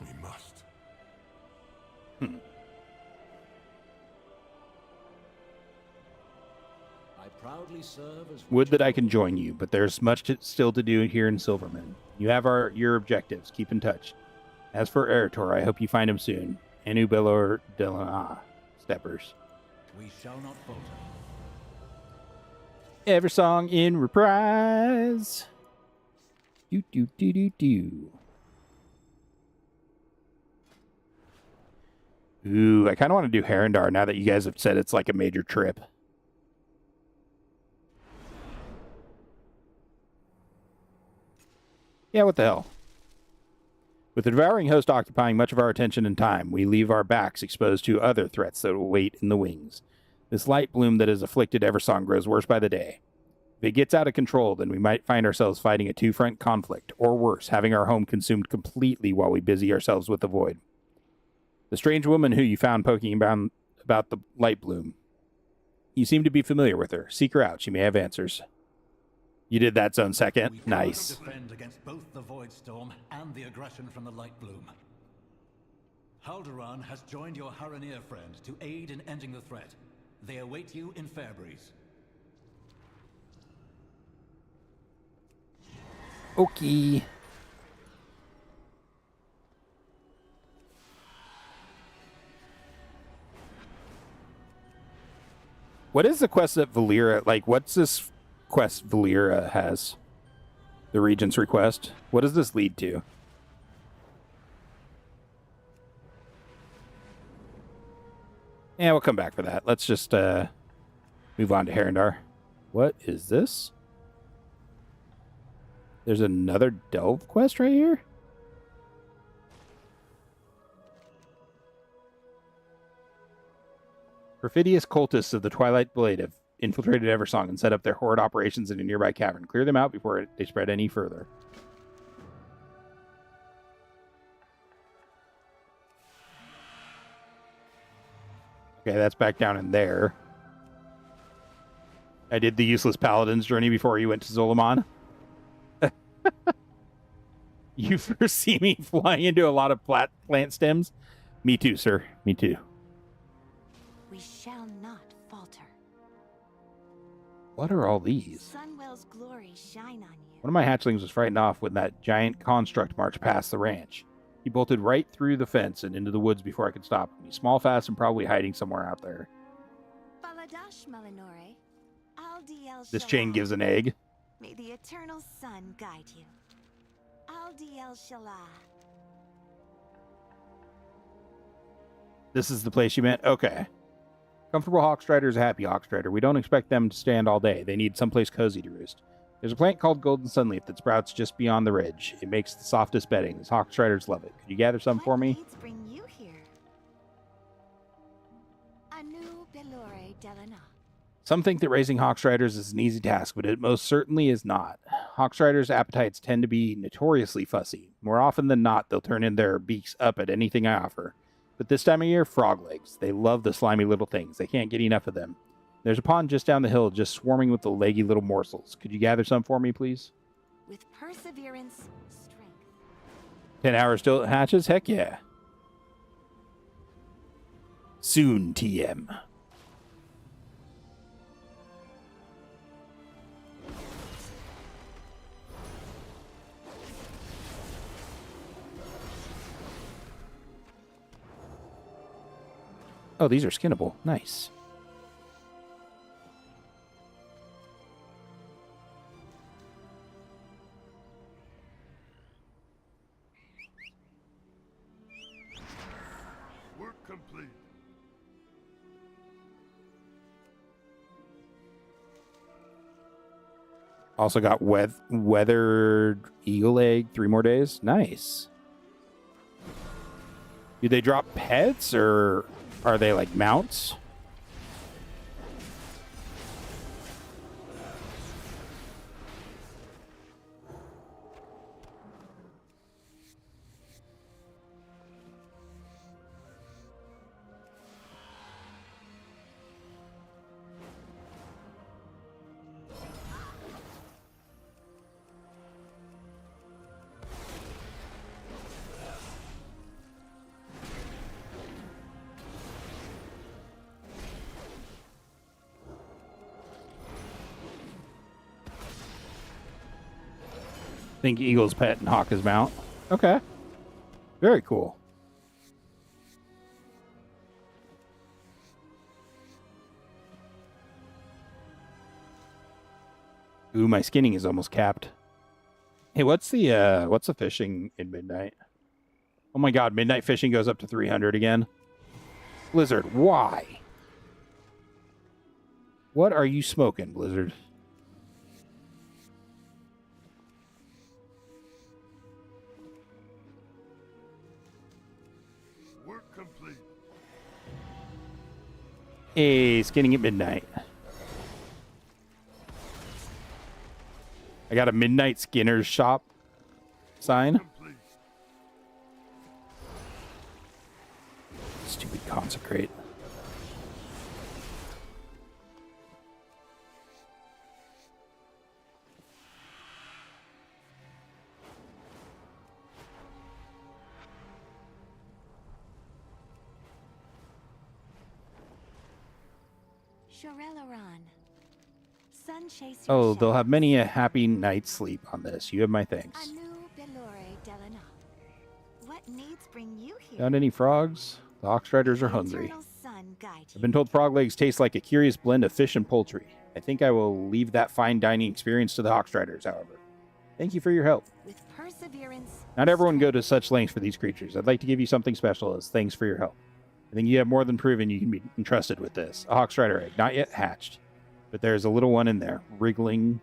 We must. I proudly serve as Would that I can join you, but there's much still to do here in Silverman. You have your objectives. Keep in touch. As for Eretor, I hope you find him soon. Anu Belor Delana. Steppers. We shall not falter. Every song in reprise. Do do do do do. Ooh, I kind of want to do Herondar now that you guys have said it's like a major trip. Yeah, what the hell? With the devouring host occupying much of our attention and time, we leave our backs exposed to other threats that will wait in the wings. This light bloom that has afflicted Eversong grows worse by the day. If it gets out of control, then we might find ourselves fighting a two-front conflict, or worse, having our home consumed completely while we busy ourselves with the void. The strange woman who you found poking about the light bloom. You seem to be familiar with her. Seek her out. She may have answers. You did that, Zone Second. Nice. Defend against both the Void Storm and the aggression from the Light Bloom. Haldoran has joined your Haranir friend to aid in ending the threat. They await you in Fairbreeze. Okay. What is the quest that Valera, like, what's this quest Valera has? The Regent's request? What does this lead to? Yeah, we'll come back for that. Let's just move on to Herondar. What is this? There's another Delve quest right here? Perfidious cultists of the Twilight Blade have infiltrated Eversong and set up their horde operations in a nearby cavern. Clear them out before they spread any further. Okay, that's back down in there. I did the useless paladin's journey before you went to Zolaman. You first see me flying into a lot of plant stems? Me too, sir. Me too. We shall not falter. What are all these? Sunwell's glory shine on you. One of my hatchlings was frightened off when that giant construct marched past the ranch. He bolted right through the fence and into the woods before I could stop him. He's small, fast, and probably hiding somewhere out there. Baladash Malinore, Aldiel This chain gives an egg. May the eternal sun guide you. Aldiel Shalah. This is the place you meant? Okay. Comfortable Hawkstrider is a happy Hawkstrider. We don't expect them to stand all day. They need someplace cozy to roost. There's a plant called Golden Sunleaf that sprouts just beyond the ridge. It makes the softest bedding. These Hawkstriders love it. Could you gather some for me? What bring you here? Anu Belore Delana. Some think that raising Hawkstriders is an easy task, but it most certainly is not. Hawkstriders' appetites tend to be notoriously fussy. More often than not, they'll turn in their beaks up at anything I offer. But this time of year, frog legs. They love the slimy little things. They can't get enough of them. There's a pond just down the hill, just swarming with the leggy little morsels. Could you gather some for me, please? With perseverance, strength. 10 hours till it hatches? Heck yeah. Soon, TM. Oh, these are skinnable. Nice. Work complete. Also got weathered eagle egg, 3 more days. Nice. Do they drop pets or are they like mounts? I think eagle's pet and hawk is mount. Okay. Very cool. Ooh, my skinning is almost capped. Hey, what's the fishing in midnight? Oh my god, midnight fishing goes up to 300 again. Blizzard, why? What are you smoking, Blizzard? Work complete. Hey, skinning at midnight. I got a midnight skinner's shop sign. Stupid consecrate. Shorelaron. Sun chase your Oh, they'll shadows. have many a happy night's sleep on this. You have my thanks. Anu Belore Delana. What needs bring you here? Found any frogs? The Hawkstriders are hungry. Eternal sun guide I've been told frog legs taste like a curious blend of fish and poultry. I think I will leave that fine dining experience to the Hawkstriders, however. Thank you for your help. with perseverance. Not everyone go to such lengths for these creatures. I'd like to give you something special as thanks for your help. I think you have more than proven you can be entrusted with this. A Hawkstrider egg, not yet hatched. But there's a little one in there, wiggling,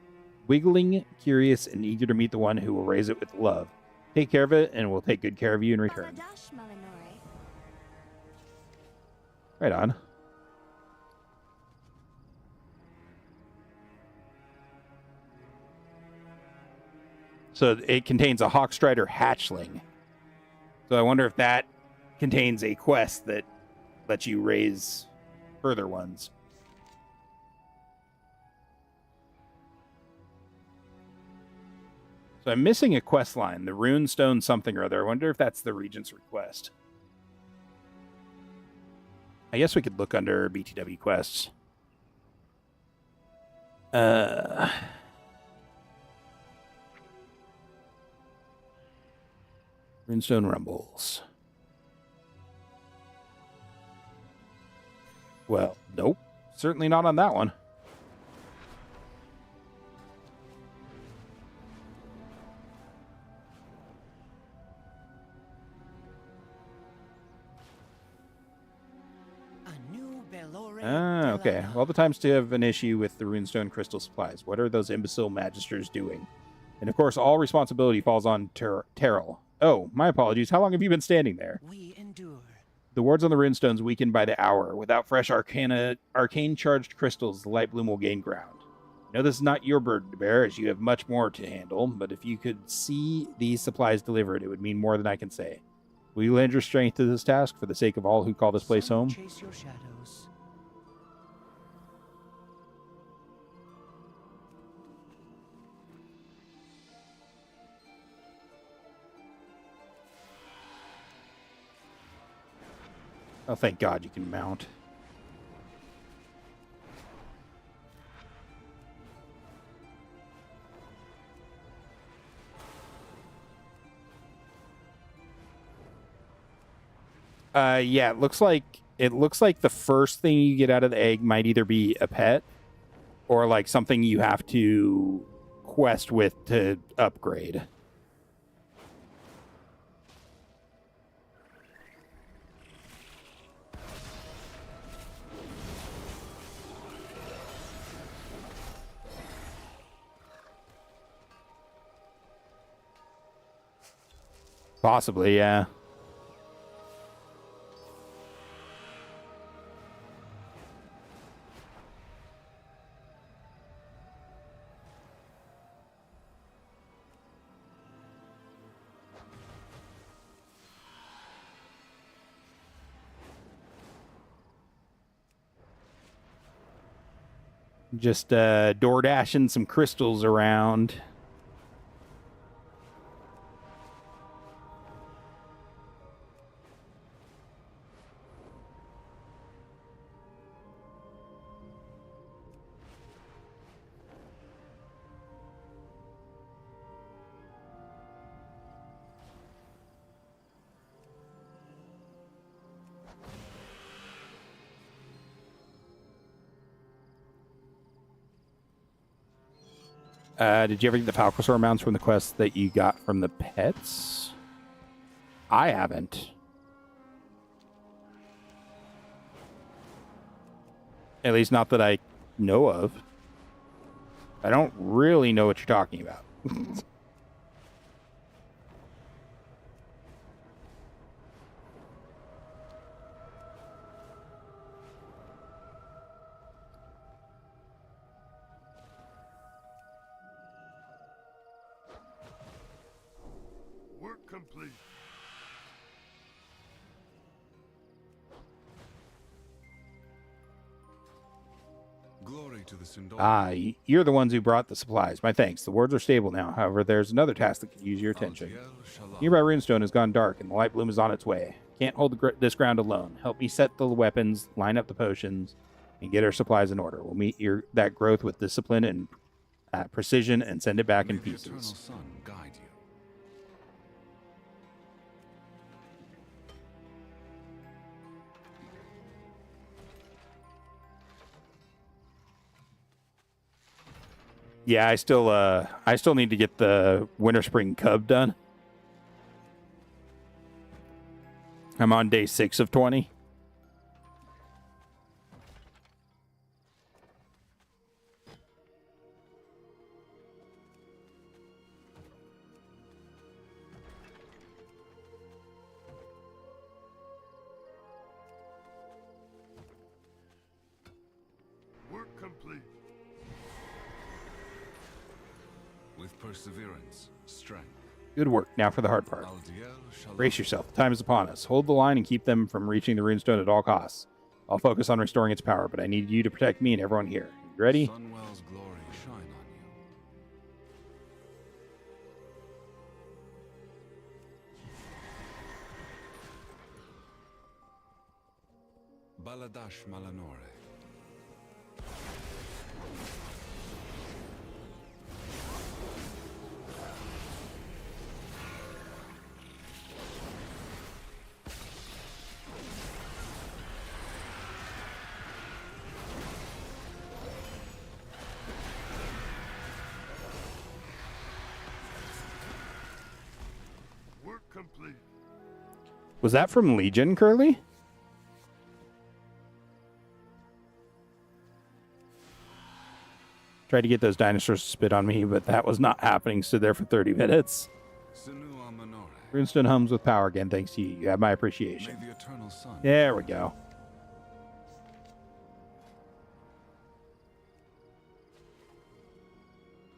curious, and eager to meet the one who will raise it with love. Take care of it, and we'll take good care of you in return. Baladash Malinore. Right on. So it contains a Hawkstrider hatchling. So I wonder if that contains a quest that lets you raise further ones. So I'm missing a quest line, the Runestone something or other. I wonder if that's the Regent's request. I guess we could look under BTW quests. Runestone Rumbles. Well, nope. Certainly not on that one. Anu Belore Ah, okay. All the times to have an issue with the Runestone crystal supplies. What are those imbecile magisters doing? And of course, all responsibility falls on Terrell. Oh, my apologies. How long have you been standing there? We endure. The wards on the runestones weaken by the hour. Without fresh arcane-charged crystals, the light bloom will gain ground. I know this is not your burden to bear, as you have much more to handle, but if you could see these supplies delivered, it would mean more than I can say. Will you lend your strength to this task for the sake of all who call this place home? Chase your shadows. Oh, thank God you can mount. Yeah, it looks like the first thing you get out of the egg might either be a pet or like something you have to quest with to upgrade. Possibly, yeah. Just door dashing some crystals around. Did you ever get the Falcosaur mounts from the quest that you got from the pets? I haven't. At least not that I know of. I don't really know what you're talking about. Work complete. Glory to the Sindor. Ah, you're the ones who brought the supplies. My thanks. The wards are stable now. However, there's another task that could use your attention. Nearby runestone has gone dark, and the light bloom is on its way. Can't hold this ground alone. Help me set the weapons, line up the potions, and get our supplies in order. We'll meet that growth with discipline and precision, and send it back in May the eternal pieces. sun guide you. Yeah, I still need to get the Winter Spring Cub done. I'm on day 6 of 20. Work complete. With perseverance, strength. Good work. Now for the hard part. Brace yourself. The time is upon us. Hold the line and keep them from reaching the runestone at all costs. I'll focus on restoring its power, but I need you to protect me and everyone here. You ready? Sunwell's glory shine on you. Baladash Malanore. Work complete. Was that from Legion, Curly? Tried to get those dinosaurs to spit on me, but that was not happening. Stood there for 30 minutes. Runestone hums with power again, thanks to you. You have my appreciation. May the eternal sun. There we go.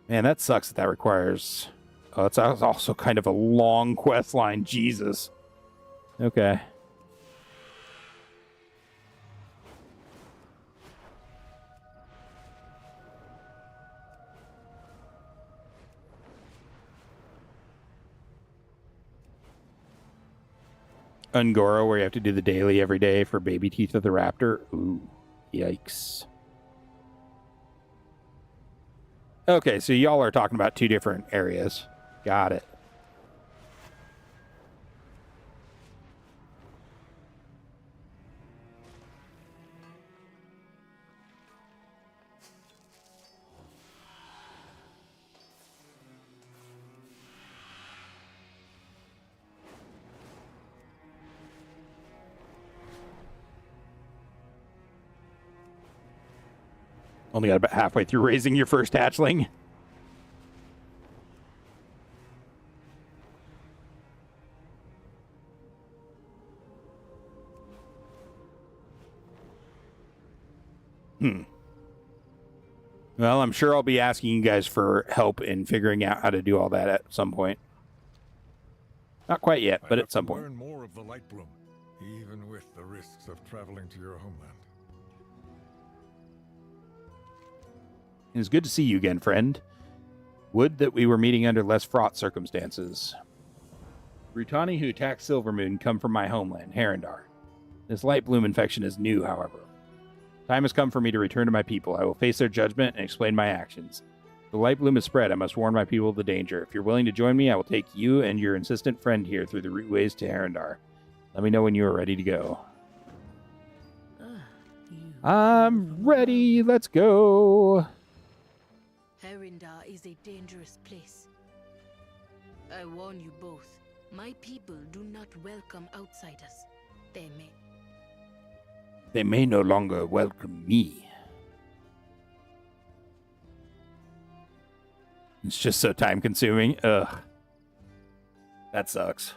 Man, that sucks that requires... Oh, it's also kind of a long quest line. Jesus. Okay. Ungoro, where you have to do the daily every day for baby teeth of the raptor. Ooh, yikes. Okay, so y'all are talking about 2 different areas. Got it. Only got about halfway through raising your first hatchling. Well, I'm sure I'll be asking you guys for help in figuring out how to do all that at some point. Not quite yet, but at some point. Learn more of the Light Bloom, even with the risks of traveling to your homeland. It's good to see you again, friend. Would that we were meeting under less fraught circumstances. Brutani who attacked Silvermoon come from my homeland, Herendar. This Light Bloom infection is new, however. Time has come for me to return to my people. I will face their judgment and explain my actions. If the Light Bloom is spread, I must warn my people of the danger. If you're willing to join me, I will take you and your insistent friend here through the route ways to Herendar. Let me know when you are ready to go. I'm ready. Let's go. Herendar is a dangerous place. I warn you both. My people do not welcome outsiders. They may no longer welcome me. It's just so time-consuming. Ugh. That sucks.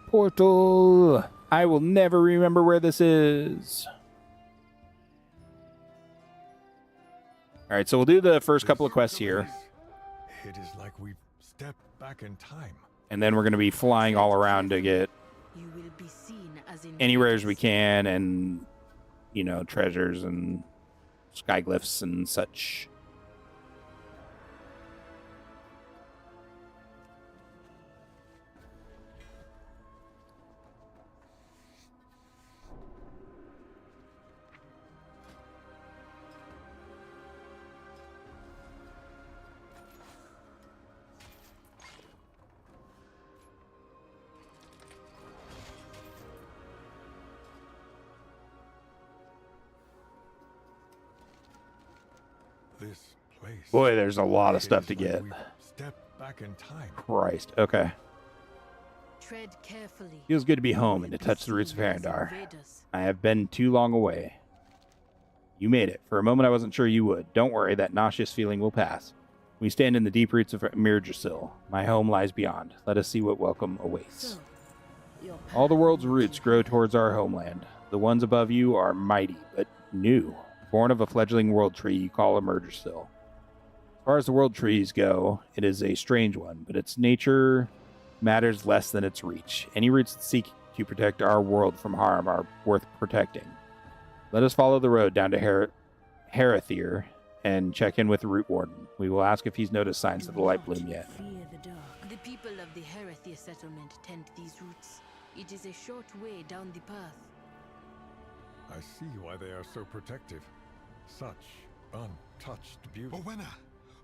Portal. I will never remember where this is. All right, so we'll do the first couple of quests here. It is like we've stepped back in time. And then we're going to be flying all around to get You will be seen as any rares we can and, you know, treasures and skyglyphs and such. This place. Boy, there's a lot of stuff to get. Step back in time. Christ. Okay. tread carefully. Feels good to be home and to touch the roots of Herendar. I have been too long away. You made it. For a moment I wasn't sure you would. Don't worry, that nauseous feeling will pass. We stand in the deep roots of Mirgersil. My home lies beyond. Let us see what welcome awaits. All the world's roots grow towards our homeland. The ones above you are mighty, but new. Born of a fledgling world tree you call a Mirgersil. As far as the world trees go, it is a strange one, but its nature matters less than its reach. Any roots that seek to protect our world from harm are worth protecting. Let us follow the road down to Herathir and check in with the root warden. We will ask if he's noticed signs of the light bloom yet. The people of the Herathir settlement tend these roots. It is a short way down the path. I see why they are so protective. Such untouched beauty. Rowena,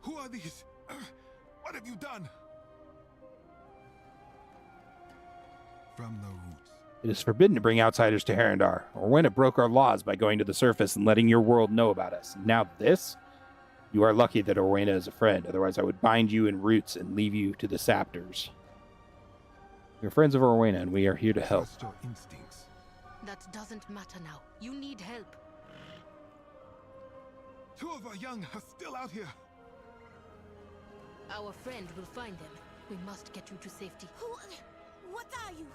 who are these? What have you done? From the roots. It is forbidden to bring outsiders to Herendar. Rowena broke our laws by going to the surface and letting your world know about us. Now this? You are lucky that Rowena is a friend, otherwise I would bind you in roots and leave you to the Saptors. We're friends of Rowena, and we are here to help. Trust your instincts. That doesn't matter now. You need help. Two of our young are still out here. Our friend will find them. We must get you to safety. What are you?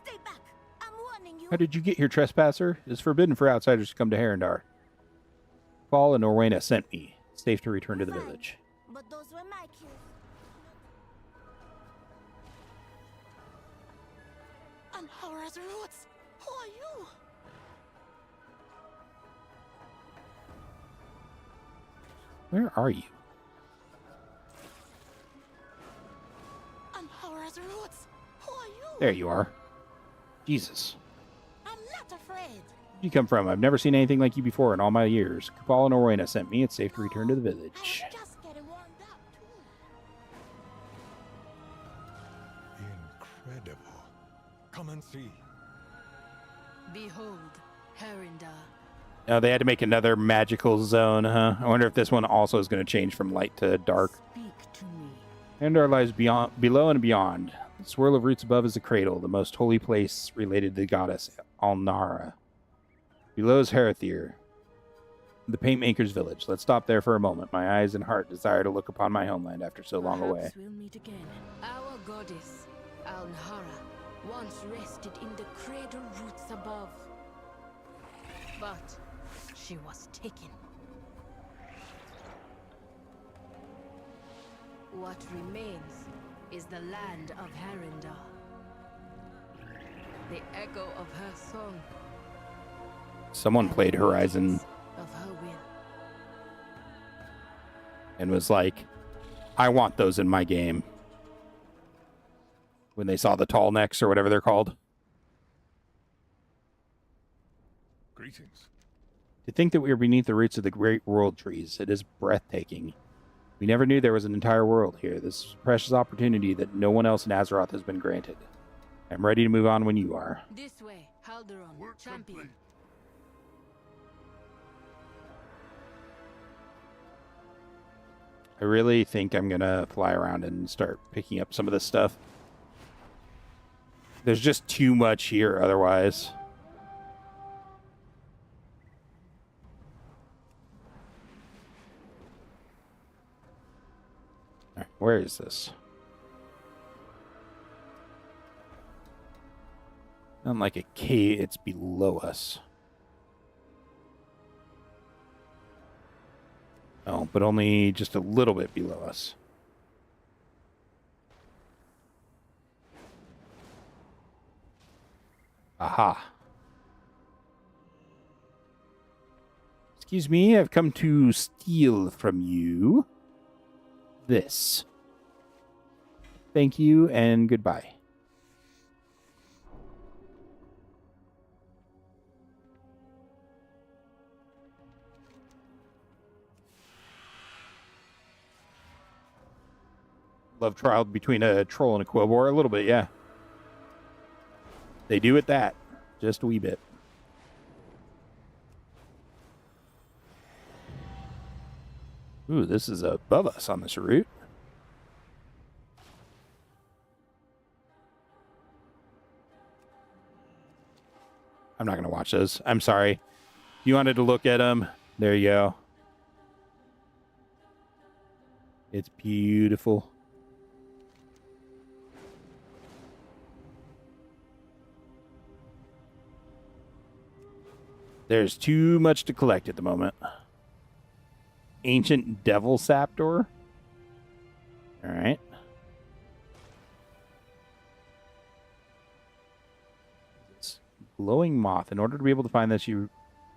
Stay back. I'm warning you. How did you get here, trespasser? It is forbidden for outsiders to come to Herendar. Paul and Rowena sent me. It's safe to return to the village. But those were my kills. Anhora's roots. Who are you? Where are you? Anhora's roots. Who are you? There you are. Jesus. I'm not afraid. Where'd you come from? I've never seen anything like you before in all my years. Kupal and Rowena sent me. It's safe to return to the village. Just getting warmed up, too. Incredible. Come and see. Behold, Herendar. Oh, they had to make another magical zone, huh? I wonder if this one also is going to change from light to dark. Speak to me. Herendar lies below and beyond. The swirl of roots above is the cradle, the most holy place related to the goddess Alnara. Below is Herathir, the paintmaker's village. Let's stop there for a moment. My eyes and heart desire to look upon my homeland after so long away. We'll meet again. Our goddess, Alnara, once rested in the cradle roots above. But she was taken. What remains is the land of Harindar. The echo of her song. Someone played Horizon Of her will. and was like, I want those in my game. When they saw the tall necks or whatever they're called. Greetings. To think that we are beneath the roots of the great world trees, it is breathtaking. We never knew there was an entire world here. This is a precious opportunity that no one else in Azeroth has been granted. I'm ready to move on when you are. This way, Halderon, champion. I really think I'm going to fly around and start picking up some of this stuff. There's just too much here otherwise. All right, where is this? Not like a cave, it's below us. Oh, but only just a little bit below us. Aha. Excuse me, I've come to steal from you this. Thank you and goodbye. Love trial between a troll and a quillbore. A little bit, yeah. They do it that. Just a wee bit. Ooh, this is above us on this route. I'm not going to watch those. I'm sorry. You wanted to look at them. There you go. It's beautiful. There's too much to collect at the moment. Ancient Devil Sap Door. All right. Glowing Moth. In order to be able to find this, you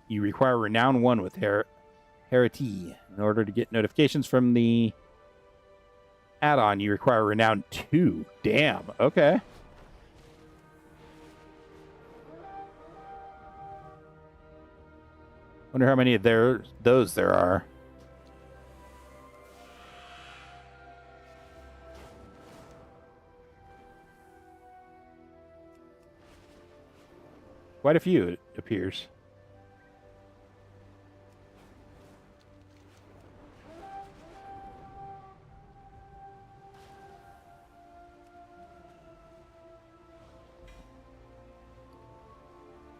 require Renown 1 with Herity. In order to get notifications from the add-on, you require Renown 2. Damn. Okay. Wonder how many of those there are. Quite a few, it appears.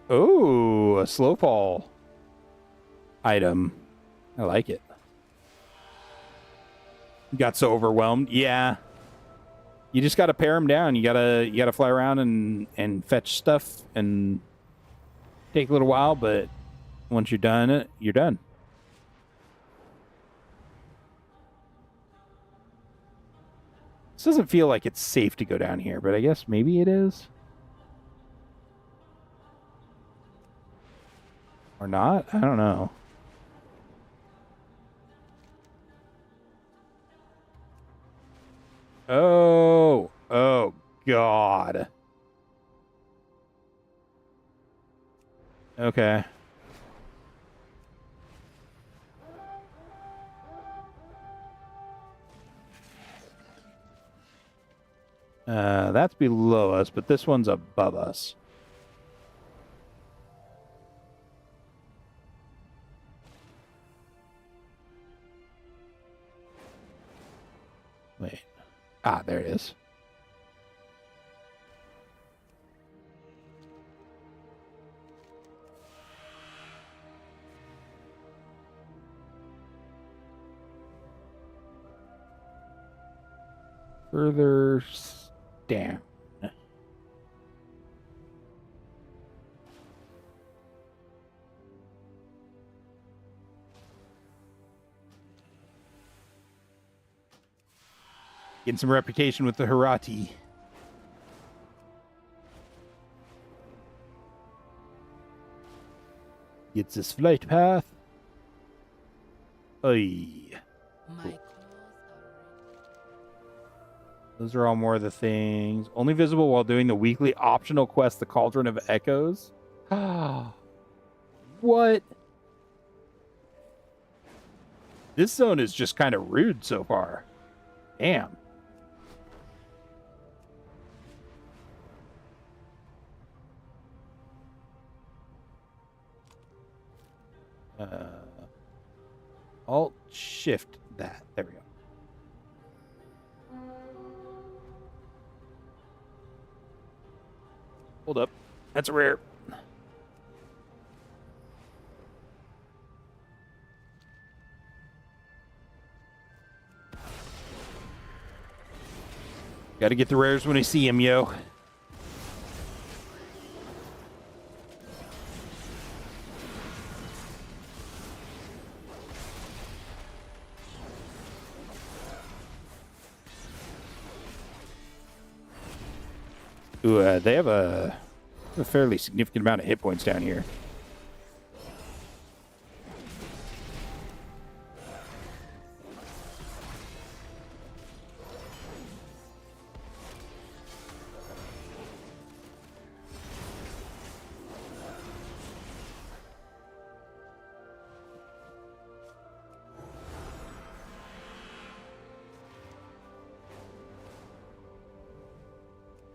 Oh, a slow fall item. I like it. You got so overwhelmed. Yeah. You just got to pare them down. You gotta fly around and fetch stuff and take a little while, but once you're done, you're done. This doesn't feel like it's safe to go down here, but I guess maybe it is. Or not? I don't know. Oh, God. Okay. That's below us, but this one's above us. Wait. Ah, there it is. Further down. Getting some reputation with the Hirati. Gets this flight path. Oy. Cool. Those are all more of the things. Only visible while doing the weekly optional quest, the Cauldron of Echoes. What? This zone is just kind of rude so far. Damn. Alt shift that. There we go. Hold up. That's a rare. Gotta get the rares when I see them, yo. Ooh, they have a fairly significant amount of hit points down here.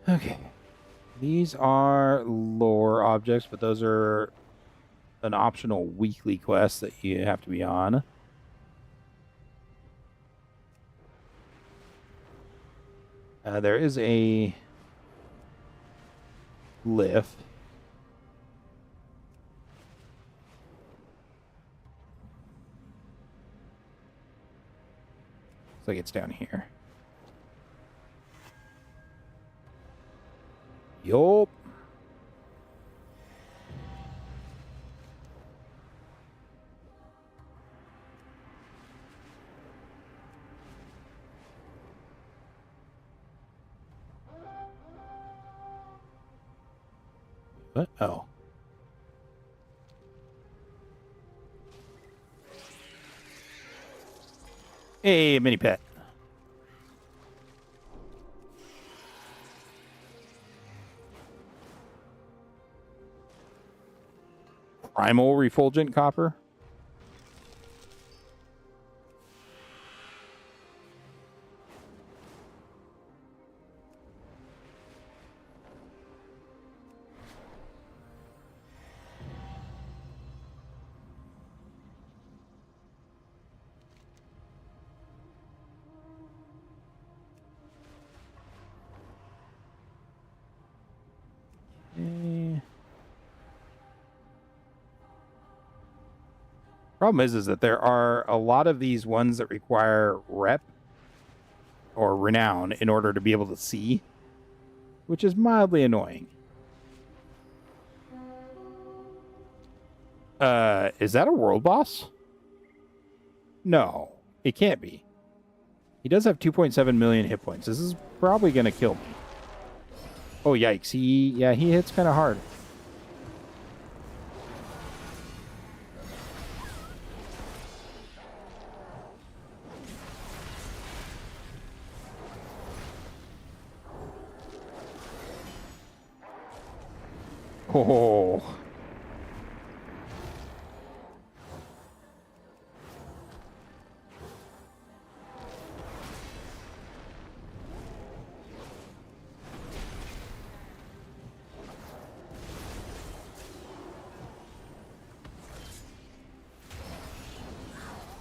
Okay. These are lore objects, but those are an optional weekly quest that you have to be on. There is a glyph. Looks like it's down here. Yup. What? Oh. Hey, mini pet. Primal refulgent copper. Problem is that there are a lot of these ones that require rep or renown in order to be able to see, which is mildly annoying. Is that a world boss? No, it can't be. He does have 2.7 million hit points. This is probably going to kill me. Oh, yikes. He hits kind of hard. Oh.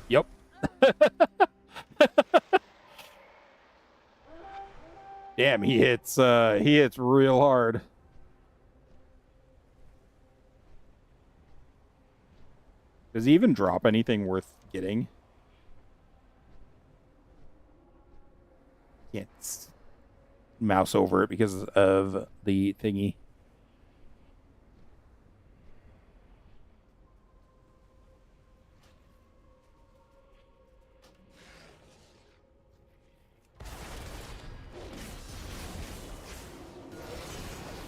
Yep. Damn, he hits real hard. Does he even drop anything worth getting? Can't mouse over it because of the thingy.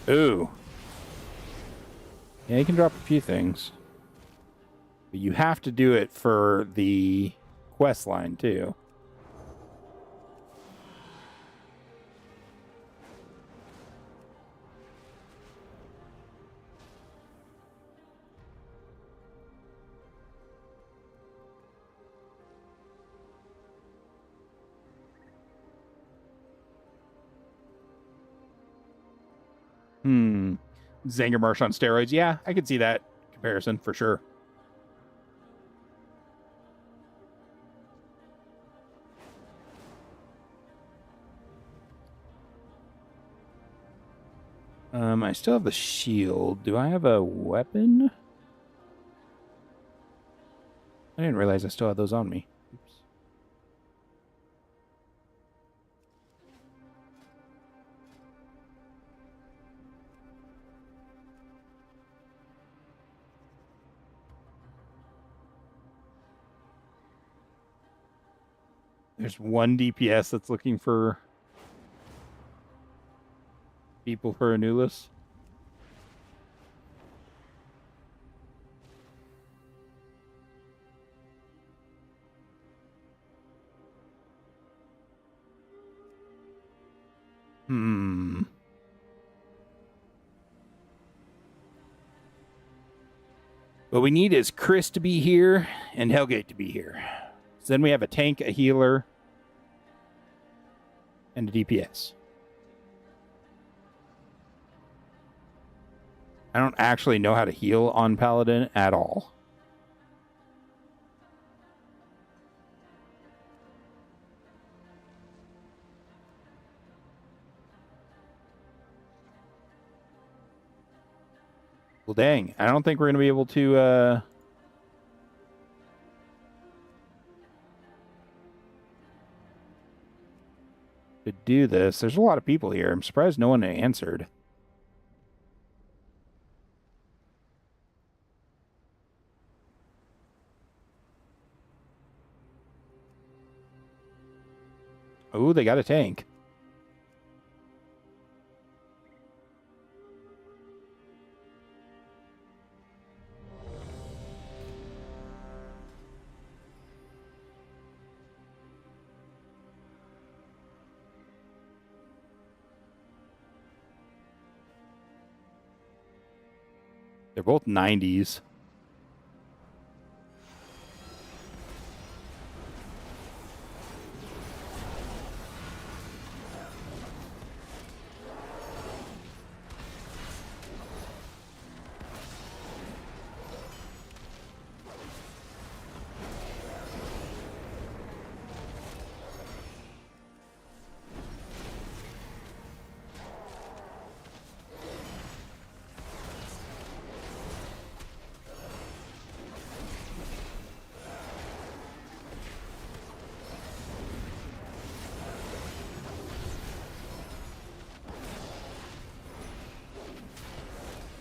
Ooh. Yeah, you can drop a few things. But you have to do it for the quest line, too. Zangermarsh on steroids. Yeah, I could see that comparison for sure. I still have the shield. Do I have a weapon? I didn't realize I still had those on me. Oops. There's one DPS that's looking for people for Anulus. What we need is Chris to be here and Hellgate to be here. So then we have a tank, a healer, and a DPS. I don't actually know how to heal on Paladin at all. Well, dang. I don't think we're going to be able to do this. There's a lot of people here. I'm surprised no one answered. Oh, they got a tank. They're both 90s.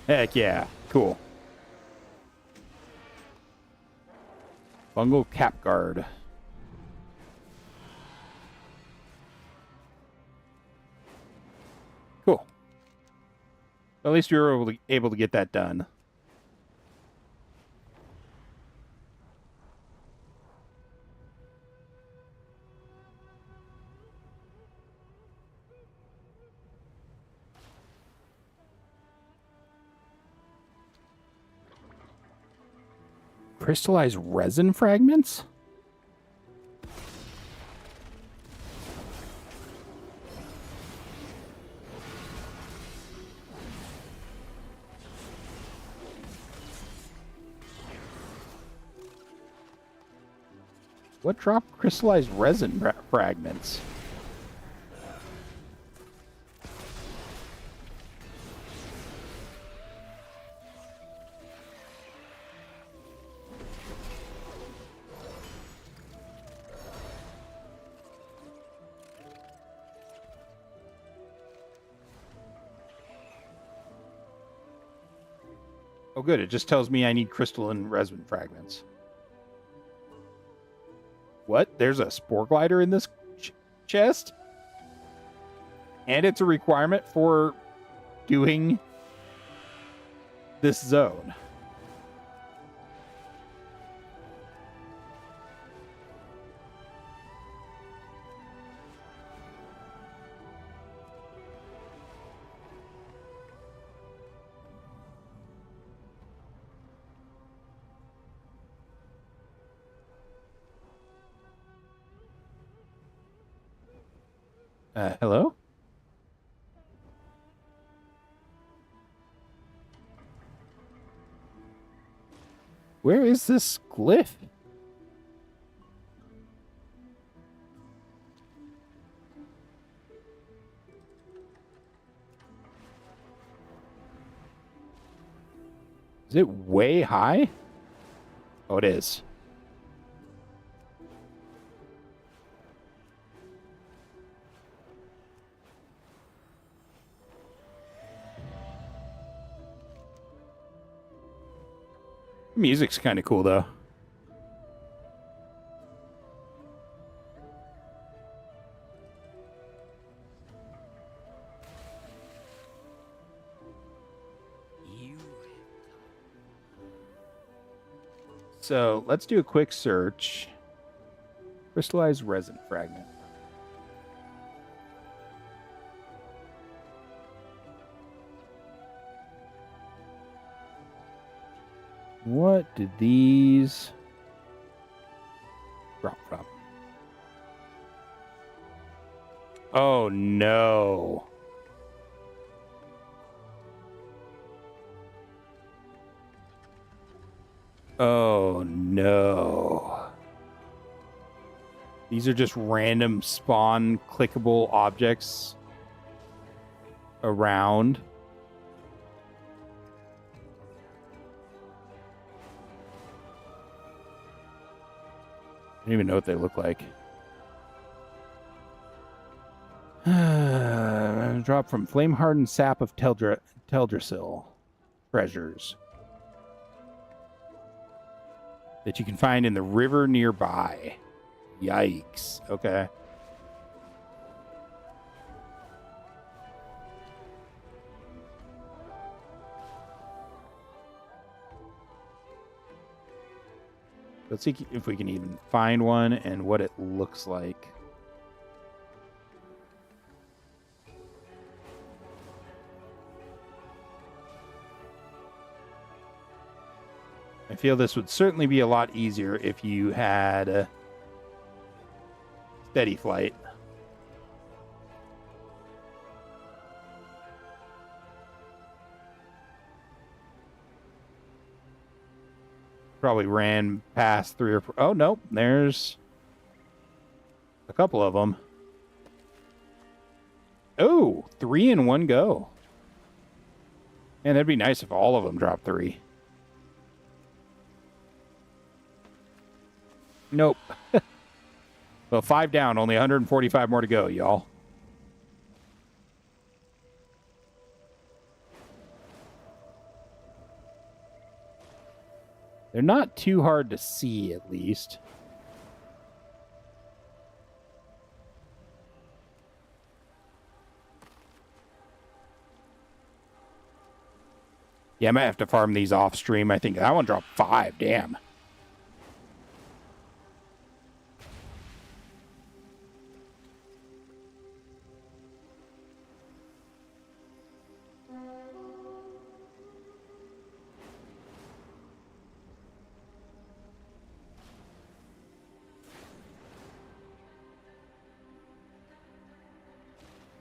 Heck yeah. Cool. Bungle Cap Guard. Cool. At least we were able to get that done. Crystallized resin fragments? What dropped crystallized resin fragments? Oh, good. It just tells me I need crystalline resin fragments. What? There's a spore glider in this chest? And it's a requirement for doing this zone. Hello? Where is this glyph? Is it way high? Oh, it is. Music's kind of cool, though. So let's do a quick search. Crystallized resin fragment. What did these drop from? Oh no. Oh no. These are just random spawn clickable objects around. I don't even know what they look like. Drop from flame-hardened sap of Teldrassil treasures that you can find in the river nearby. Yikes. Okay. Let's see if we can even find one and what it looks like. I feel this would certainly be a lot easier if you had a steady flight. Probably ran past 3 or 4. Oh, nope. There's a couple of them. Oh, 3 in one go. Man, that'd be nice if all of them dropped 3. Nope. Well, 5 down, only 145 more to go, y'all. They're not too hard to see, at least. Yeah, I might have to farm these off stream. I think that one dropped 5. Damn.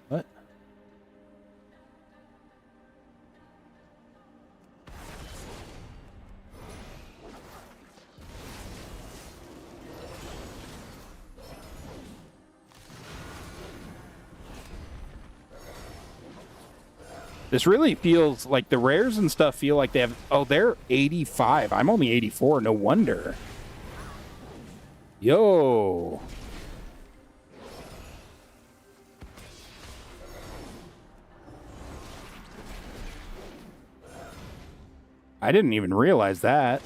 What? This really feels like the rares and stuff feel like they have... Oh, they're 85. I'm only 84. No wonder. Yo. I didn't even realize that.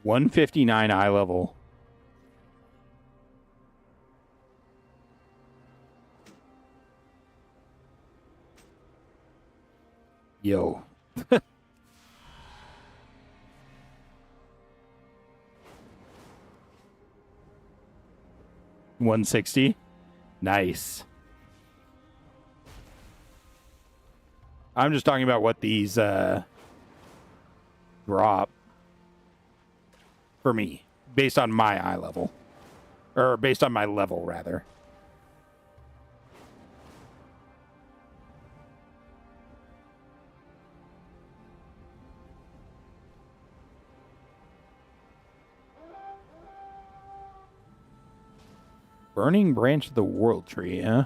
159 eye level. Yo. 160. Nice. I'm just talking about what these drop for me based on my eye level, or based on my level rather. Burning branch of the world tree, huh?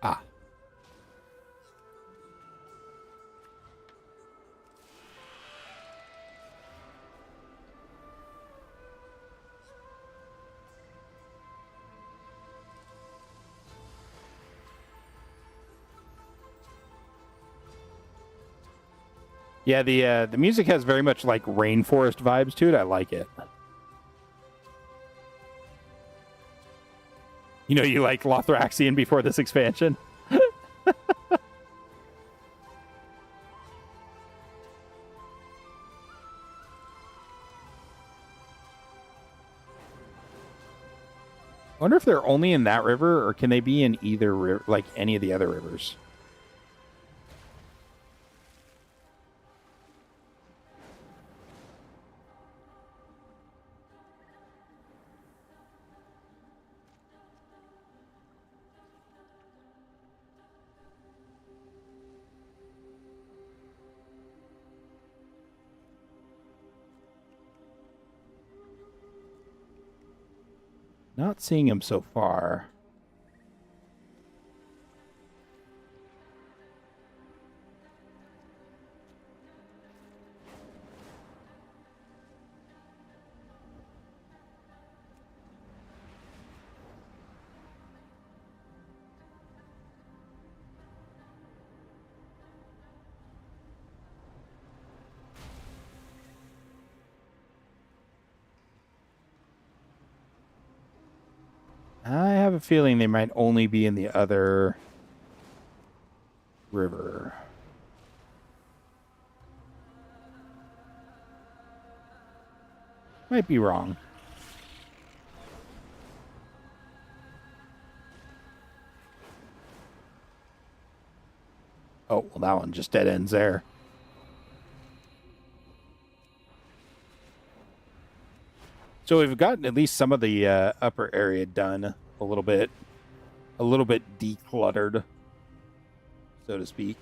Ah. Yeah, the music has very much like rainforest vibes to it. I like it. You know, you like Lothraxian before this expansion? I wonder if they're only in that river, or can they be in either river, like any of the other rivers? Not seeing him so far. I have a feeling they might only be in the other river. Might be wrong. Oh, well, that one just dead ends there. So we've gotten at least some of the upper area done a little bit decluttered, so to speak,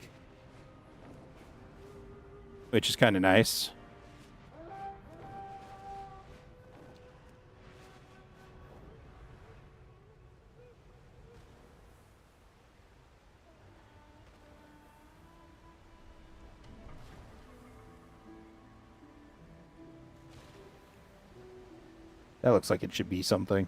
which is kind of nice. That looks like it should be something.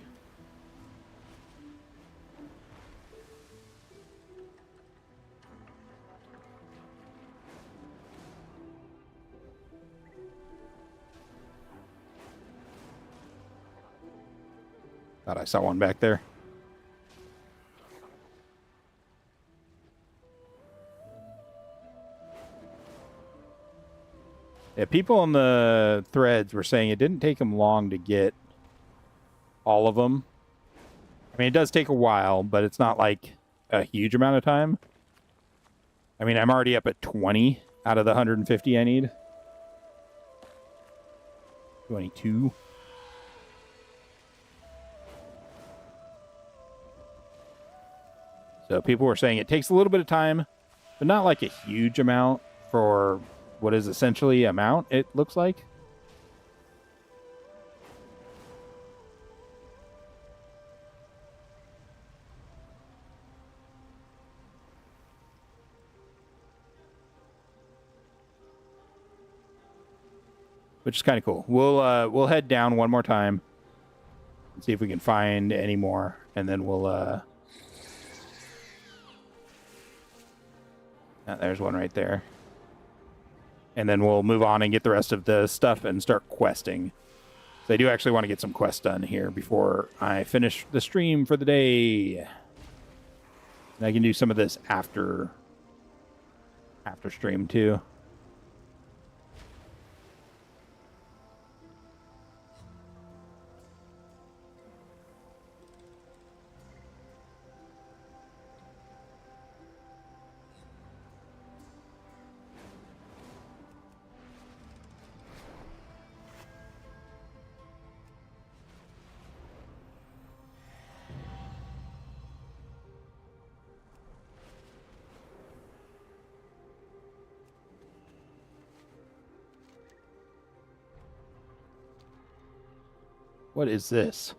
Thought I saw one back there. Yeah, people on the threads were saying it didn't take them long to get all of them. I mean, it does take a while, but it's not like a huge amount of time. I mean, I'm already up at 20 out of the 150 I need. 22. So people were saying it takes a little bit of time, but not like a huge amount for what is essentially a mount, it looks like. which is kind of cool. We'll head down one more time and see if we can find any more, and then we'll there's one right there. And then we'll move on and get the rest of the stuff and start questing. So I do actually want to get some quests done here before I finish the stream for the day. And I can do some of this after stream too. What is this?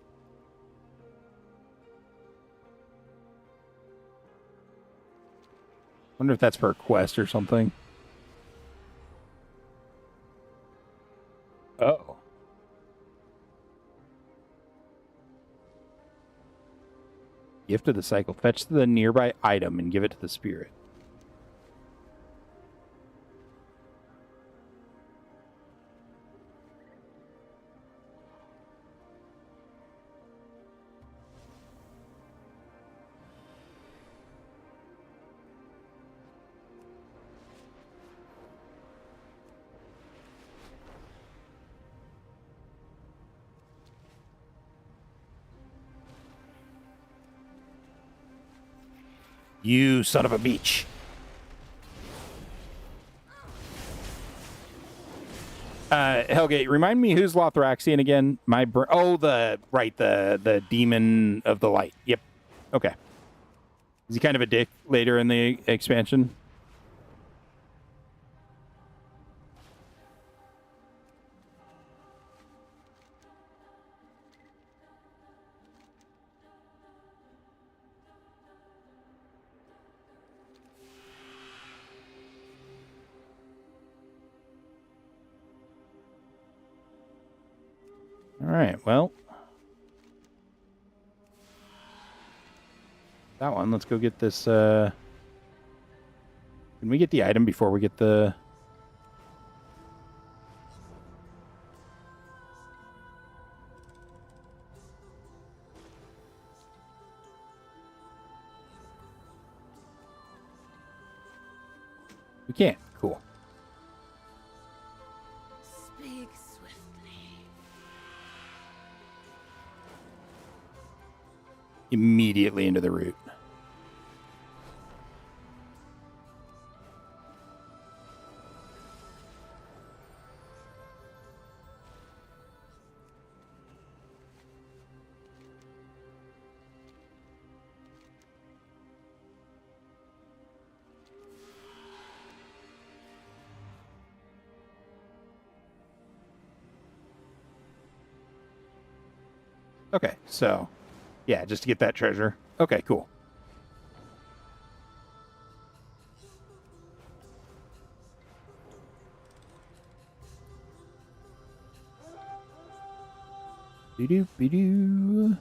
Wonder if that's for a quest or something. Oh. Gift of the cycle. Fetch the nearby item and give it to the spirit. You son of a beach. Hellgate, remind me who's Lothraxian again? The demon of the light. Yep. Okay. Is he kind of a dick later in the expansion? All right, well. That one, let's go get this, Can we get the item before we get the... We can't. Cool. Speak swiftly. Immediately into the root. Okay, so, yeah, just to get that treasure. Okay, cool. Be-doo.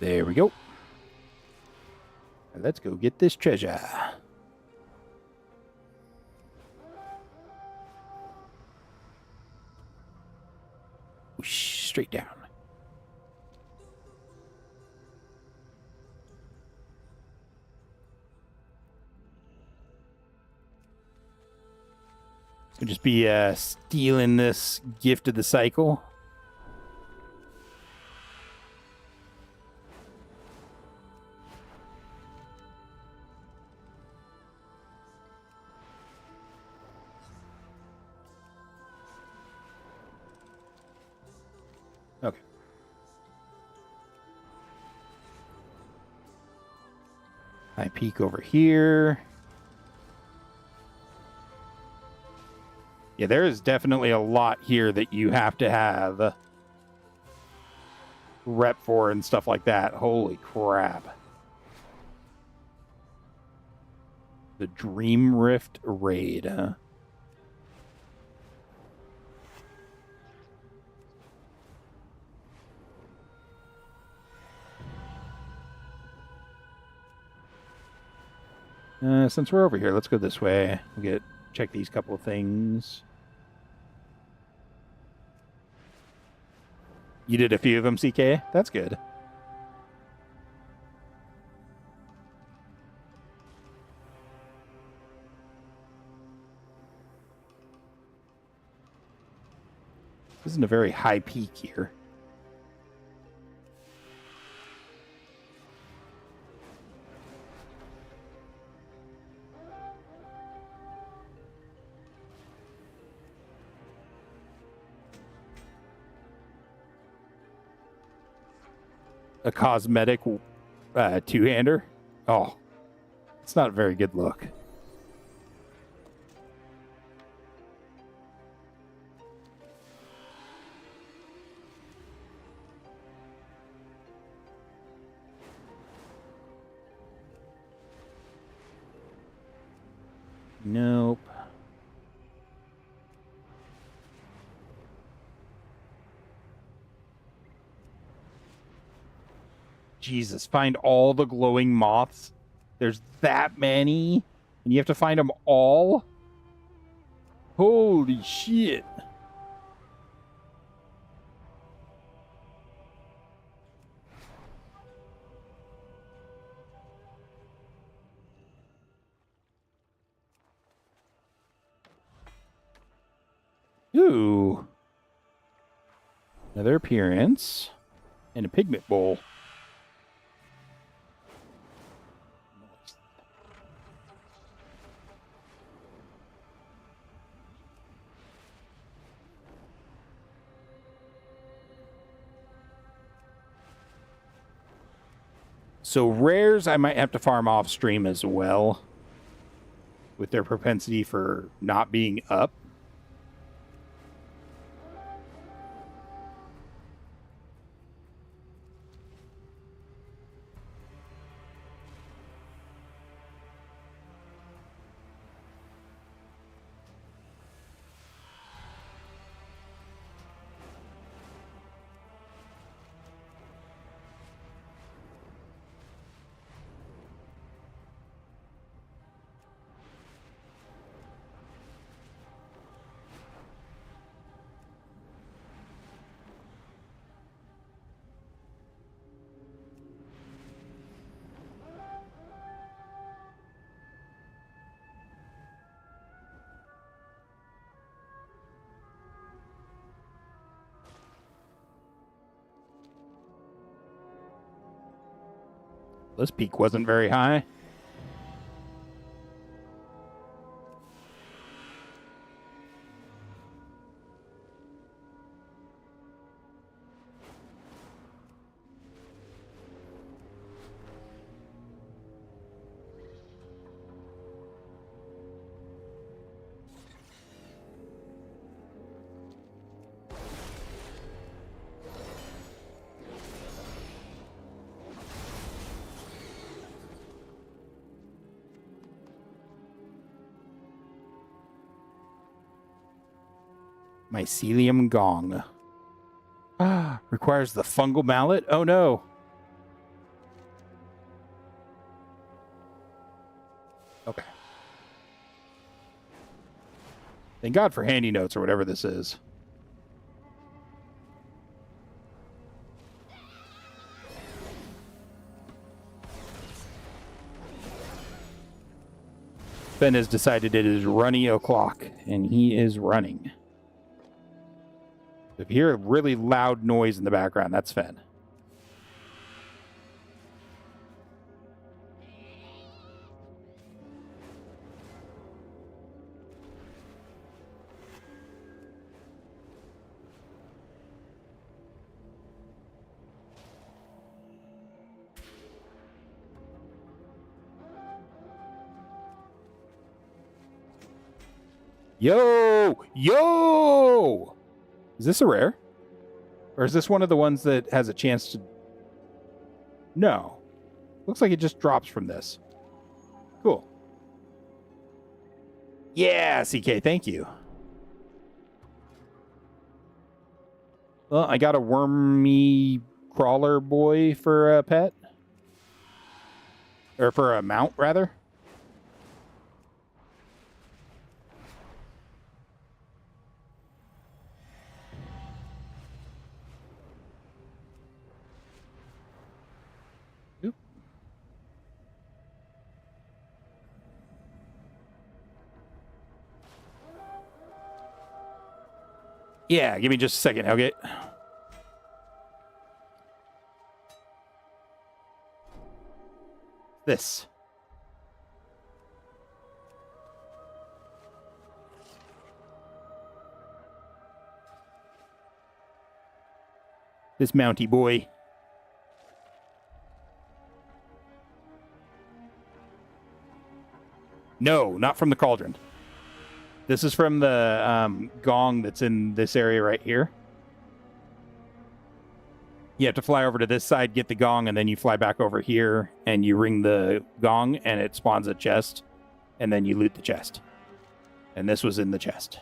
There we go. Let's go get this treasure. Whoosh, straight down. So just be stealing this gift of the cycle. Okay. I peek over here. Yeah, there is definitely a lot here that you have to have rep for and stuff like that. Holy crap. The Dream Rift raid, huh? Since we're over here, let's go this way. We'll check these couple of things. You did a few of them, CK? That's good. This isn't a very high peak here. A cosmetic two-hander? Oh, it's not a very good look. Nope. Jesus, find all the glowing moths. There's that many, and you have to find them all? Holy shit. Ooh. Another appearance. And a pigment bowl. So rares I might have to farm off stream as well, with their propensity for not being up. This peak wasn't very high. Mycelium gong. Requires the fungal mallet? Oh no. Okay. Thank God for handy notes or whatever this is. Ben has decided it is runny o'clock, and he is running. If you hear a really loud noise in the background, that's Fen. Yo! Yo! Is this a rare? Or is this one of the ones that has a chance to... No. Looks like it just drops from this. Cool. Yeah, CK, thank you. Well, I got a wormy crawler boy for a pet. Or for a mount, rather. Oop. Yeah, give me just a second, Helgate. This. This Mountie boy. No, not from the cauldron. This is from the gong that's in this area right here. You have to fly over to this side, get the gong, and then you fly back over here, and you ring the gong, and it spawns a chest, and then you loot the chest. And this was in the chest.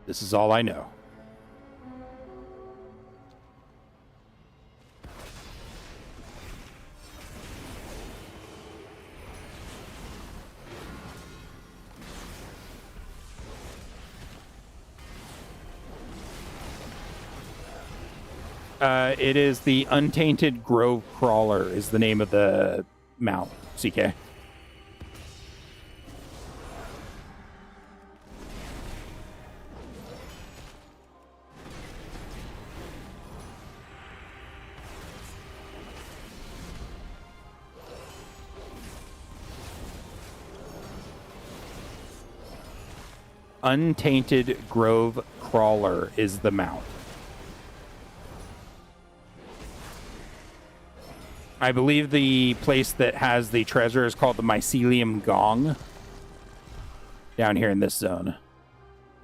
This is all I know. It is the Untainted Grove Crawler is the name of the mount, CK. Untainted Grove Crawler is the mount. I believe the place that has the treasure is called the Mycelium Gong. Down here in this zone.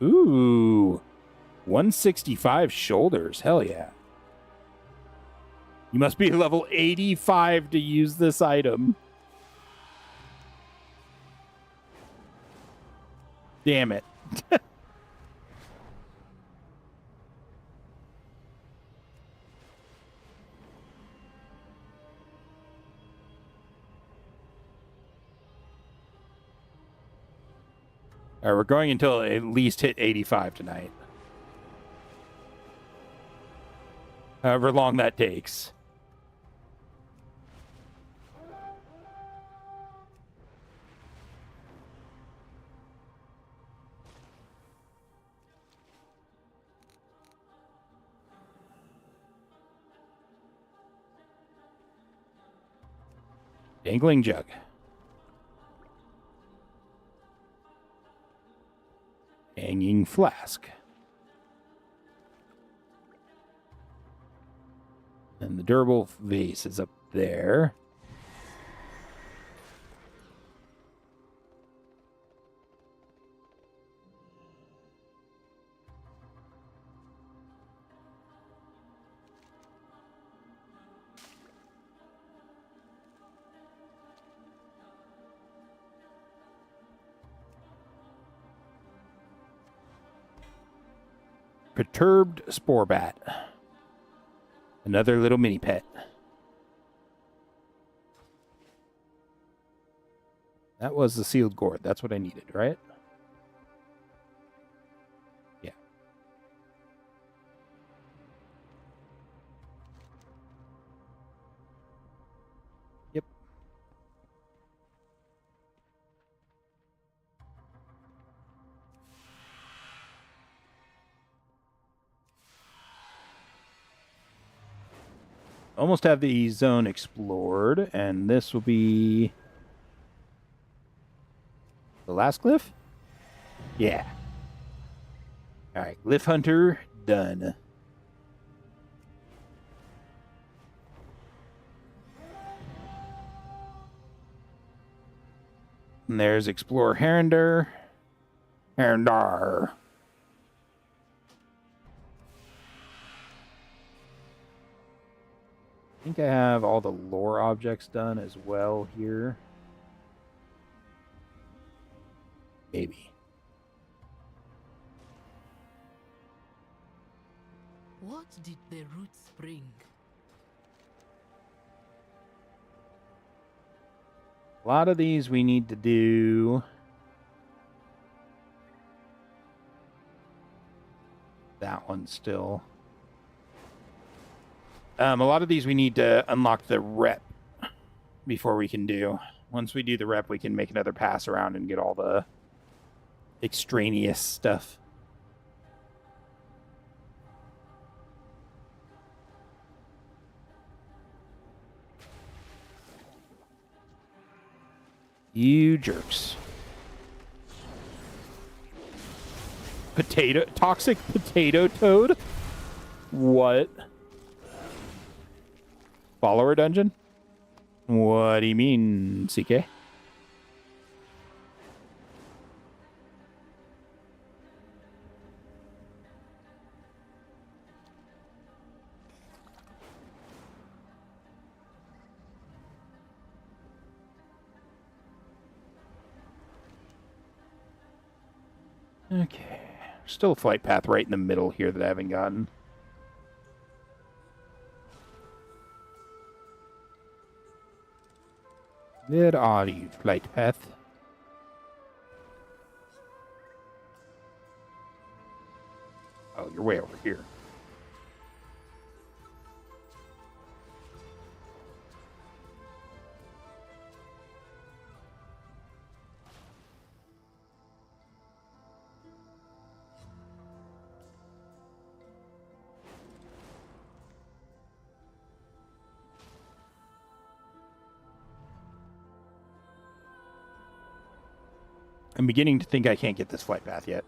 Ooh. 165 shoulders. Hell yeah. You must be level 85 to use this item. Damn it. All right, we're going until at least hit 85 tonight. However long that takes. Dangling jug. Hanging flask. And the durable vase is up there. Perturbed spore bat. Another little mini pet. That was the sealed gourd. That's what I needed, right? Yeah. Yep. Almost have the zone explored, and this will be the last glyph? Yeah. All right, glyph hunter done. And there's Explorer Herendar. Herendar. I think I have all the lore objects done as well here. Maybe. What did the roots bring? A lot of these we need to do. That one still. A lot of these we need to unlock the rep before we can do. Once we do the rep, we can make another pass around and get all the extraneous stuff. You jerks. Toxic potato toad? What? Follower dungeon? What do you mean, CK? Okay. Still a flight path right in the middle here that I haven't gotten. Where are you, flight path? Oh, you're way over here. I'm beginning to think I can't get this flight path yet.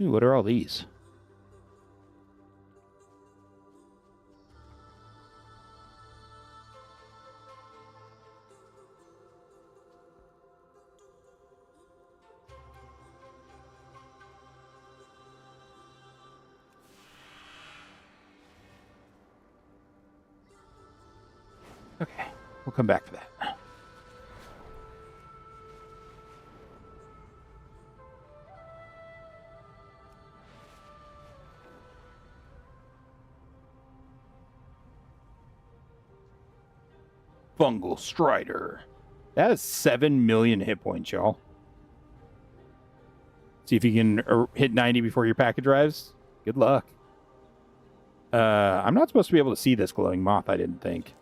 Ooh, what are all these? Okay, we'll come back to that. Fungal Strider. That is 7 million hit points, y'all. See if you can hit 90 before your package arrives. Good luck. I'm not supposed to be able to see this glowing moth, I didn't think.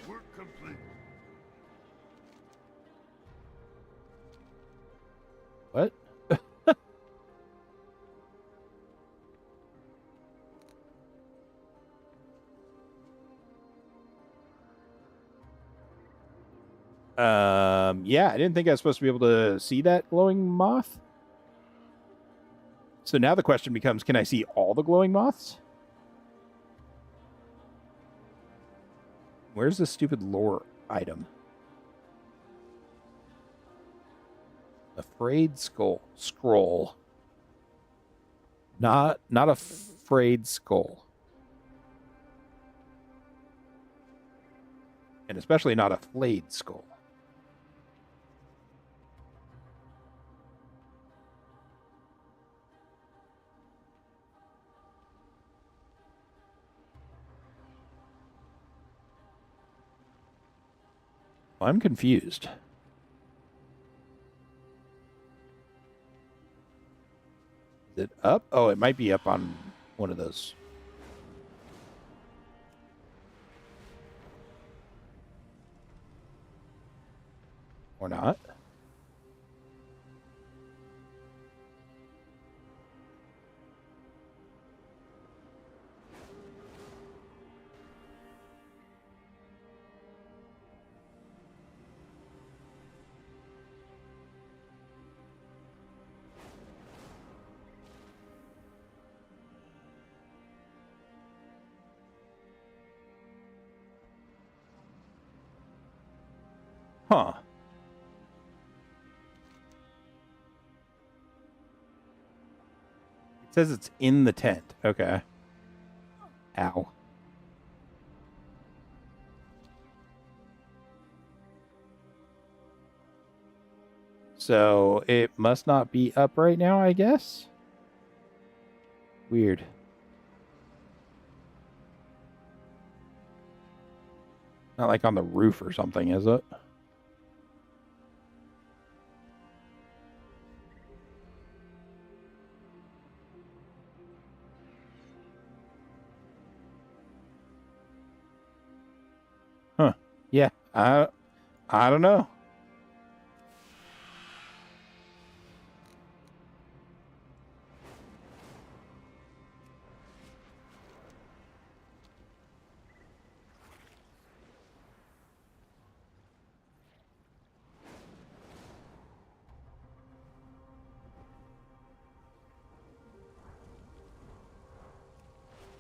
Work complete. What? Yeah, I didn't think I was supposed to be able to see that glowing moth. So now the question becomes, can I see all the glowing moths? Where's the stupid lore item? Afraid scroll. Not afraid skull. And especially not a flayed skull. I'm confused. Is it up? Oh, it might be up on one of those. Or not. Huh. It says it's in the tent. Okay. Ow. So it must not be up right now, I guess? Weird. Not like on the roof or something, is it? Huh. Yeah. I don't know.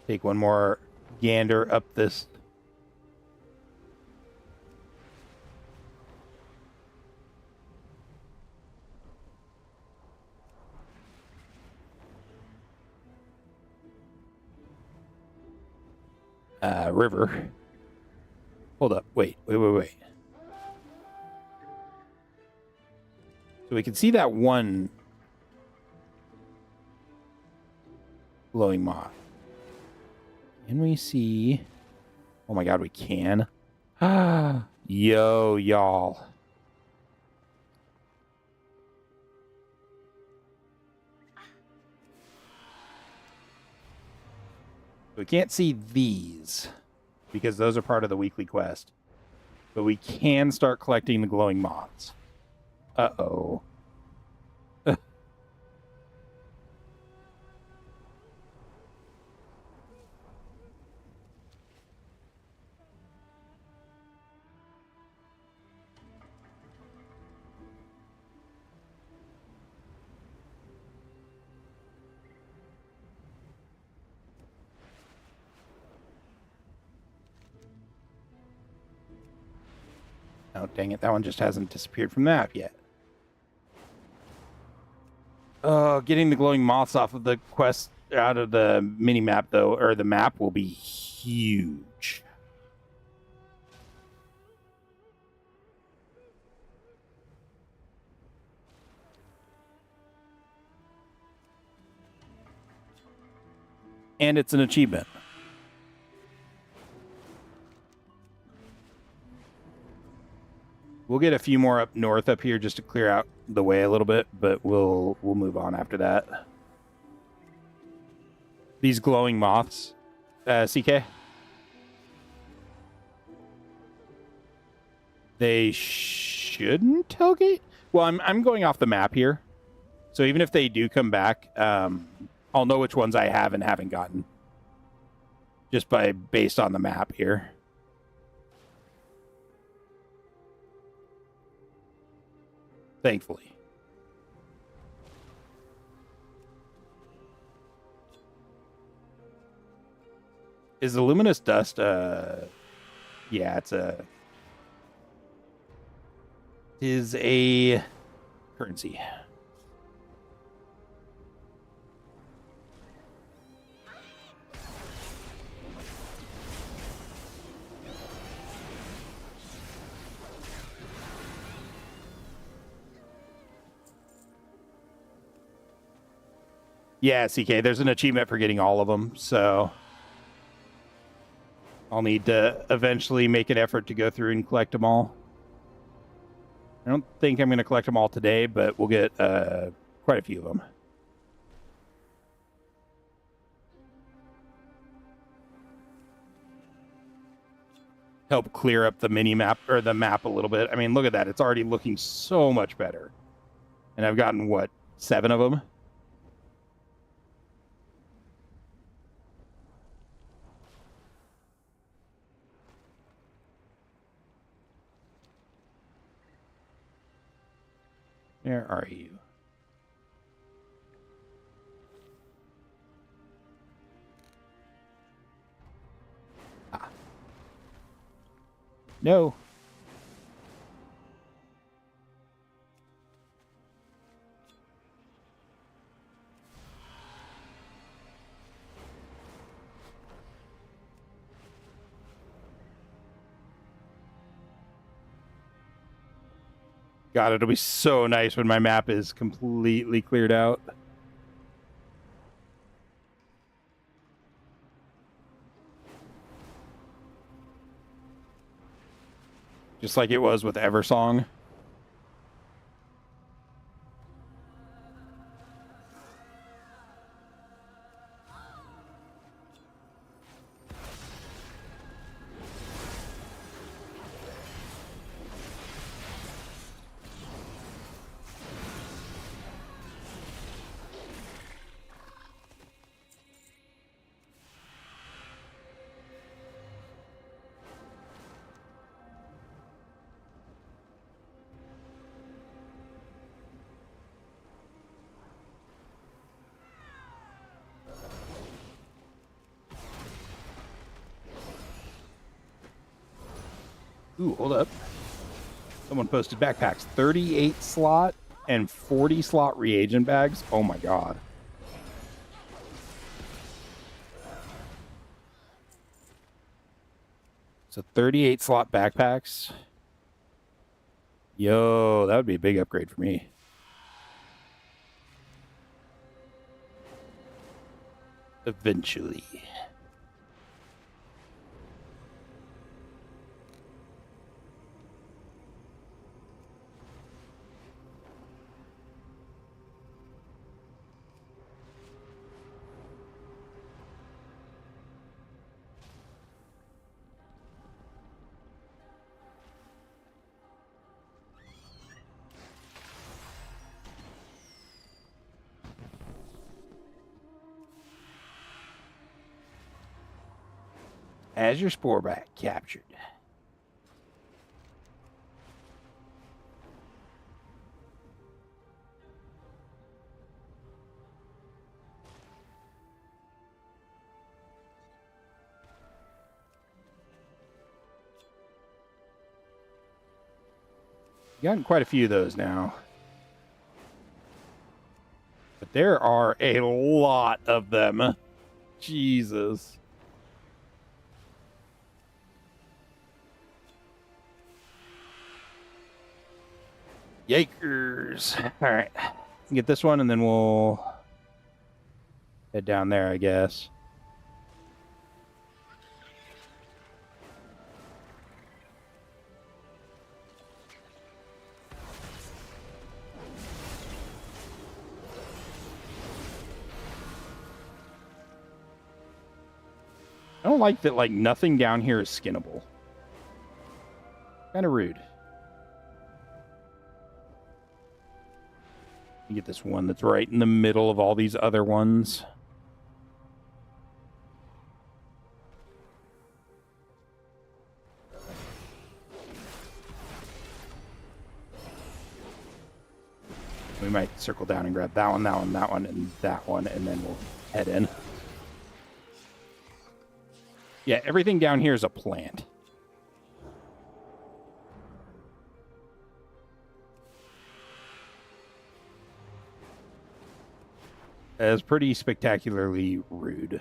Take one more gander up this. River. Hold up. Wait. So we can see that one glowing moth. Can we see? Oh my god, we can. Yo, y'all. We can't see these because those are part of the weekly quest. But we can start collecting the glowing moths. Uh-oh. Oh, dang it. That one just hasn't disappeared from the map yet. Oh, getting the glowing moths off of the quest out of the mini map, though, or the map, will be huge. And it's an achievement. We'll get a few more up north up here just to clear out the way a little bit, but we'll move on after that. These glowing moths, CK. They shouldn't tailgate. Well, I'm going off the map here, so even if they do come back, I'll know which ones I have and haven't gotten, just based on the map here. Thankfully. Is the luminous dust, yeah, is a currency. Yeah, CK, there's an achievement for getting all of them, so I'll need to eventually make an effort to go through and collect them all. I don't think I'm going to collect them all today, but we'll get quite a few of them. Help clear up the mini map, or the map a little bit. I mean, look at that. It's already looking so much better. And I've gotten, what, 7 of them? Where are you? Ah. No. God, it'll be so nice when my map is completely cleared out. Just like it was with Eversong. Ooh, hold up. Someone posted backpacks. 38 slot and 40 slot reagent bags. Oh my god. So 38 slot backpacks. Yo, that would be a big upgrade for me. Eventually. Azure Sporeback captured. Gotten quite a few of those now. But there are a lot of them. Jesus. Yakers. All right. Get this one and then we'll head down there, I guess. I don't like that, like, nothing down here is skinnable. Kind of rude. You get this one that's right in the middle of all these other ones. We might circle down and grab that one, that one, that one, and that one, and then we'll head in. Yeah, everything down here is a plant. It's pretty spectacularly rude.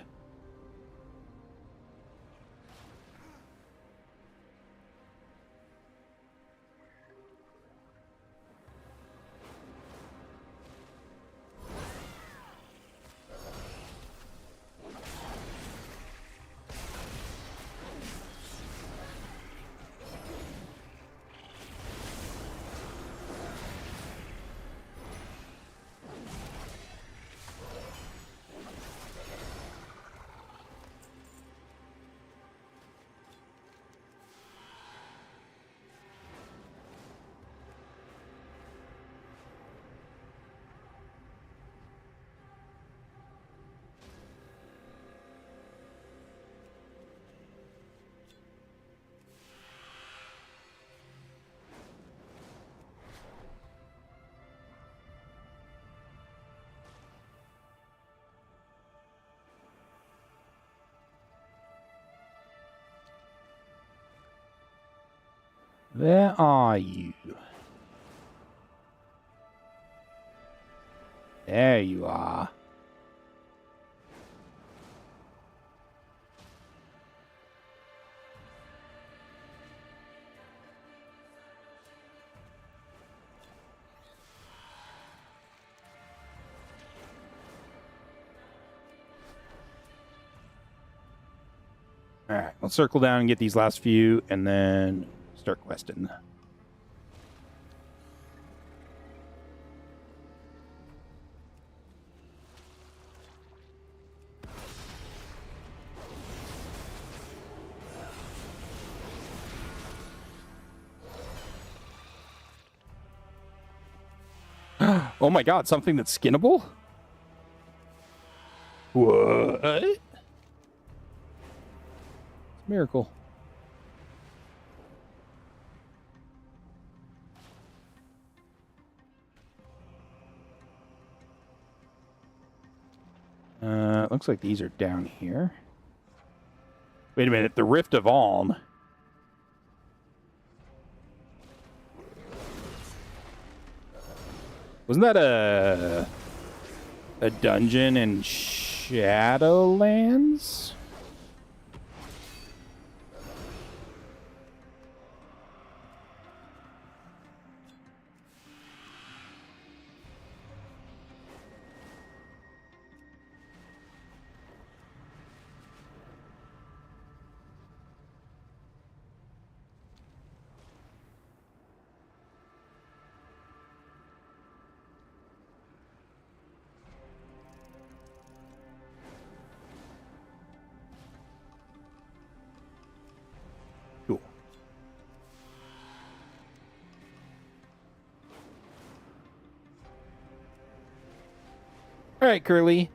Where are you? There you are. Alright, we'll circle down and get these last few, and then start questing. Oh my god, something that's skinnable? What? It's a miracle. Looks like these are down here. Wait a minute, the Rift of Alm. Wasn't that a dungeon in Shadowlands? Cool. All right, Curly.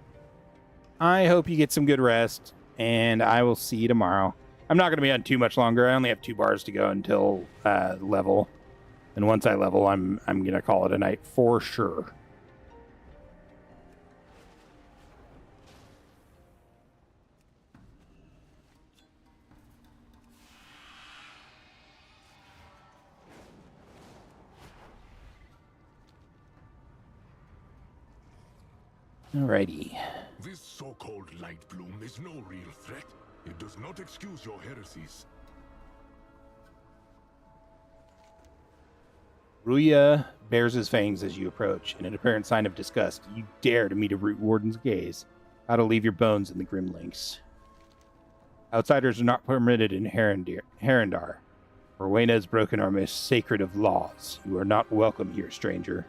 I hope you get some good rest, and I will see you tomorrow. I'm not going to be on too much longer. I only have 2 bars to go until level. And once I level, I'm going to call it a night for sure. Alrighty. This so-called light bloom is no real threat. It does not excuse your heresies. Ruya bares his fangs as you approach. In an apparent sign of disgust, you dare to meet a root warden's gaze. How to leave your bones in the grim links. Outsiders are not permitted in Herendar. Rowena has broken our most sacred of laws. You are not welcome here, stranger.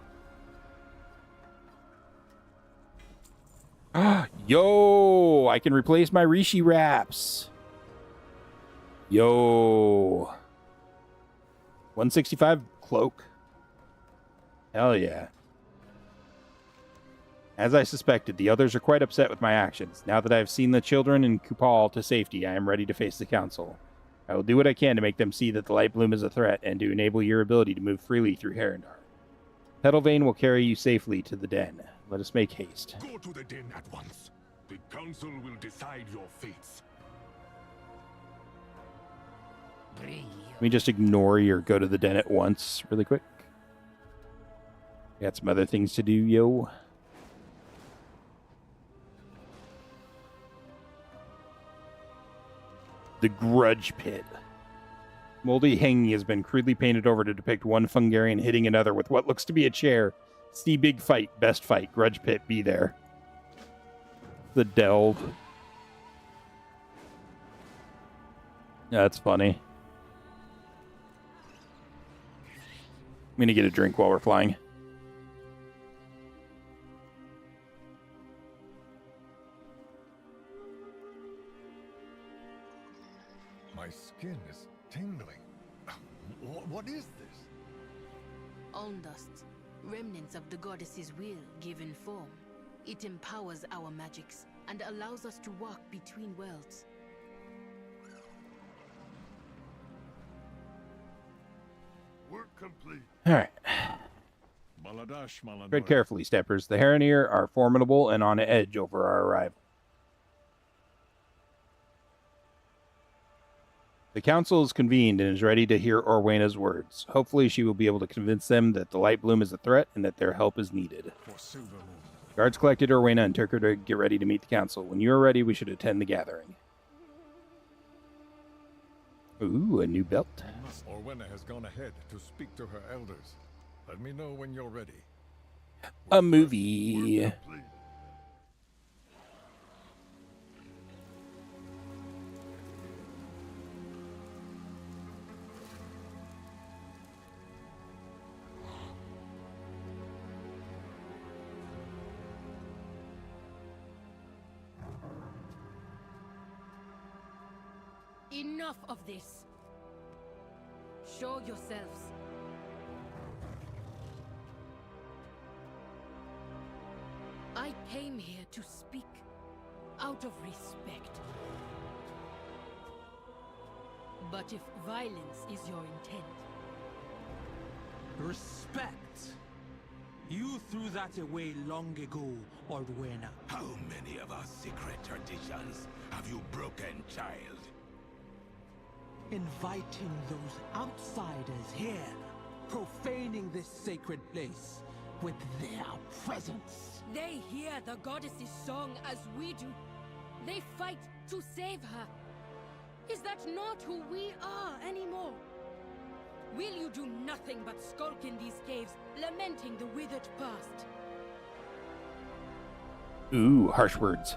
Yo, I can replace my Rishi wraps. Yo. 165 cloak. Hell yeah. As I suspected, the others are quite upset with my actions. Now that I have seen the children and Kupal to safety, I am ready to face the council. I will do what I can to make them see that the light bloom is a threat and to enable your ability to move freely through Herendar. Petalvane will carry you safely to the den. Let us make haste. Go to the den at once. The council will decide your fates. Let me just ignore your go to the den at once really quick. Got some other things to do, yo. The Grudge Pit. Moldy hanging has been crudely painted over to depict one Fungarian hitting another with what looks to be a chair. See big fight, best fight, Grudge Pit, be there. The Delve. That's funny. I'm gonna get a drink while we're flying. My skin is tingling. What is this? Alm dust, remnants of the goddess's will given form. It empowers our magics and allows us to walk between worlds. Work complete. Alright. Baladash, Malanor. Tread carefully, steppers. The Heronir are formidable and on edge over our arrival. The council is convened and is ready to hear Orwena's words. Hopefully she will be able to convince them that the light bloom is a threat and that their help is needed. Guards collected Orwena and took her to get ready to meet the council. When you are ready, we should attend the gathering. Ooh, a new belt. Orwena has gone ahead to speak to her elders. Let me know when you're ready. A movie. Enough of this. Show yourselves. I came here to speak out of respect. But if violence is your intent... Respect? You threw that away long ago, Ordwena. How many of our secret traditions have you broken, child? Inviting those outsiders here, profaning this sacred place with their presence. They hear the goddess's song as we do. They fight to save her. Is that not who we are anymore? Will you do nothing but skulk in these caves, lamenting the withered past? Ooh, harsh words.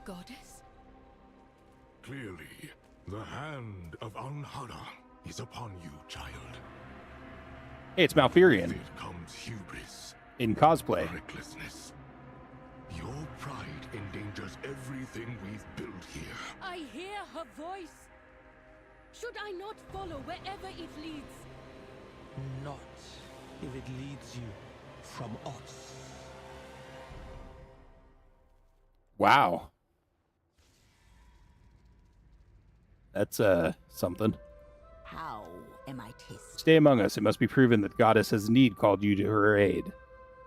Goddess? Clearly, the hand of Anhara is upon you, child. Hey, it's Malfurion. It comes hubris. In cosplay. Recklessness. Your pride endangers everything we've built here. I hear her voice. Should I not follow wherever it leads? Not if it leads you from us. Wow. That's, something. How am I tested? Stay among us. It must be proven that the goddess has indeed called you to her aid.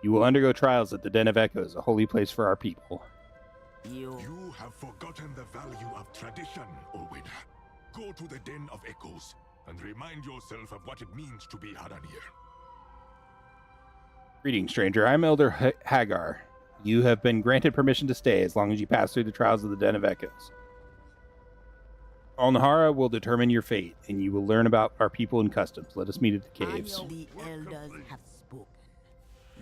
You will undergo trials at the Den of Echoes, a holy place for our people. You have forgotten the value of tradition, Owen. Go to the Den of Echoes and remind yourself of what it means to be Haranir. Greetings, stranger. I'm Elder Hagar. You have been granted permission to stay as long as you pass through the trials of the Den of Echoes. Alnahara will determine your fate, and you will learn about our people and customs. Let us meet at the caves. The elders have spoken.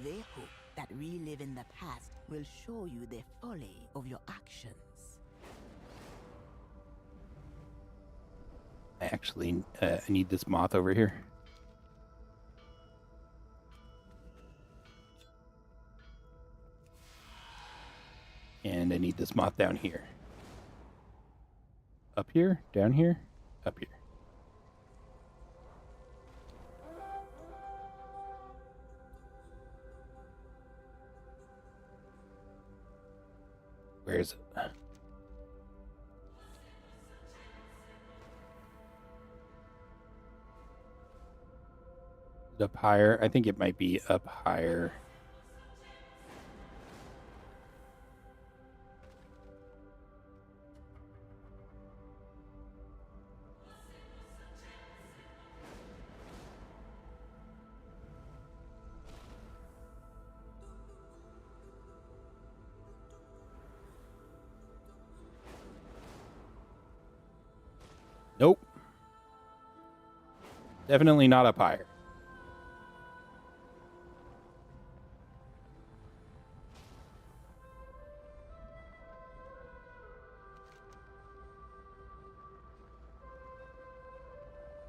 They hope that reliving the past will show you the folly of your actions. I actually need this moth over here. And I need this moth down here. Up here? Down here? Up here. Where is it? Up higher? I think it might be up higher. Nope. Definitely not up higher.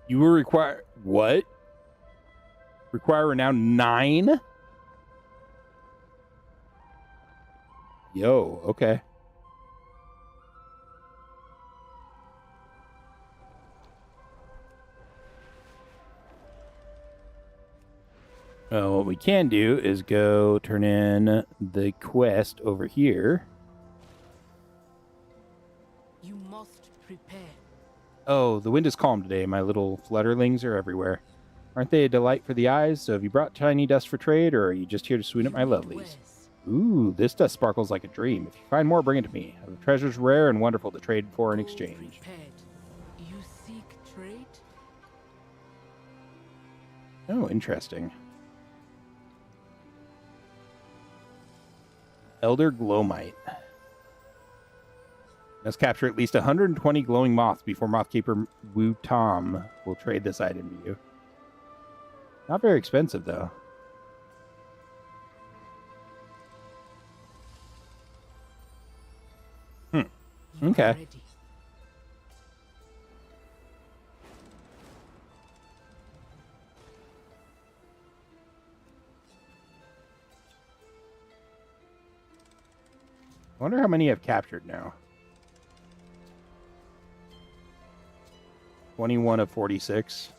You will require... What? Require renown 9? Yo, okay. Well, what we can do is go turn in the quest over here. You must prepare. Oh, the wind is calm today. My little flutterlings are everywhere. Aren't they a delight for the eyes? So have you brought tiny dust for trade, or are you just here to swoon at my lovelies? Ooh, this dust sparkles like a dream. If you find more, bring it to me. The treasure's rare and wonderful to trade for in exchange. You seek trade? Oh, interesting. Elder Glowmite. Must capture at least 120 glowing moths before Mothkeeper Wu Tom will trade this item to you. Not very expensive, though. Okay. I wonder how many I've captured now. 21 of 46.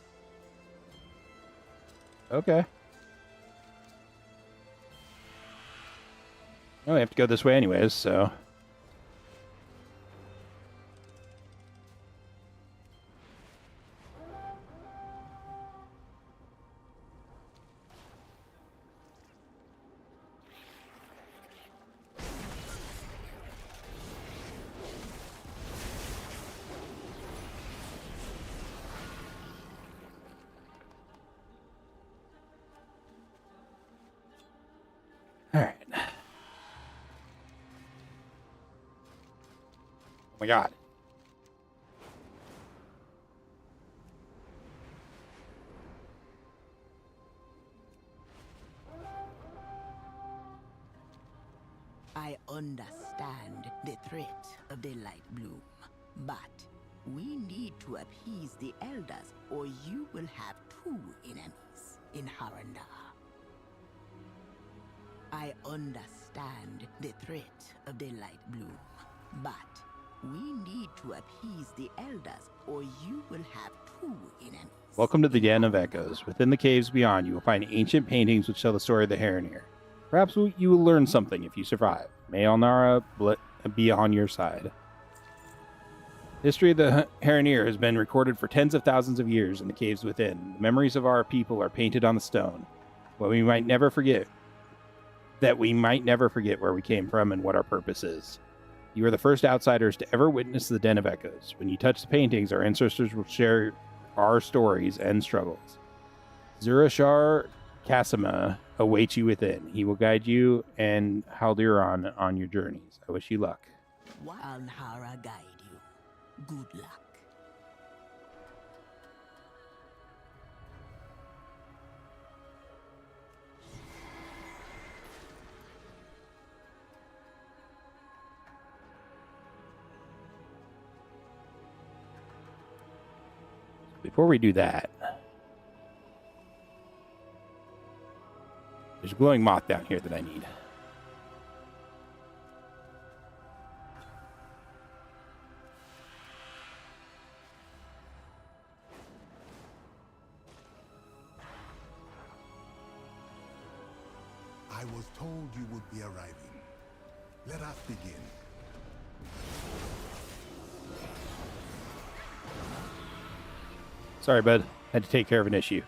Okay. Oh, I have to go this way anyways, so... Alright. Oh my god. I understand the threat of the light bloom, but we need to appease the elders, or you will have two enemies in Haranda. I understand the threat of the light bloom, but we need to appease the elders, or you will have two enemies. Welcome to the Den of Echoes. Within the caves beyond, you will find ancient paintings which tell the story of the Heronir. Perhaps you will learn something if you survive. May Alnara be on your side. History of the Heronir has been recorded for tens of thousands of years in the caves within. The memories of our people are painted on the stone. That we might never forget where we came from and what our purpose is. You are the first outsiders to ever witness the Den of Echoes. When you touch the paintings, our ancestors will share our stories and struggles. Zurashar Kasima awaits you within. He will guide you and Haldiran on your journeys. I wish you luck. Alnara guide you. Good luck. Before we do that, there's a glowing moth down here that I need. I was told you would be arriving. Let us begin. Sorry, bud. Had to take care of an issue.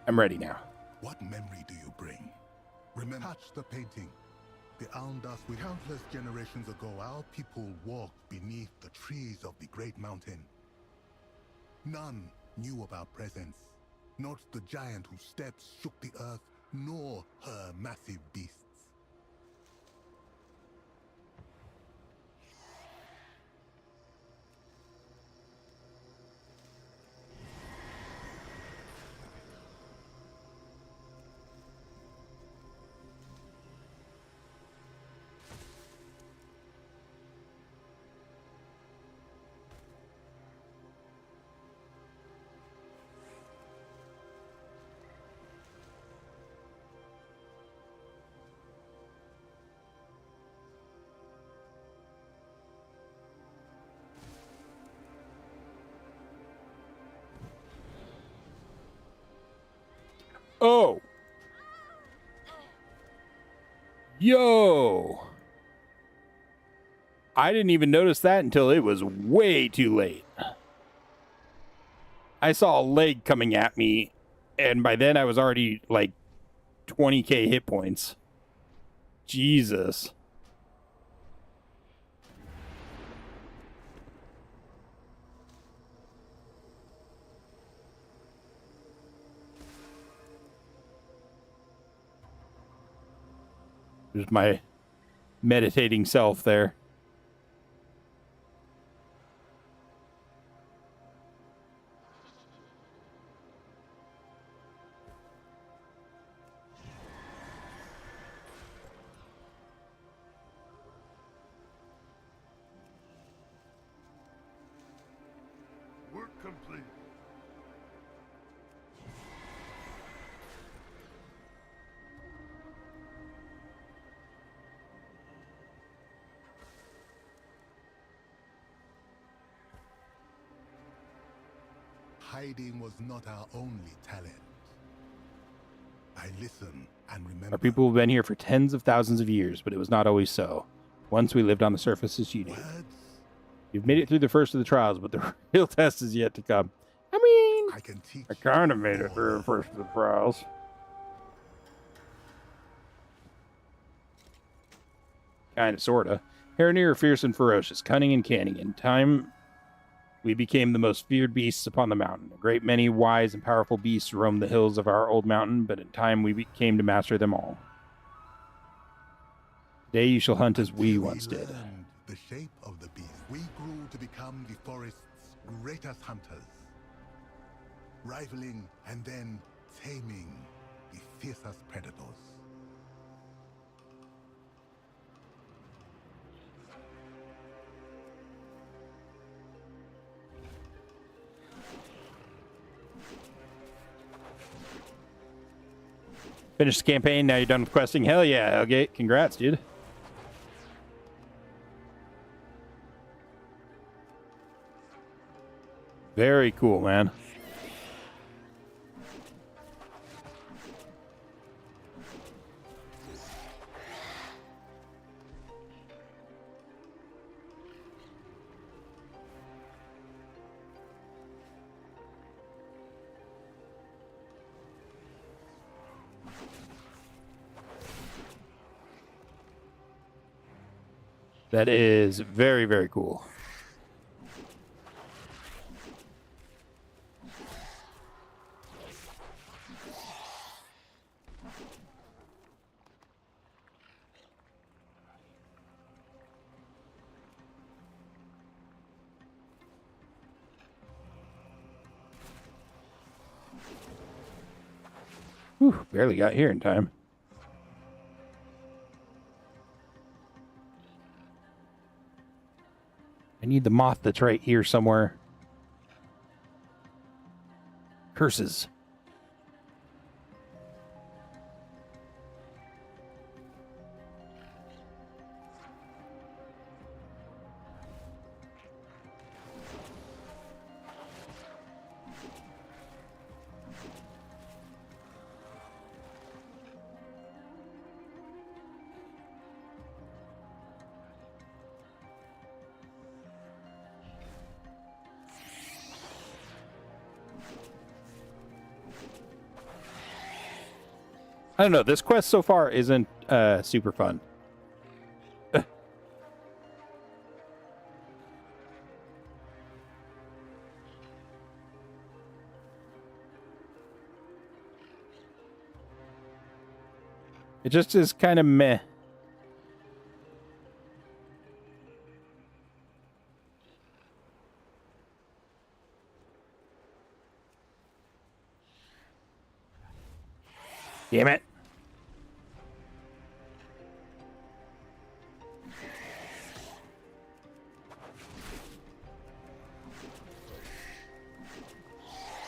I'm ready now. What memory do you bring? Remember, touch the painting. The Aundas, with countless generations ago, our people walked beneath the trees of the great mountain. None knew of our presence. Not the giant whose steps shook the earth, nor her massive beasts. Oh! Yo! I didn't even notice that until it was way too late. I saw a leg coming at me, and by then I was already like 20k hit points. Jesus. There's my meditating self there. Work complete. hiding was not our only talent. I listen and remember. Our people have been here for tens of thousands of years, but it was not always so. Once we lived on the surface as you do. You've made it through the first of the trials, but the real test is yet to come. I mean, I kind of made it through the first of the trials. Kind of, sort of. Harenir are fierce and ferocious, cunning and canning. In time, we became the most feared beasts upon the mountain. A great many wise and powerful beasts roamed the hills of our old mountain, but in time we came to master them all. Today you shall hunt as we once did. The shape of the beast. We grew to become the forest's greatest hunters, rivaling and then taming the fiercest predators. Finished the campaign, now you're done with questing. Hell yeah, okay, congrats, dude. Very cool, man. That is very, very cool. Whew, barely got here in time. I need the moth that's right here somewhere. Curses. I don't know. This quest so far isn't super fun. It just is kind of meh. Damn it.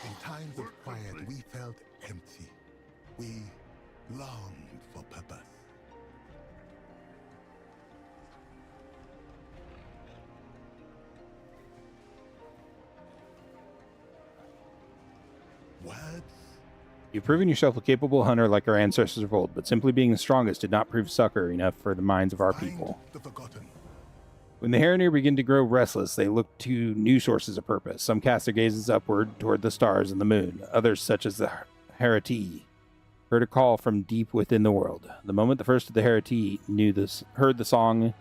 In times of quiet, we felt empty. We longed for purpose. Words? You've proven yourself a capable hunter like our ancestors of old, but simply being the strongest did not prove succor enough for the minds of our people. The forgotten. When the Harenir begin to grow restless, they look to new sources of purpose. Some cast their gazes upward toward the stars and the moon. Others, such as the Harati, heard a call from deep within the world. The moment the first of the Harati heard the song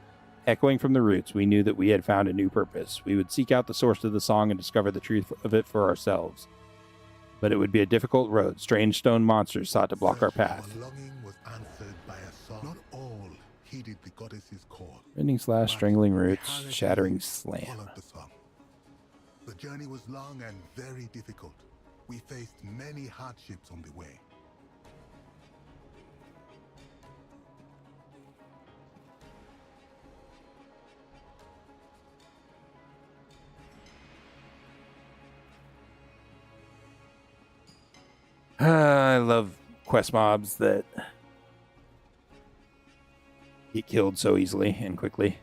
echoing from the roots, we knew that we had found a new purpose. We would seek out the source of the song and discover the truth of it for ourselves. But it would be a difficult road. Strange stone monsters sought to block our path. Our longing was answered by a song. Not all heeded the goddess's call. Rending slash, strangling roots, shattering slam. Followed the song. The journey was long and very difficult. We faced many hardships on the way. I love quest mobs that get killed so easily and quickly.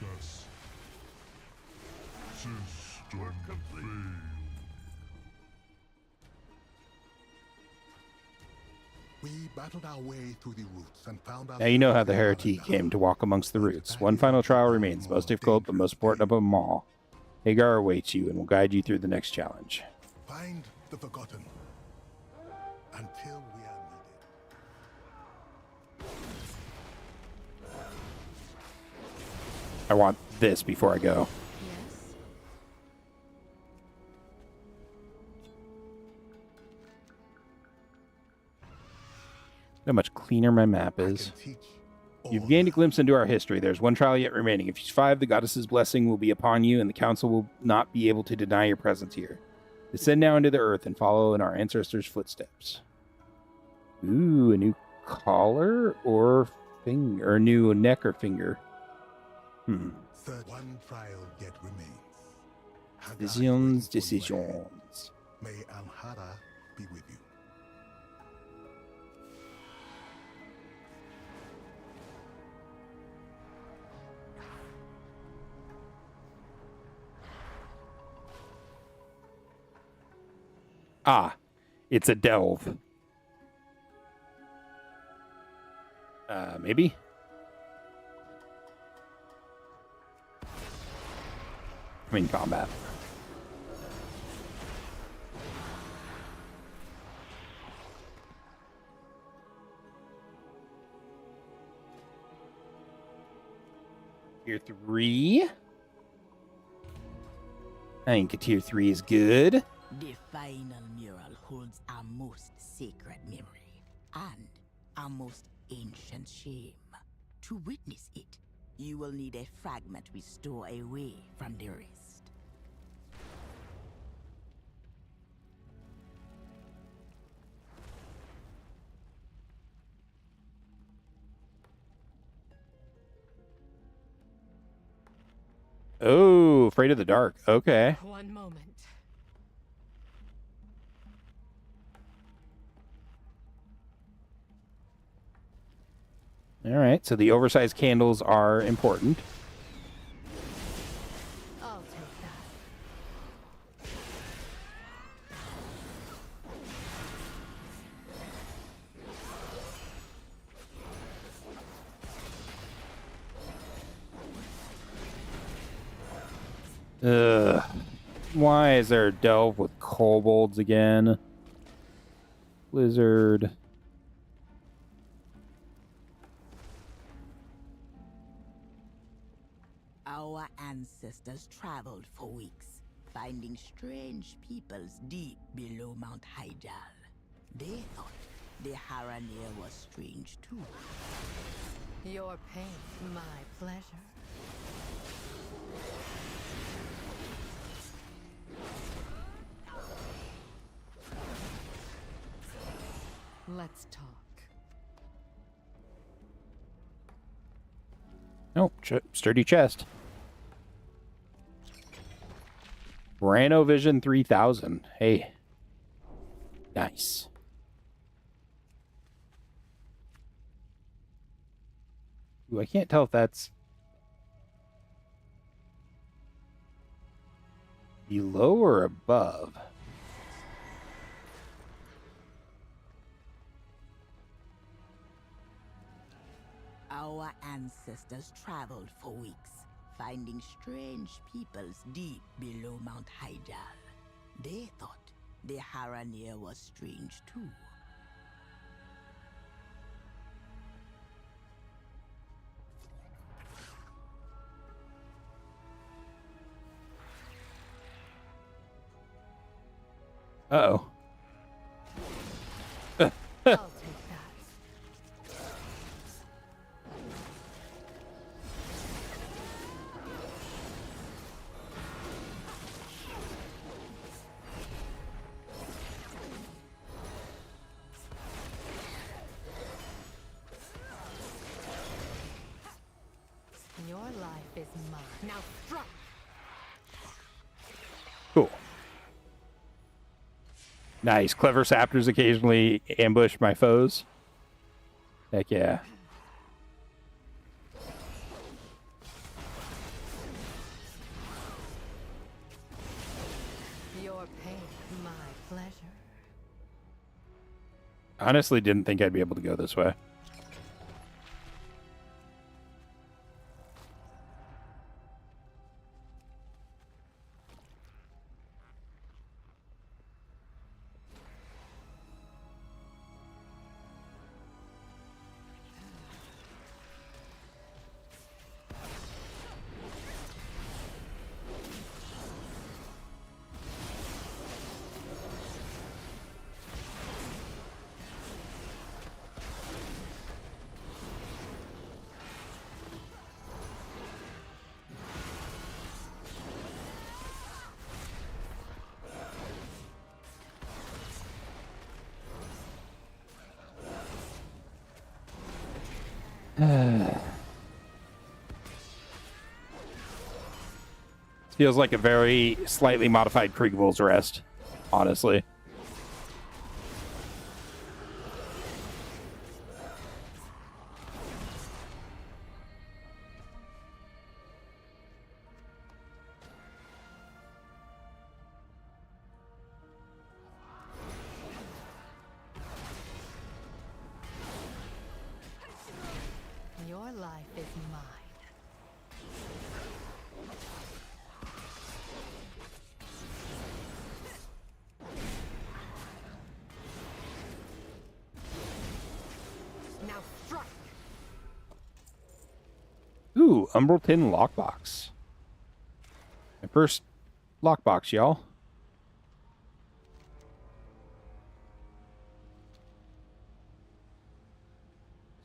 Access. System failed. We battled our way through the roots and found Now you know how the heretic came to walk amongst the roots. One final trial remains, most difficult but most important of them all. Hagar awaits you and will guide you through the next challenge. Find the forgotten until we are needed. I want this before I go. How much cleaner my map is. You've gained a glimpse into our history. There's one trial yet remaining. If you survive, the goddess's blessing will be upon you, and the council will not be able to deny your presence here. Descend now into the earth and follow in our ancestors' footsteps. Ooh, a new collar or finger, or new neck or finger. Third one trial yet remains. Decisions. May Amhara be with you. Ah, it's a delve. Maybe? I'm in combat. Tier 3? I think a tier 3 is good. The final mural holds our most sacred memory and our most ancient shame. To witness it, you will need a fragment we store away from the rest. Oh, afraid of the dark. Okay. One moment. All right, so the oversized candles are important. I'll take that. Ugh. Why is there a delve with kobolds again? Blizzard. Our ancestors traveled for weeks, finding strange peoples deep below Mount Hyjal. They thought the Haranir was strange too. Your pain, my pleasure. Let's talk. Oh, sturdy chest. Rano Vision 3000. Hey. Nice. Ooh, I can't tell if that's below or above. Our ancestors traveled for weeks, finding strange peoples deep below Mount Hyjal. They thought the Haranir was strange too. Uh-oh. I'll take that. Your life is mine. Now strike! Cool. Nice. Clever saptors occasionally ambush my foes. Heck yeah. Your pain, my pleasure. Honestly, didn't think I'd be able to go this way. Feels like a very slightly modified Kriegwolf's Rest, honestly. Your life is mine. Now strike. Ooh, Umbreton lockbox. My first lockbox, y'all.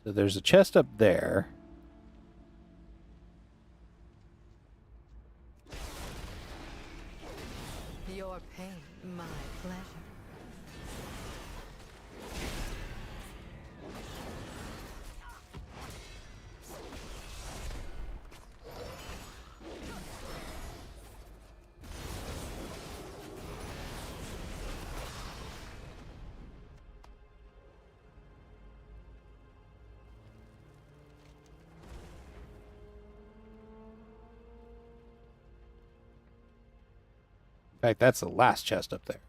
So there's a chest up there. Your pain, my pleasure. In fact, that's the last chest up there.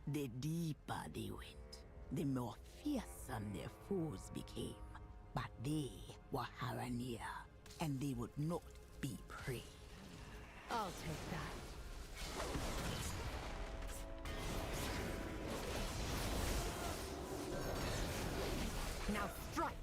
The deeper they went, the more fearsome their foes became. But they were Haranir, and they would not be prey. I'll take that. Now strike.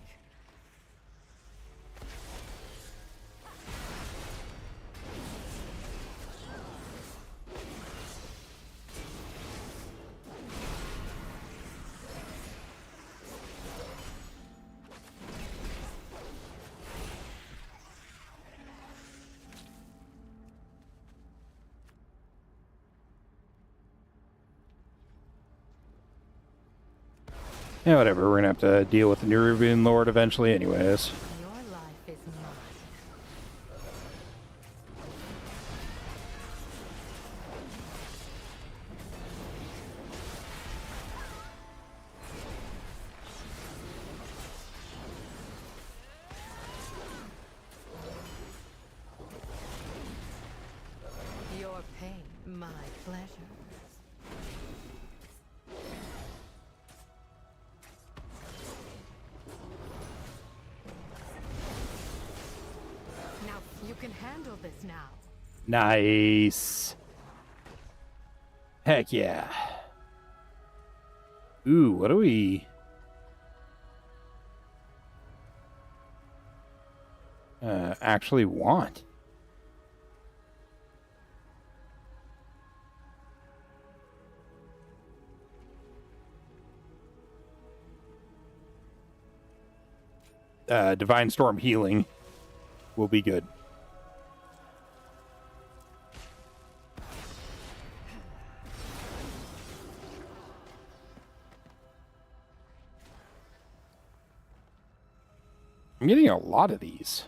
Yeah, whatever. We're gonna have to deal with the Nerubian Lord eventually anyways. Your life is mine. Your pain, my pleasure. Now you can handle this now. Nice. Heck yeah. Ooh, what do we... actually want? Divine Storm healing will be good. I'm getting a lot of these.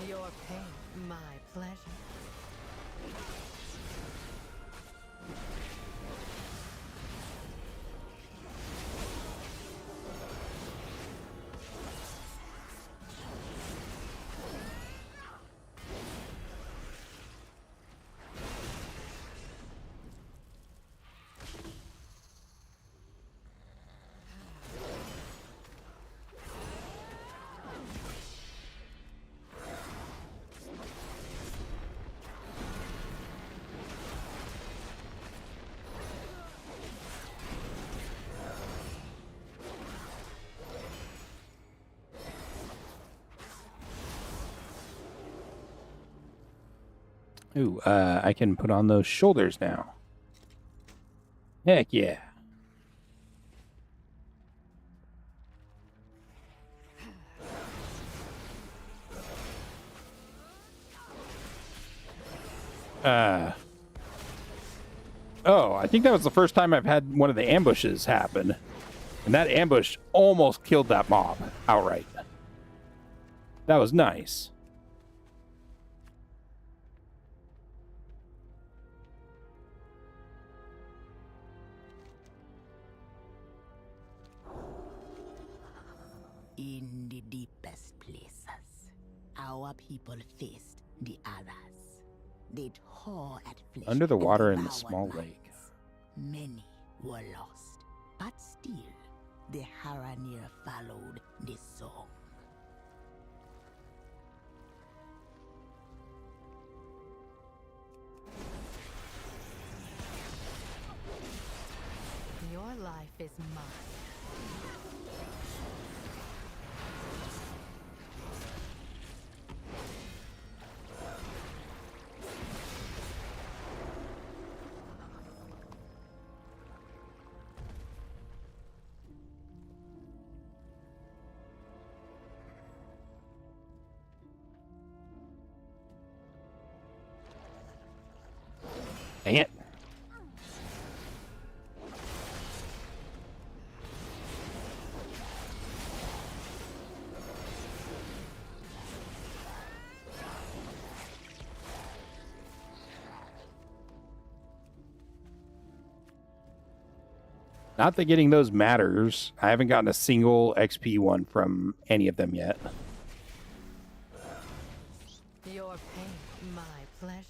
Your pain, my pleasure. Ooh, I can put on those shoulders now. Heck yeah. Oh, I think that was the first time I've had one of the ambushes happen. And that ambush almost killed that mob outright. That was nice. In the deepest places, our people faced the others. They tore at flesh. Under the water in the devoured small minds. lake. Many were lost, but still, the Haranir followed the song. Your life is mine. Dang it. Not that getting those matters. I haven't gotten a single XP one from any of them yet. Your pain, my pleasure.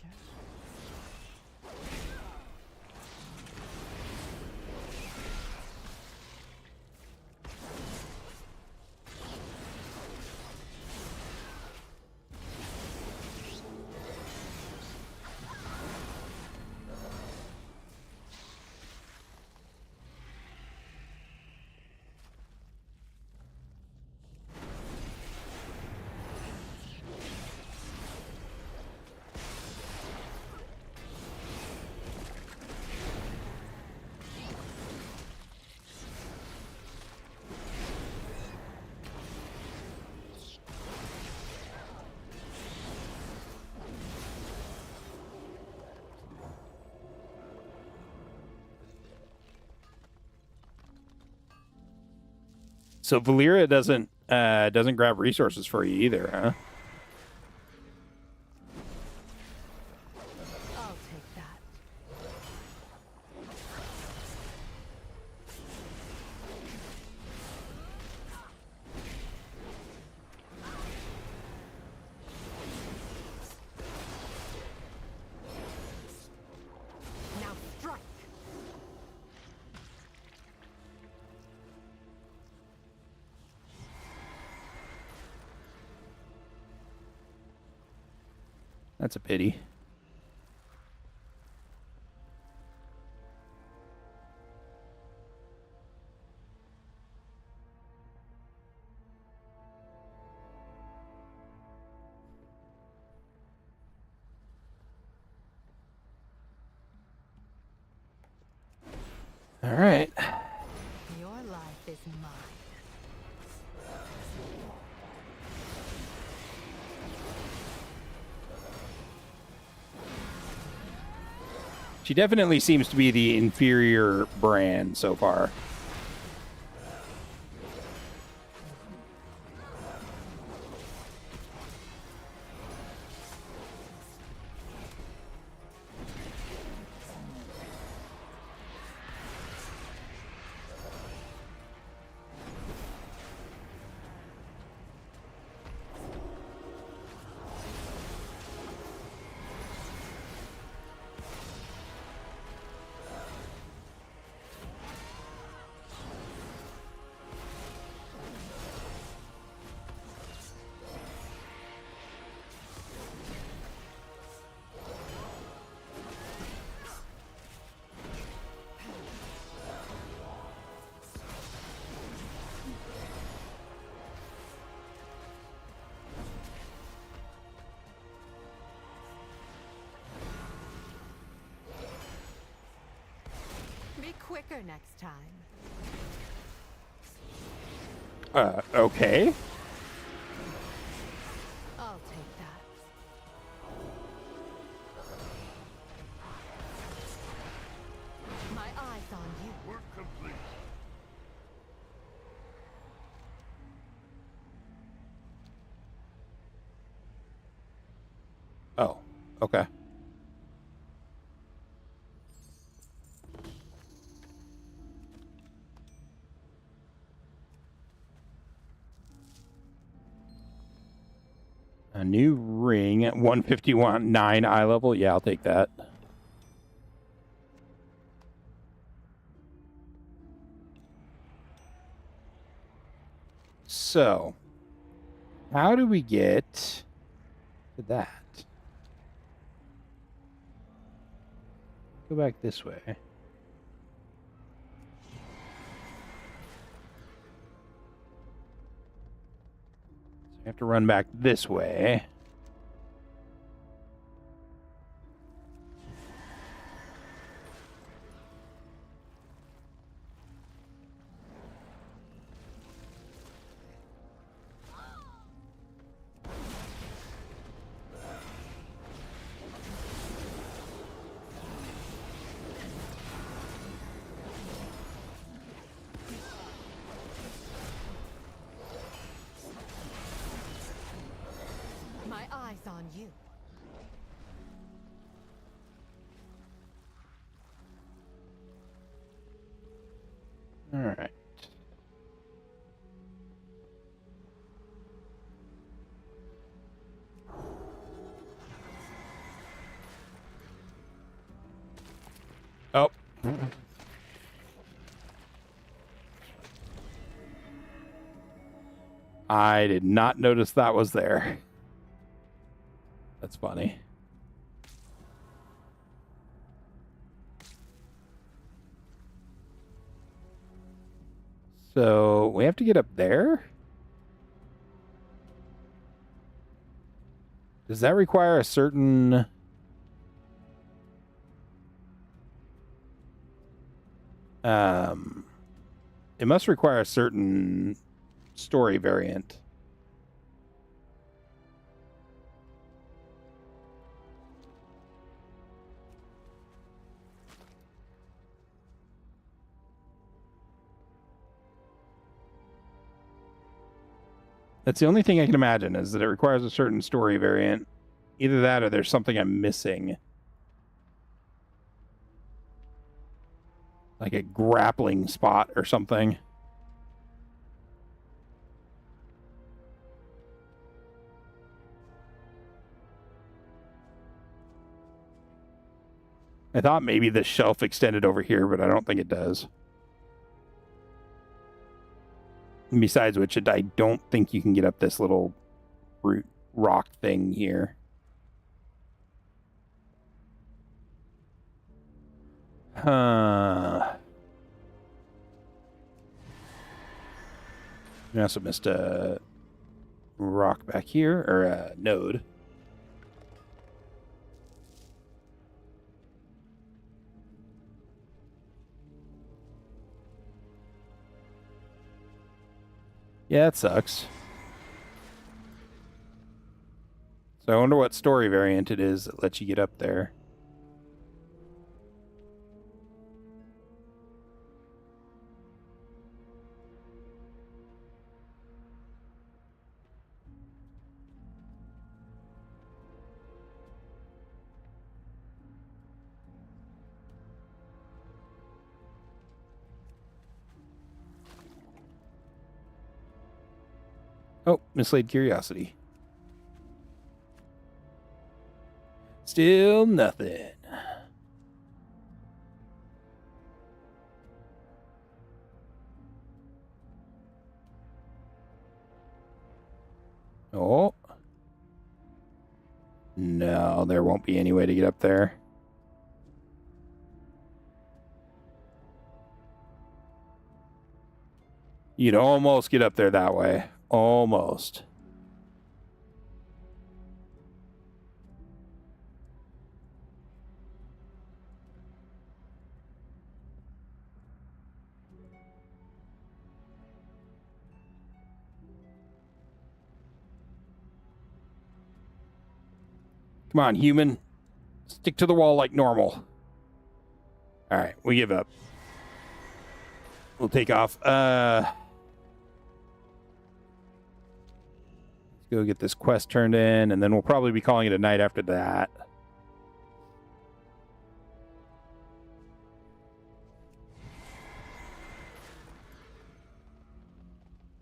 So Valyria doesn't grab resources for you either, huh? I'll take that. Now strike. That's a pity. All right. Your life is mine. She definitely seems to be the inferior brand so far. quicker next time. Okay. I'll take that. My eyes on you. Work complete. Oh, okay. A new ring at 151.9 eye level. Yeah, I'll take that. So, how do we get to that? Go back this way. So we have to run back this way. My eyes on you. All right. Oh. I did not notice that was there. That's funny. So we have to get up there? Does that require a certain... It must require a certain story variant. That's the only thing I can imagine, is that it requires a certain story variant. Either that or there's something I'm missing. Like a grappling spot or something. I thought maybe the shelf extended over here, but I don't think it does. And besides which, I don't think you can get up this little rock thing here. Huh. I also missed a rock back here, or a node. Yeah, it sucks. So I wonder what story variant it is that lets you get up there. Oh, mislaid curiosity. Still nothing. Oh. No, there won't be any way to get up there. You'd almost get up there that way. Almost. Come on, human. Stick to the wall like normal. All right, we give up. We'll take off. Let's go get this quest turned in, and then we'll probably be calling it a night after that.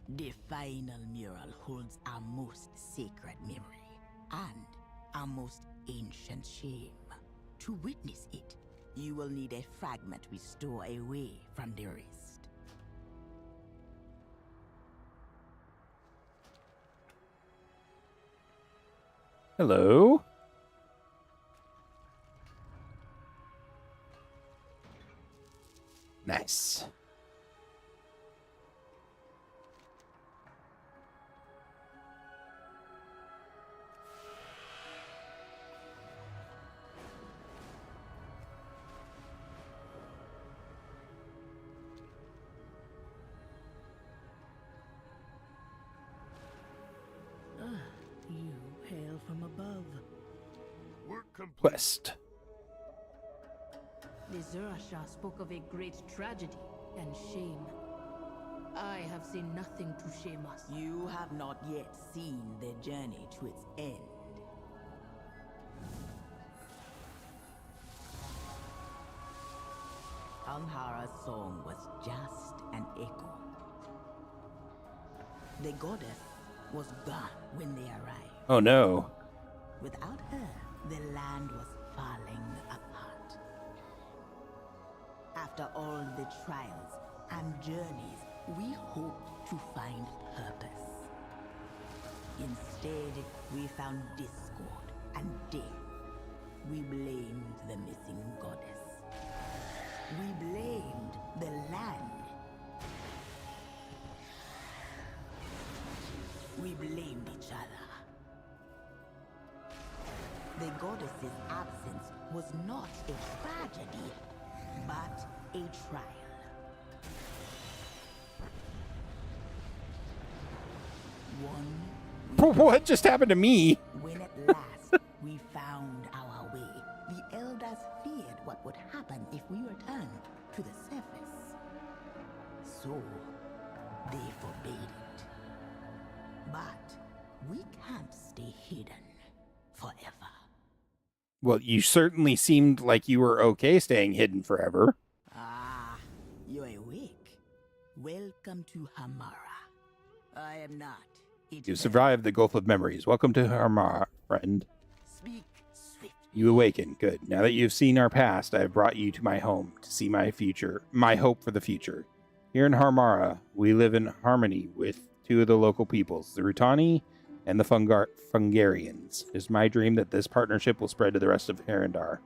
The final mural holds our most sacred memory and our most ancient shame. To witness it, you will need a fragment we store away from the rest. Hello. Nice. You hail from above. Quest. The Zurashah spoke of a great tragedy and shame. I have seen nothing to shame us. You have not yet seen the journey to its end. Amhara's song was just an echo. The goddess was gone when they arrived. Oh no. Without her, the land was falling apart. After all the trials and journeys, we hoped to find purpose. Instead, we found discord and death. We blamed the missing goddess. We blamed the land. We blamed each other. The goddess's absence was not a tragedy, but a trial. What just happened to me? When at last we found our way, the elders feared what would happen if we returned to the surface. So, they forbade it. But we can't stay hidden forever. Well, you certainly seemed like you were okay staying hidden forever. Ah, you're awake. Welcome to Hamara. I am not. You survived the Gulf of Memories. Welcome to Harmar, friend. Speak swiftly. You awaken. Good. Now that you've seen our past, I have brought you to my home to see my future, my hope for the future. Here in Harmara, we live in harmony with two of the local peoples, the Rutani and the Fungarians. It is my dream that this partnership will spread to the rest of Herendar.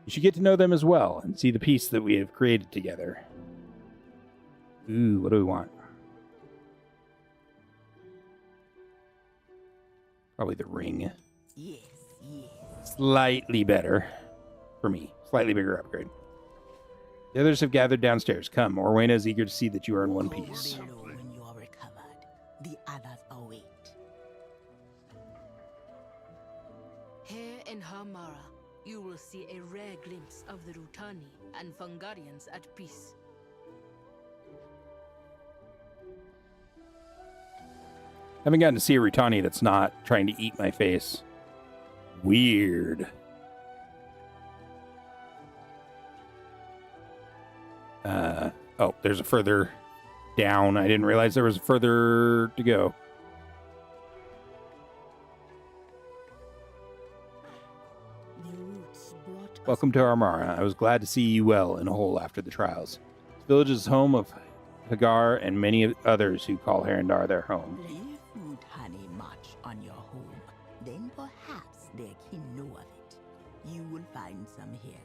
You should get to know them as well and see the peace that we have created together. Ooh, what do we want? Probably the ring. Yes, yes. Slightly better for me. Slightly bigger upgrade. The others have gathered downstairs. Come, Orwena is eager to see that you are in one piece. Below when you are recovered. The others await. Here in Hamara, you will see a rare glimpse of the Rutani and Fungarians at peace. I haven't gotten to see a Rutani that's not trying to eat my face. Weird. Oh, there's a further down. I didn't realize there was further to go. Welcome to Armara. I was glad to see you well and whole after the trials. This village is home of Hagar and many others who call Herendar their home. If Rutani march on your home, then perhaps their kin know of it. You will find some here.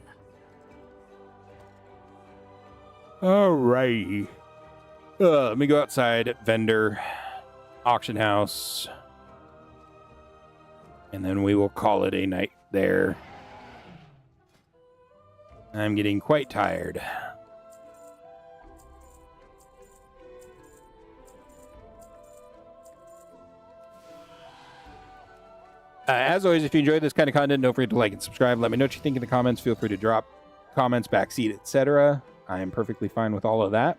Alrighty. Let me go outside, vendor, auction house, and then we will call it a night there. I'm getting quite tired. As always, if you enjoyed this kind of content, don't forget to like and subscribe. Let me know what you think in the comments. Feel free to drop comments, backseat, etc. I am perfectly fine with all of that.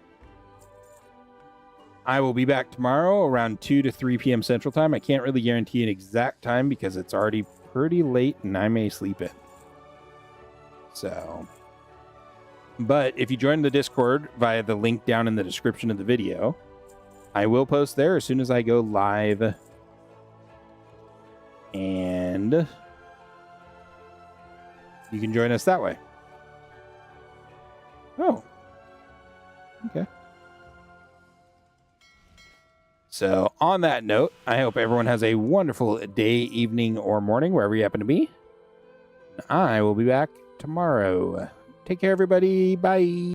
I will be back tomorrow around 2 to 3 p.m. Central Time. I can't really guarantee an exact time because it's already pretty late and I may sleep in. So, but if you join the Discord via the link down in the description of the video, I will post there as soon as I go live. And you can join us that way. Oh. Okay. So, on that note, I hope everyone has a wonderful day, evening, or morning, wherever you happen to be. I will be back tomorrow. Take care, everybody. Bye.